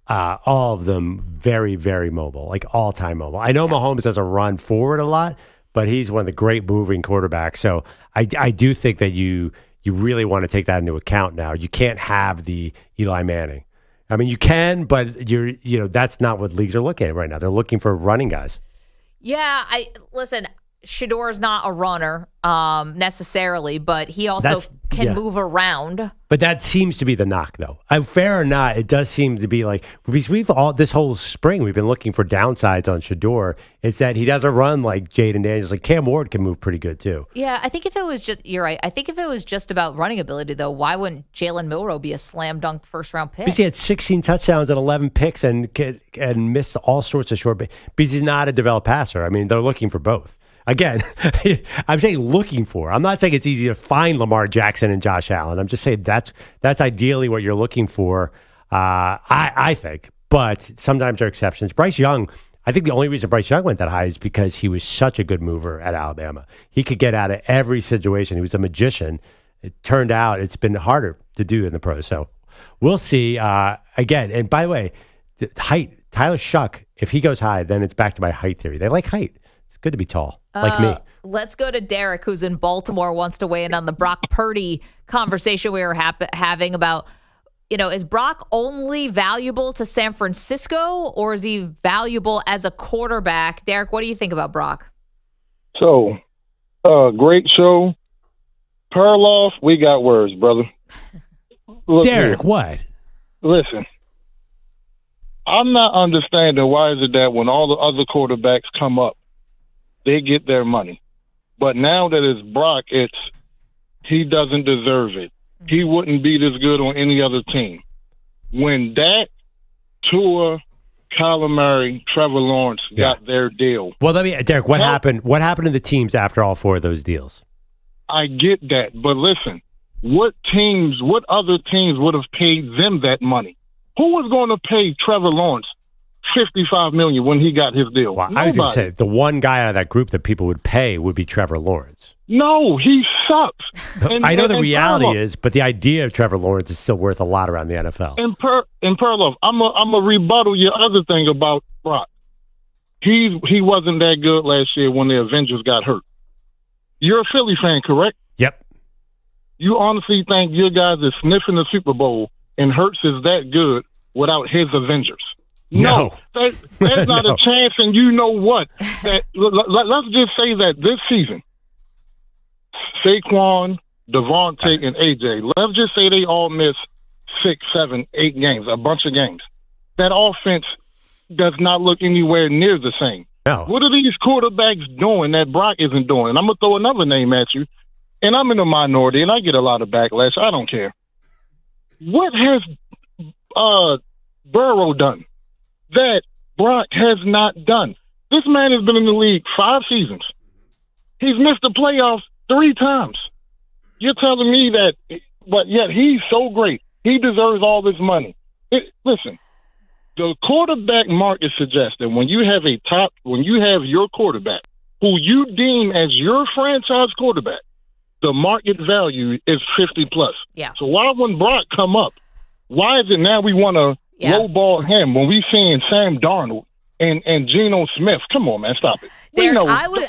[SPEAKER 4] All of them very, very mobile, like all-time mobile. I know Mahomes doesn't run forward a lot, but he's one of the great moving quarterbacks. So I do think that you really want to take that into account now. You can't have the Eli Manning. I mean, you can, but that's not what leagues are looking at right now. They're looking for running guys.
[SPEAKER 3] Yeah, listen. Shedeur is not a runner necessarily, but he also can move around.
[SPEAKER 4] But that seems to be the knock, though. Fair or not, it does seem to be like, because this whole spring, we've been looking for downsides on Shedeur. It's that he doesn't run like Jaden Daniels. Like Cam Ward can move pretty good, too.
[SPEAKER 3] Yeah, I think if it was just, you're right. I think if it was just about running ability, though, why wouldn't Jalen Milroe be a slam dunk first-round pick?
[SPEAKER 4] Because he had 16 touchdowns and 11 picks and missed all sorts of short. Because he's not a developed passer. I mean, they're looking for both. Again, I'm saying looking for. I'm not saying it's easy to find Lamar Jackson and Josh Allen. I'm just saying that's ideally what you're looking for, I think. But sometimes there are exceptions. Bryce Young, I think the only reason Bryce Young went that high is because he was such a good mover at Alabama. He could get out of every situation. He was a magician. It turned out it's been harder to do in the pros. So we'll see. Again, and by the way, the height, Tyler Shuck, if he goes high, then it's back to my height theory. They like height. It's good to be tall, like me.
[SPEAKER 3] Let's go to Derek, who's in Baltimore, wants to weigh in on the Brock Purdy conversation we were having about, is Brock only valuable to San Francisco, or is he valuable as a quarterback? Derek, what do you think about Brock?
[SPEAKER 12] So, great show. Perloff, we got words, brother. Look
[SPEAKER 4] Derek,
[SPEAKER 12] here.
[SPEAKER 4] what?
[SPEAKER 12] Listen. I'm not understanding why is it that when all the other quarterbacks come up, they get their money. But now that it's Brock, he doesn't deserve it. He wouldn't be this good on any other team. When Dak, Tua, Kyler Murray, Trevor Lawrence got their deal.
[SPEAKER 4] Well, Derek, what happened? What happened to the teams after all four of those deals?
[SPEAKER 12] I get that, but listen, what other teams would have paid them that money? Who was going to pay Trevor Lawrence $55 million when he got his deal?
[SPEAKER 4] Well, I was going to say the one guy out of that group that people would pay would be Trevor Lawrence.
[SPEAKER 12] No, he sucks.
[SPEAKER 4] I know the reality is, but the idea of Trevor Lawrence is still worth a lot around the NFL.
[SPEAKER 12] And Perloff, I'm a rebuttal your other thing about Brock. He wasn't that good last year when the Avengers got hurt. You're a Philly fan, correct?
[SPEAKER 4] Yep.
[SPEAKER 12] You honestly think your guys is sniffing the Super Bowl and Hurts is that good without his Avengers?
[SPEAKER 4] No.
[SPEAKER 12] There's not a chance, and you know what? Let's just say that this season, Saquon, Devontae, and AJ, let's just say they all miss 6, 7, 8 games, a bunch of games. That offense does not look anywhere near the same.
[SPEAKER 4] No.
[SPEAKER 12] What are these quarterbacks doing that Brock isn't doing? And I'm going to throw another name at you, and I'm in the minority, and I get a lot of backlash. I don't care. What has Burrow done that Brock has not done? This man has been in the league 5 seasons. He's missed the playoffs 3 times. You're telling me that, but yet he's so great. He deserves all this money. Listen, the quarterback market suggests that when you have your quarterback who you deem as your franchise quarterback, the market value is 50 plus.
[SPEAKER 3] Yeah.
[SPEAKER 12] So why wouldn't Brock come up? Why is it now we want to lowball him when we seeing Sam Darnold and Geno Smith? Come on, man, stop it.
[SPEAKER 3] Derek,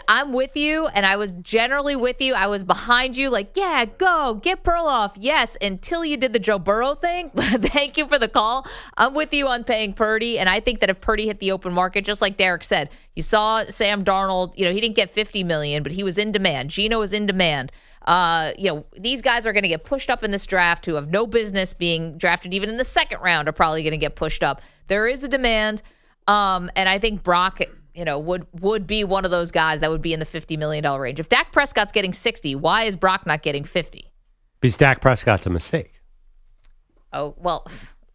[SPEAKER 3] I'm with you, and I was generally with you. I was behind you, like, yeah, go, get Perloff. Yes, until you did the Joe Burrow thing. Thank you for the call. I'm with you on paying Purdy, and I think that if Purdy hit the open market, just like Derek said, you saw Sam Darnold, he didn't get $50 million, but he was in demand. Geno was in demand. These guys are going to get pushed up in this draft who have no business being drafted even in the second round are probably going to get pushed up. There is a demand, and I think Brock would be one of those guys that would be in the $50 million range. If Dak Prescott's getting 60, why is Brock not getting 50?
[SPEAKER 4] Because Dak Prescott's a mistake.
[SPEAKER 3] Oh, well.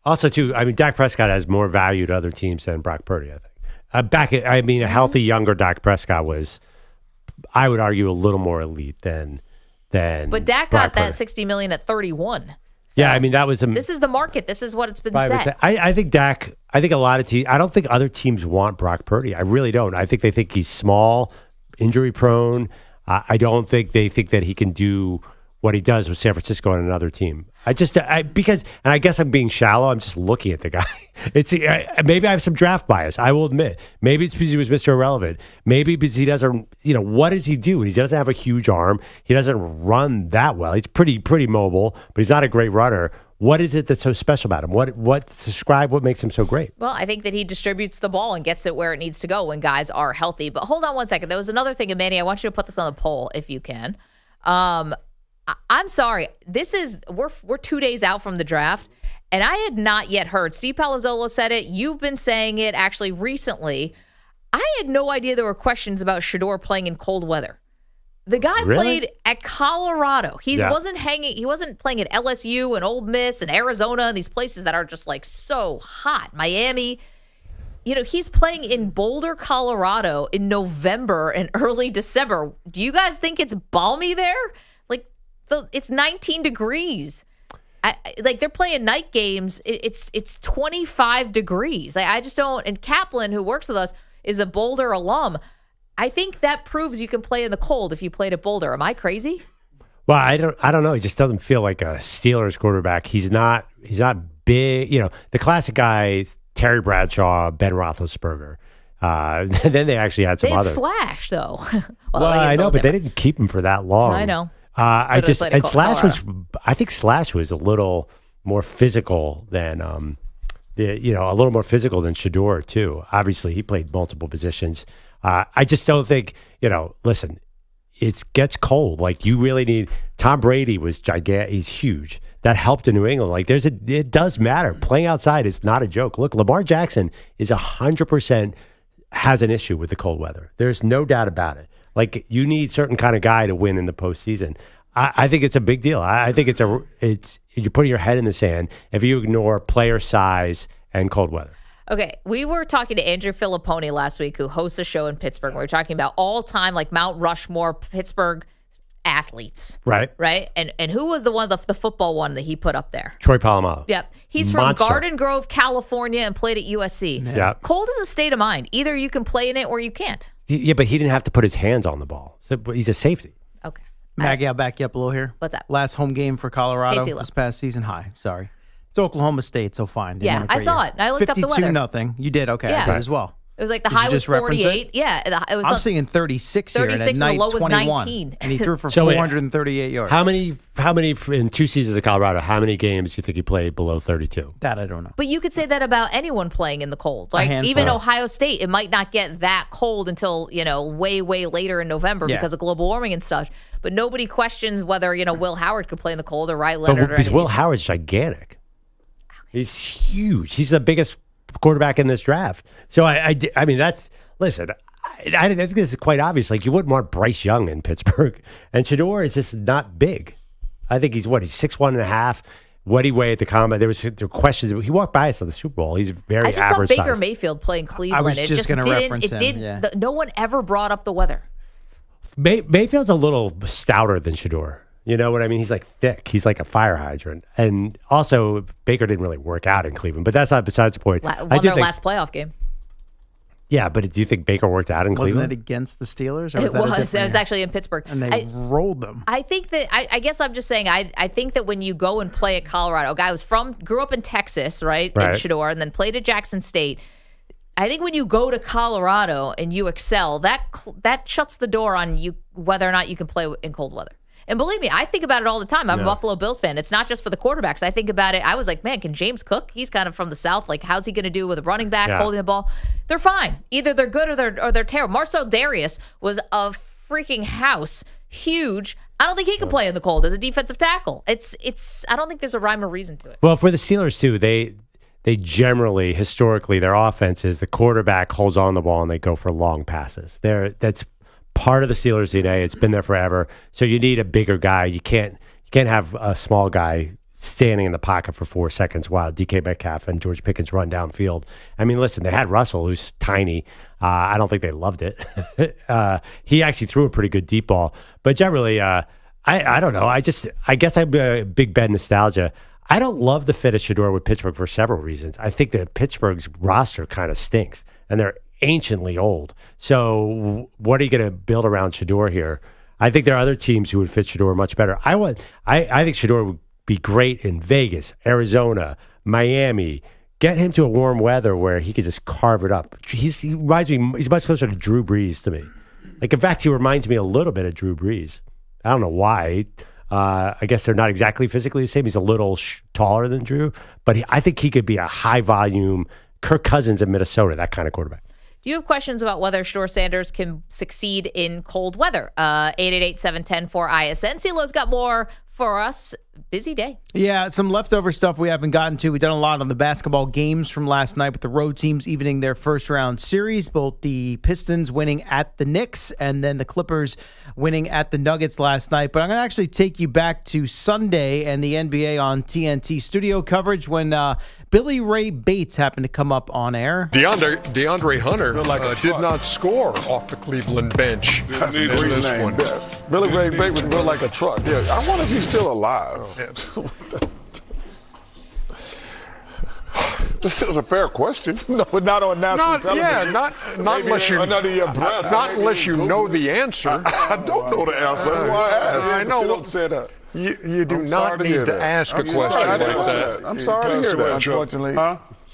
[SPEAKER 4] Also, too, Dak Prescott has more value to other teams than Brock Purdy, I think. A healthy, younger Dak Prescott was, I would argue, a little more elite than
[SPEAKER 3] But Dak got that $60 million at 31. So
[SPEAKER 4] yeah, that was
[SPEAKER 3] this is the market. This is what it's been said.
[SPEAKER 4] I think Dak. I think a lot of teams. I don't think other teams want Brock Purdy. I really don't. I think they think he's small, injury prone. I don't think they think that he can do what he does with San Francisco on another team. I guess I'm being shallow. I'm just looking at the guy. Maybe I have some draft bias. I will admit. Maybe it's because he was Mr. Irrelevant. Maybe because he doesn't. What does he do? He doesn't have a huge arm. He doesn't run that well. He's pretty mobile, but he's not a great runner. What is it that's so special about him? Describe what makes him so great?
[SPEAKER 3] Well, I think that he distributes the ball and gets it where it needs to go when guys are healthy. But hold on one second. There was another thing, and Manny, I want you to put this on the poll if you can. I'm sorry. We're 2 days out from the draft, and I had not yet heard. Steve Palazzolo said it. You've been saying it actually recently. I had no idea there were questions about Shedeur playing in cold weather. The guy played at Colorado. He wasn't playing at LSU and Ole Miss and Arizona and these places that are just like so hot. Miami. He's playing in Boulder, Colorado in November and early December. Do you guys think it's balmy there? It's 19 degrees. They're playing night games. It's 25 degrees. I just don't. And Kaplan, who works with us, is a Boulder alum. I think that proves you can play in the cold if you played at Boulder. Am I crazy?
[SPEAKER 4] Well, I don't know. He just doesn't feel like a Steelers quarterback. He's not big. The classic guy, Terry Bradshaw, Ben Roethlisberger. Then they actually had some other.
[SPEAKER 3] Slash though.
[SPEAKER 4] I know, but they didn't keep him for that long.
[SPEAKER 3] I know.
[SPEAKER 4] I think Slash was a little more physical than a little more physical than Shedeur too. Obviously, he played multiple positions. I just don't think, listen, it gets cold. Like, you really need. Tom Brady was gigantic. He's huge. That helped in New England. It does matter. Playing outside is not a joke. Look, Lamar Jackson is 100% has an issue with the cold weather. There's no doubt about it. Like, you need certain kind of guy to win in the postseason. I think it's a big deal. I think you're putting your head in the sand if you ignore player size and cold weather.
[SPEAKER 3] Okay, we were talking to Andrew Filipponi last week, who hosts a show in Pittsburgh. We were talking about all-time, Mount Rushmore Pittsburgh athletes.
[SPEAKER 4] Right.
[SPEAKER 3] And who was the football one that he put up there?
[SPEAKER 4] Troy Polamalu.
[SPEAKER 3] Yep. He's from Garden Grove, California, and played at USC.
[SPEAKER 4] Yeah.
[SPEAKER 3] Cold is a state of mind. Either you can play in it or you can't.
[SPEAKER 4] Yeah, but he didn't have to put his hands on the ball. So he's a safety.
[SPEAKER 3] Okay.
[SPEAKER 8] Maggie, I'll back you up a little here.
[SPEAKER 3] What's that?
[SPEAKER 8] Last home game for Colorado
[SPEAKER 3] Hey,
[SPEAKER 8] this past season. Hi, sorry. It's Oklahoma State, so fine.
[SPEAKER 3] Yeah, I saw it. I looked up the weather.
[SPEAKER 8] 52-0. You did? Okay,
[SPEAKER 3] Yeah.
[SPEAKER 8] I did as well.
[SPEAKER 3] It was like the
[SPEAKER 8] Did you
[SPEAKER 3] high was
[SPEAKER 8] just reference
[SPEAKER 3] 48. Yeah, it was.
[SPEAKER 8] I'm seeing 36 here, and
[SPEAKER 3] 36
[SPEAKER 8] at night
[SPEAKER 3] and the low was
[SPEAKER 8] 21.
[SPEAKER 3] 19.
[SPEAKER 8] And he threw for
[SPEAKER 4] So wait,
[SPEAKER 8] 438 yards.
[SPEAKER 4] How many in 2 seasons of Colorado, how many games do you think he played below 32?
[SPEAKER 8] That I don't know.
[SPEAKER 3] But you could say that about anyone playing in the cold. Like
[SPEAKER 8] handful.
[SPEAKER 3] even Ohio State, it might not get that cold until, way, way later in November because of global warming and stuff. But nobody questions whether, Will Howard could play in the cold or Riley Leonard.
[SPEAKER 4] Because Will Howard's gigantic. He's huge. He's the biggest quarterback in this draft. So I mean, listen, I think this is quite obvious. Like, you wouldn't want Bryce Young in Pittsburgh, and Shedeur is just not big. I think he's 6'1.5". What he weighed at the combine? There were questions. He walked by us at the Super Bowl. He's very average.
[SPEAKER 3] I just saw Baker
[SPEAKER 4] size.
[SPEAKER 3] Mayfield play in Cleveland.
[SPEAKER 8] I was just going to reference him. Yeah.
[SPEAKER 3] No one ever brought up the weather.
[SPEAKER 4] Mayfield's a little stouter than Shedeur. You know what I mean? He's thick. He's like a fire hydrant. And also, Baker didn't really work out in Cleveland, but that's not besides the point.
[SPEAKER 3] Won their last playoff game.
[SPEAKER 4] Yeah, but do you think Baker worked out in Cleveland?
[SPEAKER 8] Wasn't it against the Steelers? Or
[SPEAKER 3] It was. It was actually in Pittsburgh.
[SPEAKER 8] And they rolled them.
[SPEAKER 3] I think that, I guess I'm just saying, I think that when you go and play at Colorado, a guy grew up in Texas, right? In Shedeur, and then played at Jackson State. I think when you go to Colorado and you excel, that shuts the door on you whether or not you can play in cold weather. And believe me, I think about it all the time. I'm a Buffalo Bills fan. It's not just for the quarterbacks. I think about it. I was like, man, can James Cook? He's kind of from the South. Like, how's he going to do with a running back holding the ball? They're fine. Either they're good or they're terrible. Marcel Darius was a freaking house. Huge. I don't think he can play in the cold as a defensive tackle. I don't think there's a rhyme or reason to it.
[SPEAKER 4] Well, for the Steelers, too, they generally, historically, their offense is the quarterback holds on the ball and they go for long passes. That's part of the Steelers' DNA. It's been there forever. So you need a bigger guy. You can't have a small guy standing in the pocket for 4 seconds while DK Metcalf and George Pickens run downfield. I mean, listen, they had Russell, who's tiny. I don't think they loved it. He actually threw a pretty good deep ball. But generally, I don't know. I guess I'm a big Ben nostalgia. I don't love the fit of Shedeur with Pittsburgh for several reasons. I think that Pittsburgh's roster kind of stinks, and they're anciently old. So what are you going to build around Shedeur here? I think there are other teams who would fit Shedeur much better. I think Shedeur would be great in Vegas, Arizona, Miami. Get him to a warm weather where he could just carve it up. He reminds me, he's much closer to Drew Brees to me. Like, in fact, he reminds me a little bit of Drew Brees. I don't know why. I guess they're not exactly physically the same. He's a little taller than Drew, but I think he could be a high-volume Kirk Cousins in Minnesota, that kind of quarterback.
[SPEAKER 3] Do you have questions about whether Shedeur Sanders can succeed in cold weather? 888-710-4ISN. CeeLo's got more for us. Busy day.
[SPEAKER 8] Yeah, some leftover stuff we haven't gotten to. We've done a lot on the basketball games from last night with the road teams evening their first-round series, both the Pistons winning at the Knicks and then the Clippers winning at the Nuggets last night. But I'm going to actually take you back to Sunday and the NBA on TNT studio coverage when Billy Ray Bates happened to come up on air.
[SPEAKER 13] DeAndre Hunter did not score off the Cleveland bench in this one.
[SPEAKER 7] Billy Ray Bates was built like a truck. Yeah, I wonder if he's still alive. This is a fair question. No, but not on national television.
[SPEAKER 13] Not unless you know the answer.
[SPEAKER 7] I don't know the answer. That's why I asked.
[SPEAKER 13] I know.
[SPEAKER 7] You don't say that.
[SPEAKER 13] You do not need to ask a question like that.
[SPEAKER 7] I'm sorry to hear that. Unfortunately.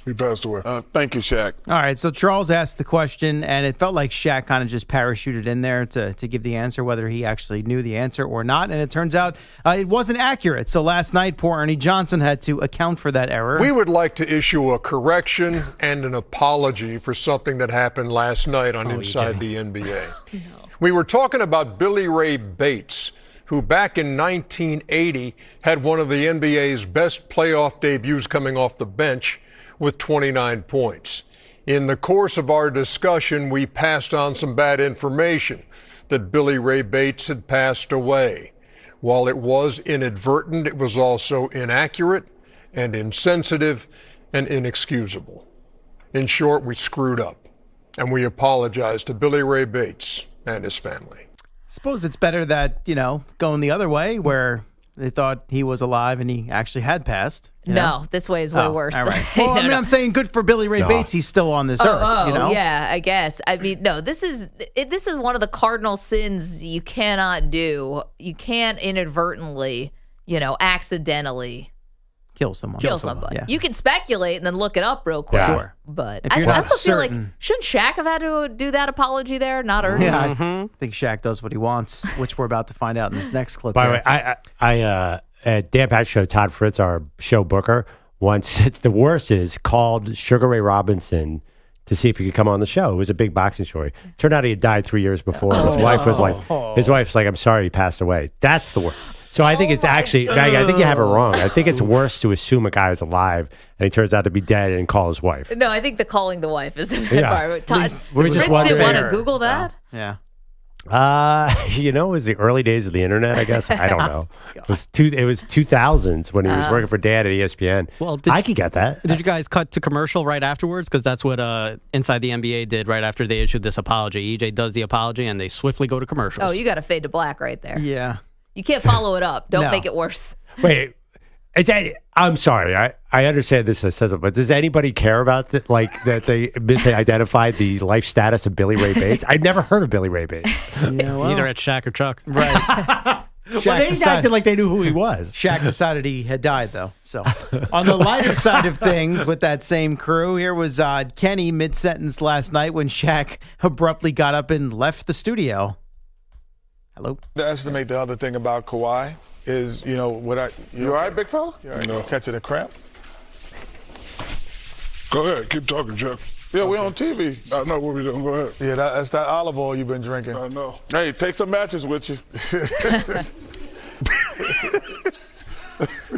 [SPEAKER 7] He passed away. Thank you, Shaq.
[SPEAKER 8] All right, so Charles asked the question, and it felt like Shaq kind of just parachuted in there to give the answer, whether he actually knew the answer or not. And it turns out it wasn't accurate. So last night, poor Ernie Johnson had to account for that error.
[SPEAKER 13] We would like to issue a correction and an apology for something that happened last night on Inside the NBA. No. We were talking about Billy Ray Bates, who back in 1980 had one of the NBA's best playoff debuts coming off the bench with 29 points. In the course of our discussion, we passed on some bad information that Billy Ray Bates had passed away. While it was inadvertent, it was also inaccurate and insensitive and inexcusable. In short, we screwed up, and we apologize to Billy Ray Bates and his family.
[SPEAKER 8] I suppose it's better that, going the other way where they thought he was alive and he actually had passed.
[SPEAKER 3] No, this way is way worse.
[SPEAKER 8] All right. Well, I'm saying good for Billy Ray Bates. He's still on this earth.
[SPEAKER 3] Yeah, I guess. I mean, no, this is one of the cardinal sins you cannot do. You can't inadvertently, accidentally
[SPEAKER 8] kill someone.
[SPEAKER 3] Yeah. You can speculate and then look it up real quick.
[SPEAKER 8] Yeah. Sure.
[SPEAKER 3] But I also feel like, shouldn't Shaq have had to do that apology there? Not Ernie.
[SPEAKER 8] Yeah, I think Shaq does what he wants, which we're about to find out in this next clip.
[SPEAKER 4] By the way, I at Dan Pat's show, Todd Fritz, our show booker, once the worst is called Sugar Ray Robinson to see if he could come on the show. It was a big boxing story. Turned out he had died 3 years before. His wife's like, I'm sorry, he passed away. That's the worst. So I think it's actually, Maggie, I think you have it wrong. I think it's worse to assume a guy is alive and he turns out to be dead and call his wife.
[SPEAKER 3] No, I think the calling the wife is the bad part.
[SPEAKER 4] Fritz
[SPEAKER 3] didn't want to Google that?
[SPEAKER 8] Yeah.
[SPEAKER 4] It was the early days of the internet, I guess. I don't know. It was 2000s when he was working for Dad at ESPN. Well, I could get that.
[SPEAKER 5] Did you guys cut to commercial right afterwards? Because that's what Inside the NBA did right after they issued this apology. EJ does the apology, and they swiftly go to commercials.
[SPEAKER 3] Oh, you got to fade to black right there.
[SPEAKER 8] Yeah.
[SPEAKER 3] You can't follow it up. Don't make it worse.
[SPEAKER 4] Wait. I'm sorry. I understand this says it, but does anybody care about that? Like that they misidentified the life status of Billy Ray Bates? I'd never heard of Billy Ray Bates.
[SPEAKER 5] Neither at Shaq or Chuck.
[SPEAKER 8] Right.
[SPEAKER 4] They acted like they knew who he was.
[SPEAKER 8] Shaq decided he had died, though. So, on the lighter side of things, with that same crew, here was Kenny mid-sentence last night when Shaq abruptly got up and left the studio. Hello.
[SPEAKER 14] To estimate the other thing about Kawhi is, you all right, big fella? You all right? Catching a cramp?
[SPEAKER 18] Go ahead, keep talking, Chuck.
[SPEAKER 14] Yeah, we're on TV.
[SPEAKER 18] I know what we're doing. Go ahead.
[SPEAKER 14] Yeah, that's that olive oil you've been drinking.
[SPEAKER 18] I know.
[SPEAKER 14] Hey, take some matches with you.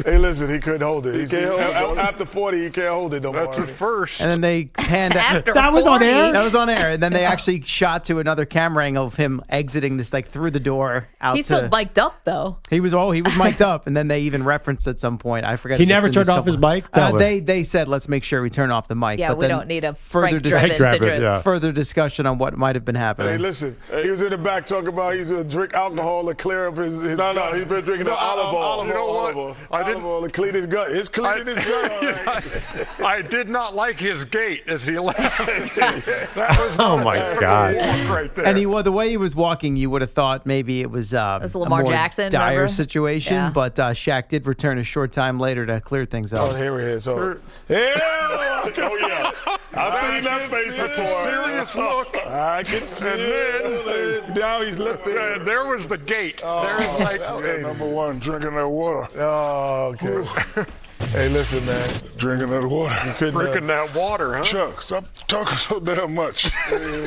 [SPEAKER 14] Hey, listen, he couldn't hold it. After 40, he can't hold it no more.
[SPEAKER 13] That's a first.
[SPEAKER 8] And then they panned out.
[SPEAKER 3] That was on air?
[SPEAKER 8] That was on air. And then they actually shot to another camera angle of him exiting this, through the door out.
[SPEAKER 3] He's still mic'd up, though.
[SPEAKER 8] He was mic'd up. And then they even referenced at some point. I forgot.
[SPEAKER 4] He never turned off his mic?
[SPEAKER 8] They said, let's make sure we turn off the mic.
[SPEAKER 3] Yeah,
[SPEAKER 8] but
[SPEAKER 3] we don't need a
[SPEAKER 8] further discussion on what might have been happening.
[SPEAKER 14] Hey, listen, he was in the back talking about he's going to drink alcohol to clear up his
[SPEAKER 18] No, he's been drinking the olive oil.
[SPEAKER 13] You know what?
[SPEAKER 14] I didn't clean his gut. It's cleaning his gut.
[SPEAKER 13] I did not like his gait as he left. That was
[SPEAKER 4] my God.
[SPEAKER 13] Right there.
[SPEAKER 8] And the way he was walking, you would have thought maybe it was a
[SPEAKER 3] Lamar
[SPEAKER 8] more
[SPEAKER 3] Jackson,
[SPEAKER 8] dire
[SPEAKER 3] remember?
[SPEAKER 8] situation.
[SPEAKER 3] Yeah.
[SPEAKER 8] But Shaq did return a short time later to clear things up.
[SPEAKER 14] Oh, here he is. Oh, yeah.
[SPEAKER 7] I've seen that face before.
[SPEAKER 13] That's a serious look.
[SPEAKER 7] I can feel it. Now he's lipping.
[SPEAKER 13] There was the gate. There's like
[SPEAKER 7] number one, drinking that water. Oh, okay. Hey, listen, man. Drinking that water. You couldn't,
[SPEAKER 13] drinking that water, huh?
[SPEAKER 7] Chuck, stop talking so damn much.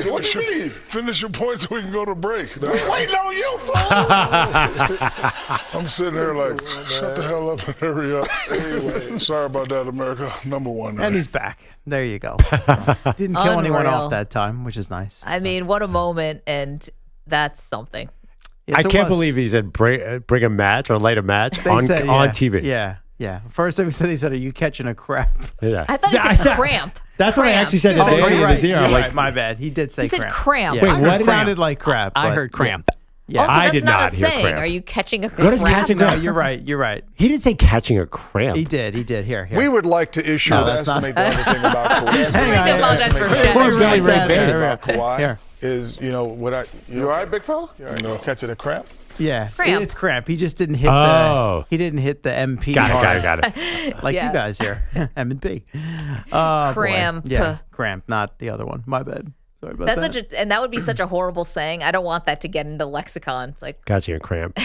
[SPEAKER 7] What do you mean? Finish your point so we can go to break. We're waiting on you, fool. I'm sitting here like, shut the hell up and hurry up. Anyway, sorry about that, America. Number one.
[SPEAKER 8] And he's back. There you go. Didn't kill anyone off that time, which is nice.
[SPEAKER 3] I mean, what a moment, and that's something.
[SPEAKER 8] Yes,
[SPEAKER 4] I can't believe he said bring a match or light a match on TV.
[SPEAKER 8] Yeah. Yeah. First time he said, "Are you catching a crap?"
[SPEAKER 4] Yeah.
[SPEAKER 3] I thought he said cramp.
[SPEAKER 4] That's what I actually said to Danny in his ear. I'm like,
[SPEAKER 8] my bad. He did say
[SPEAKER 3] he said
[SPEAKER 8] cramp.
[SPEAKER 3] cramp.
[SPEAKER 8] Yeah.
[SPEAKER 4] Wait, what
[SPEAKER 8] sounded like crap?
[SPEAKER 5] I heard cramp.
[SPEAKER 8] Yeah.
[SPEAKER 3] Also,
[SPEAKER 4] I
[SPEAKER 3] that's
[SPEAKER 4] did not
[SPEAKER 3] a
[SPEAKER 4] hear
[SPEAKER 3] saying.
[SPEAKER 4] cramp.
[SPEAKER 3] Are you catching a cramp?
[SPEAKER 4] What is catching a
[SPEAKER 8] No,
[SPEAKER 4] cramp?
[SPEAKER 8] you're right. You're right.
[SPEAKER 4] He didn't say catching a cramp.
[SPEAKER 8] He did. Here.
[SPEAKER 13] We would like to issue
[SPEAKER 14] Estimate the other thing about Kawhi.
[SPEAKER 8] Here.
[SPEAKER 14] Is, you know, what I... You all right, big fella? No. Catching a cramp?
[SPEAKER 8] Yeah,
[SPEAKER 3] cramp.
[SPEAKER 8] It's cramp. He just didn't hit
[SPEAKER 4] He
[SPEAKER 8] didn't hit the MP.
[SPEAKER 4] Got it.
[SPEAKER 8] Like you guys here, M and P.
[SPEAKER 3] Cramp.
[SPEAKER 8] Yeah, cramp, not the other one. My bad. Sorry about that.
[SPEAKER 3] And that would be such a horrible saying. I don't want that to get into lexicon. It's like
[SPEAKER 4] Catching a cramp.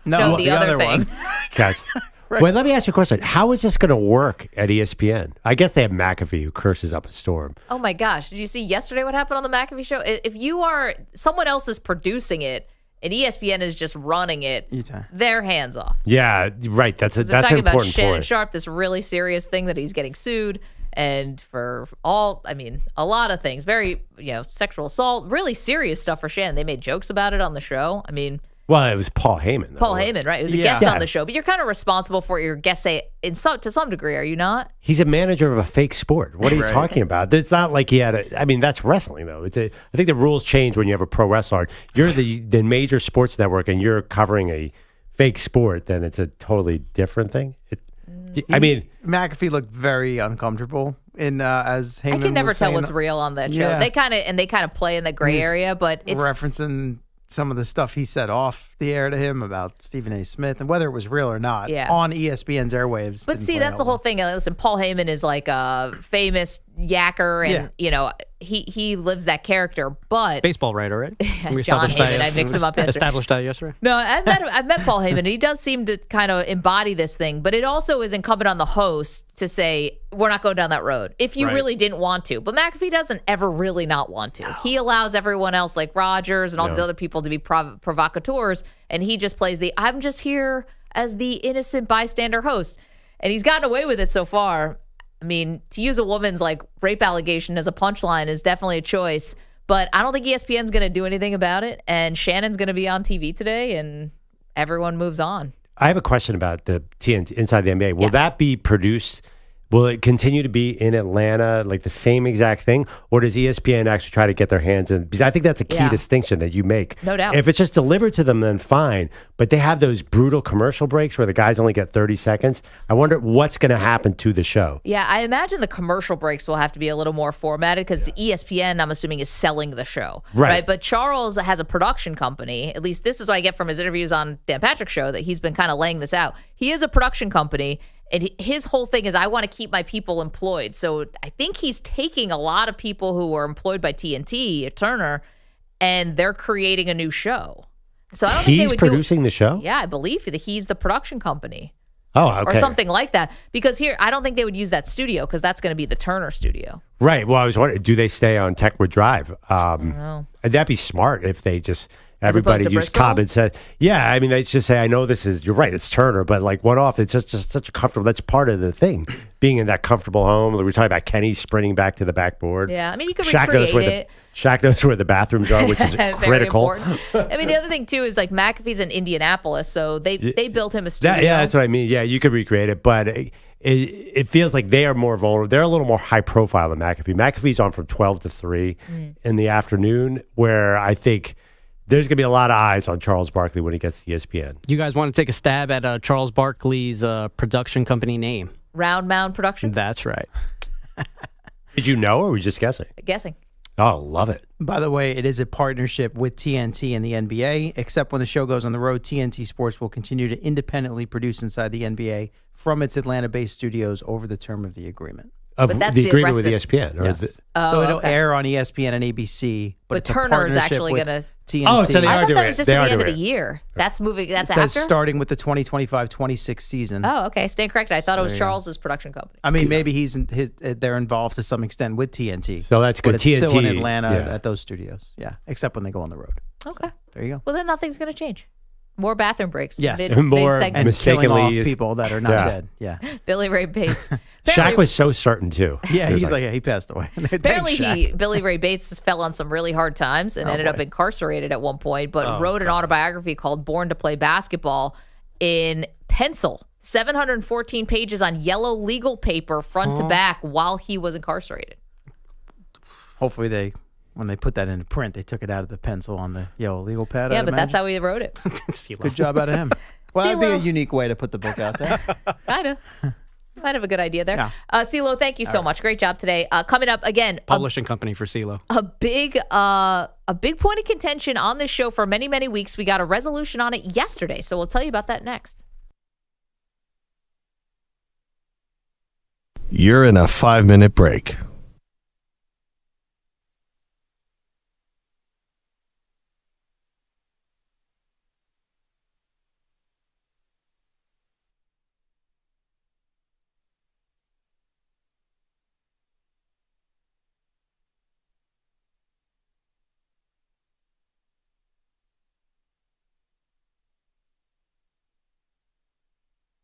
[SPEAKER 3] no, the other thing.
[SPEAKER 8] one.
[SPEAKER 4] Gotcha. Wait, let me ask you a question. How is this going to work at ESPN? I guess they have McAfee who curses up a storm.
[SPEAKER 3] Oh my gosh! Did you see yesterday what happened on the McAfee show? If you are someone else is producing it and ESPN is just running it, they're hands off.
[SPEAKER 4] Yeah, right. That's an
[SPEAKER 3] talking
[SPEAKER 4] important
[SPEAKER 3] about Shannon
[SPEAKER 4] point.
[SPEAKER 3] Sharp, this really serious thing that he's getting sued, and for a lot of things, very sexual assault, really serious stuff for Shannon. They made jokes about it on the show. I mean.
[SPEAKER 4] Well, it was Paul Heyman. Though.
[SPEAKER 3] Paul Heyman, right? He was a guest on the show, but you're kind of responsible for what your guests say to some degree, are you not?
[SPEAKER 4] He's a manager of a fake sport. What are you talking about? It's not like he had that's wrestling, though. I think the rules change when you have a pro wrestler. You're the major sports network and you're covering a fake sport, then it's a totally different thing.
[SPEAKER 8] McAfee looked very uncomfortable as Heyman
[SPEAKER 3] I can never
[SPEAKER 8] was
[SPEAKER 3] tell
[SPEAKER 8] saying,
[SPEAKER 3] what's real on that show.
[SPEAKER 8] Yeah.
[SPEAKER 3] They kind of play in the gray area, but it's
[SPEAKER 8] referencing some of the stuff he said off the air to him about Stephen A. Smith and whether it was real or not on ESPN's airwaves.
[SPEAKER 3] But see, that's the whole thing. Listen, Paul Heyman is like a famous yacker, and he lives that character. But
[SPEAKER 5] baseball writer, right?
[SPEAKER 3] John Heyman, I mixed him up yesterday.
[SPEAKER 5] Established that yesterday.
[SPEAKER 3] No, I've met Paul Heyman, and he does seem to kind of embody this thing. But it also is incumbent on the host to say, we're not going down that road if you really didn't want to. But McAfee doesn't ever really not want to. No. He allows everyone else, like Rodgers and all these other people, to be provocateurs, and he just plays I'm just here as the innocent bystander host. And he's gotten away with it so far. I mean, to use a woman's rape allegation as a punchline is definitely a choice, but I don't think ESPN's going to do anything about it. And Shannon's going to be on TV today, and everyone moves on.
[SPEAKER 4] I have a question about the TNT inside the NBA. Will that be produced? Will it continue to be in Atlanta, like the same exact thing? Or does ESPN actually try to get their hands in? Because I think that's a key distinction that you make.
[SPEAKER 3] No doubt.
[SPEAKER 4] If it's just delivered to them, then fine. But they have those brutal commercial breaks where the guys only get 30 seconds. I wonder what's going to happen to the show.
[SPEAKER 3] Yeah, I imagine the commercial breaks will have to be a little more formatted because ESPN, I'm assuming, is selling the show. Right. But Charles has a production company. At least this is what I get from his interviews on Dan Patrick's show, that he's been kind of laying this out. He is a production company. And his whole thing is, I want to keep my people employed. So I think he's taking a lot of people who were employed by TNT at Turner, and they're creating a new show. So I don't think they would
[SPEAKER 4] producing the show?
[SPEAKER 3] Yeah, I believe he's the production company.
[SPEAKER 4] Oh, okay.
[SPEAKER 3] Or something like that. Because here, I don't think they would use that studio because that's going to be the Turner studio.
[SPEAKER 4] Right. Well, I was wondering, do they stay on Techwood Drive?
[SPEAKER 3] I don't know.
[SPEAKER 4] That'd be smart if they just... Everybody used common sense. Yeah, I mean, they just say, I know you're right, it's Turner, but one off, it's just such a comfortable, that's part of the thing. Being in that comfortable home. We were talking about Kenny sprinting back to the backboard.
[SPEAKER 3] Yeah, I mean, you could recreate it.
[SPEAKER 4] Shaq knows where the bathrooms are, which is critical.
[SPEAKER 3] I mean, the other thing, too, is McAfee's in Indianapolis, so they built him a studio.
[SPEAKER 4] That's what I mean. Yeah, you could recreate it, but it feels like they are more vulnerable. They're a little more high profile than McAfee. McAfee's on from 12 to 3 in the afternoon, where I think... There's going to be a lot of eyes on Charles Barkley when he gets to ESPN.
[SPEAKER 5] You guys want to take a stab at Charles Barkley's production company name?
[SPEAKER 3] Round Mound Productions?
[SPEAKER 5] That's right.
[SPEAKER 4] Did you know, or were you just guessing?
[SPEAKER 3] Guessing.
[SPEAKER 4] Oh, love it.
[SPEAKER 8] By the way, it is a partnership with TNT and the NBA. Except when the show goes on the road, TNT Sports will continue to independently produce inside the NBA from its Atlanta-based studios over the term of the agreement.
[SPEAKER 4] Of
[SPEAKER 3] But that's
[SPEAKER 4] the
[SPEAKER 3] the
[SPEAKER 4] agreement with
[SPEAKER 3] rest
[SPEAKER 4] ESPN.
[SPEAKER 8] Yes. So it'll air on ESPN and ABC. But it's a
[SPEAKER 3] Turner is
[SPEAKER 8] partnership
[SPEAKER 3] actually
[SPEAKER 8] with
[SPEAKER 3] going to.
[SPEAKER 8] TNT.
[SPEAKER 4] Oh, so they
[SPEAKER 3] I
[SPEAKER 4] are
[SPEAKER 3] thought
[SPEAKER 4] doing
[SPEAKER 3] that was
[SPEAKER 4] it.
[SPEAKER 3] just
[SPEAKER 4] They
[SPEAKER 3] at
[SPEAKER 4] are
[SPEAKER 3] the end of
[SPEAKER 4] doing
[SPEAKER 3] the
[SPEAKER 4] it.
[SPEAKER 3] year. That's moving. That's
[SPEAKER 8] It says
[SPEAKER 3] after.
[SPEAKER 8] starting with the 2025-26 season.
[SPEAKER 3] Oh, okay. Stand corrected. I thought it was
[SPEAKER 8] There you go.
[SPEAKER 3] Charles's production company.
[SPEAKER 8] I mean, maybe they're involved to some extent with TNT.
[SPEAKER 4] So that's good.
[SPEAKER 8] But it's still in
[SPEAKER 4] TNT,
[SPEAKER 8] Atlanta
[SPEAKER 4] yeah.
[SPEAKER 8] at those studios. Yeah, except when they go on the road.
[SPEAKER 3] Okay.
[SPEAKER 8] There you go.
[SPEAKER 3] Well, then nothing's going to change. More bathroom breaks.
[SPEAKER 8] Yes.
[SPEAKER 4] More
[SPEAKER 8] And killing off people that are not dead. Yeah.
[SPEAKER 3] Billy Ray Bates.
[SPEAKER 4] Shaq was so certain too.
[SPEAKER 8] Yeah,
[SPEAKER 4] He was
[SPEAKER 8] he's like, yeah, he passed away.
[SPEAKER 3] Apparently, Billy Ray Bates just fell on some really hard times and ended up incarcerated at one point, but wrote an autobiography called Born to Play Basketball in pencil. 714 pages on yellow legal paper, front to back, while he was incarcerated.
[SPEAKER 8] Hopefully when they put that into print, they took it out of the pencil on the yellow legal pad.
[SPEAKER 3] Yeah,
[SPEAKER 8] I'd
[SPEAKER 3] but that's
[SPEAKER 8] imagine.
[SPEAKER 3] how he wrote it.
[SPEAKER 8] Good job out of him. Well, that'd be a
[SPEAKER 3] CeeLo.
[SPEAKER 8] unique way to put the book out there.
[SPEAKER 3] Kind of. Might have a good idea there.
[SPEAKER 8] Yeah.
[SPEAKER 3] CeeLo, thank you so much. Great job today. Coming up again,
[SPEAKER 5] Publishing company for CeeLo.
[SPEAKER 3] a big point of contention on this show for many, many weeks. We got a resolution on it yesterday, so we'll tell you about that next.
[SPEAKER 1] You're in a 5-minute break.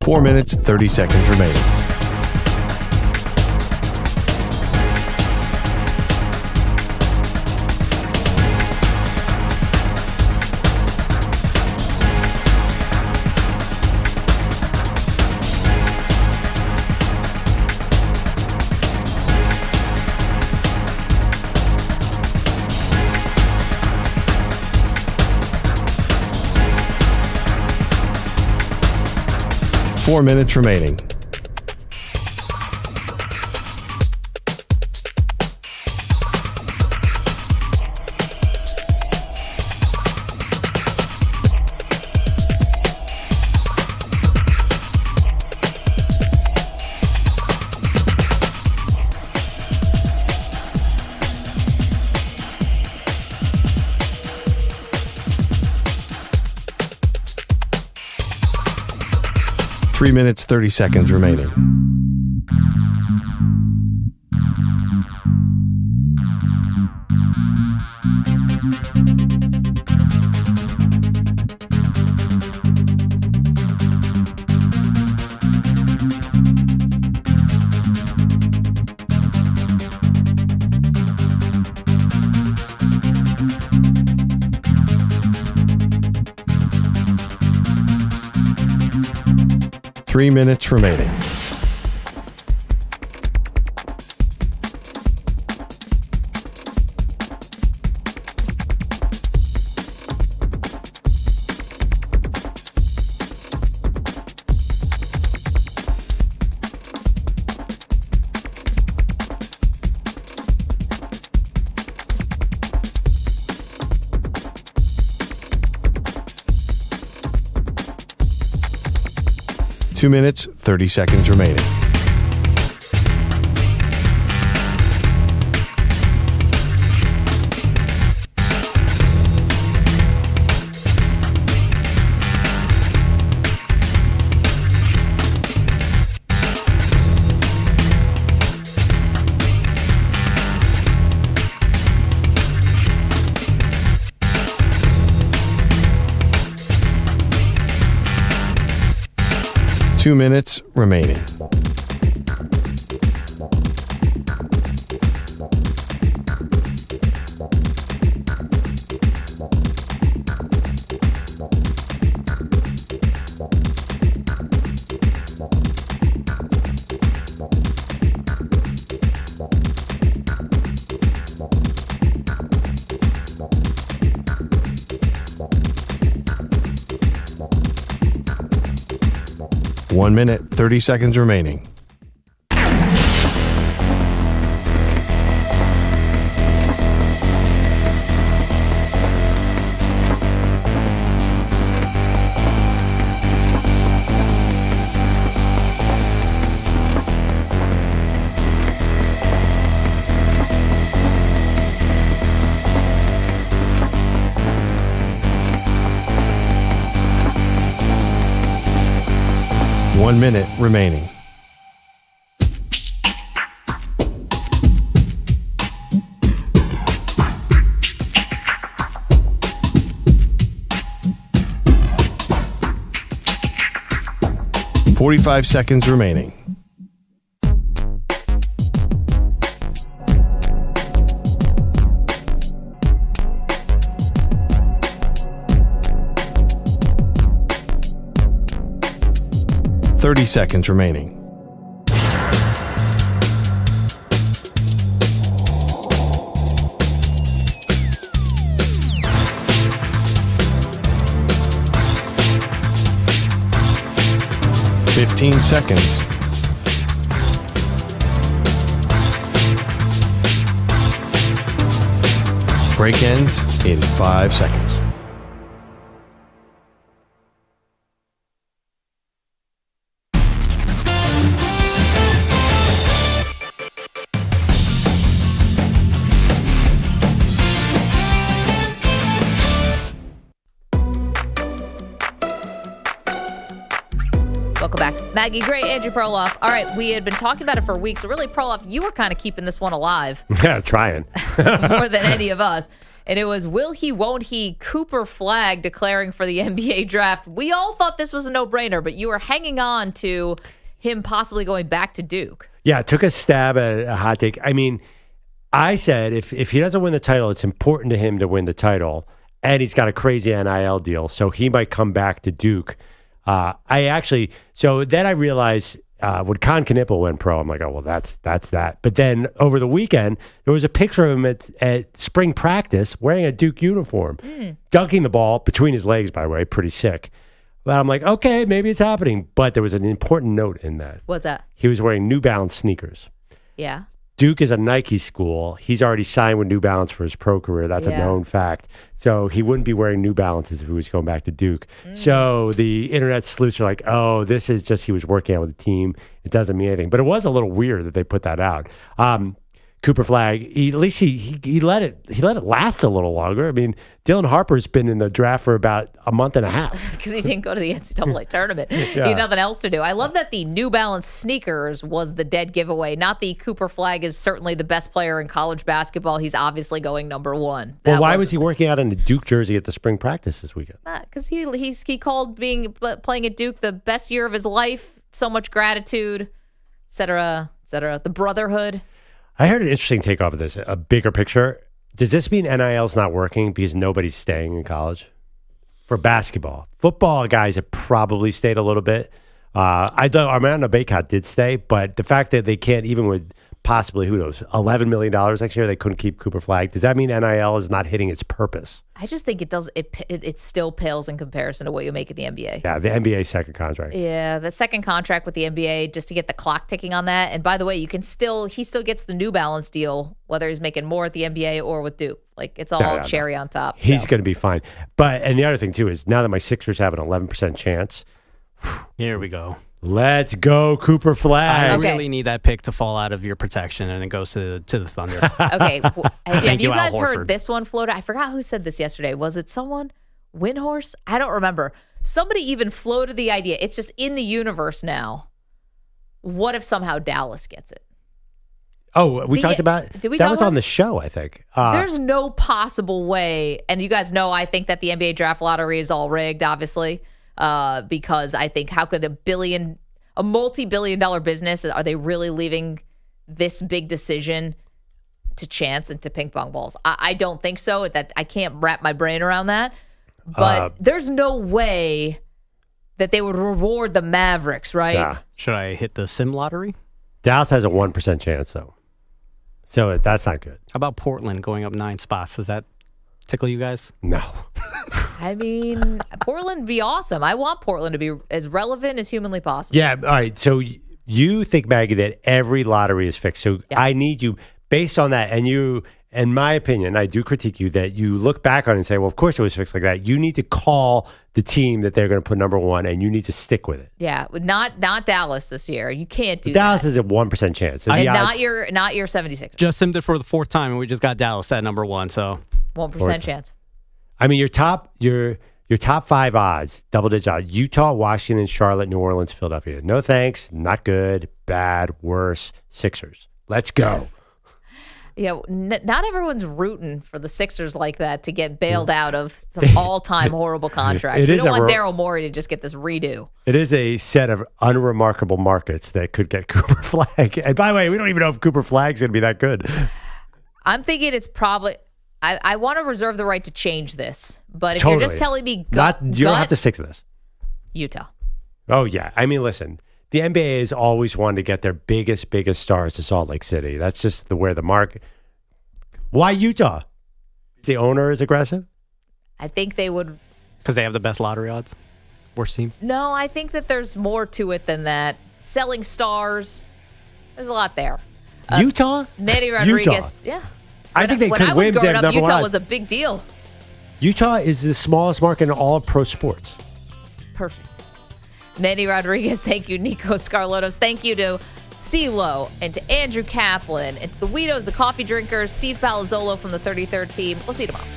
[SPEAKER 1] Four minutes, 30 seconds remaining. Four minutes remaining. Three minutes, 30 seconds remaining. Three minutes remaining. Two minutes, 30 seconds remaining. Two minutes remaining. One minute, 30 seconds remaining. 1 minute remaining. $45 seconds remaining. $30 seconds remaining. $15 seconds. Break ends in 5 seconds.
[SPEAKER 3] Welcome back. Maggie Gray, Andrew Perloff. All right, we had been talking about it for weeks. So really, Perloff, you were kind of keeping this one alive.
[SPEAKER 4] Yeah, trying.
[SPEAKER 3] More than any of us. And it was will he, won't he, Cooper Flagg declaring for the NBA draft. We all thought this was a no-brainer, but you were hanging on to him possibly going back to Duke.
[SPEAKER 4] Yeah, I took a stab at a hot take. I mean, I said if he doesn't win the title, it's important to him to win the title. And he's got a crazy NIL deal, so he might come back to Duke. So then I realized when Con Knippel went pro, I'm like, oh, well, that's that. But then over the weekend, there was a picture of him at spring practice wearing a Duke uniform, dunking the ball between his legs, by the way, pretty sick. But I'm like, okay, maybe it's happening. But there was an important note in that.
[SPEAKER 3] What's that?
[SPEAKER 4] He was wearing New Balance sneakers.
[SPEAKER 3] Yeah.
[SPEAKER 4] Duke is a Nike school. He's already signed with New Balance for his pro career. That's a known fact. So he wouldn't be wearing New Balances if he was going back to Duke. So the internet sleuths are like, oh, this is just he was working out with the team. It doesn't mean anything. But it was a little weird that they put that out. Cooper Flagg, at least he let it last a little longer. I mean, Dylan Harper's been in the draft for about a month and a half.
[SPEAKER 3] Because he didn't go to the NCAA tournament. He had nothing else to do. I love that the New Balance sneakers was the dead giveaway. Not the Cooper Flagg is certainly the best player in college basketball. He's obviously going number one.
[SPEAKER 4] Well, why was he working out in a Duke jersey at the spring practice this weekend?
[SPEAKER 3] Because he called playing at Duke the best year of his life. So much gratitude, et cetera, et cetera. The brotherhood.
[SPEAKER 4] I heard an interesting take off of this, a bigger picture. Does this mean NIL's not working because nobody's staying in college? For basketball. Football guys have probably stayed a little bit. I thought Armando Bacot did stay, but the fact that they can't, even with possibly, who knows, $11 million next year, they couldn't keep Cooper Flagg. Does that mean NIL is not hitting its purpose?
[SPEAKER 3] I just think it does. It still pales in comparison to what you make at the NBA.
[SPEAKER 4] Yeah, the NBA second contract.
[SPEAKER 3] Yeah, the second contract with the NBA, just to get the clock ticking on that. And by the way, he still gets the New Balance deal, whether he's making more at the NBA or with Duke. Like, it's all cherry on top.
[SPEAKER 4] He's going to be fine. And the other thing, too, is now that my Sixers have an 11% chance.
[SPEAKER 5] Here we go.
[SPEAKER 4] Let's go, Cooper Flagg.
[SPEAKER 5] I really need that pick to fall out of your protection, and it goes to the Thunder.
[SPEAKER 3] Okay. Have you guys
[SPEAKER 5] Al
[SPEAKER 3] heard
[SPEAKER 5] Horford.
[SPEAKER 3] this one floated? I forgot who said this yesterday. Was it someone? Windhorse? I don't remember. Somebody even floated the idea. It's just in the universe now. What if somehow Dallas gets it?
[SPEAKER 4] Oh, we talked about that was on the show, I think.
[SPEAKER 3] There's no possible way, and you guys know I think that the NBA draft lottery is all rigged, obviously. Because I think how could a multi-billion-dollar business, are they really leaving this big decision to chance and to ping pong balls? I don't think so. That I can't wrap my brain around that. But there's no way that they would reward the Mavericks, right?
[SPEAKER 4] Yeah.
[SPEAKER 5] Should I hit the sim lottery?
[SPEAKER 4] Dallas has a 1% chance, though. So that's not good.
[SPEAKER 5] How about Portland going up 9 spots? Does that tickle you guys?
[SPEAKER 4] No.
[SPEAKER 3] I mean, Portland would be awesome. I want Portland to be as relevant as humanly possible.
[SPEAKER 4] Yeah. All right. So you think, Maggie, that every lottery is fixed. So I need you, based on that, and you, in my opinion, I do critique you, that you look back on it and say, well, of course it was fixed like that. You need to call the team that they're going to put number one, and you need to stick with it.
[SPEAKER 3] Yeah. Not Dallas this year. You can't do
[SPEAKER 4] Dallas
[SPEAKER 3] that.
[SPEAKER 4] is a 1% chance.
[SPEAKER 3] And not your 76ers.
[SPEAKER 5] Just simmed it for the 4th time, and we just got Dallas at number 1. So
[SPEAKER 3] 1% chance.
[SPEAKER 4] I mean, your Your top 5 odds, double-digit odds: Utah, Washington, Charlotte, New Orleans, Philadelphia. No thanks, not good, bad, worse, Sixers. Let's go.
[SPEAKER 3] Yeah, not everyone's rooting for the Sixers like that to get bailed out of some all-time horrible contracts. We don't want Daryl Morey to just get this redo.
[SPEAKER 4] It is a set of unremarkable markets that could get Cooper Flagg. And by the way, we don't even know if Cooper Flagg's going to be that good.
[SPEAKER 3] I'm thinking it's probably... I want to reserve the right to change this, but if you're just telling me
[SPEAKER 4] you don't have to stick to this.
[SPEAKER 3] Utah.
[SPEAKER 4] Oh, yeah. I mean, listen, the NBA has always wanted to get their biggest stars to Salt Lake City. That's just where the market. Why Utah? The owner is aggressive?
[SPEAKER 3] I think they would.
[SPEAKER 5] Because they have the best lottery odds. Worst team.
[SPEAKER 3] No, I think that there's more to it than that. Selling stars. There's a lot there.
[SPEAKER 4] Utah?
[SPEAKER 3] Manny Rodriguez.
[SPEAKER 4] Utah.
[SPEAKER 3] Yeah.
[SPEAKER 4] I think they
[SPEAKER 3] when
[SPEAKER 4] could
[SPEAKER 3] I was
[SPEAKER 4] win
[SPEAKER 3] growing up,
[SPEAKER 4] number
[SPEAKER 3] Utah
[SPEAKER 4] one.
[SPEAKER 3] was a big deal.
[SPEAKER 4] Utah is the smallest market in all of pro sports.
[SPEAKER 3] Perfect. Manny Rodriguez, thank you. Nico Scarlottos, thank you to CeeLo and to Andrew Kaplan and to the Weedos, the coffee drinkers, Steve Palazzolo from the 33rd team. We'll see you tomorrow.